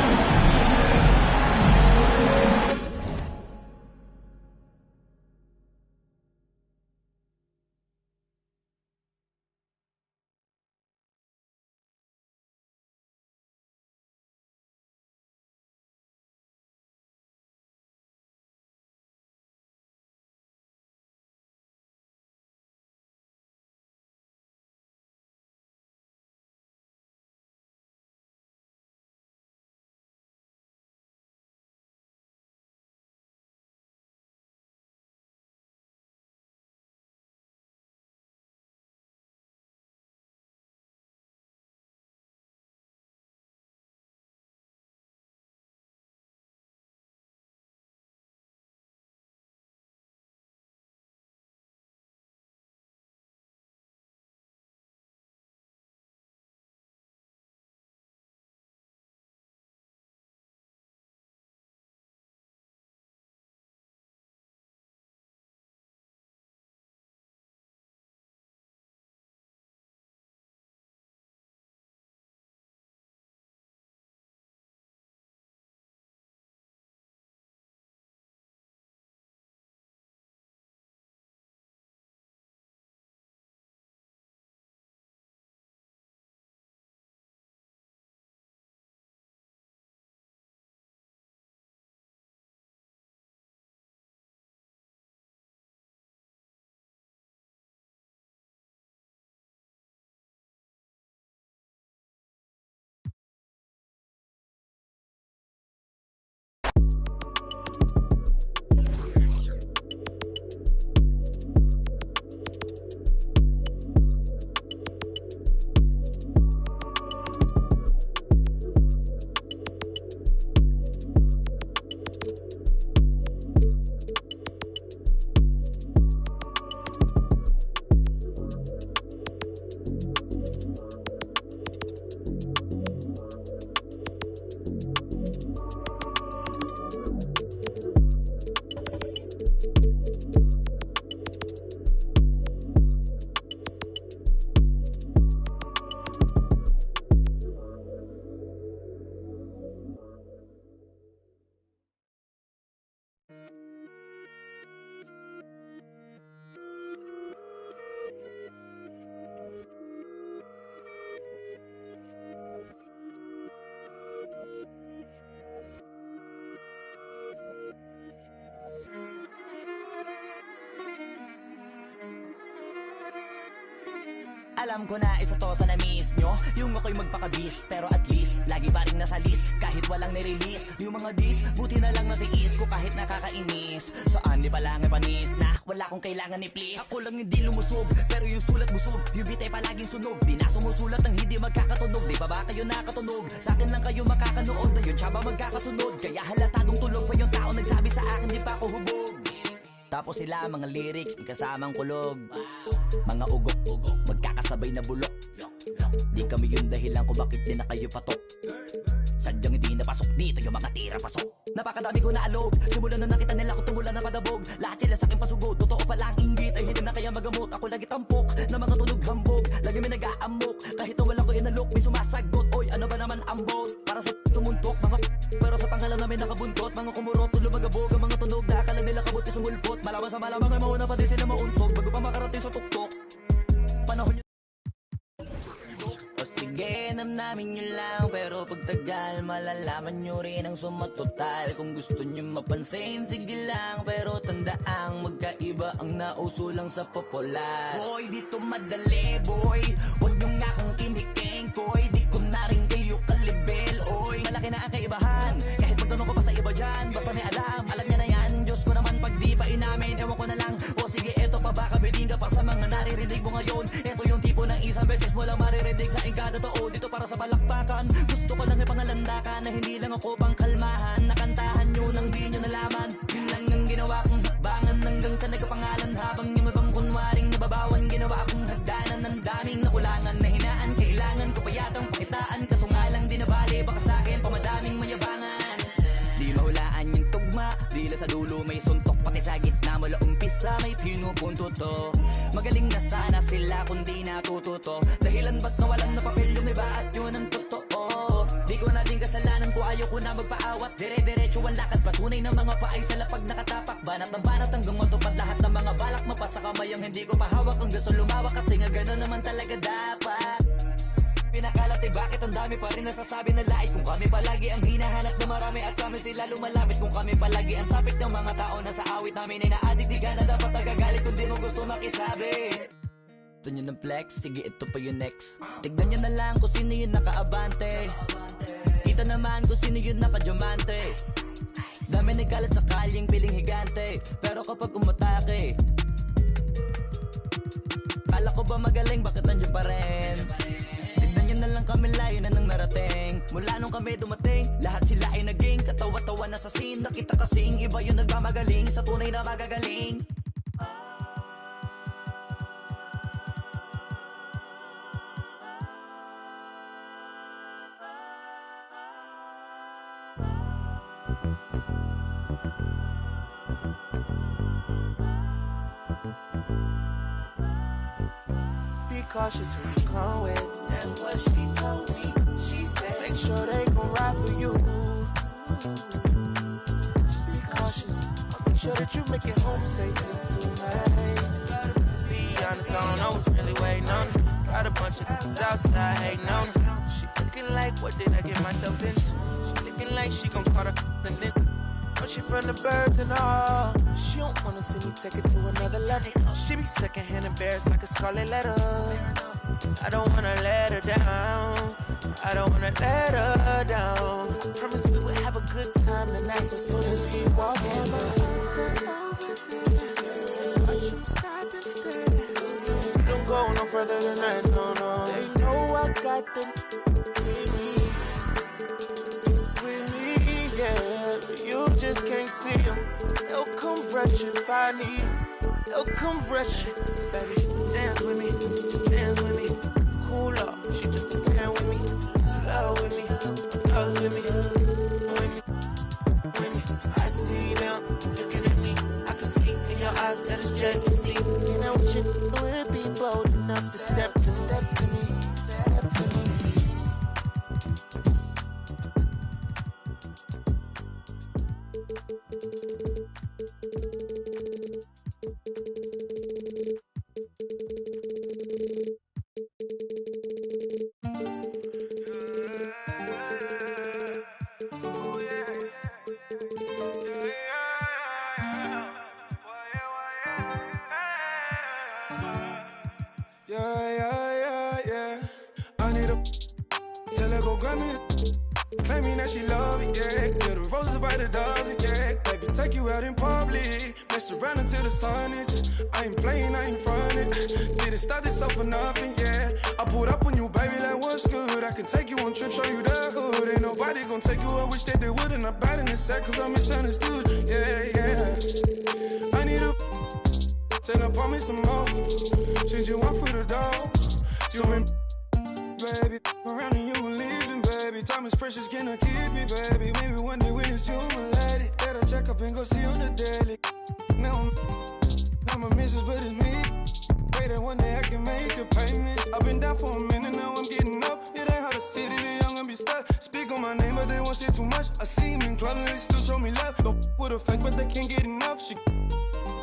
Speaker 2: Alam ko na isa to sa na-miss nyo, yung ako'y magpakabis. Pero at least, lagi pa rin nasa list, kahit walang nirelease. Yung mga dis, buti na lang natiis ko kahit nakakainis. Saan di pa lang ay panis na, wala kong kailangan ni please. Ako lang hindi lumusog, pero yung sulat busog. Yung bitay palaging sunog, di na sumusulat ng hindi magkakatunog. Di ba ba kayo nakatunog? Sa akin lang kayo makakanood, na yun siya ba magkakasunod? Kaya halatadong tulog pa yung tao nagsabi sa akin di pa ako hubog. Tapos sila mga lyrics, may kasamang kulog. Mga ugok, magkakasabay na bulok. Di kami yung dahilan kung bakit di na kayo patok. Sadyang hindi napasok dito yung mga tira pasok. Napakadami ko na alog, simulan na nakita nila ko tumula na padabog. Lahat sila sa akin pasugod, totoo pala ang inggit ay hindi na kaya magamot. Ako lagi tampok, na mga tunog hambog. Lagi may nag-aamok, kahit na wala ko inalok. May sumasagot, oy ano ba naman ambot? Para sa tumuntok, mga pero sa pangalan namin nakabuntot. Mga kumurot, lumagabog ang mga tunog. Nakakala nila kabuti sumulpot. Malaman sa malamang ay mauna pa din sila mauntog. Bago pa makarating sa tuktok, panahon nyo. O sige, namnamin nyo lang. Pero pagtagal, malalaman nyo rin ang sumatotal. Kung gusto nyo mapansin, sige lang. Pero tandaang magkaiba ang nauso lang sa popular. Boy, dito madali, boy. Huwag nyo nga akong kiniking, boy. Di ko na rin kayo kalibel, oy. Malaki na ang kaibahan, kahit magtanong ko pa sa iba dyan. Basta may alam niya na yan. Diyos ko naman pag di pa inamin, ewan ko na lang. O sige, eto pa baka biting ka pa sa mga naririnig mo ngayon. Eto yung tipo ng isang beses mo lang maririnig sa kada tao. Dito para sa palakpakan, gusto ko lang ipangalandakan na hindi lang ako pang kalmahan. Nakantahan nyo nang di nyo nalaman. Yun lang ang ginawa kong hakbangan hanggang sa nagkapangalan. Habang yung ibang kunwaring nababawan, ginawa akong hagdanan ng daming nakulangan na hinaan. Kailangan ko pa yatang pakitaan, kaso nga lang di nabali. Baka sa akin pamadaming mayabangan. Di mahulaan yung tugma, dila sa dulo may suntok. Pati sa gitna mula umpisa may pinupunto to. Magaling na sana sila kung di natututo. Dahilan ba't nawalan na papel yung iba at yun ang totoo. Di ko na din kasalanan ko, ayaw ko na magpaawat. Dire-diretso ang lakad, patunay ng mga paay sa lapag nakatapak. Banat ng banat hanggang matupad lahat ng mga balak. Mapasa kamay ang hindi ko pahawak. Ang gusto lumawak kasi nga gano'n naman talaga dapat. Pinakalat eh bakit ang dami pa rin nasasabi na lait. Kung kami palagi ang hinahanap na marami at sa amin sila lumalapit. Kung kami palagi ang topic ng mga tao na sa awit namin ay na-addict. Di ka na dapat nagagalit kung di mo gusto makisabi. Ito nyo ng flex, sige ito pa yung next. Tignan nyo na lang kung sino yung nakaabante. Kita naman kung sino yung nakadiamante. Dami nagkalat sa kalyeng piling higante. Pero kapag umatake, kala ko ba magaling, bakit nandiyan pa rin? Tignan nyo na lang kami, layo na nang narating. Mula nung kami dumating, lahat sila ay naging katawa-tawa na sa scene. Nakita kasing iba yung nagmamagaling sa tunay na magagaling.
Speaker 15: Be cautious who you come with. That's what she told me. She said, make sure they gon' ride for you. Just be cautious. Make sure that you make it home safely tonight. Be honest, I don't know what's really waiting on me. Got a bunch of niggas outside hating on me. She looking like, what did I get myself into? She looking like she gon' call her the nigga. She from the birds and all. She don't wanna see me take it to another level. She be secondhand embarrassed like a scarlet letter. I don't wanna let her down. I don't wanna let her down. Promise we would have a good time tonight as soon as we walk in. Don't go no further than that, no, no. They know I got them with me, yeah. You just can't see them. They'll come rush if I need them. They'll come rush it. Baby, dance with me. Just dance with me. Cool up. She just a fan with me. Love with me. Love with me. With me. With me. I see them looking at me. I can see in your eyes that it's jealousy. You know what you would be bold enough to step to me. Step to me.
Speaker 7: need a tell her go grab me. Claiming that she love it, yeah. Yeah, the roses by the dozen, yeah. Baby, take you out in public. Mess around until the sun is. I ain't playing, I ain't frontin'. Didn't start this up for nothing, yeah. I pulled up on you, baby, like what's good. I can take you on trips, show you the hood. Ain't nobody gonna take you, I wish that they would. And I'm bad in this set, cause I'm misunderstood, yeah, yeah. I need a tell her, promise some more. Change you one for the dog. You been baby, around and you leaving, baby. Time is precious, can I keep it, baby? Maybe one day when it's you, my lady. Better check up and go see on the daily. Now I'm a missus, but it's me. Pray that one day I can make a payment. I've been down for a minute, now I'm getting up. It ain't how the city, the young and be stuck. Speak on my name, but they won't say too much. I see him in club and they still show me love. Don't with a fake, but they can't get enough. She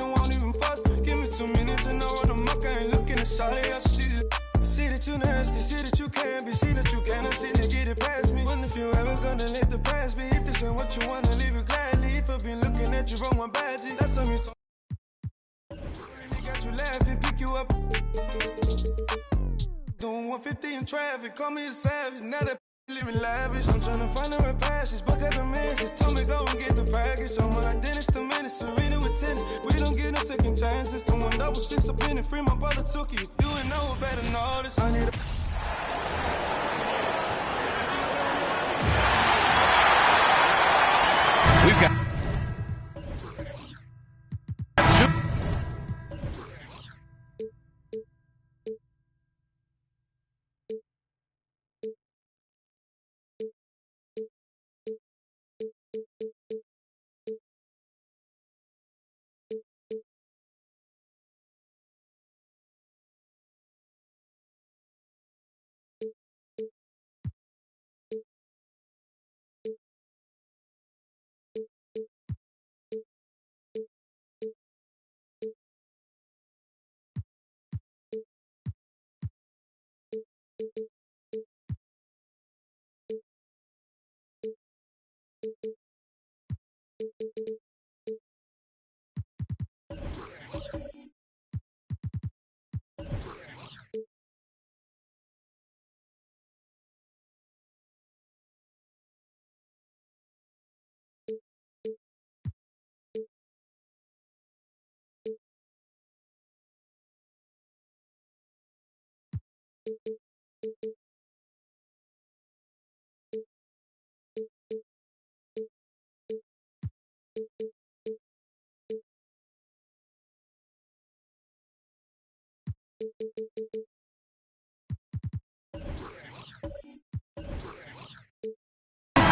Speaker 7: won't even fuss. Give me 2 minutes and I run amok. I ain't looking at shawty, I see that you nasty, see that you can't be, see that you cannot see to get it past me. Wonder if you ever gonna let the past be. If this ain't what you wanna, leave it gladly. If I've been looking at you from my badgie, that's time you told me. Got you laughing, pick you up. Doing 150 in traffic, call me a savage. Now that living lavish, I'm trying to find her a passage. But got the message, told me go and get the package. I'm my dentist, the minutes, Serena with tennis. We don't get no second chances. 2-1-6 up in it, free my brother took it. If you ain't know, better know this. I need a
Speaker 6: we've got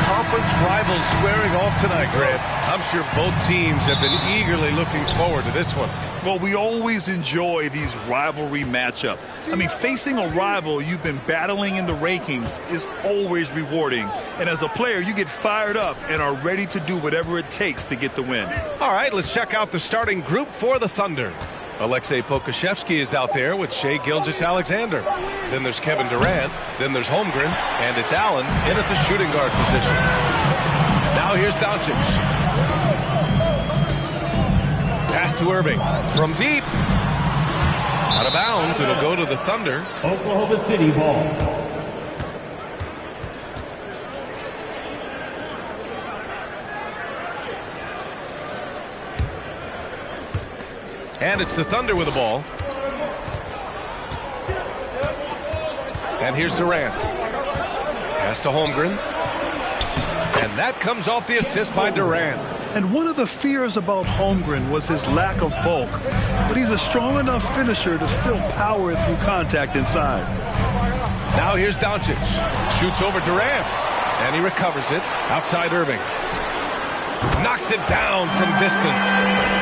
Speaker 6: conference rivals squaring off tonight, Grant. I'm sure both teams have been eagerly looking forward to this one.
Speaker 11: Well, we always enjoy these rivalry matchups. I mean, facing a rival you've been battling in the rankings is always rewarding. And as a player, you get fired up and are ready to do whatever it takes to get the win.
Speaker 6: All right, let's check out the starting group for the Thunder. Alexei Pokusevski is out there with Shai Gilgeous-Alexander. Then there's Kevin Durant. Then there's Holmgren. And it's Allen in at the shooting guard position. Now here's Doncic. Pass to Irving. From deep. Out of bounds. It'll go to the Thunder.
Speaker 18: Oklahoma City ball.
Speaker 6: And it's the Thunder with the ball. And here's Durant. Pass to Holmgren. And that comes off the assist by Durant.
Speaker 11: And one of the fears about Holmgren was his lack of bulk. But he's a strong enough finisher to still power through contact inside.
Speaker 6: Now here's Doncic. Shoots over Durant. And he recovers it. Outside Irving. Knocks it down from distance.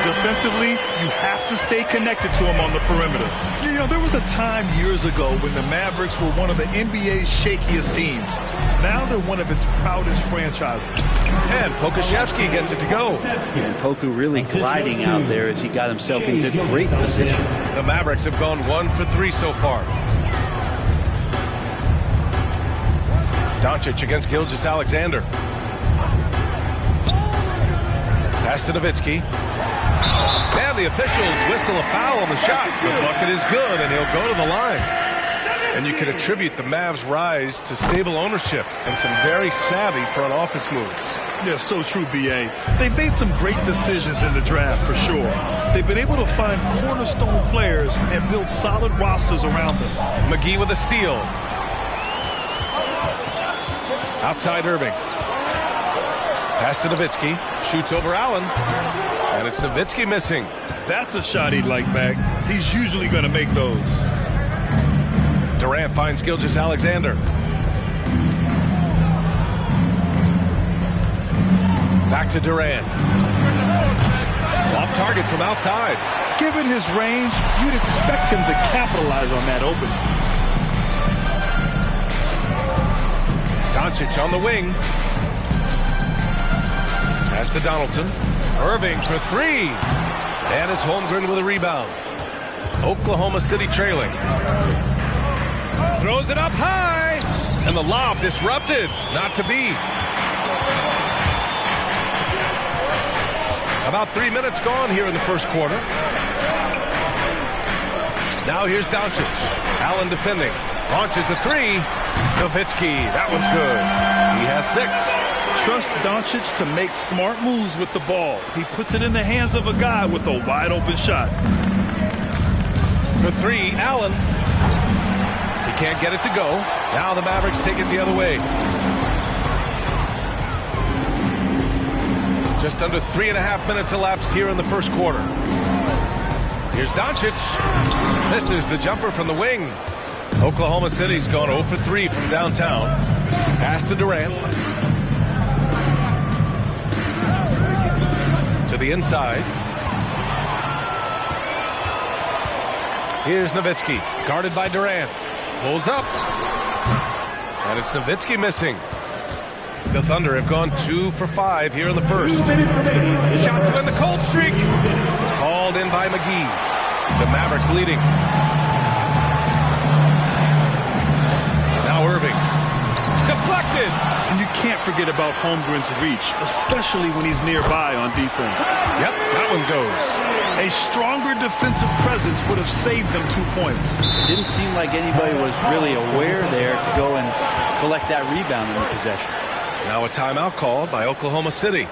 Speaker 11: Defensively, you have to stay connected to him on the perimeter. You know, there was a time years ago when the Mavericks were one of the NBA's shakiest teams. Now they're one of its proudest franchises.
Speaker 6: And Pokusevski gets it to go.
Speaker 9: And Poku really gliding out there as he got himself into great position.
Speaker 6: The Mavericks have gone 1 for 3 so far. Doncic against Gilgeous-Alexander. Pass to Nowitzki. And the officials whistle a foul on the shot. The bucket is good, and he'll go to the line. And you can attribute the Mavs' rise to stable ownership and some very savvy front office moves.
Speaker 11: Yeah, so true, B.A. They've made some great decisions in the draft, for sure. They've been able to find cornerstone players and build solid rosters around them.
Speaker 6: McGee with a steal. Outside Irving. Pass to Nowitzki. Shoots over Allen. And it's Nowitzki missing.
Speaker 11: That's a shot he'd like back. He's usually going to make those.
Speaker 6: Durant finds Gilgeous-Alexander. Back to Durant. Off target from outside.
Speaker 11: Given his range, you'd expect him to capitalize on that opening.
Speaker 6: Doncic on the wing. Pass to Donaldson. Irving for three. And it's Holmgren with a rebound. Oklahoma City trailing. Throws it up high. And the lob disrupted. Not to be. About 3 minutes gone here in the first quarter. Now here's Doncic. Allen defending. Launches a three. Nowitzki. That one's good. He has 6.
Speaker 11: Trust Doncic to make smart moves with the ball. He puts it in the hands of a guy with a wide open shot.
Speaker 6: For three, Allen. He can't get it to go. Now the Mavericks take it the other way. Just under 3.5 minutes elapsed here in the first quarter. Here's Doncic. This is the jumper from the wing. Oklahoma City's gone 0 for 3 from downtown. Pass to Durant. To the inside. Here's Nowitzki, guarded by Durant. Pulls up. And it's Nowitzki missing. The Thunder have gone 2 for 5 here in the first. Shot to end the cold streak. Called in by McGee. The Mavericks leading. Now Irving. Deflected.
Speaker 11: And you can't forget about Holmgren's reach, especially when he's nearby on defense.
Speaker 6: Yep, that one goes.
Speaker 11: A stronger defensive presence would have saved them 2 points.
Speaker 4: It didn't seem like anybody was really aware there to go and collect that rebound in the possession.
Speaker 6: Now a timeout called by Oklahoma City.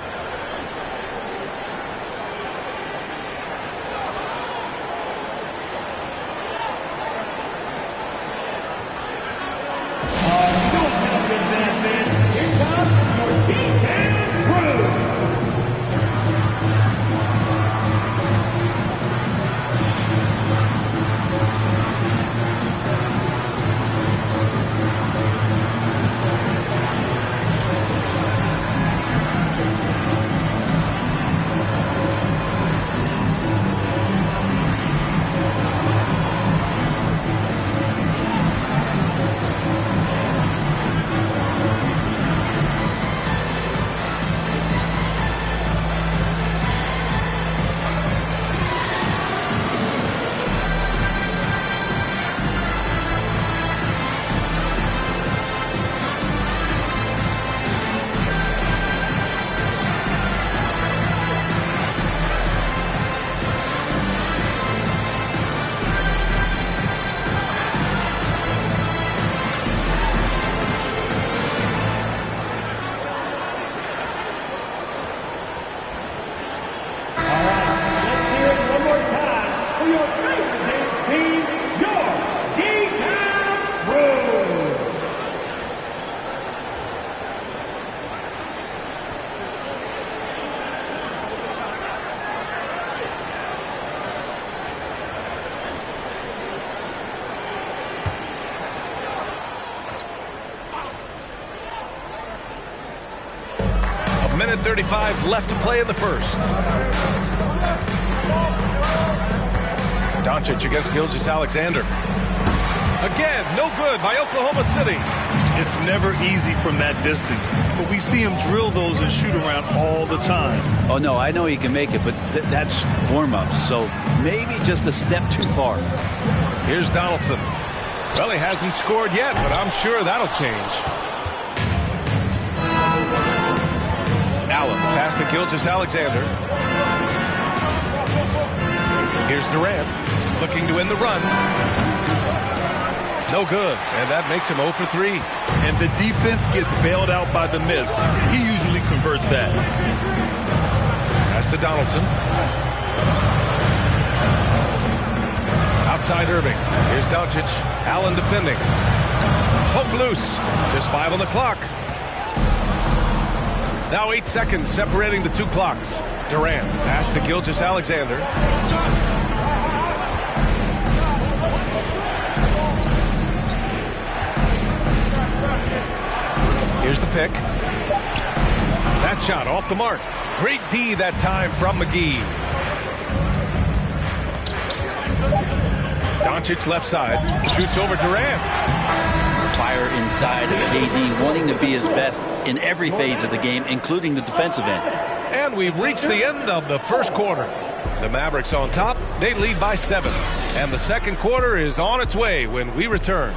Speaker 6: Minute 35 left to play in the first. Doncic against Gilgeous-Alexander. Again, no good by Oklahoma City.
Speaker 11: It's never easy from that distance, but we see him drill those and shoot around all the time.
Speaker 4: Oh, no, I know he can make it, but that's warm-ups, so maybe just a step too far.
Speaker 6: Here's Donaldson. Well, he hasn't scored yet, but I'm sure that'll change. Allen, pass to Gilgeous-Alexander. Here's Durant, looking to end the run. No good, and that makes him 0 for 3.
Speaker 11: And the defense gets bailed out by the miss. He usually converts that.
Speaker 6: Pass to Donaldson. Outside Irving. Here's Doncic. Allen defending. Poke loose. Just 5 on the clock. Now 8 seconds separating the two clocks. Durant. Pass to Gilgeous-Alexander. Here's the pick. That shot off the mark. Great D that time from McGee. Doncic left side. Shoots over Durant.
Speaker 4: Fire inside of KD, wanting to be his best in every phase of the game, including the defensive end.
Speaker 6: And we've reached the end of the first quarter. The Mavericks on top. They lead by 7. And the second quarter is on its way when we return.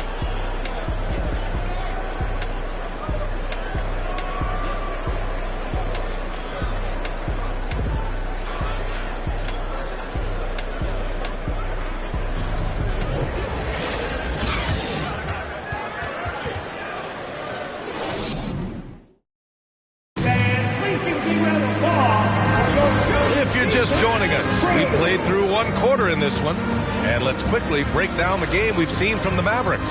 Speaker 6: In this one, and let's quickly break down the game we've seen from the Mavericks.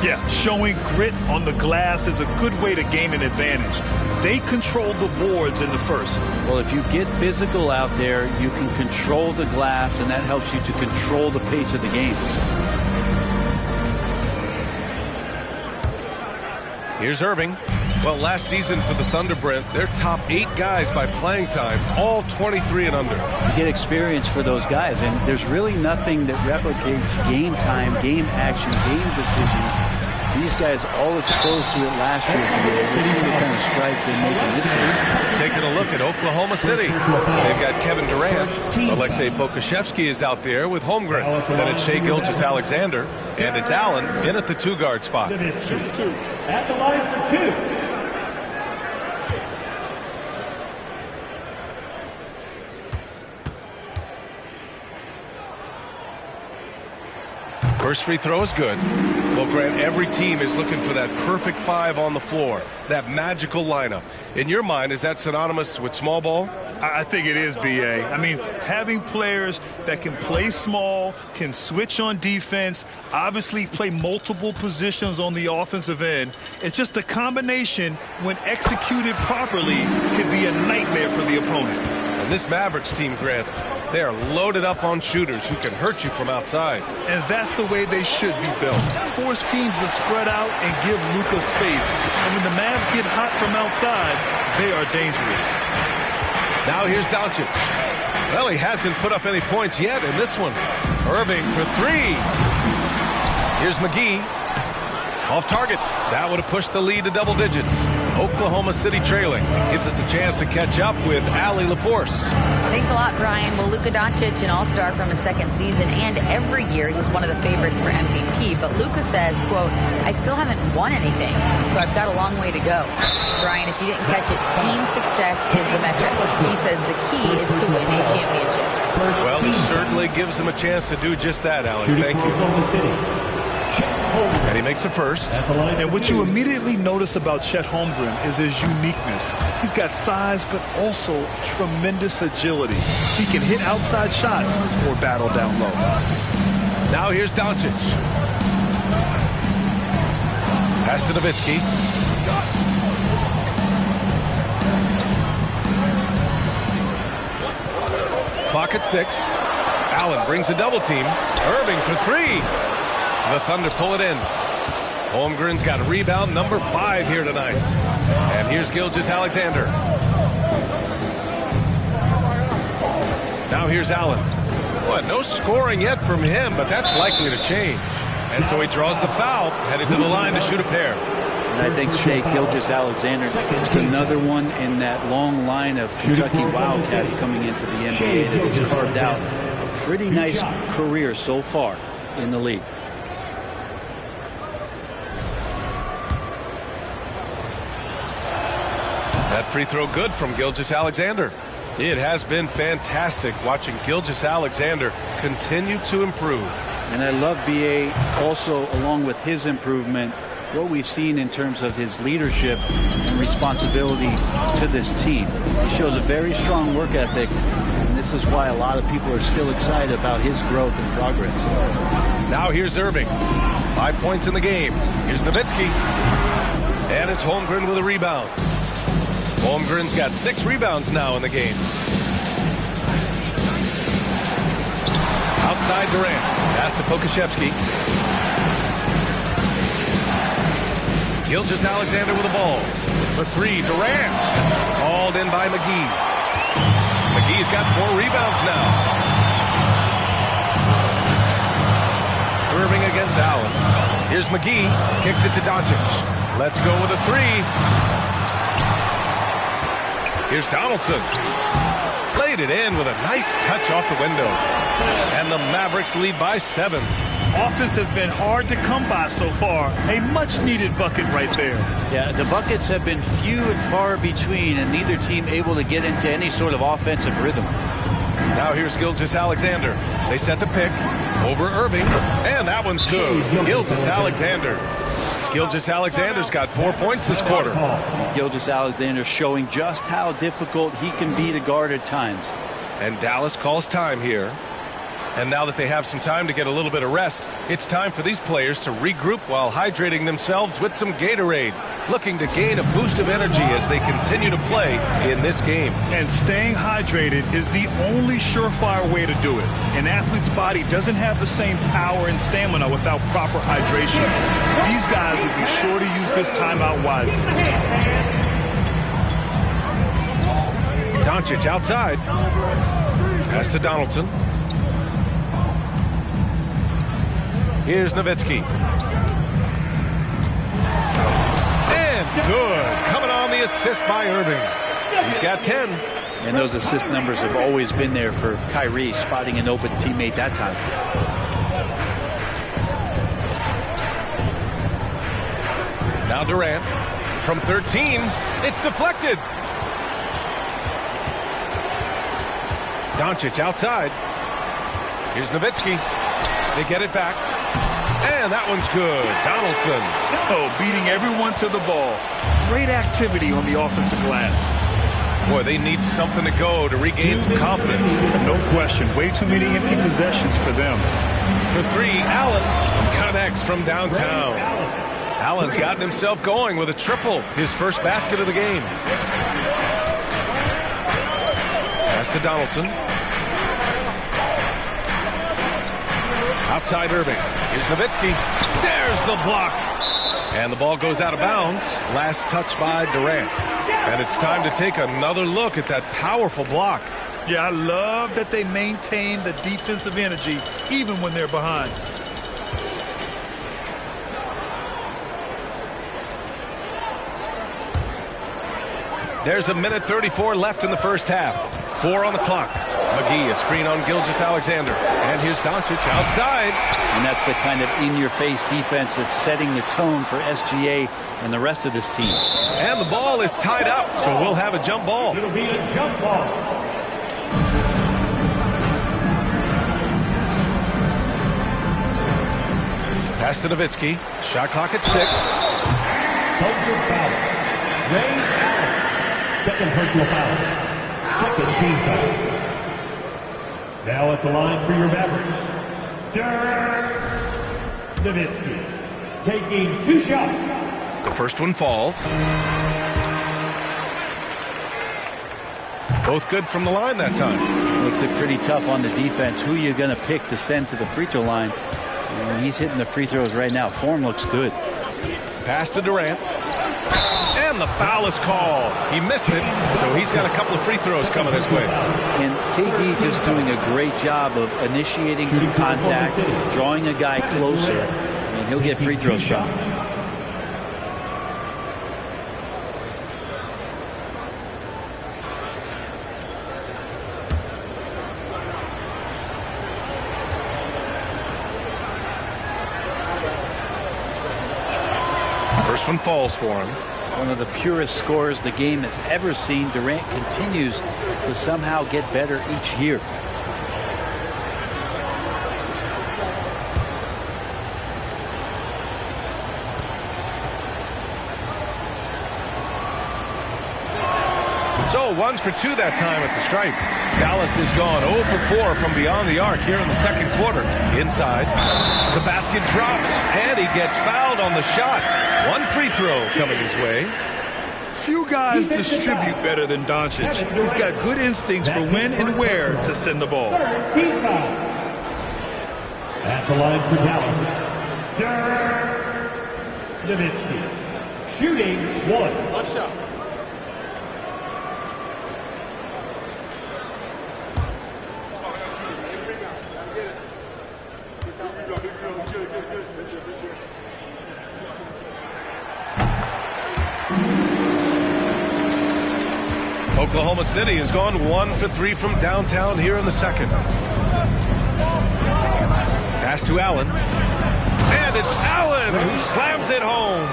Speaker 11: Yeah, showing grit on the glass is a good way to gain an advantage. They control the boards in the first.
Speaker 4: Well, if you get physical out there, you can control the glass, and that helps you to control the pace of the game.
Speaker 6: Here's Irving. Well, last season for the Thunder, Brent, their top 8 guys by playing time, all 23 and under.
Speaker 4: You get experience for those guys, and there's really nothing that replicates game time, game action, game decisions. These guys all exposed to it last year. Let's see what kind of strides they make in this season.
Speaker 6: Taking a look at Oklahoma City. They've got Kevin Durant. Alexei Pokusevski is out there with Holmgren. Then it's Shai Gilgeous-Alexander. And it's Allen in at the 2-guard spot.
Speaker 18: At the line for 2.
Speaker 6: First free throw is good. Well, Grant, every team is looking for that perfect 5 on the floor, that magical lineup. In your mind, is that synonymous with small ball?
Speaker 11: I think it is, B.A. I mean, having players that can play small, can switch on defense, obviously play multiple positions on the offensive end. It's just a combination, when executed properly, can be a nightmare for the opponent.
Speaker 6: And this Mavericks team, Grant, they are loaded up on shooters who can hurt you from outside.
Speaker 11: And that's the way they should be built. Force teams to spread out and give Luka space. And when the Mavs get hot from outside, they are dangerous.
Speaker 6: Now here's Doncic. Well, he hasn't put up any points yet in this one. Irving for 3. Here's McGee. Off target. That would have pushed the lead to double digits. Oklahoma City trailing. Gives us a chance to catch up with Allie LaForce.
Speaker 3: Thanks a lot, Brian. Well, Luka Doncic, an all-star from his second season, and every year he's one of the favorites for MVP. But Luka says, quote, I still haven't won anything, so I've got a long way to go. Brian, if you didn't catch it, team success is the metric. He says the key is to win a championship.
Speaker 6: Well, he certainly gives him a chance to do just that, Allie. Thank you. And he makes the first.
Speaker 11: And what you immediately notice about Chet Holmgren is his uniqueness. He's got size, but also tremendous agility. He can hit outside shots or battle down low.
Speaker 6: Now here's Doncic. Pass to Nowitzki. Clock at 6. Allen brings a double team. Irving for 3. The Thunder pull it in. Holmgren's got rebound number 5 here tonight. And here's Gilgeous-Alexander. Now here's Allen. Well, no scoring yet from him, but that's likely to change. And so he draws the foul, headed to the line to shoot a pair.
Speaker 4: And I think Shai Gilgeous-Alexander is another one in that long line of Kentucky Wildcats coming into the NBA that has carved out a pretty nice career so far in the league.
Speaker 6: That free throw good from Gilgeous-Alexander. It has been fantastic watching Gilgeous-Alexander continue to improve.
Speaker 4: And I love B.A. also, along with his improvement, what we've seen in terms of his leadership and responsibility to this team. He shows a very strong work ethic, and this is why a lot of people are still excited about his growth and progress.
Speaker 6: Now here's Irving. 5 points in the game. Here's Nowitzki. And it's Holmgren with a rebound. Holmgren's got 6 rebounds now in the game. Outside Durant. Pass to Pokusevski. Gilgeous-Alexander with the ball. For 3, Durant. Called in by McGee. McGee's got 4 rebounds now. Irving against Allen. Here's McGee. Kicks it to Doncic. Let's go with a 3. Here's Donaldson. Laid it in with a nice touch off the window. And the Mavericks lead by 7.
Speaker 11: Offense has been hard to come by so far. A much-needed bucket right there.
Speaker 4: Yeah, the buckets have been few and far between, and neither team able to get into any sort of offensive rhythm.
Speaker 6: Now here's Gilgeous-Alexander. They set the pick over Irving, and that one's good. Gilgeous-Alexander. Gilgeous-Alexander's got 4 points this quarter.
Speaker 4: Gilgeous-Alexander showing just how difficult he can be to guard at times.
Speaker 6: And Dallas calls time here. And now that they have some time to get a little bit of rest, it's time for these players to regroup while hydrating themselves with some Gatorade, looking to gain a boost of energy as they continue to play in this game.
Speaker 11: And staying hydrated is the only surefire way to do it. An athlete's body doesn't have the same power and stamina without proper hydration. These guys will be sure to use this timeout wisely.
Speaker 6: Doncic outside. Pass to Donaldson. Here's Nowitzki. And good. Coming on the assist by Irving. He's got 10.
Speaker 4: And those assist numbers have always been there for Kyrie, spotting an open teammate that time.
Speaker 6: Now Durant. From 13, it's deflected. Doncic outside. Here's Nowitzki. They get it back. And that one's good. Donaldson.
Speaker 11: Oh, beating everyone to the ball. Great activity on the offensive glass.
Speaker 6: Boy, they need something to go to regain some confidence.
Speaker 11: No question. Way too many empty possessions for them.
Speaker 6: For 3, Allen connects from downtown. Allen's gotten himself going with a triple. His first basket of the game. Pass to Donaldson. Outside Irving. Here's Nowitzki. There's the block. And the ball goes out of bounds. Last touch by Durant. And it's time to take another look at that powerful block.
Speaker 11: Yeah, I love that they maintain the defensive energy even when they're behind.
Speaker 6: There's a minute 34 left in the first half. 4 on the clock. McGee, a screen on Gilgeous-Alexander. And here's Doncic outside.
Speaker 4: And that's the kind of in-your-face defense that's setting the tone for SGA and the rest of this team.
Speaker 6: And the ball is tied up, so we'll have a jump ball.
Speaker 18: It'll be a jump ball.
Speaker 6: Pass to Nowitzki. Shot clock at 6.
Speaker 18: Total foul. Ray Allen. Second personal foul. Second team foul. Now at the line for your Mavericks, Dirk Nowitzki, taking 2 shots.
Speaker 6: The first one falls. Both good from the line that time.
Speaker 4: Makes it pretty tough on the defense. Who you going to pick to send to the free throw line? And he's hitting the free throws right now. Form looks good.
Speaker 6: Pass to Durant. And the foul is called. He missed it, so he's got a couple of free throws coming his way.
Speaker 4: And KD just doing a great job of initiating some contact, drawing a guy closer, and he'll get free throw shots.
Speaker 6: First one falls for him.
Speaker 4: One of the purest scorers the game has ever seen. Durant continues to somehow get better each year.
Speaker 6: So 1 for 2 that time at the stripe. Dallas has gone 0 for 4 from beyond the arc here in the second quarter. Inside, the basket drops, and he gets fouled on the shot. 1 free throw coming his way.
Speaker 11: Few guys distribute better than Doncic. He's got good instincts for when and where to send the ball.
Speaker 18: At the line for Dallas, Dirk Nowitzki. Shooting 1 shot.
Speaker 6: Oklahoma City has gone 1 for 3 from downtown here in the second. Pass to Allen. And it's Allen who slams it home.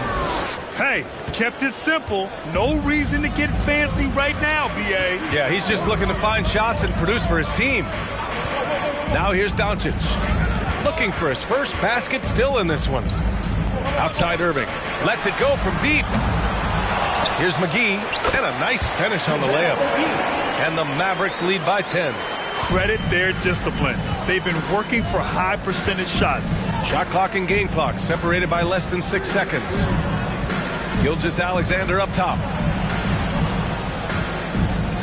Speaker 11: Hey, kept it simple. No reason to get fancy right now, B.A.
Speaker 6: Yeah, he's just looking to find shots and produce for his team. Now here's Doncic. Looking for his first basket, still in this one. Outside Irving. Lets it go from deep. Here's McGee, and a nice finish on the layup. And the Mavericks lead by 10.
Speaker 11: Credit their discipline. They've been working for high percentage shots.
Speaker 6: Shot clock and game clock separated by less than 6 seconds. Gilgeous-Alexander up top.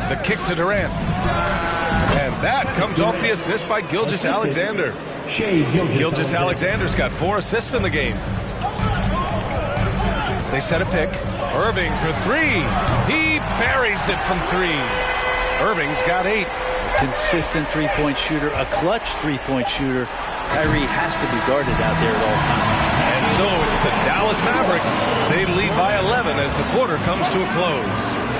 Speaker 6: The kick to Durant. And that comes off the assist by Gilgeous-Alexander. Gilgeous-Alexander's got 4 assists in the game. They set a pick. Irving for 3. He buries it from 3. Irving's got 8.
Speaker 4: Consistent three-point shooter, a clutch three-point shooter. Kyrie has to be guarded out there at all times.
Speaker 6: And so it's the Dallas Mavericks. They lead by 11 as the quarter comes to a close.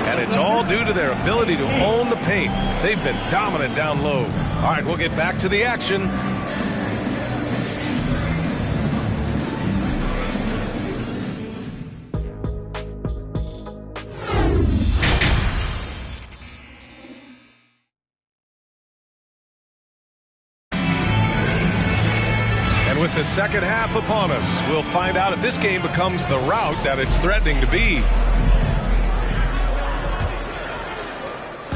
Speaker 6: And it's all due to their ability to own the paint. They've been dominant down low. All right, we'll get back to the action. With the second half upon us, we'll find out if this game becomes the rout that it's threatening to be.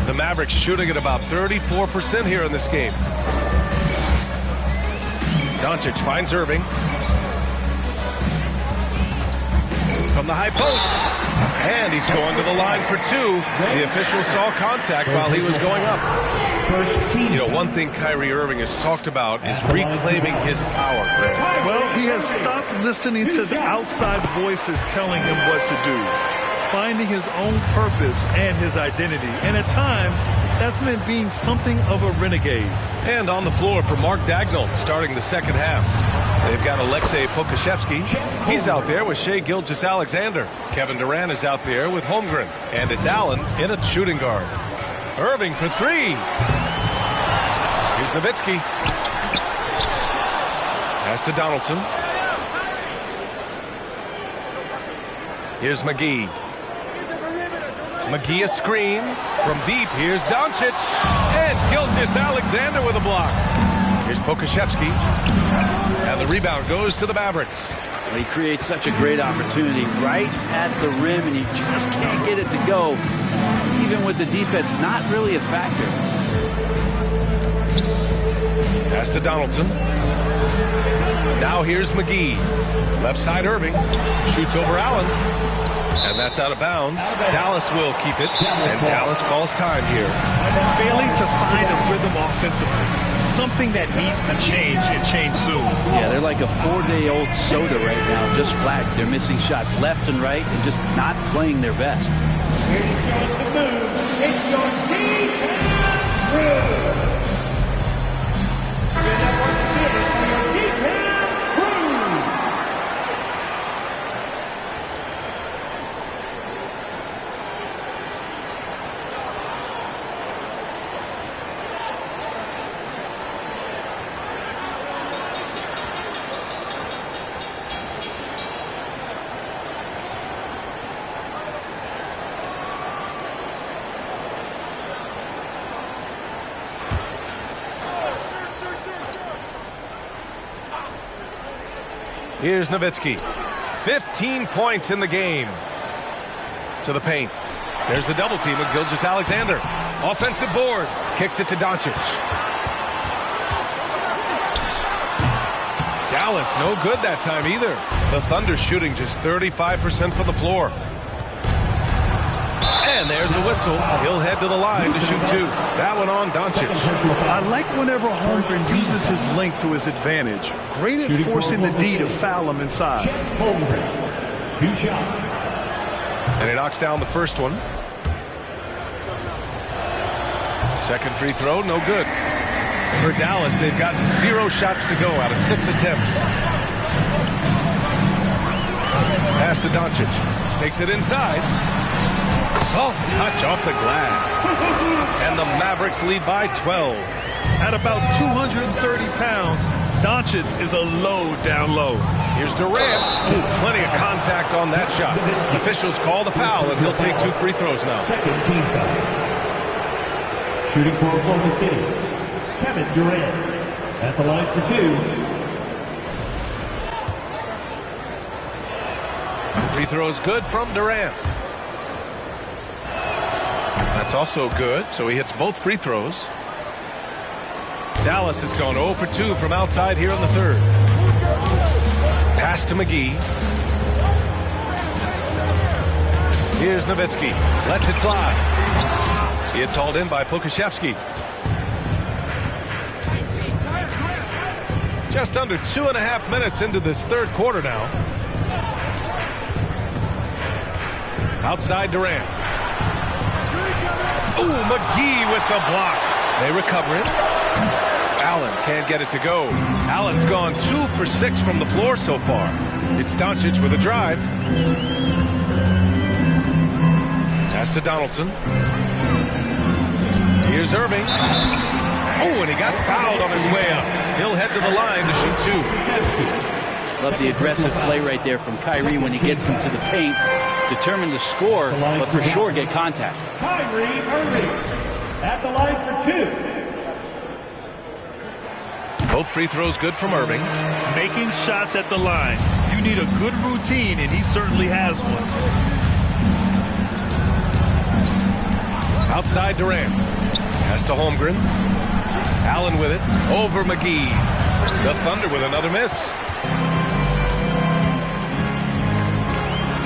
Speaker 6: The Mavericks shooting at about 34% here in this game. Doncic finds Irving. From the high post. And he's going to the line for 2. The official saw contact while he was going up. You know, one thing Kyrie Irving has talked about is reclaiming his power.
Speaker 11: Well, he has stopped listening to the outside voices telling him what to do, finding his own purpose and his identity. And at times, that's meant being something of a renegade.
Speaker 6: And on the floor for Mark Daigneault starting the second half. They've got Alexei Pokusevski. He's out there with Shai Gilgeous-Alexander. Kevin Durant is out there with Holmgren. And it's Allen in a shooting guard. Irving for 3. Here's Nowitzki. Pass to Donaldson. Here's McGee. McGee a screen. From deep, here's Doncic. And Gilgeous-Alexander with a block. Here's Pokusevski. And the rebound goes to the Mavericks.
Speaker 4: He creates such a great opportunity right at the rim, and he just can't get it to go. Even with the defense, not really a factor.
Speaker 6: Pass to Donaldson. Now here's McGee. Left side Irving. Shoots over Allen. And that's out of bounds. Dallas will keep it. And Dallas calls time here.
Speaker 11: Failing to find a rhythm offensively. Something that needs to change and change soon.
Speaker 4: Yeah, they're like a 4-day-old soda right now. Just flat. They're missing shots left and right and just not playing their best.
Speaker 18: It's your D-Town crew.
Speaker 6: Here's Nowitzki. 15 points in the game. To the paint. There's the double team with Gilgeous-Alexander. Offensive board. Kicks it to Doncic. Dallas, no good that time either. The Thunder shooting just 35% from the floor. And there's a whistle. He'll head to the line to shoot two. That one on Doncic.
Speaker 11: I like whenever Holmgren uses his length to his advantage. Great at forcing the D to foul him inside.
Speaker 18: Holmgren, 2 shots.
Speaker 6: And he knocks down the first one. Second free throw, no good. For Dallas, they've got 0 shots to go out of 6 attempts. Pass to Doncic. Takes it inside. Soft touch off the glass. And the Mavericks lead by 12.
Speaker 11: At about 230 pounds, Doncic is a low down low.
Speaker 6: Here's Durant. Ooh, plenty of contact on that shot. Officials call the foul, and he'll take 2 free throws now.
Speaker 18: Second team foul. Shooting for Oklahoma City, Kevin Durant. At the line for 2.
Speaker 6: Free throw is good from Durant. That's also good, so he hits both free throws. Dallas has gone 0 for 2 from outside here in the third. Pass to McGee. Here's Nowitzki. Lets it fly. It's hauled in by Pokusevski. Just under 2.5 minutes into this third quarter now. Outside Durant. Ooh, McGee with the block. They recover it. Allen can't get it to go. Allen's gone 2 for 6 from the floor so far. It's Doncic with a drive. Pass to Donaldson. Here's Irving. Oh, and he got fouled on his way up. He'll head to the line to shoot 2.
Speaker 4: Love the aggressive play right there from Kyrie when he gets him to the paint. Determined to score, but for sure get contact.
Speaker 18: Kyrie Irving at the line for 2.
Speaker 6: Both free throws good from Irving.
Speaker 11: Making shots at the line. You need a good routine, and he certainly has one.
Speaker 6: Outside Durant. Pass to Holmgren. Allen with it. Over McGee. The Thunder with another miss.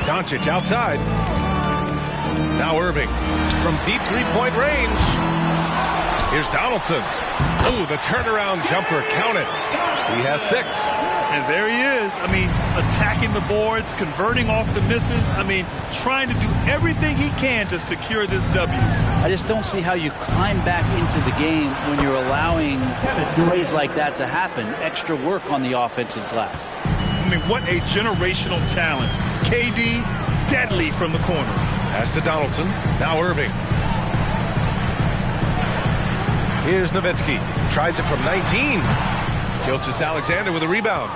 Speaker 6: Doncic outside. Now Irving from deep three-point range. Here's Donaldson. Oh, the turnaround jumper counted. He has 6.
Speaker 11: And there he is. I mean, attacking the boards, converting off the misses. I mean, trying to do everything he can to secure this W.
Speaker 4: I just don't see how you climb back into the game when you're allowing plays like that to happen. Extra work on the offensive glass.
Speaker 11: I mean, what a generational talent. KD, deadly from the corner.
Speaker 6: Pass to Donaldson. Now Irving. Here's Nowitzki. Tries it from 19. Gilgeous-Alexander with a rebound.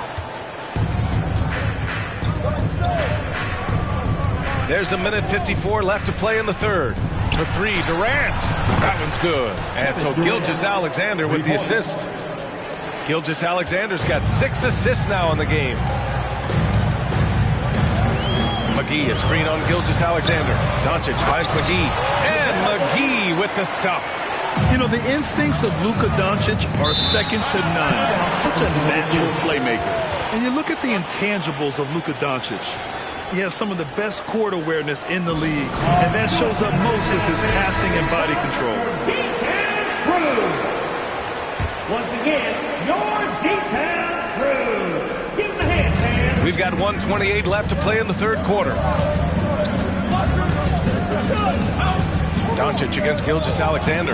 Speaker 6: There's 1:54 left to play in the third. For 3, Durant. That one's good. And so Gilgeous-Alexander with the assist. Gilgeous-Alexander's got 6 assists now in the game. McGee, a screen on Gilgeous-Alexander. Doncic finds McGee. And McGee with the stuff.
Speaker 11: You know, the instincts of Luka Doncic are second to none. Such a natural playmaker. And you look at the intangibles of Luka Doncic. He has some of the best court awareness in the league, and that shows up most with his passing and body control.
Speaker 18: D-Town Crew. Once again, your D-Town Crew. Give him a hand, man.
Speaker 6: We've got 1:28 left to play in the third quarter. Doncic against Gilgeous-Alexander.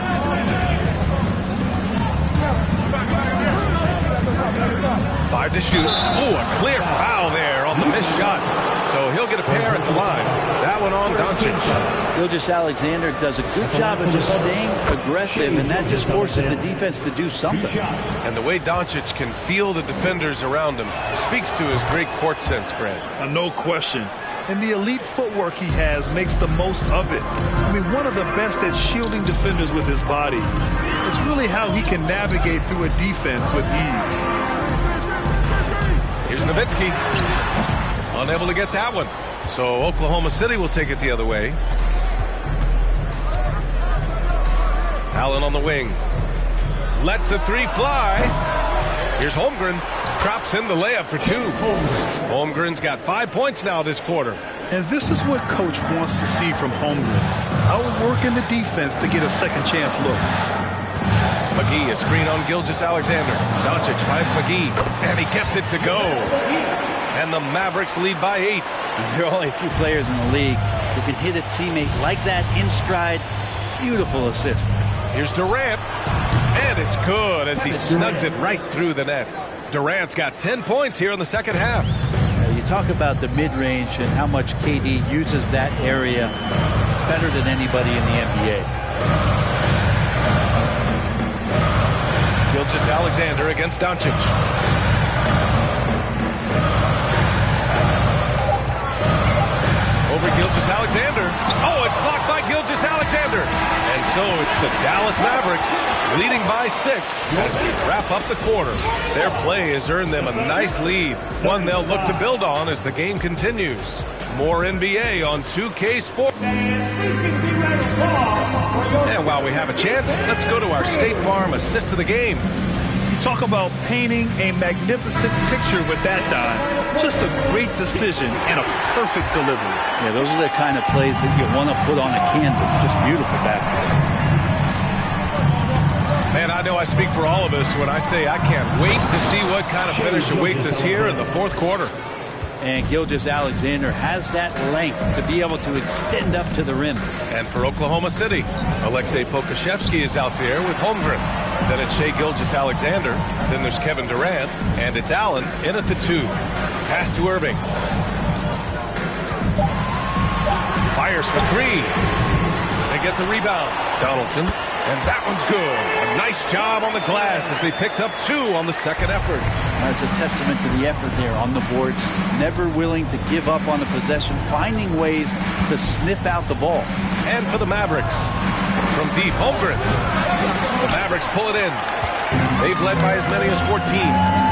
Speaker 6: 5 to shoot. Oh, a clear foul there on the missed shot. So he'll get a pair at the line. That one on Doncic.
Speaker 4: Gilgeous-Alexander does a good job of just staying aggressive, and that just forces the defense to do something.
Speaker 6: And the way Doncic can feel the defenders around him speaks to his great court sense, Grant.
Speaker 11: No question. And the elite footwork he has makes the most of it. I mean, one of the best at shielding defenders with his body. It's really how he can navigate through a defense with ease.
Speaker 6: Here's Nowitzki. Unable to get that one. So Oklahoma City will take it the other way. Allen on the wing. Lets the three fly. Here's Holmgren. Drops in the layup for two. Holmgren's got 5 points now this quarter.
Speaker 11: And this is what Coach wants to see from Holmgren. Outworking the defense to get a second chance look.
Speaker 6: McGee, a screen on Gilgeous-Alexander. Doncic finds McGee, and he gets it to go. And the Mavericks lead by 8.
Speaker 4: There are only a few players in the league who can hit a teammate like that in stride. Beautiful assist.
Speaker 6: Here's Durant, and it's good as he snugs it right through the net. Durant's got 10 points here in the second half.
Speaker 4: You talk about the mid-range and how much KD uses that area better than anybody in the NBA.
Speaker 6: Gilgeous-Alexander against Doncic. Over Gilgeous-Alexander. Oh, it's blocked by Gilgeous-Alexander. And so it's the Dallas Mavericks leading by 6 as we wrap up the quarter. Their play has earned them a nice lead, one they'll look to build on as the game continues. More NBA on 2K Sports. And while we have a chance, let's go to our State Farm assist of the game.
Speaker 11: Talk about painting a magnificent picture with that dive. Just a great decision and a perfect delivery.
Speaker 4: Yeah, those are the kind of plays that you want to put on a canvas. Just beautiful basketball.
Speaker 6: Man, I know I speak for all of us when I say I can't wait to see what kind of finish awaits us here in the fourth quarter.
Speaker 4: And Gilgeous-Alexander has that length to be able to extend up to the rim.
Speaker 6: And for Oklahoma City, Aleksej Pokusevski is out there with Holmgren. Then it's Shai Gilgeous-Alexander. Then there's Kevin Durant. And it's Allen in at the 2. Pass to Irving. Fires for 3. They get the rebound. Donaldson. And that one's good. A nice job on the glass as they picked up 2 on the second effort.
Speaker 4: That's a testament to the effort there on the boards. Never willing to give up on a possession. Finding ways to sniff out the ball.
Speaker 6: And for the Mavericks, from deep, Holmgren. The Mavericks pull it in. They've led by as many as 14.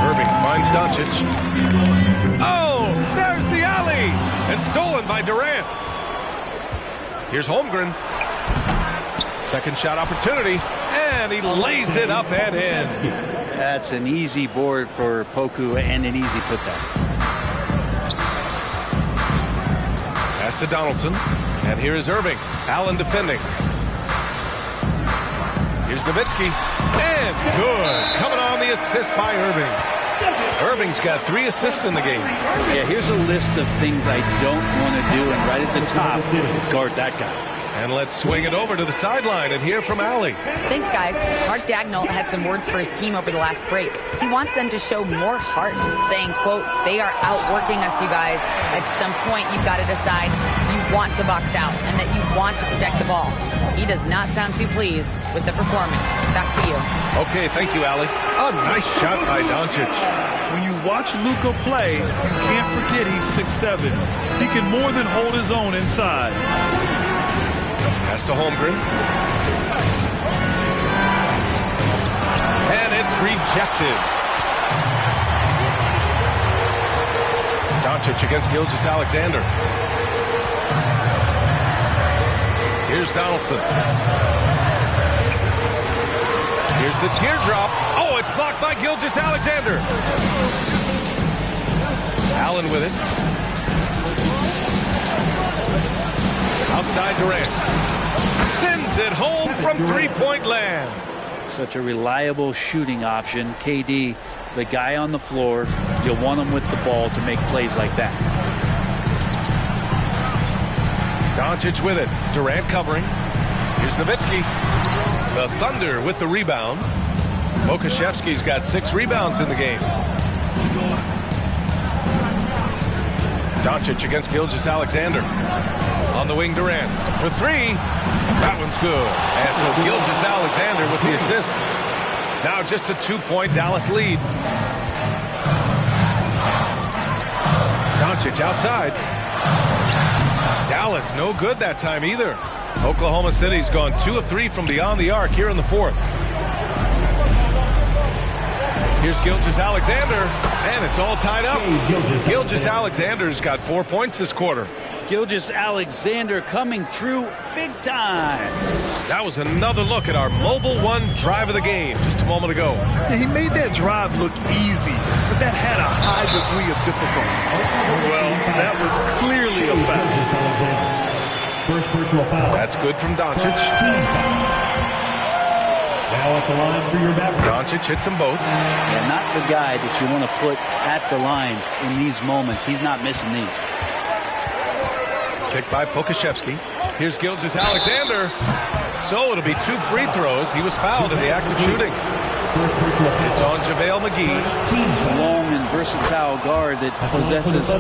Speaker 6: Irving finds Doncic. Oh, there's the alley! And stolen by Durant. Here's Holmgren. Second shot opportunity. And he lays it up and in.
Speaker 4: That's an easy board for Poku and an easy putback.
Speaker 6: Pass to Donaldson. And here is Irving. Allen defending. Here's Nowitzki. And good. Coming on the assist by Irving. Irving's got 3 assists in the game.
Speaker 4: Yeah, here's a list of things I don't want to do. And right at the top is guard that guy.
Speaker 6: And let's swing it over to the sideline and hear from Allie.
Speaker 3: Thanks, guys. Mark Dagnall had some words for his team over the last break. He wants them to show more heart, saying, quote, they are outworking us, you guys. At some point, you've got to decide you want to box out and that you want to protect the ball. He does not sound too pleased with the performance. Back to you.
Speaker 6: Okay, thank you, Allie. A nice shot by Doncic.
Speaker 11: When you watch Luka play, you can't forget he's 6'7". He can more than hold his own inside.
Speaker 6: Pass to Holmgren. And it's rejected. Doncic against Gilgeous-Alexander. Here's Donaldson. Here's the teardrop. Oh, it's blocked by Gilgeous-Alexander. Allen with it. Outside Durant. Sends it home from three-point land.
Speaker 4: Such a reliable shooting option. KD, the guy on the floor, you'll want him with the ball to make plays like that.
Speaker 6: Doncic with it. Durant covering. Here's Nowitzki. The Thunder with the rebound. Pokusevski's got 6 rebounds in the game. Doncic against Gilgeous-Alexander. On the wing, Durant for 3. That one's good. And so Gilgeous-Alexander with the assist. Now just a 2-point Dallas lead. Doncic outside. Dallas no good that time either. Oklahoma City's gone 2 of 3 from beyond the arc here in the 4th. Here's Gilgeous-Alexander, and it's all tied up. Gilgeous-Alexander's got 4 points this quarter.
Speaker 4: Gilgeous-Alexander coming through big time.
Speaker 6: That was another look at our Mobile One drive of the game just a moment ago.
Speaker 11: Yeah, he made that drive look easy, but that had a high degree of difficulty. Well, that was clearly a foul.
Speaker 18: First personal foul.
Speaker 6: That's good from Doncic.
Speaker 18: Now at the line for your Mavericks.
Speaker 6: Doncic hits them both.
Speaker 4: Yeah, not the guy that you want to put at the line in these moments. He's not missing these.
Speaker 6: Kicked by Pokashevsky. Here's Gilgeous-Alexander. So it'll be 2 free throws. He was fouled in the act of shooting. It's on JaVale McGee.
Speaker 4: Long and versatile guard that possesses a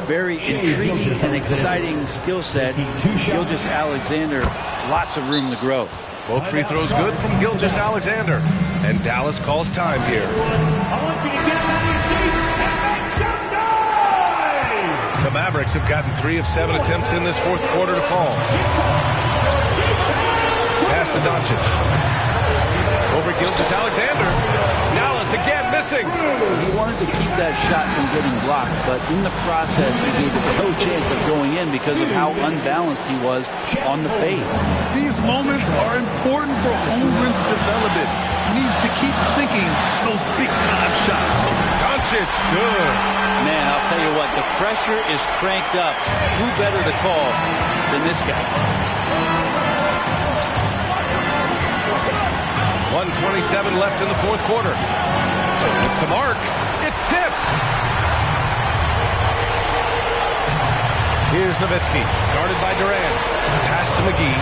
Speaker 4: very intriguing and exciting skill set. Gilgeous-Alexander, lots of room to grow.
Speaker 6: Both free throws good from Gilgeous-Alexander. And Dallas calls time here. The Mavericks have gotten 3 of 7 attempts in this fourth quarter to fall. Pass to Doncic. Over Gilgeous-Alexander. Dallas again missing.
Speaker 4: He wanted to keep that shot from getting blocked, but in the process, he gave it no chance of going in because of how unbalanced he was on the fade.
Speaker 11: These moments are important for Holmgren's development. He needs to keep sinking those big-time shots.
Speaker 6: Doncic, good.
Speaker 4: Man, I'll tell you what, the pressure is cranked up. Who better to call than this guy?
Speaker 6: 1:27 left in the fourth quarter. It's a mark. It's tipped. Here's Nowitzki, guarded by Durant. Pass to McGee.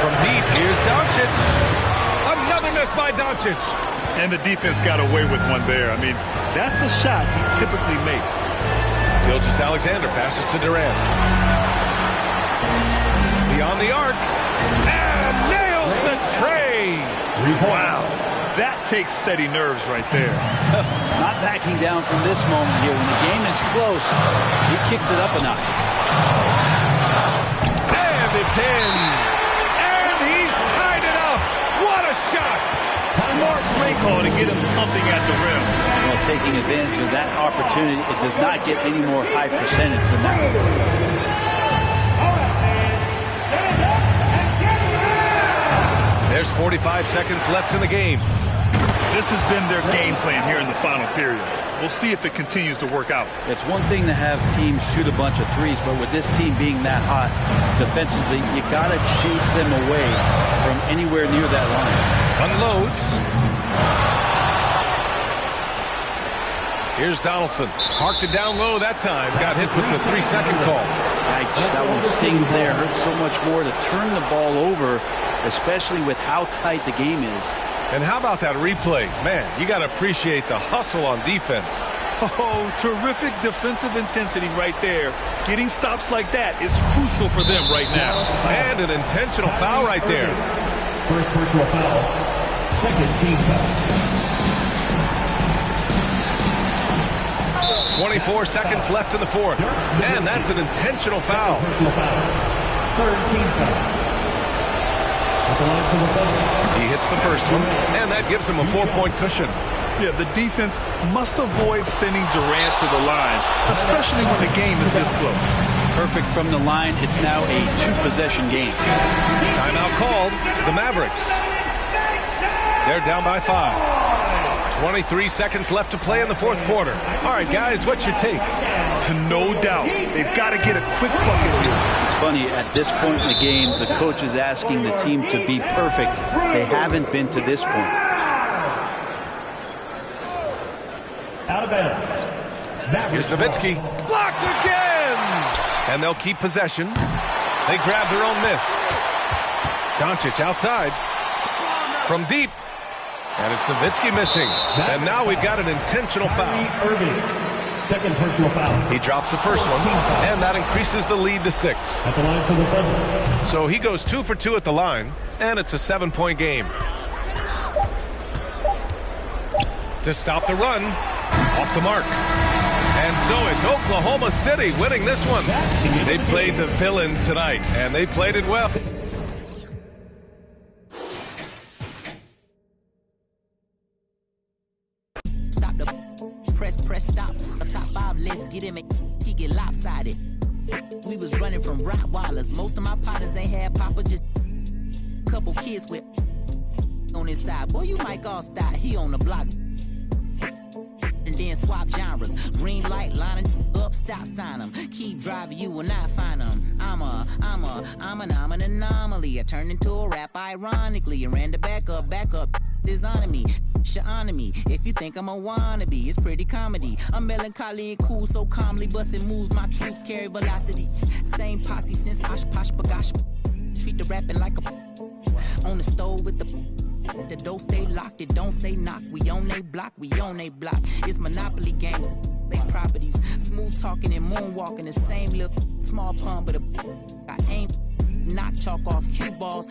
Speaker 6: From deep, here's Doncic. Another miss by Doncic.
Speaker 11: And the defense got away with one there. I mean, that's a shot he typically makes.
Speaker 6: Gilgeous-Alexander passes to Durant. Beyond the arc. And nails the tray.
Speaker 11: Wow. That takes steady nerves right there.
Speaker 4: Not backing down from this moment here. When the game is close, he kicks it up a notch.
Speaker 6: And it's in. And he's tied it up. What a shot.
Speaker 11: Smart play call to get him something at the rim.
Speaker 4: Well, taking advantage of that opportunity, it does not get any more high percentage than that.
Speaker 6: There's 45 seconds left in the game.
Speaker 11: This has been their game plan here in the final period. We'll see if it continues to work out.
Speaker 4: It's one thing to have teams shoot a bunch of threes, but with this team being that hot defensively, you got to chase them away from anywhere near that line.
Speaker 6: Unloads. Here's Donaldson. Parked it down low that time. Got hit with the 3-second call.
Speaker 4: Yikes, that one stings there. Hurts so much more to turn the ball over, especially with how tight the game is.
Speaker 6: And how about that replay? Man, you got to appreciate the hustle on defense.
Speaker 11: Oh, terrific defensive intensity right there. Getting stops like that is crucial for them right now.
Speaker 6: And an intentional foul right there.
Speaker 18: First personal foul. Second team foul.
Speaker 6: 24 seconds left in the fourth. And that's an intentional foul.
Speaker 18: Third team foul.
Speaker 6: He hits the first one, and that gives him a 4-point cushion.
Speaker 11: Yeah, the defense must avoid sending Durant to the line, especially when the game is this close.
Speaker 4: Perfect from the line. It's now a 2-possession game.
Speaker 6: Timeout called. The Mavericks. They're down by 5. 23 seconds left to play in the fourth quarter. All right, guys, what's your take?
Speaker 11: No doubt. They've got to get a quick bucket here.
Speaker 4: It's funny, at this point in the game, the coach is asking the team to be perfect. They haven't been to this point.
Speaker 18: Out of bounds.
Speaker 6: Here's Nowitzki. Blocked again! And they'll keep possession. They grab their own miss. Doncic outside. From deep. And it's Nowitzki missing. And now we've got an intentional foul.
Speaker 18: Second personal foul.
Speaker 6: He drops the first one, and that increases the lead to 6.
Speaker 18: At the line for the Thunder.
Speaker 6: So he goes 2 for 2 at the line, and it's a 7-point game. To stop the run, off the mark. And so it's Oklahoma City winning this one. They played the villain tonight, and they played it well.
Speaker 2: Stop the press stop. A top 5, let's get him. He get lopsided. We was running from Rottweilers. Most of my partners ain't had papa, just couple kids with on his side. Boy, you might all stop. He on the block. And then swap genres. Green light, lining up, stop sign them. Keep driving, you will not find them. I'm an anomaly. I turned into a rap ironically. And ran the back up, designing me. Honor me. If you think I'm a wannabe, it's pretty comedy. I'm melancholy and cool, so calmly busting moves. My troops carry velocity. Same posse since Osh Posh Bagash. Treat the rapping like a on the stove with the door stay locked. It don't say knock. We on they block. It's Monopoly game. They properties. Smooth talking and moonwalking. The same little small pun, but I ain't knock chalk off cue balls.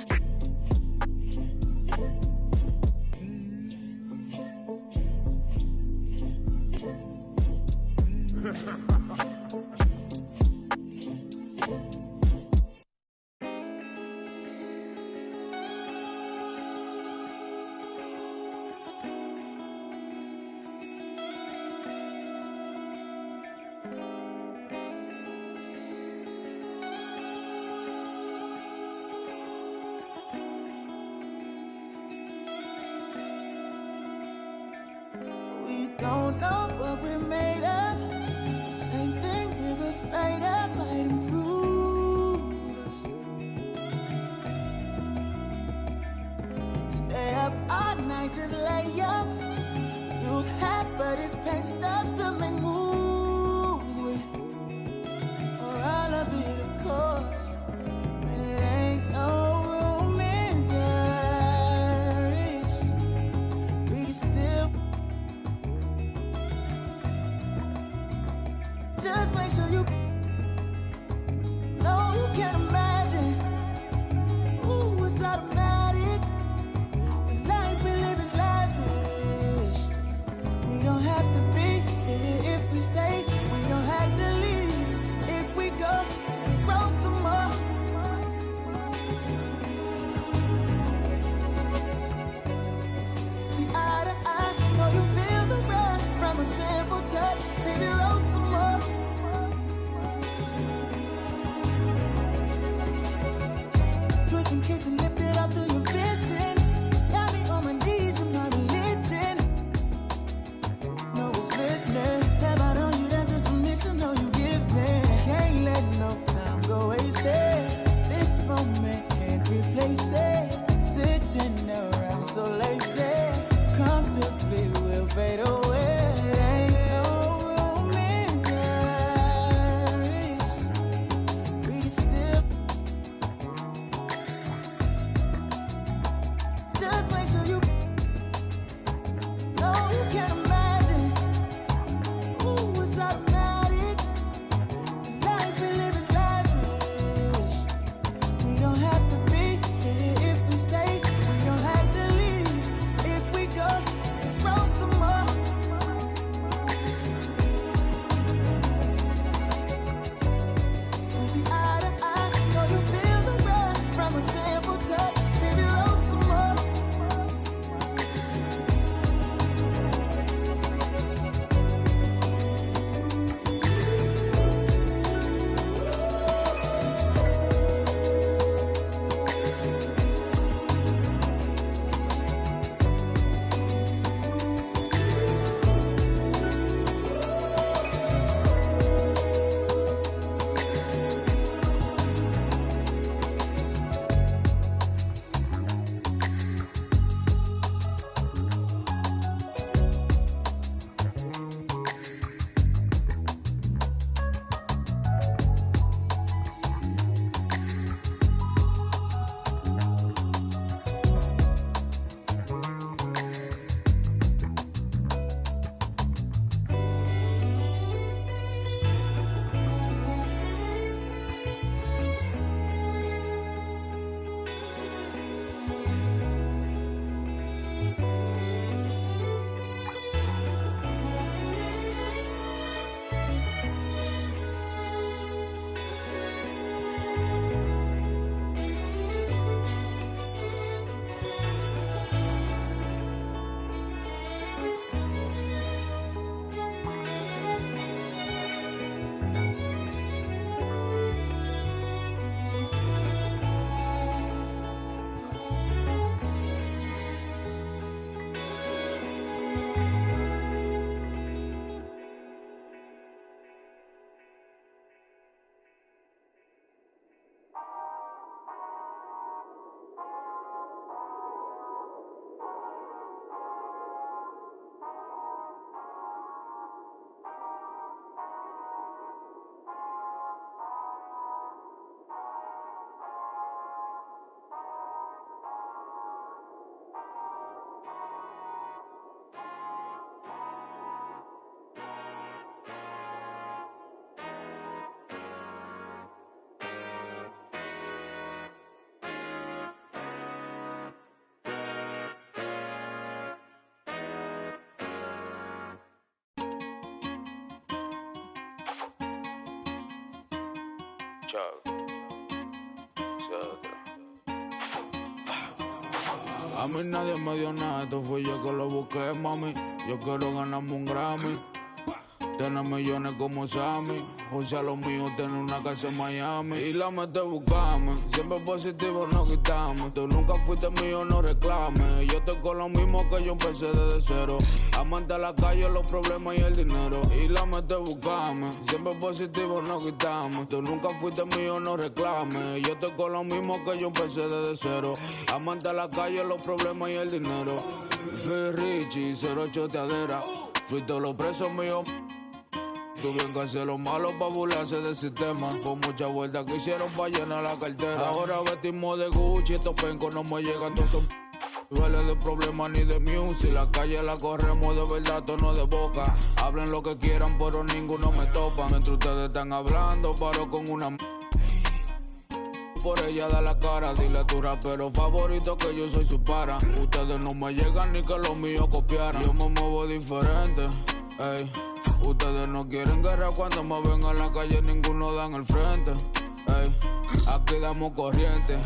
Speaker 15: We don't know what we're made of. The same thing we're afraid of might improve us. Stay up all night, just lay up. Use half of this paint stuff to make moves with. Or I'll be the cause when it ain't no room in Paris. We still just make sure you know you can't imagine. Ooh, it's automatic. The life we live is lavish. We don't have to be here if we
Speaker 13: A mí nadie me dio nada, esto fui yo que lo busqué, mami. Yo quiero ganarme un Grammy, tener millones como Sammy. O sea, lo mío, tener una casa en Miami. Y la mete buscarme, siempre positivo, no quitame. Tú nunca fuiste mío, no reclames. Yo estoy con lo mismo que yo empecé desde cero. Amante a la calle, los problemas y el dinero. Y la mete buscarme, siempre positivo, no quitame. Tú nunca fuiste mío, no reclames. Yo estoy con lo mismo que yo empecé desde cero. Amante a la calle, los problemas y el dinero. Fui Richie, cero choteadera. Fui todos los presos míos. Tuvieron que hacer lo malo pa' burlarse del sistema. Con muchas vueltas que hicieron pa' llenar la cartera. Ahora vestimos de Gucci, estos pencos no me llegan todos. Duele de problemas ni de music. La calle la corremos de verdad, tono de boca. Hablen lo que quieran, pero ninguno me topa. Mientras ustedes están hablando, paro con una por ella da la cara. Dile a tu rapero favorito que yo soy su para. Ustedes no me llegan ni que los míos copiaran. Yo me muevo diferente, ey. Ustedes no quieren guerra cuando me ven en la calle, ninguno dan el frente, ey. Aquí damos corriente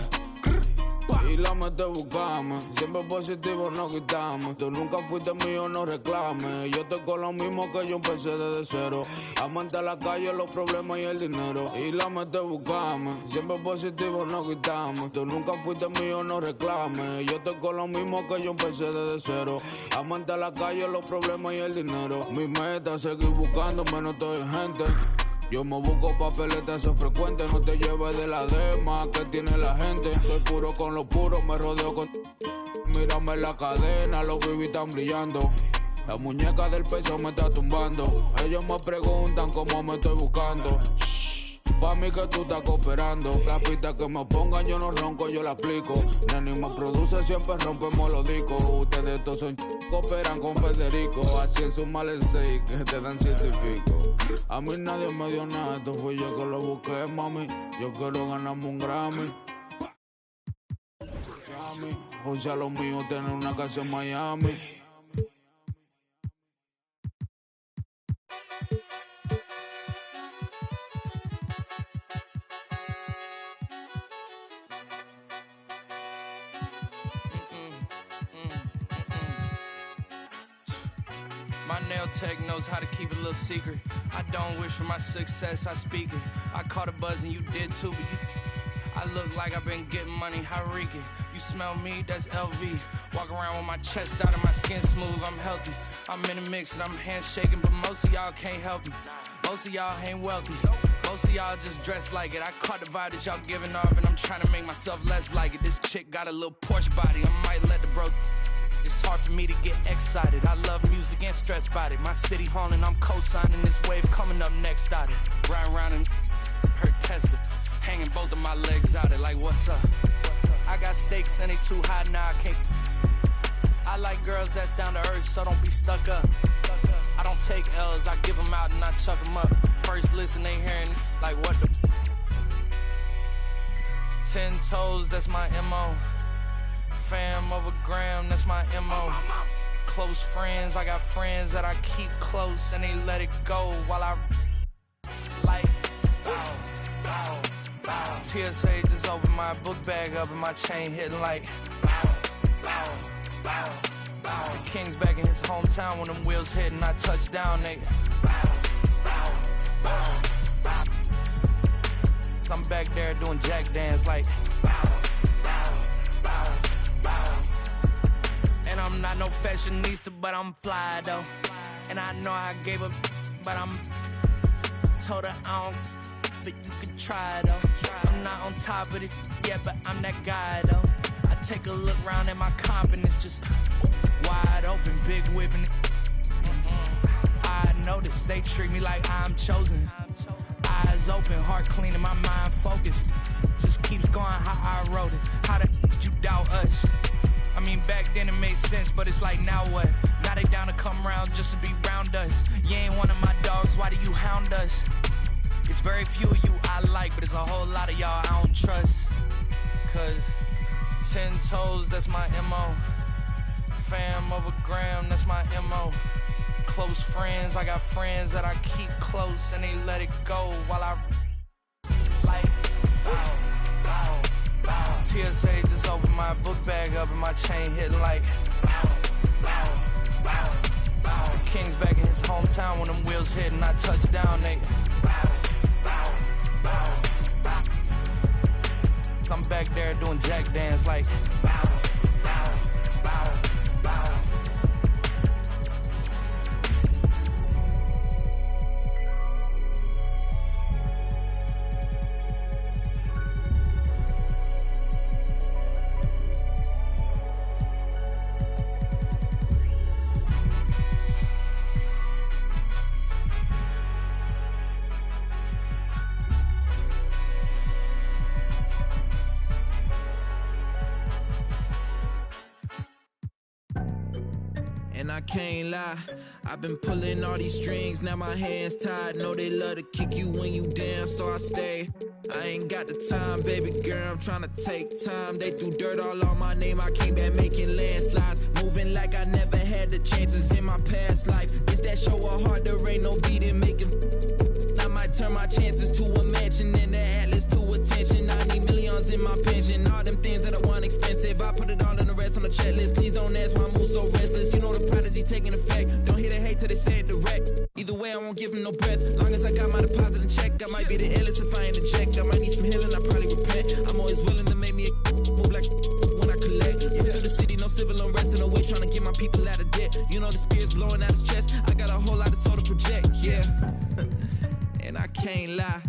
Speaker 13: y la mete buscame. Siempre positivo, no quitamos. Tú nunca fuiste mío, no reclames. Yo estoy con lo mismo que yo empecé desde cero. Amante a la calle, los problemas y el dinero. Y la mete buscame. Siempre positivo, no quitamos. Tú nunca fuiste mío, no reclames. Yo estoy con lo mismo que yo empecé desde cero. Amante a la calle, los problemas y el dinero. Mi meta es seguir buscando, menos estoy gente. Yo me busco papeletas, eso es frecuente. No te lleves de la dema que tiene la gente. Soy puro con lo puro, me rodeo con... Mírame la cadena, los bibis están brillando. La muñeca del peso me está tumbando. Ellos me preguntan cómo me estoy buscando. Pa' mí que tú estás cooperando. La pista que me pongan yo no ronco, yo la aplico. Neni me produce, siempre rompemos los discos. Ustedes todos son cooperan con Federico. Así en su mal 6 que te dan 7 y pico. A mí nadie me dio nada, esto fui yo que lo busqué, mami. Yo quiero ganarme un Grammy. O sea, lo mío, tener una casa en Miami.
Speaker 12: My nail tech knows how to keep a little secret. I don't wish for my success, I speak it. I caught a buzz and you did too, but I look like I've been getting money, how reek it. You smell me, that's LV. Walk around with my chest out and my skin smooth, I'm healthy. I'm in a mix and I'm handshaking, but most of y'all can't help me. Most of y'all ain't wealthy. Most of y'all just dress like it. I caught the vibe that y'all giving off and I'm trying to make myself less like it. This chick got a little Porsche body, I might let the bro. It's hard for me to get excited. I love music and stress about it. My city haunting, I'm co-signing this wave coming up next out it. Ride around and her Tesla, hanging both of my legs out it like what's up? I got stakes and they too high now I can't. I like girls that's down to earth, so don't be stuck up. I don't take L's, I give them out and I chuck them up. First listen, they hearing like what the 10 toes, that's my MO. Fam over gram, that's my MO. Close friends, I got friends that I keep close and they let it go while I like TSA just opened my book bag up and my chain hitting like the King's back in his hometown when them wheels hit and I touch down, nigga. I'm back there doing jack dance like and I'm not no fashionista, but I'm fly though. And I know I gave up, but I'm told her I don't, but you can try though. I'm not on top of it yet, but I'm that guy though. I take a look round at my confidence, just wide open, big whipping. I notice they treat me like I'm chosen. Eyes open, heart clean, and my mind focused. Just keeps going how I wrote it. How the you doubt us? I mean, back then it made sense, but it's like, now what? Now they down to come around just to be round us. You ain't one of my dogs, why do you hound us? It's very few of you I like, but it's a whole lot of y'all I don't trust. Cause 10 toes, that's my MO. Fam over gram, that's my MO. Close friends, I got friends that I keep close and they let it go while I like TSA just opened my book bag up and my chain hitting like King's back in his hometown when them wheels hit and I touch down, they I'm back there doing jack dance like and I can't lie, I've been pulling all these strings, now my hands tied. Know they love to kick you when you down, so I stay. I ain't got the time, baby girl, I'm tryna take time. They threw dirt all on my name, I came back making landslides. Moving like I never had the chances in my past life. It's that show of heart, there ain't no beating making. I might turn my chances to a mansion and the atlas to attention. I need millions in my pension, all them things that I want expensive. I put it all in the rest on the checklist. Please don't ask why I move so restless. You know the prodigy taking effect. Don't hear the hate till they say it direct. Either way, I won't give them no breath. Long as I got my deposit and check, I might be the illest if I ain't eject. I might need some healing, I probably repent. I'm always willing to make me a move like when I collect. Yeah, through the city, no civil unrest in the way, trying to get my people out of debt. You know the spear's blowing out his chest. I got a whole lot of soul to project, yeah. And I can't lie,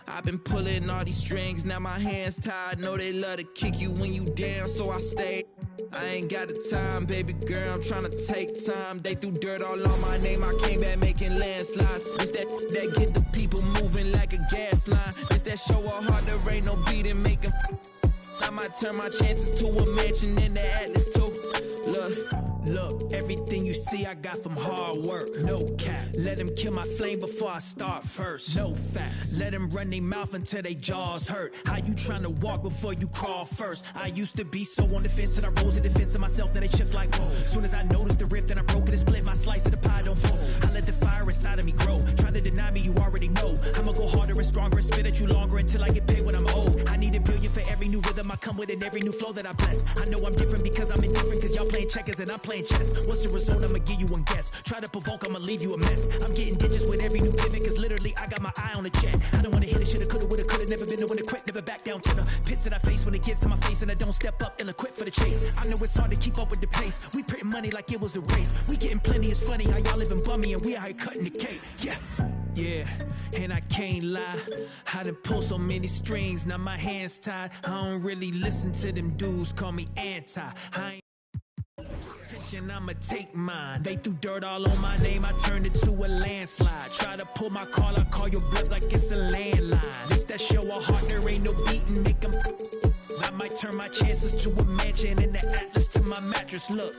Speaker 12: I've been pulling all these strings, now my hands tied. Know they love to kick you when you down, so I stay. I ain't got the time, baby girl, I'm tryna take time. They threw dirt all on my name, I came back making landslides. It's that get the people moving like a gas line. It's that show of heart, there ain't no beating making. I might turn my chances to a mansion in the Atlas too. Look, everything you see I got from hard work. No cap. Let them kill my flame before I start first. No fat. Let them run their mouth until they jaws hurt. How you trying to walk before you crawl first? I used to be so on the fence that I rose in defense of myself that I chipped like whoa. Soon as I noticed the rift and I broke it and split, my slice of the pie don't fold. I let the fire inside of me grow. Try to deny me, you already know. I'ma go harder and stronger and spit at you longer until I get paid when I'm old. I need $1 billion for every new rhythm I come with and every new flow that I bless. I know I'm different because I'm indifferent, cause y'all playing checkers and I'm playing chess. What's the result? I'ma give you one guess. Try to provoke, I'ma leave you a mess. I'm getting digits with every new pivot, cause literally I got my eye on the check. I don't wanna hit it, shoulda, coulda, woulda, coulda. Never been the one to quit, never back down to the pits that I face when it gets in my face and I don't step up ill equipped for the chase. I know it's hard to keep up with the pace. We printing money like it was a race. We getting plenty, it's funny how y'all living bummy and we out here cutting the cake. Yeah, and I can't lie, I done pulled so many strings, now my hands tied. I don't really listen to them dudes, call me anti. I ain't attention, I'ma take mine. They threw dirt all on my name, I turned it to a landslide. Try to pull my call, I call your bluff like it's a landline. It's that show of heart, there ain't no beating, make them. I might turn my chances to a mansion and the Atlas to my mattress, look.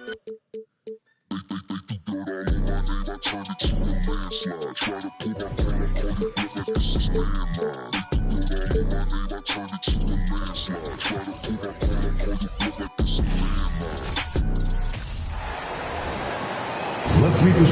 Speaker 12: I turned it to a landslide. Try to pull my call, I call your bluff like this is landline. They threw dirt all on my name, I turned it to a landslide. Try to pull my call, I call your bluff like this is landline.
Speaker 14: Let's meet this.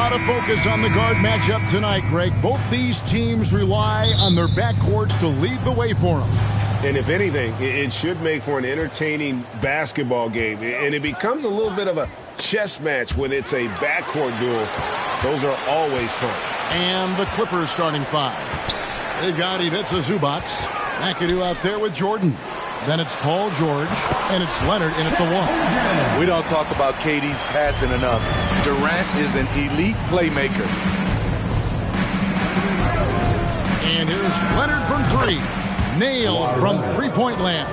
Speaker 1: lot of focus on the guard matchup tonight, Greg. Both these teams rely on their backcourts to lead the way for them.
Speaker 16: And if anything, it should make for an entertaining basketball game. And it becomes a little bit of a chess match when it's a backcourt duel. Those are always fun.
Speaker 1: And the Clippers starting five. They've got Ivica Zubac. McAdoo out there with Jordan. Then it's Paul George, and it's Leonard in at the one.
Speaker 10: We don't talk about KD's passing enough. Durant is an elite playmaker.
Speaker 1: And here's Leonard from three. Nailed from three-point land.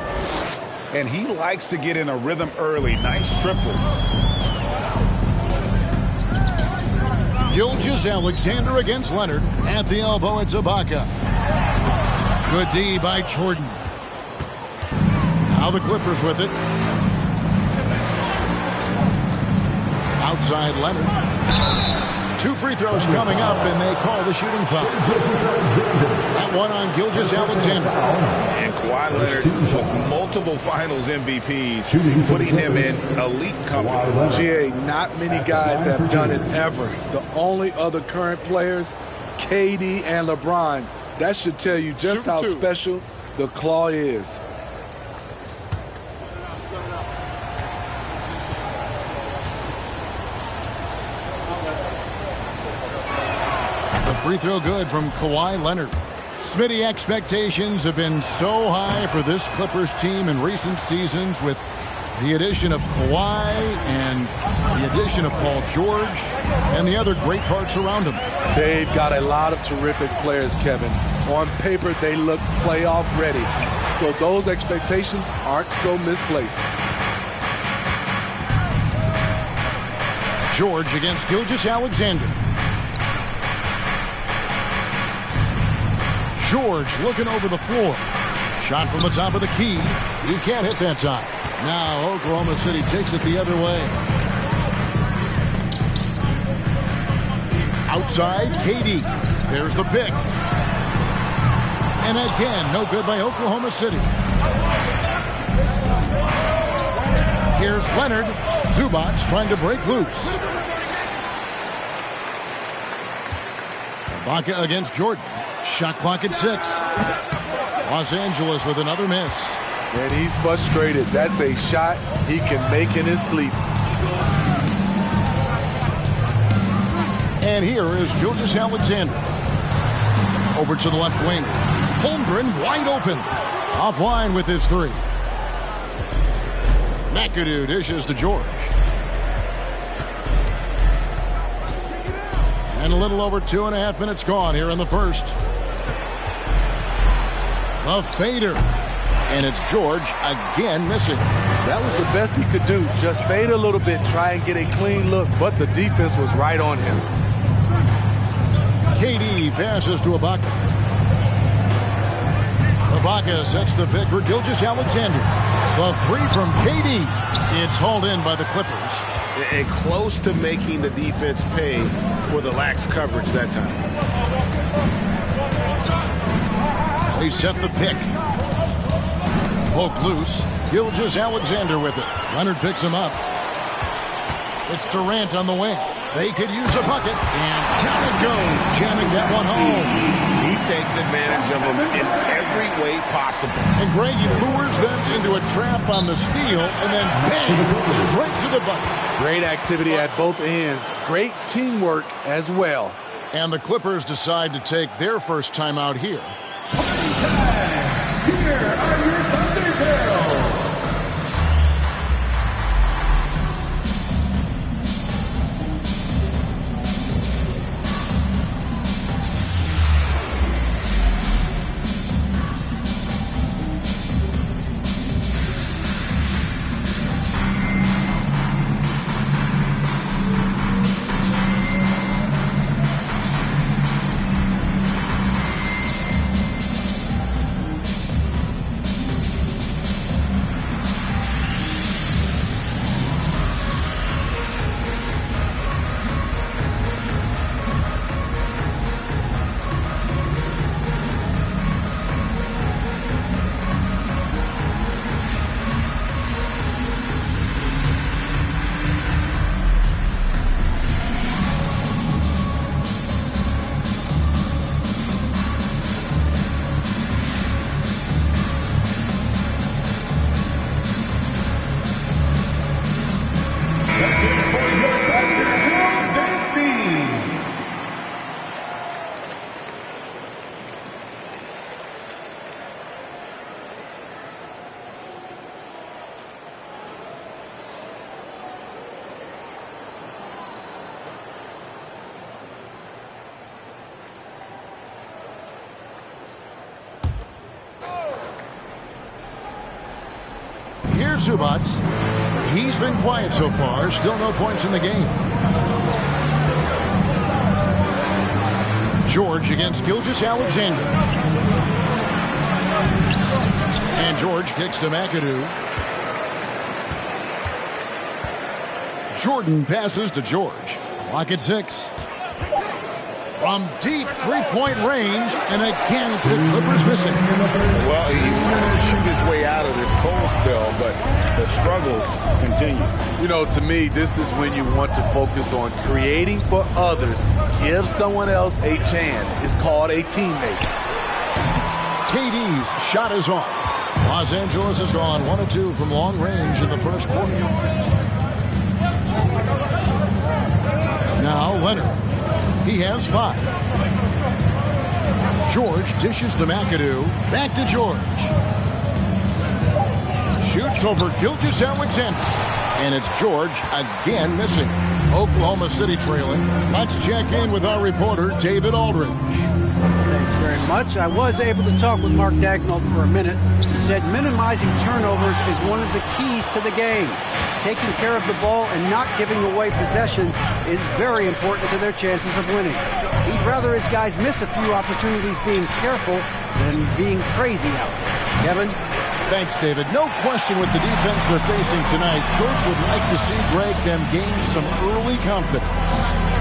Speaker 20: And he likes to get in a rhythm early. Nice triple.
Speaker 1: Gilgeous-Alexander against Leonard. At the elbow, it's Ibaka. Good D by Jordan. Now the Clippers with it. Outside Leonard. 2 free throws coming up, and they call the shooting foul. That one on Gilgeous-Alexander.
Speaker 16: And Kawhi Leonard with multiple finals MVPs, putting him in elite company.
Speaker 10: GA, not many guys have done it ever. The only other current players, KD and LeBron. That should tell you just how special the claw is.
Speaker 1: The free throw good from Kawhi Leonard. Smitty, expectations have been so high for this Clippers team in recent seasons with the addition of Kawhi and the addition of Paul George and the other great parts around him.
Speaker 10: They've got a lot of terrific players, Kevin. On paper, they look playoff ready. So those expectations aren't so misplaced.
Speaker 1: George against Gilgeous-Alexander. George looking over the floor. Shot from the top of the key. He can't hit that time. Now Oklahoma City takes it the other way. Outside, KD. There's the pick. And again, no good by Oklahoma City. Here's Leonard. Zubac trying to break loose. Ibaka against Jordan. Shot clock at 6. Los Angeles with another miss.
Speaker 10: And he's frustrated. That's a shot he can make in his sleep.
Speaker 1: And here is Gilgeous-Alexander. Over to the left wing. Holmgren wide open. Offline with his three. McAdoo dishes to George. And a little over 2.5 minutes gone here in the first. The fader. And it's George again missing.
Speaker 10: That was the best he could do. Just fade a little bit, try and get a clean look, but the defense was right on him.
Speaker 1: KD passes to Ibaka. Ibaka sets the pick for Gilgeous-Alexander. The three from KD. It's hauled in by the Clippers.
Speaker 16: And close to making the defense pay for the lax coverage that time.
Speaker 1: They set the pick. Poke loose. Gilgeous-Alexander with it. Leonard picks him up. It's Durant on the wing. They could use a bucket, and down it goes, jamming that one home.
Speaker 16: He takes advantage of them in every way possible.
Speaker 1: And Greg, he lures them into a trap on the steal, and then bang, straight to the bucket.
Speaker 10: Great activity at both ends. Great teamwork as well.
Speaker 1: And the Clippers decide to take their first time out here.
Speaker 18: Here are your Thunder Girls.
Speaker 1: Here's Zubac. He's been quiet so far. Still no points in the game. George against Gilgeous-Alexander. And George kicks to McAdoo. Jordan passes to George. Clock at 6. From deep three-point range, and again it's the Clippers missing.
Speaker 20: Well, he wants to shoot his way out of this cold spell, but the struggles continue.
Speaker 10: You know, to me, this is when you want to focus on creating for others. Give someone else a chance. It's called a teammate.
Speaker 1: KD's shot is off. Los Angeles has gone 1 of 2 from long range in the first quarter. Now Leonard. He has 5. George dishes to McAdoo. Back to George. Shoots over Gilgeous-Alexander. And it's George again missing. Oklahoma City trailing. Let's check in with our reporter, David Aldridge.
Speaker 9: Thanks very much. I was able to talk with Mark Dagnall for a minute. He said minimizing turnovers is one of the keys to the game. Taking care of the ball and not giving away possessions is very important to their chances of winning. He'd rather his guys miss a few opportunities being careful than being crazy out there. Kevin?
Speaker 1: Thanks, David. No question with the defense they're facing tonight. Coach would like to see Greg them gain some early confidence.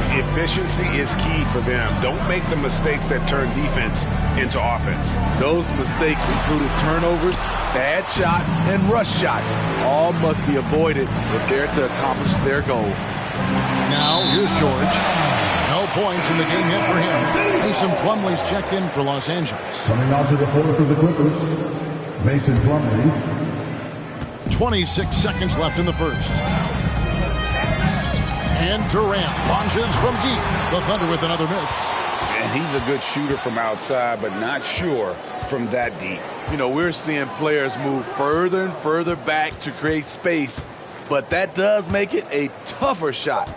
Speaker 20: Efficiency is key for them. Don't make the mistakes that turn defense into offense.
Speaker 10: Those mistakes included turnovers, bad shots, and rush shots. All must be avoided if they're to accomplish their goal.
Speaker 1: Now, here's George. No points in the game yet for him. Mason Plumlee's checked in for Los Angeles.
Speaker 14: Coming out to the floor for the Clippers, Mason Plumlee.
Speaker 1: 26 seconds left in the first. And Durant launches from deep. The Thunder with another miss.
Speaker 20: And he's a good shooter from outside, but not sure from that deep.
Speaker 10: You know, we're seeing players move further and further back to create space, but that does make it a tougher shot.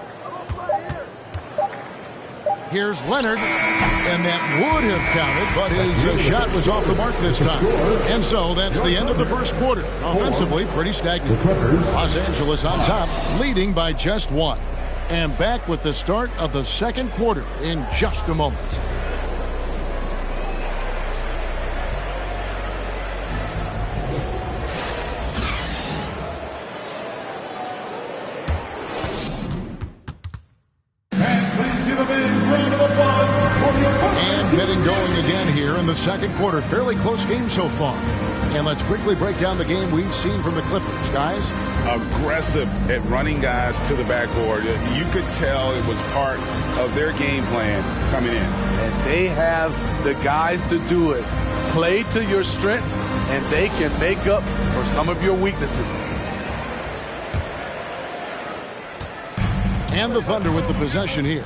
Speaker 1: Here's Leonard, and that would have counted, but his shot was off the mark this time. And so that's the end of the first quarter. Offensively, pretty stagnant. Los Angeles on top, leading by just 1. And back with the start of the second quarter in just a moment. And getting going again here in the second quarter. Fairly close game so far. And let's quickly break down the game we've seen from the Clippers, guys.
Speaker 20: Aggressive at running guys to the backboard. You could tell it was part of their game plan coming in.
Speaker 10: And they have the guys to do it. Play to your strengths, and they can make up for some of your weaknesses.
Speaker 1: And the Thunder with the possession here.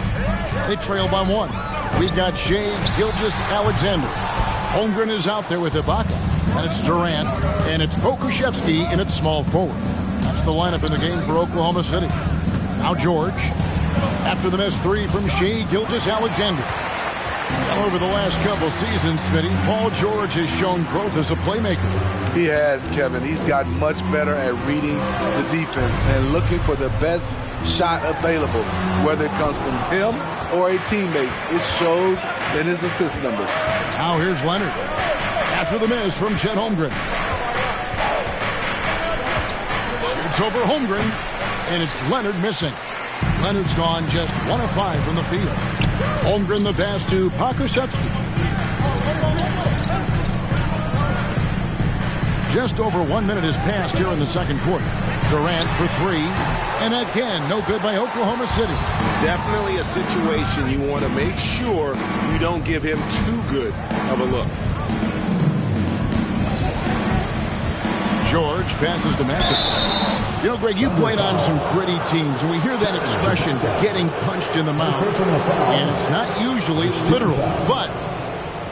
Speaker 1: They trail by 1. We've got Shea Gilgeous-Alexander. Holmgren is out there with Ibaka. And it's Durant. And it's Pokusevski in its small forward. That's the lineup in the game for Oklahoma City. Now George. After the missed 3 from Shea Gilgeous-Alexander. Well, over the last couple seasons, Smitty, Paul George has shown growth as a playmaker.
Speaker 10: He has, Kevin. He's gotten much better at reading the defense and looking for the best shot available, whether it comes from him or a teammate. It shows in his assist numbers.
Speaker 1: Now here's Leonard. After the miss from Chet Holmgren. Shoots over Holmgren, and it's Leonard missing. Leonard's gone just 1 of 5 from the field. Holmgren the pass to Pokusevski. Just over 1 minute has passed here in the second quarter. Durant for 3. And again, no good by Oklahoma City.
Speaker 16: Definitely a situation you want to make sure you don't give him too good of a look.
Speaker 1: George passes to McAdoo. You know, Greg, you played on some gritty teams, and we hear that expression, getting punched in the mouth. And it's not usually literal, but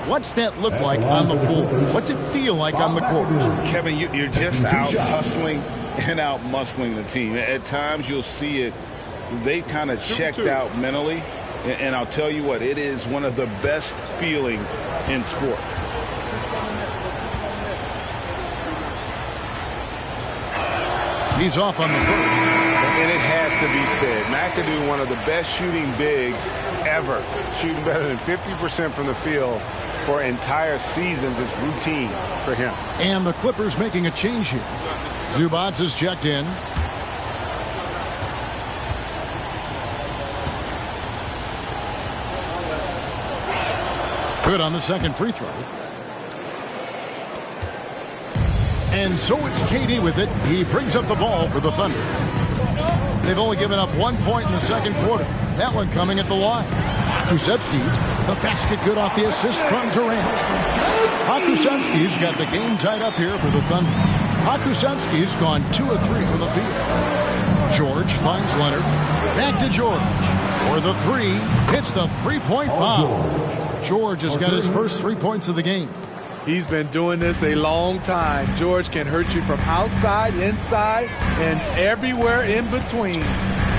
Speaker 1: what's that look like on the floor? What's it feel like on the court?
Speaker 20: Kevin, you're just out hustling and out muscling the team. At times you'll see it. They kind of checked out mentally. And I'll tell you what, it is one of the best feelings in sport.
Speaker 1: He's off on the first.
Speaker 16: And it has to be said, McAdoo, one of the best shooting bigs ever, shooting better than 50% from the field for entire seasons is routine for him.
Speaker 1: And the Clippers making a change here. Zubac is checked in. Good on the second free throw. And so it's KD with it. He brings up the ball for the Thunder. They've only given up 1 point in the second quarter. That one coming at the line. Pokusevski, the basket good off the assist from Durant. Pokusevski's got the game tied up here for the Thunder. Pokusevski's gone 2 of 3 from the field. George finds Leonard. Back to George. For the three, hits the three-point bomb. George has got his first 3 points of the game.
Speaker 10: He's been doing this a long time. George can hurt you from outside, inside, and everywhere in between.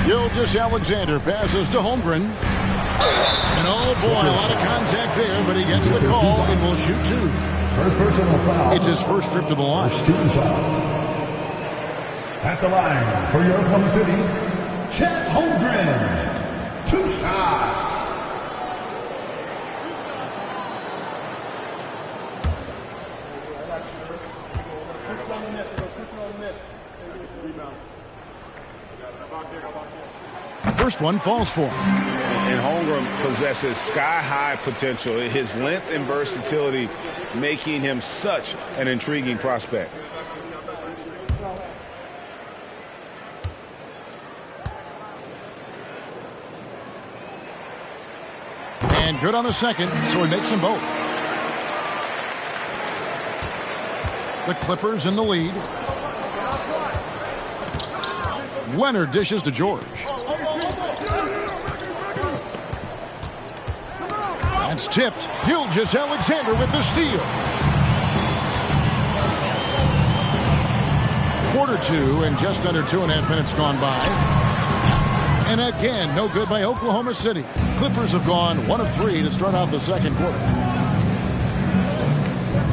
Speaker 1: Gilgeous-Alexander passes to Holmgren. And oh boy, a lot of contact there, but he gets the call and will shoot 2.
Speaker 14: First personal foul.
Speaker 1: It's his first trip to the line.
Speaker 14: At the line for your Oklahoma City, Chet Holmgren. 2 shots.
Speaker 1: First one falls for him.
Speaker 16: And Holmgren possesses sky-high potential. His length and versatility making him such an intriguing prospect.
Speaker 1: And good on the second, so he makes them both. The Clippers in the lead. Leonard dishes to George. That's tipped. Gilgeous-Alexander with the steal. Quarter 2 and just under 2.5 minutes gone by. And again, no good by Oklahoma City. Clippers have gone 1 of 3 to start out the second quarter.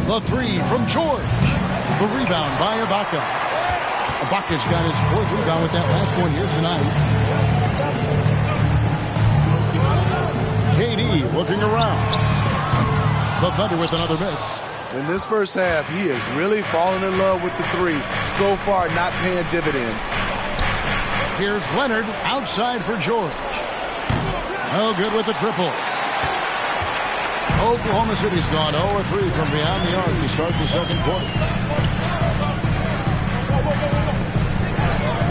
Speaker 1: The three from George. The rebound by Ibaka. Ibaka's got his 4th rebound with that last one here tonight. KD looking around. The Thunder with another miss.
Speaker 10: In this first half, he has really fallen in love with the three. So far, not paying dividends.
Speaker 1: Here's Leonard outside for George. No good with the triple. Oklahoma City's gone 0-3 from beyond the arc to start the second quarter.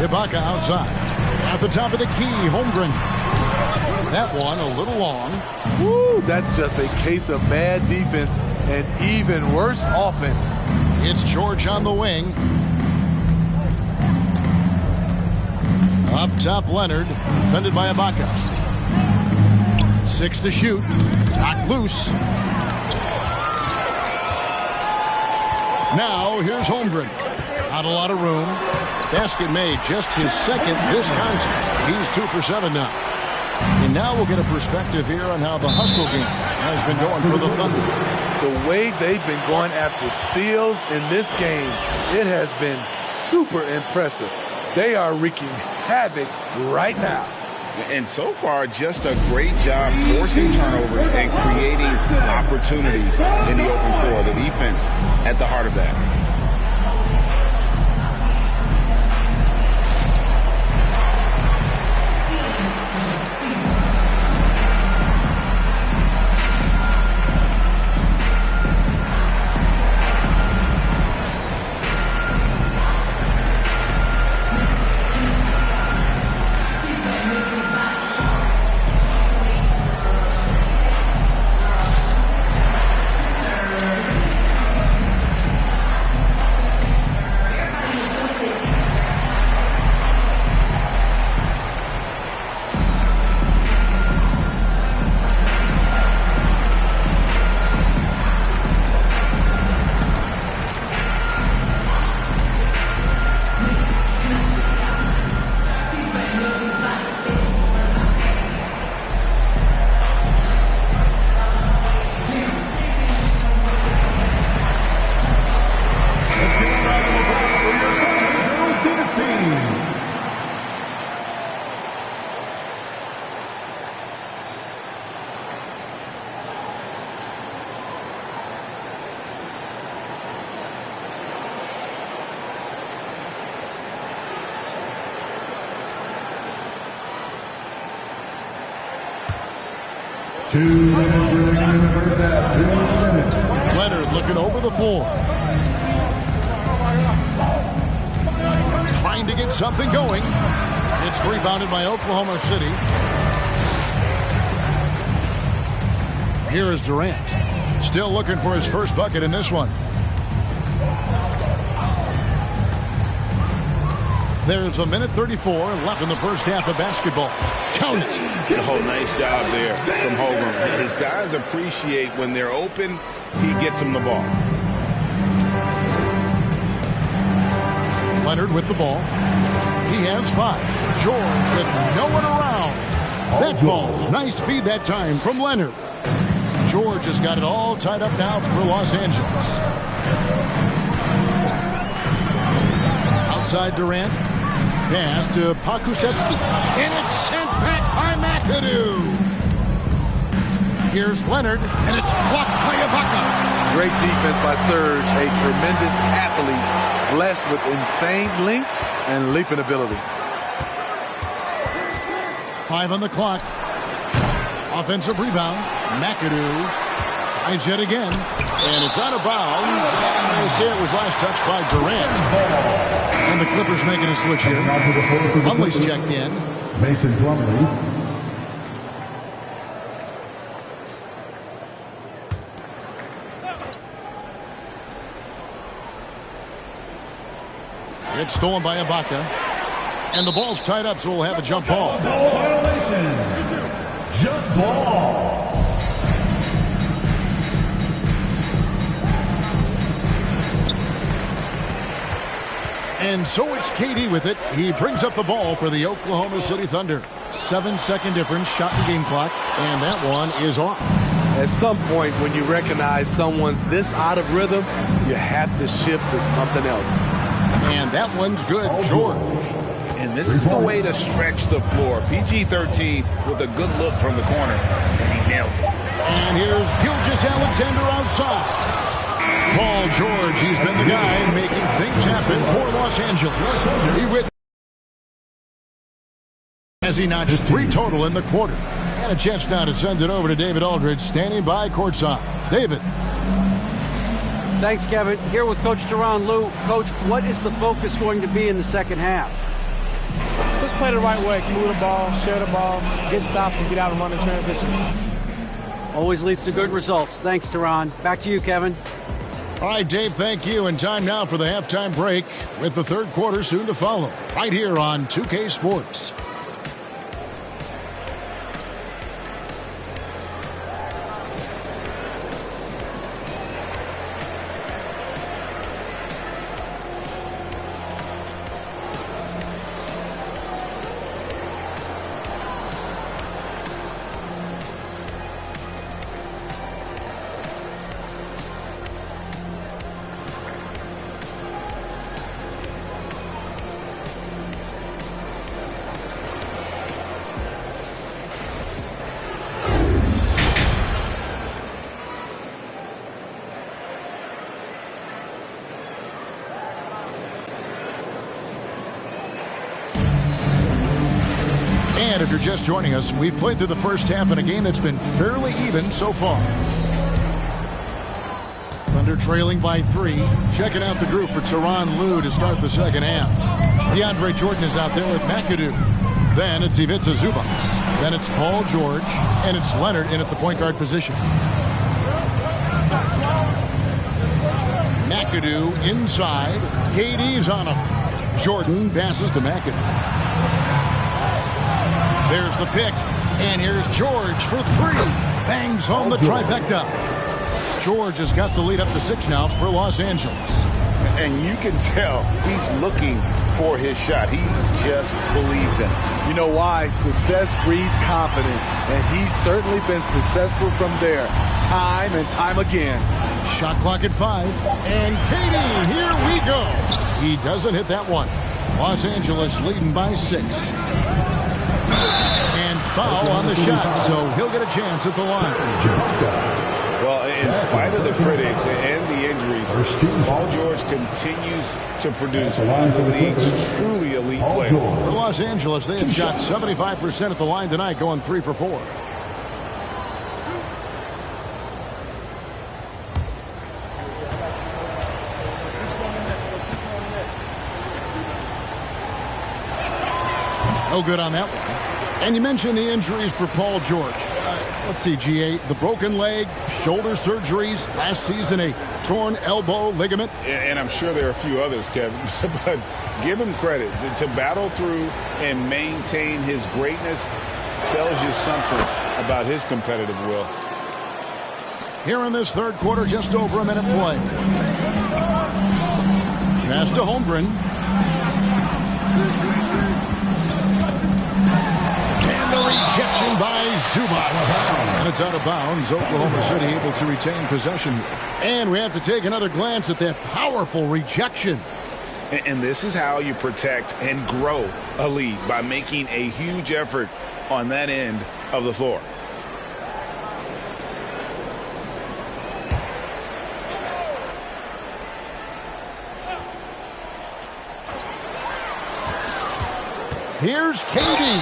Speaker 1: Ibaka outside. At the top of the key, Holmgren. That one a little long.
Speaker 10: Woo, that's just a case of bad defense and even worse offense.
Speaker 1: It's George on the wing. Up top, Leonard, defended by Ibaka. 6 to shoot. Knocked loose. Now, here's Holmgren. Not a lot of room. Basket made, just his second this contest. He's 2 for 7 now. And now we'll get a perspective here on how the hustle game has been going for the Thunder.
Speaker 10: The way they've been going after steals in this game, it has been super impressive. They are wreaking havoc right now.
Speaker 16: And so far, just a great job forcing turnovers and creating opportunities in the open floor. The defense at the heart of that.
Speaker 14: 2 minutes remaining in the first half. 2 minutes.
Speaker 1: Leonard looking over the floor. Trying to get something going. It's rebounded by Oklahoma City. Here is Durant. Still looking for his first bucket in this one. There's a minute 34 left in the first half of basketball. Count it.
Speaker 16: Oh, nice job there from Holmgren. His guys appreciate when they're open, he gets them the ball.
Speaker 1: Leonard with the ball. He has 5. George with no one around. That falls. Nice feed that time from Leonard. George has got it all tied up now for Los Angeles. Outside Durant. Pass to Pakusevsky. And it's sent back by McAdoo. Here's Leonard, and it's blocked by Ibaka.
Speaker 10: Great defense by Serge, a tremendous athlete, blessed with insane length and leaping ability.
Speaker 1: 5 on the clock. Offensive rebound. McAdoo tries yet again, and it's out of bounds. And they say it was last touched by Durant. And the Clippers making a switch here. Plumlee's checked in.
Speaker 14: Mason Plumlee.
Speaker 1: It's stolen by Ibaka. And the ball's tied up, so we'll have a jump ball.
Speaker 14: Violation. Jump ball.
Speaker 1: And so it's KD with it. He brings up the ball for the Oklahoma City Thunder. 7-second difference, shot in game clock, and that one is off.
Speaker 10: At some point, when you recognize someone's this out of rhythm, you have to shift to something else.
Speaker 1: And that one's good, George.
Speaker 16: And this is the way to stretch the floor. PG-13 with a good look from the corner, and he nails it.
Speaker 1: And here's Gilgeous-Alexander outside. Paul George, he's been the guy making things happen for Los Angeles. He witnessed as he notched 3 total in the quarter. And a chance now to send it over to David Aldridge, standing by courtside. David.
Speaker 9: Thanks, Kevin. Here with Coach Teron Lue. Coach, what is the focus going to be in the second half?
Speaker 5: Just play the right way. Move the ball, share the ball, get stops, and get out and run in transition.
Speaker 9: Always leads to good results. Thanks, Teron. Back to you, Kevin.
Speaker 1: All right, Dave, thank you. And time now for the halftime break with the third quarter soon to follow. Right here on 2K Sports. And if you're just joining us, we've played through the first half in a game that's been fairly even so far. Thunder trailing by 3. Checking out the group for Teron Lue to start the second half. DeAndre Jordan is out there with McAdoo. Then it's Ivica Zubac. Then it's Paul George. And it's Leonard in at the point guard position. McAdoo inside. KD's on him. Jordan passes to McAdoo. There's the pick, and here's George for 3. Bangs home the trifecta. George has got the lead up to 6 now for Los Angeles.
Speaker 16: And you can tell he's looking for his shot. He just believes in it.
Speaker 10: You know why? Success breeds confidence, and he's certainly been successful from there, time and time again.
Speaker 1: Shot clock at 5, and KD, here we go. He doesn't hit that one. Los Angeles leading by 6. And foul on the shot, so he'll get a chance at the line.
Speaker 16: Well, in spite of the critics and the injuries, Paul George continues to produce one of the league's truly elite players.
Speaker 1: For Los Angeles, they have shot 75% at the line tonight, going 3 for 4. No good on that one. And you mentioned the injuries for Paul George. Let's see, G8, the broken leg, shoulder surgeries, last season a torn elbow ligament.
Speaker 20: And I'm sure there are a few others, Kevin, but give him credit. To battle through and maintain his greatness tells you something about his competitive will.
Speaker 1: Here in this third quarter, just over a minute play. Pass to Holmgren. And the rejection by Zubats. And it's out of bounds. Oklahoma City able to retain possession here. And we have to take another glance at that powerful rejection.
Speaker 20: And this is how you protect and grow a lead, by making a huge effort on that end of the floor.
Speaker 1: Here's KD.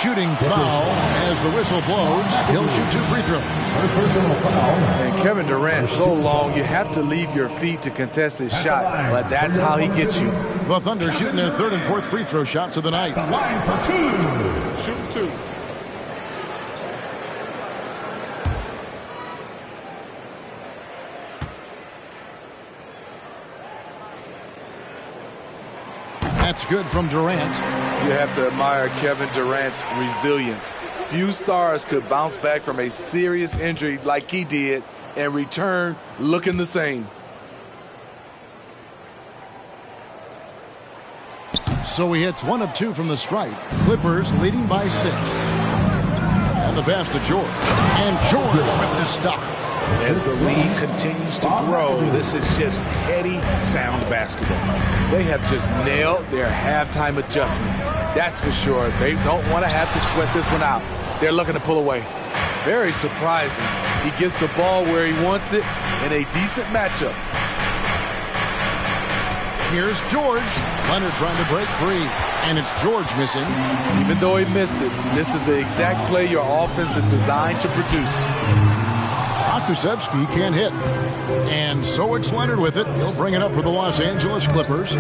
Speaker 1: Shooting foul as the whistle blows. He'll shoot 2 free throws.
Speaker 8: And Kevin Durant, so long, you have to leave your feet to contest his shot, but that's how he gets you.
Speaker 1: The Thunder shooting their 3rd and 4th free throw shots of the night.
Speaker 14: The line for 2.
Speaker 11: Shooting 2.
Speaker 1: That's good from Durant.
Speaker 8: You have to admire Kevin Durant's resilience. Few stars could bounce back from a serious injury like he did and return looking the same.
Speaker 1: So he hits 1 of 2 from the stripe. Clippers leading by 6. And the pass to George. And George with the stuff.
Speaker 20: As the lead continues to grow, this is just heady, sound basketball.
Speaker 8: They have just nailed their halftime adjustments. That's for sure. They don't want to have to sweat this one out. They're looking to pull away. Very surprising. He gets the ball where he wants it in a decent matchup.
Speaker 1: Here's George. Leonard trying to break free. And it's George missing.
Speaker 8: Even though he missed it, this is the exact play your offense is designed to produce.
Speaker 1: Akusevsky can't hit. And so it's Leonard with it. He'll bring it up for the Los Angeles Clippers.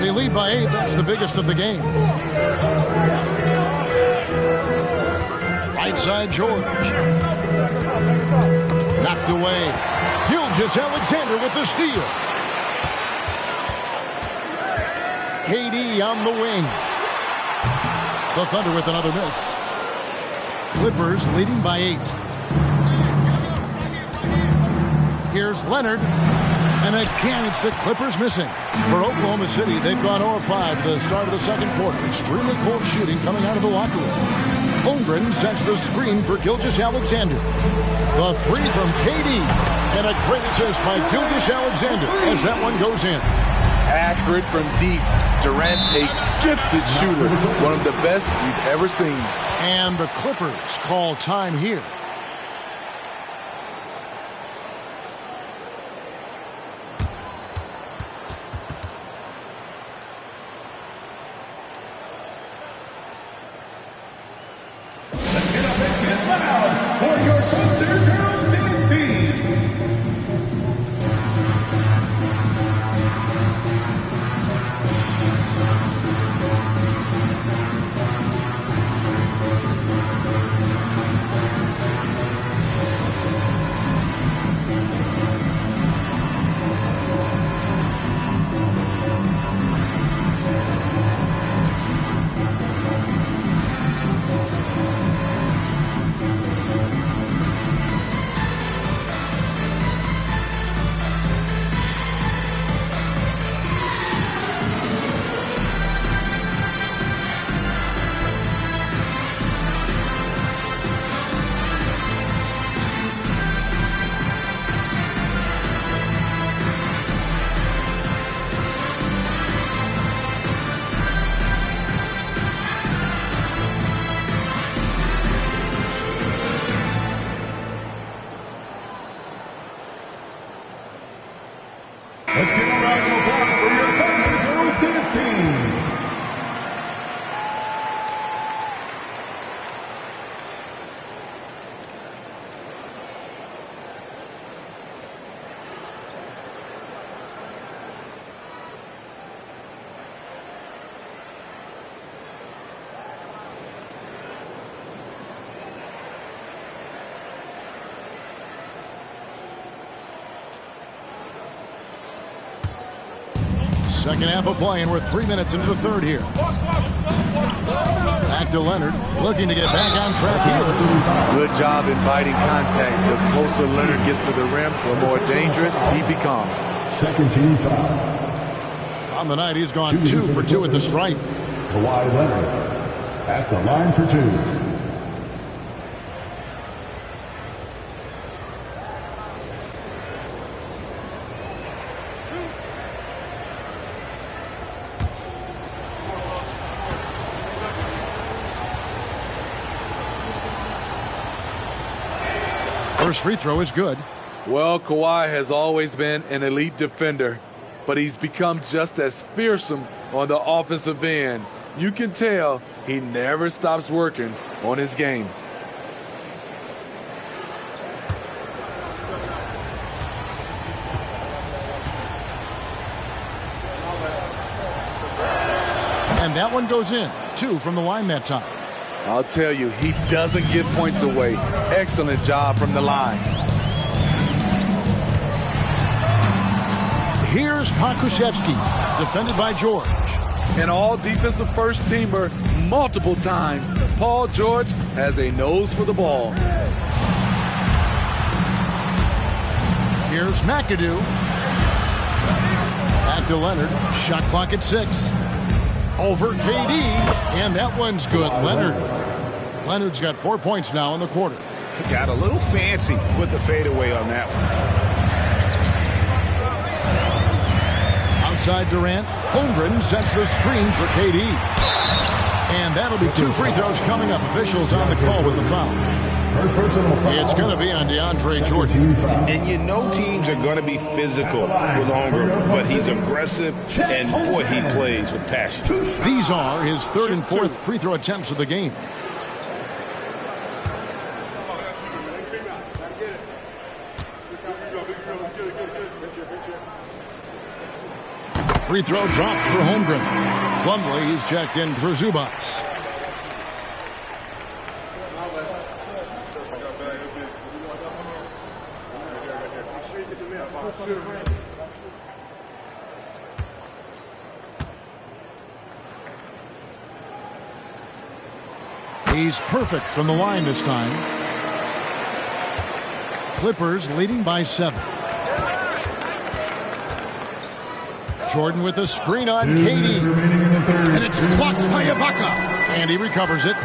Speaker 1: They lead by 8. That's the biggest of the game. Right side, George. Knocked away. Gilgeous-Alexander with the steal. KD on the wing. The Thunder with another miss. Clippers leading by 8. Here's Leonard. And again, it's the Clippers missing. For Oklahoma City, they've gone 0-5 to the start of the second quarter. Extremely cold shooting coming out of the locker room. Holmgren sets the screen for Gilgeous-Alexander. The 3 from KD. And a great assist by Gilgeous-Alexander as that one goes in.
Speaker 8: Accurate from deep. Durant's a gifted shooter. One of the best we've ever seen.
Speaker 1: And the Clippers call time here. Second half of play, and we're 3 minutes into the third here. Back to Leonard, looking to get back on track here.
Speaker 10: Good job inviting contact. The closer Leonard gets to the rim, the more dangerous he becomes.
Speaker 14: Second team foul.
Speaker 1: On the night, he's gone 2 for 2 at the stripe.
Speaker 14: Kawhi Leonard at the line for 2.
Speaker 1: First free throw is good.
Speaker 10: Well, Kawhi has always been an elite defender, but he's become just as fearsome on the offensive end. You can tell he never stops working on his game.
Speaker 1: And that one goes in. 2 from the line that time.
Speaker 10: I'll tell you, he doesn't give points away. Excellent job from the line.
Speaker 1: Here's Pokusevski, defended by George.
Speaker 10: An all-defensive first-teamer multiple times. Paul George has a nose for the ball.
Speaker 1: Here's McAdoo. Back to Leonard. Shot clock at 6. Over KD, and that one's good. Leonard's got 4 points now in the quarter.
Speaker 16: Got a little fancy with the fadeaway on that
Speaker 1: one. Outside Durant, Holmgren sets the screen for KD. And that'll be 2 free throws coming up. Officials on the call with the foul. It's going to be on DeAndre Jordan.
Speaker 16: And you know teams are going to be physical with Holmgren, but he's aggressive, and boy, he plays with passion.
Speaker 1: These are his 3rd and 4th free throw attempts of the game. Free throw drops for Holmgren. Plumlee, he's checked in for Zubas. He's perfect from the line this time. Clippers leading by 7. Jordan with a screen on KD. And it's blocked by Ibaka. And he recovers it.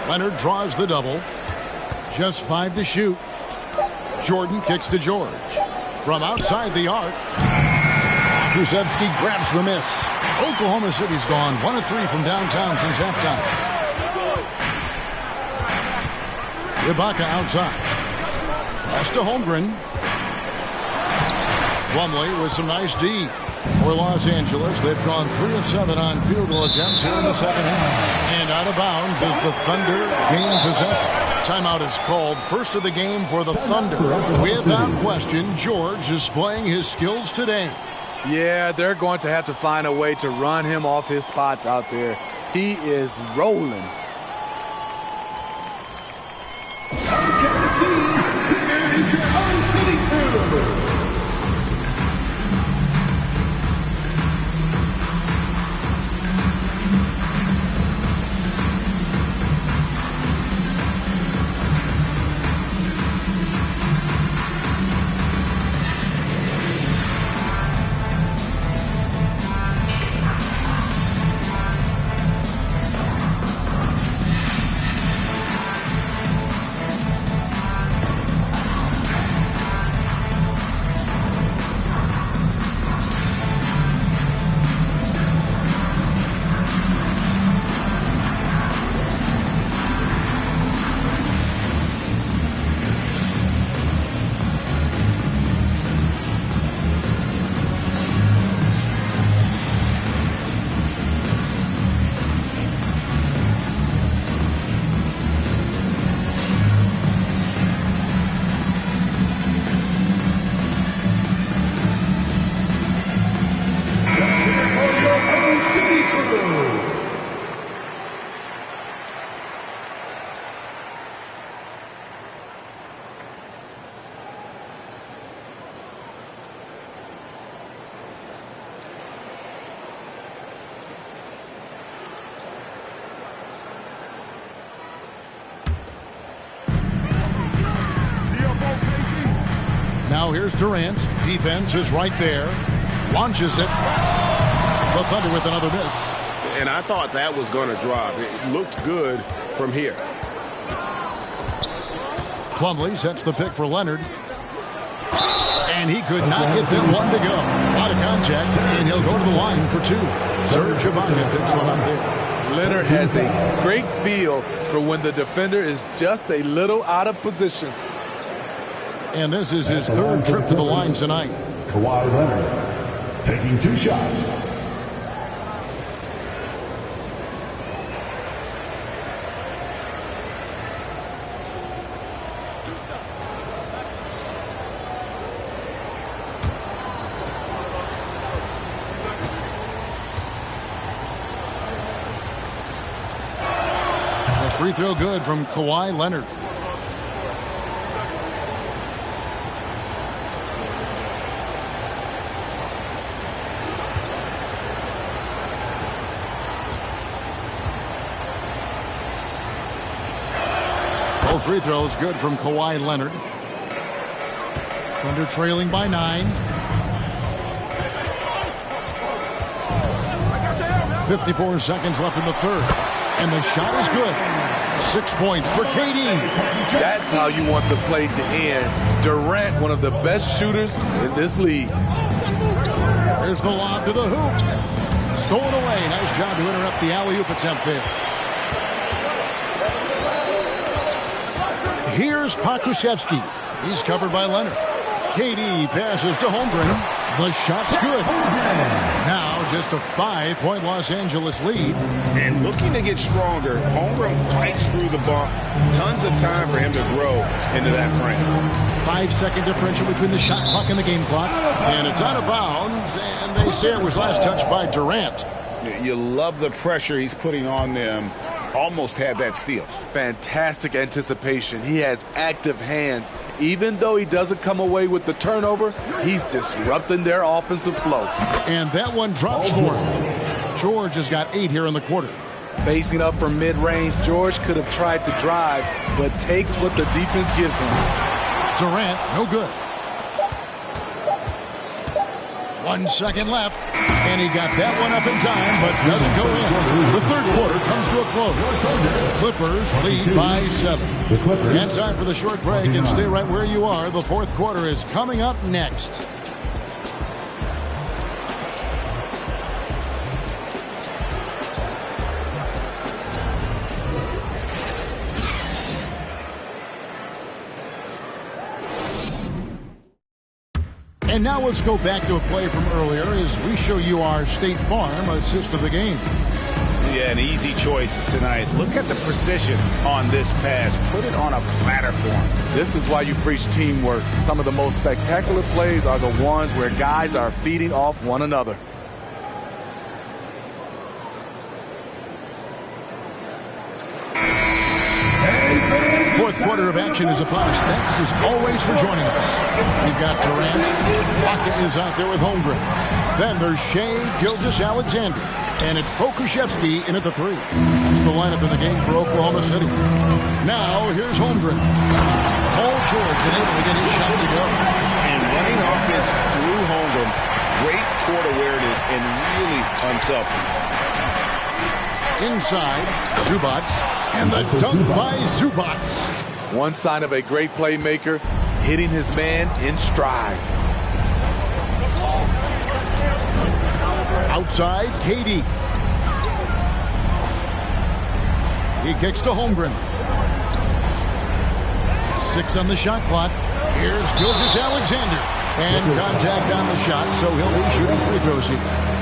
Speaker 1: Leonard draws the double. Just 5 to shoot. Jordan kicks to George. From outside the arc. Krusevsky grabs the miss. Oklahoma City's gone 1 of 3 from downtown since halftime. Ibaka outside. Pass to Holmgren. Plumlee with some nice D for Los Angeles. They've gone 3 of 7 on field goal attempts here in the second half. And out of bounds is the Thunder gain possession. Timeout is called. First of the game for the Thunder. Without question, George is displaying his skills today.
Speaker 10: Yeah, they're going to have to find a way to run him off his spots out there. He is rolling.
Speaker 14: Kansas City, here is your own city crew.
Speaker 1: Now here's Durant. Defense is right there. Launches it. The Thunder with another miss.
Speaker 16: And I thought that was going to drop. It looked good from here.
Speaker 1: Plumlee sets the pick for Leonard. And he could not get that one to go. A lot of contact, and he'll go to the line for two. Serge Ibaka picks one up there.
Speaker 10: Leonard has a great feel for when the defender is just a little out of position.
Speaker 1: And this is his third trip to the line tonight.
Speaker 14: Kawhi Leonard taking 2 shots.
Speaker 1: Free throw good from Kawhi Leonard. Both free throws good from Kawhi Leonard. Thunder trailing by 9. 54 seconds left in the third. And the shot is good. 6 points for KD.
Speaker 10: That's how you want the play to end. Durant, one of the best shooters in this league.
Speaker 1: Here's the lob to the hoop. Stolen away. Nice job to interrupt the alley-oop attempt there. Here's Pokusevski. He's covered by Leonard. KD passes to Holmgren. The shot's good. Now just a 5-point Los Angeles lead.
Speaker 16: And looking to get stronger, Holmgren fights through the bump. Tons of time for him to grow into that frame.
Speaker 1: 5-second differential between the shot clock and the game clock. And it's out of bounds, and they say it was last touched by Durant.
Speaker 16: You love the pressure he's putting on them. Almost had that steal.
Speaker 10: Fantastic anticipation. He has active hands. Even though he doesn't come away with the turnover, he's disrupting their offensive flow.
Speaker 1: And that one drops for him. George has got 8 here in the quarter.
Speaker 10: Facing up from mid-range, George could have tried to drive, but takes what the defense gives him.
Speaker 1: Durant, no good. 1 second left, and he got that one up in time, but doesn't go in. The third quarter comes to a close. Clippers lead by 7. And time for the short break, and stay right where you are. The fourth quarter is coming up next. And now let's go back to a play from earlier as we show you our State Farm assist of the game.
Speaker 16: Yeah, an easy choice tonight. Look at the precision on this pass. Put it on a platter for him.
Speaker 10: This is why you preach teamwork. Some of the most spectacular plays are the ones where guys are feeding off one another.
Speaker 1: Fourth quarter of action is upon us. Thanks as always for joining us. We've got Durant. Rocket is out there with Holmgren. Then there's Shea Gilgeous-Alexander. And it's Pokusevski in at the 3. It's the lineup in the game for Oklahoma City. Now here's Holmgren. Paul George unable to get his shot to go.
Speaker 16: And running offense through Holmgren. Great court awareness and really unselfish.
Speaker 1: Inside, Zubac. And the dunk by Zubac.
Speaker 10: One sign of a great playmaker, hitting his man in stride.
Speaker 1: Outside, KD. He kicks to Holmgren. 6 on the shot clock. Here's Gilgeous-Alexander. And contact on the shot, so he'll be shooting free throws here.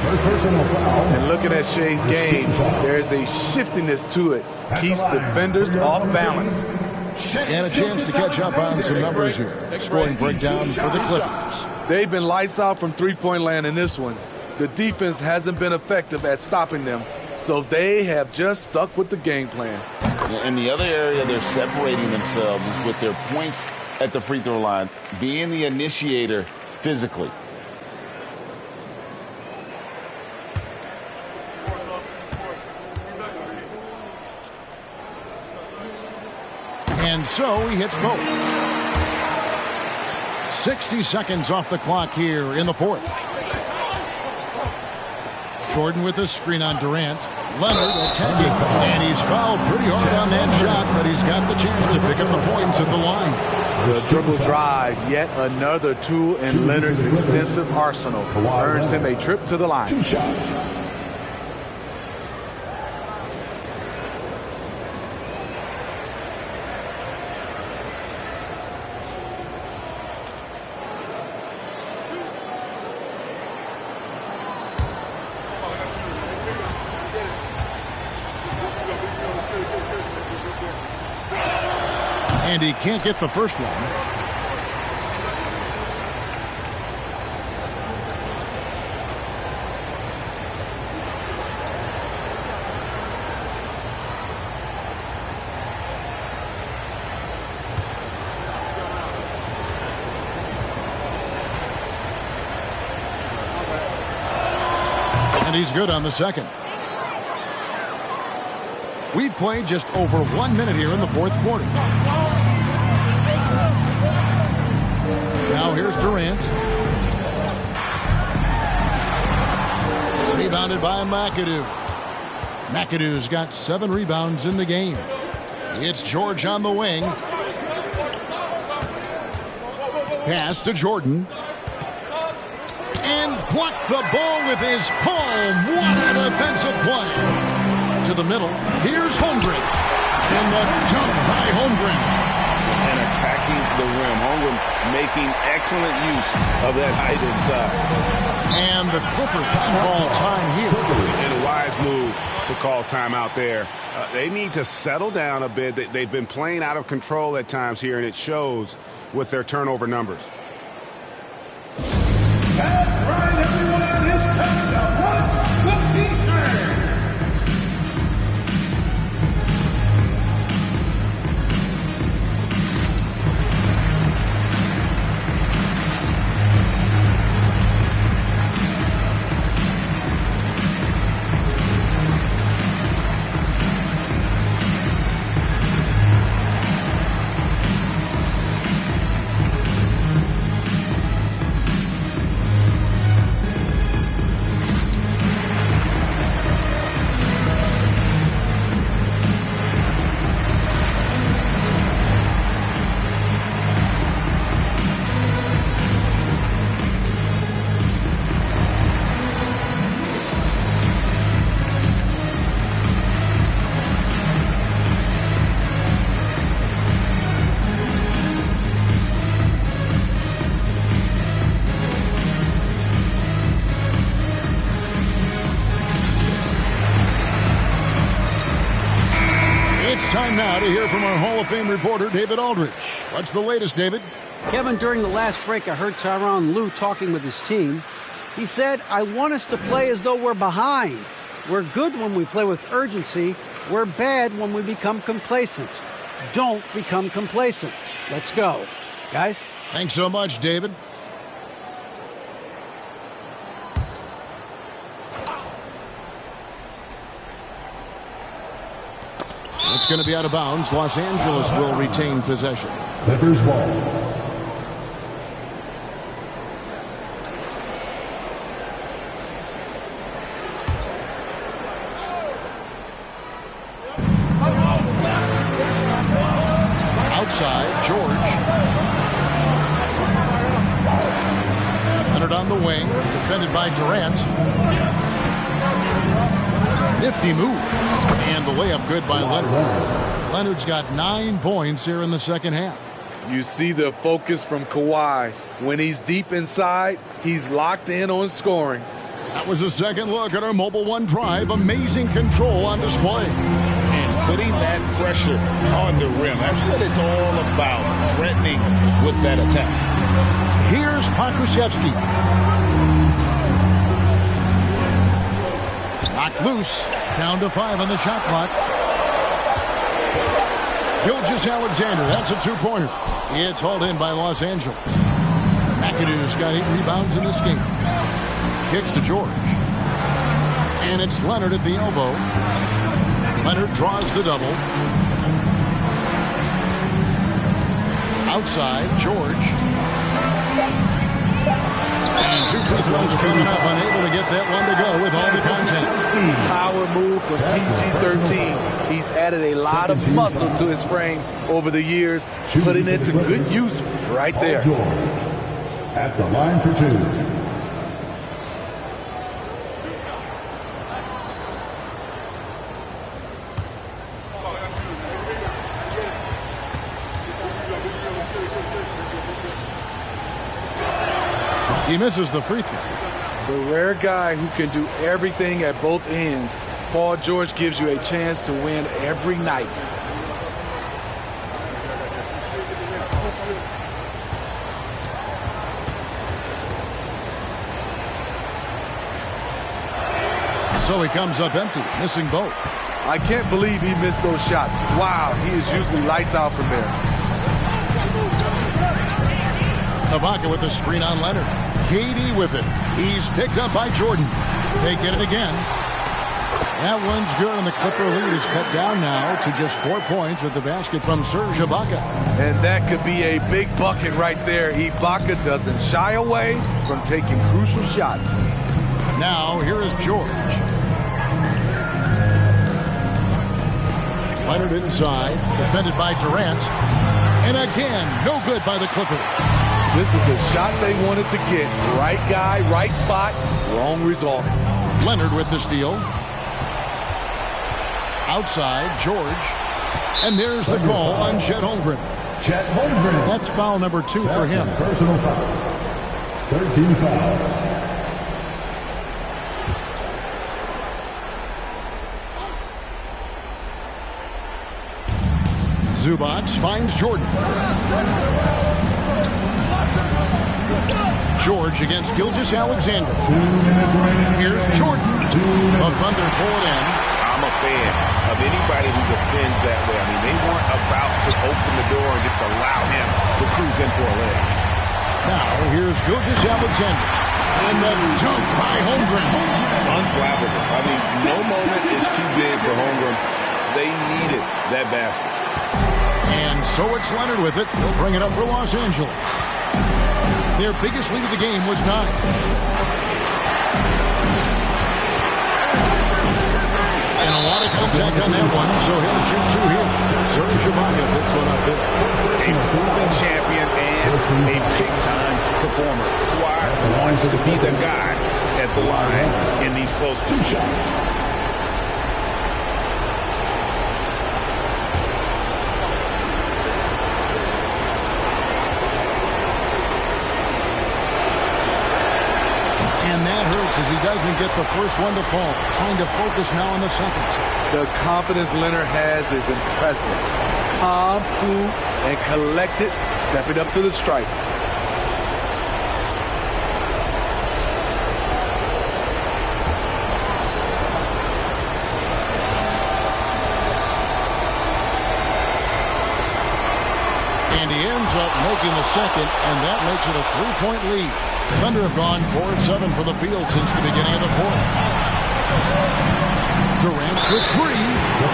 Speaker 10: And looking at Shea's game, there's a shiftiness to it. Keeps defenders off balance.
Speaker 1: And a chance to catch up on some numbers here. Scoring breakdown for the Clippers.
Speaker 10: They've been lights out from three-point land in this one. The defense hasn't been effective at stopping them, so they have just stuck with the game plan.
Speaker 17: And the other area they're separating themselves is with their points at the free throw line, being the initiator physically.
Speaker 1: And so he hits both. 60 seconds off the clock here in the fourth. Jordan with the screen on Durant. Leonard attacking, and he's fouled pretty hard on that shot, but he's got the chance to pick up the points at the line.
Speaker 8: The triple drive, yet another tool in Leonard's extensive arsenal, earns him a trip to the line.
Speaker 14: 2 shots.
Speaker 1: And he can't get the first one. And he's good on the second. We've played just over 1 minute here in the fourth quarter. Now here's Durant. Rebounded by McAdoo. McAdoo's got 7 rebounds in the game. It's George on the wing. Pass to Jordan. And blocked the ball with his palm. What a defensive play. To the middle. Here's Holmgren. And the jump by Holmgren.
Speaker 20: And attacking the rim. Holmgren making excellent use of that height inside.
Speaker 1: And the Clippers call time here.
Speaker 16: And a wise move to call time out there. They need to settle down a bit. They've been playing out of control at times here, and it shows with their turnover numbers.
Speaker 14: That's right, everyone. It's time to run the defense.
Speaker 1: Time now to hear from our Hall of Fame reporter, David Aldridge. What's the latest, David?
Speaker 9: Kevin, during the last break, I heard Tyronn Lue talking with his team. He said, I want us to play as though we're behind. We're good when we play with urgency. We're bad when we become complacent. Don't become complacent. Let's go. Guys?
Speaker 1: Thanks so much, David. It's going to be out of bounds. Los Angeles will retain possession.
Speaker 14: Clippers ball.
Speaker 1: Outside, George. Leonard on the wing, defended by Durant. Nifty move. And the layup good by Leonard. Leonard's got 9 points here in the second half.
Speaker 8: You see the focus from Kawhi. When he's deep inside, he's locked in on scoring.
Speaker 1: That was a second look at our Mobile One drive. Amazing control on display.
Speaker 20: And putting that pressure on the rim. That's what it's all about. Threatening with that attack.
Speaker 1: Here's Pokusevski. Knocked loose. Down to 5 on the shot clock. Gilgeous-Alexander. That's a 2-pointer. It's hauled in by Los Angeles. McAdoo's got 8 rebounds in this game. Kicks to George. And it's Leonard at the elbow. Leonard draws the double. Outside, George. And 2 free throws coming up, unable to get that one to go with all the contact.
Speaker 10: Power move from PG-13. He's added a lot of muscle to his frame over the years, putting it to good use right there.
Speaker 14: At the line for 2.
Speaker 1: He misses the free throw.
Speaker 10: The rare guy who can do everything at both ends. Paul George gives you a chance to win every night.
Speaker 1: So he comes up empty, missing both.
Speaker 10: I can't believe he missed those shots. Wow, he is usually lights out from there.
Speaker 1: Ibaka with the screen on Leonard. KD with it. He's picked up by Jordan. They get it again. That one's good, and the Clipper lead is cut down now to just 4 points with the basket from Serge Ibaka.
Speaker 10: And that could be a big bucket right there. Ibaka doesn't shy away from taking crucial shots.
Speaker 1: Now, here is George. Leonard inside, defended by Durant. And again, no good by the Clippers.
Speaker 10: This is the shot they wanted to get. Right guy, right spot, wrong result.
Speaker 1: Leonard with the steal. Outside, George. And there's the call on Chet Holmgren.
Speaker 14: Chet Holmgren.
Speaker 1: That's foul number 2 for him.
Speaker 14: Personal foul. 13 foul.
Speaker 1: Zubac finds Jordan. George against Gilgeous-Alexander. Here's Jordan. The Thunder pull it in.
Speaker 16: I'm a fan of anybody who defends that way. I mean, they weren't about to open the door and just allow him to cruise in for a layup.
Speaker 1: Now, here's Gilgeous-Alexander. And the dunk by Holmgren.
Speaker 16: Unflappable. I mean, no moment is too big for Holmgren. They needed that basket.
Speaker 1: And so it's Leonard with it. He'll bring it up for Los Angeles. Their biggest lead of the game was 9. And a lot of contact on that one, so he'll shoot 2 here. Serge Ibaka picks one up there.
Speaker 16: A proven champion and a big-time performer. Kawhi wants to be the guy at the line in these close 2 shots.
Speaker 1: As he doesn't get the first one to fall. Trying to focus now on the second.
Speaker 10: The confidence Leonard has is impressive. Calm, cool, and collected, stepping up to the stripe.
Speaker 1: And he ends up making the second, and that makes it a 3-point lead. Thunder have gone 4 of 7 for the field since the beginning of the 4th. Durant with 3.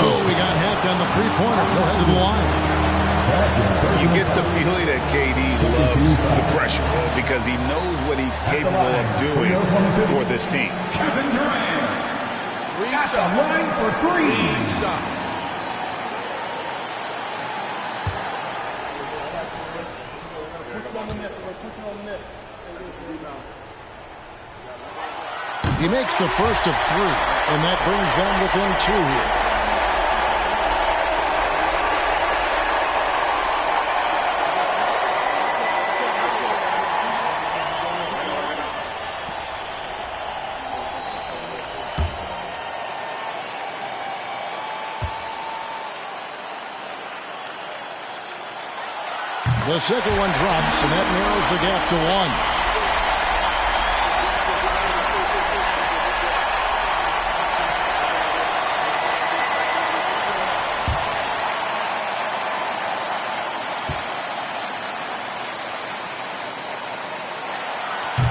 Speaker 1: Oh, he got hacked on the 3-pointer. Go ahead to the line.
Speaker 16: You get the feeling that KD loves the pressure because he knows what he's capable of doing for this team.
Speaker 14: Kevin Durant. At the line for 3.
Speaker 1: He makes the first of 3, and that brings them within 2 here. The second one drops, and that narrows the gap to 1.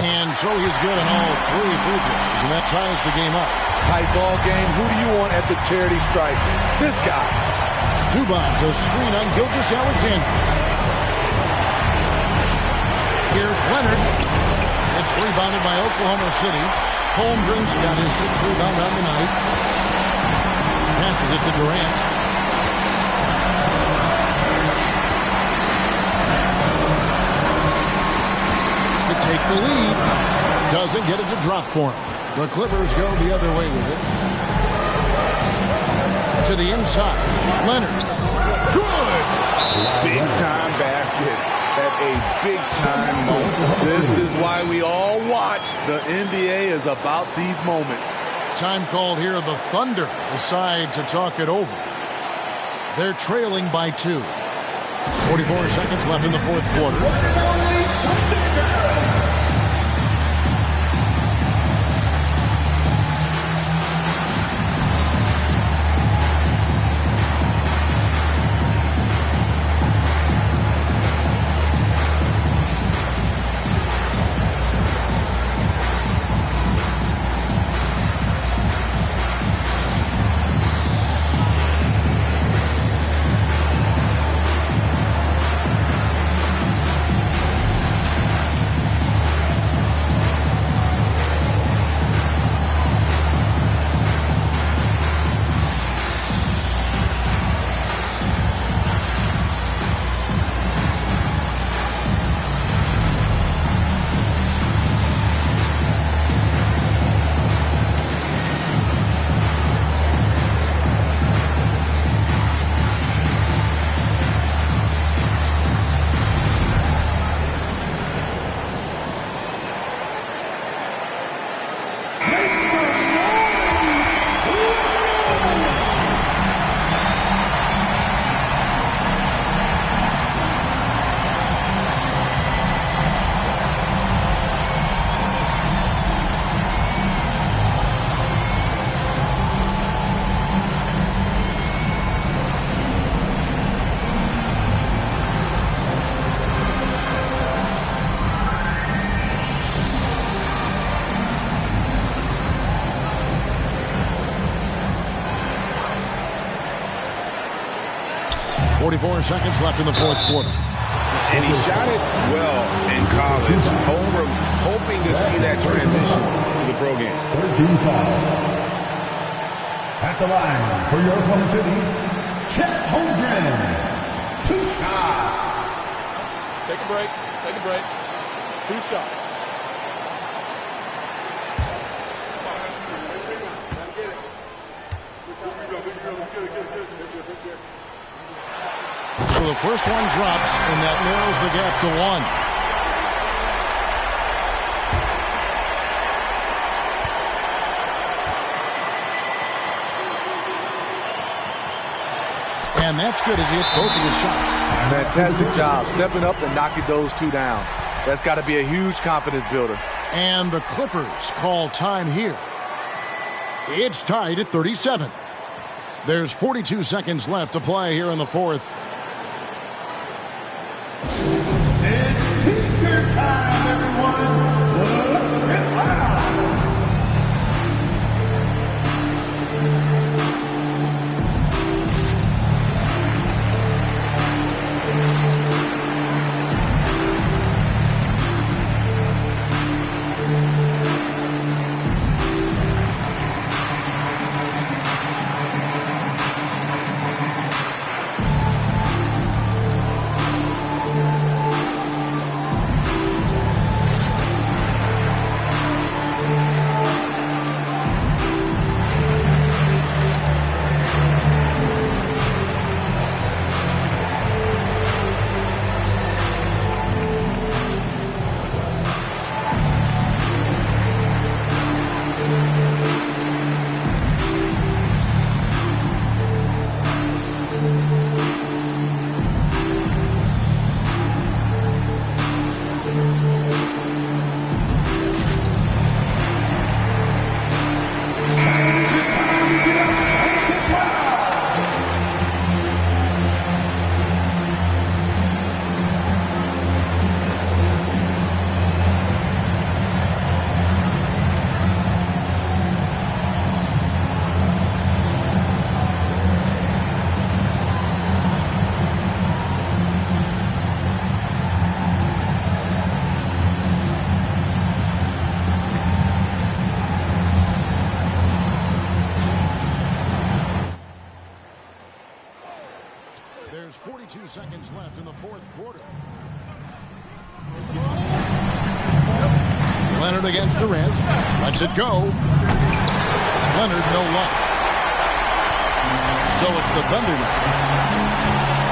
Speaker 1: And so he's good on all 3 free throws, and that ties the game up.
Speaker 10: Tight ball game. Who do you want at the charity stripe? This guy.
Speaker 1: Zubac, a screen on Gilgeous-Alexander. Here's Leonard. It's rebounded by Oklahoma City. Holmgren's got his 6th rebound on the night. Passes it to Durant. To take the lead. Doesn't get it to drop for him. The Clippers go the other way with it. To the inside. Leonard. Good!
Speaker 16: Big-time basket at a big-time moment.
Speaker 10: This is why we all watch. The NBA is about these moments.
Speaker 1: Time called here. The Thunder decide to talk it over. They're trailing by 2. 44 seconds left in the fourth quarter. .44 seconds left in the fourth quarter.
Speaker 16: And he shot it well in college. Homer hoping to see that transition to the pro game.
Speaker 14: 13 foul. At the line for your Oklahoma City, Chet Holmgren. 2 shots.
Speaker 5: Take a break. Take a break. 2 shots.
Speaker 1: So the first one drops, and that narrows the gap to 1. And that's good as he hits both of his shots.
Speaker 10: Fantastic job stepping up and knocking those 2 down. That's got to be a huge confidence builder.
Speaker 1: And the Clippers call time here. It's tied at 37. There's 42 seconds left to play here in the fourth.
Speaker 14: It's your time, everyone. It's loud.
Speaker 1: 42 seconds left in the fourth quarter. Leonard against Durant. Lets it go. Leonard, no luck. So it's the Thunder now.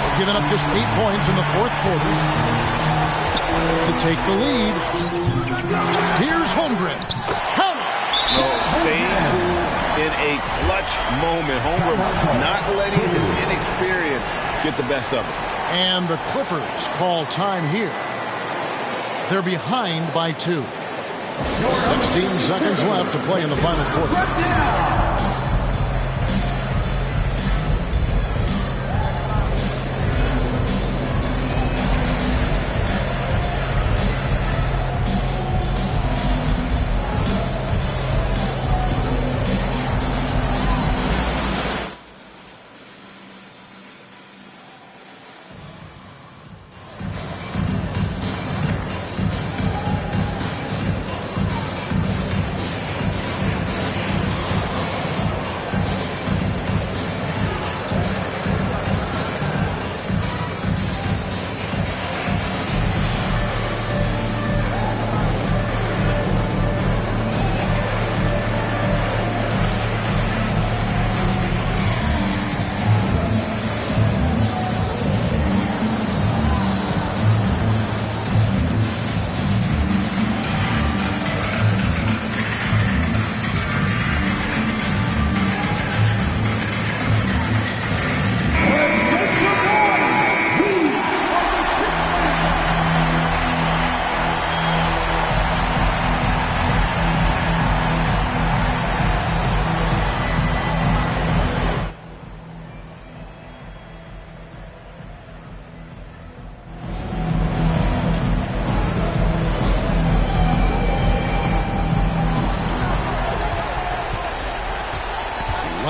Speaker 1: They've given up just 8 points in the fourth quarter to take the lead. Here's Holmgren. Count it!
Speaker 16: So staying cool in a clutch moment. Holmgren not letting his inexperience get the best of him.
Speaker 1: And the Clippers call time here. They're behind by 2. 16 seconds left to play in the final quarter.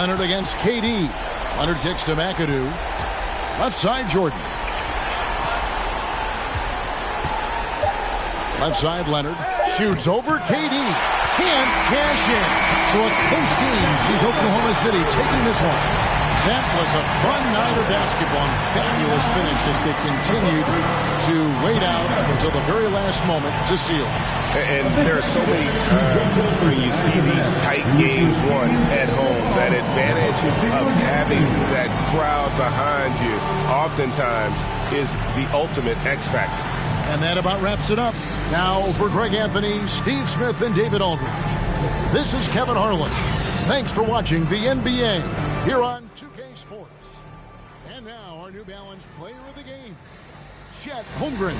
Speaker 1: Leonard against KD. Leonard kicks to McAdoo. Left side, Jordan. Left side, Leonard. Shoots over KD. Can't cash in. So a close game sees Oklahoma City taking this one. That was a fun night of basketball and fabulous finish as they continued to wait out until the very last moment to seal it.
Speaker 16: And there are so many times when you see these tight games won at home, that advantage of having that crowd behind you oftentimes is the ultimate X factor.
Speaker 1: And that about wraps it up. Now for Greg Anthony, Steve Smith, and David Aldridge, this is Kevin Harlan. Thanks for watching the NBA here on 2K Sports. And now our New Balance player of the game, Chet Holmgren.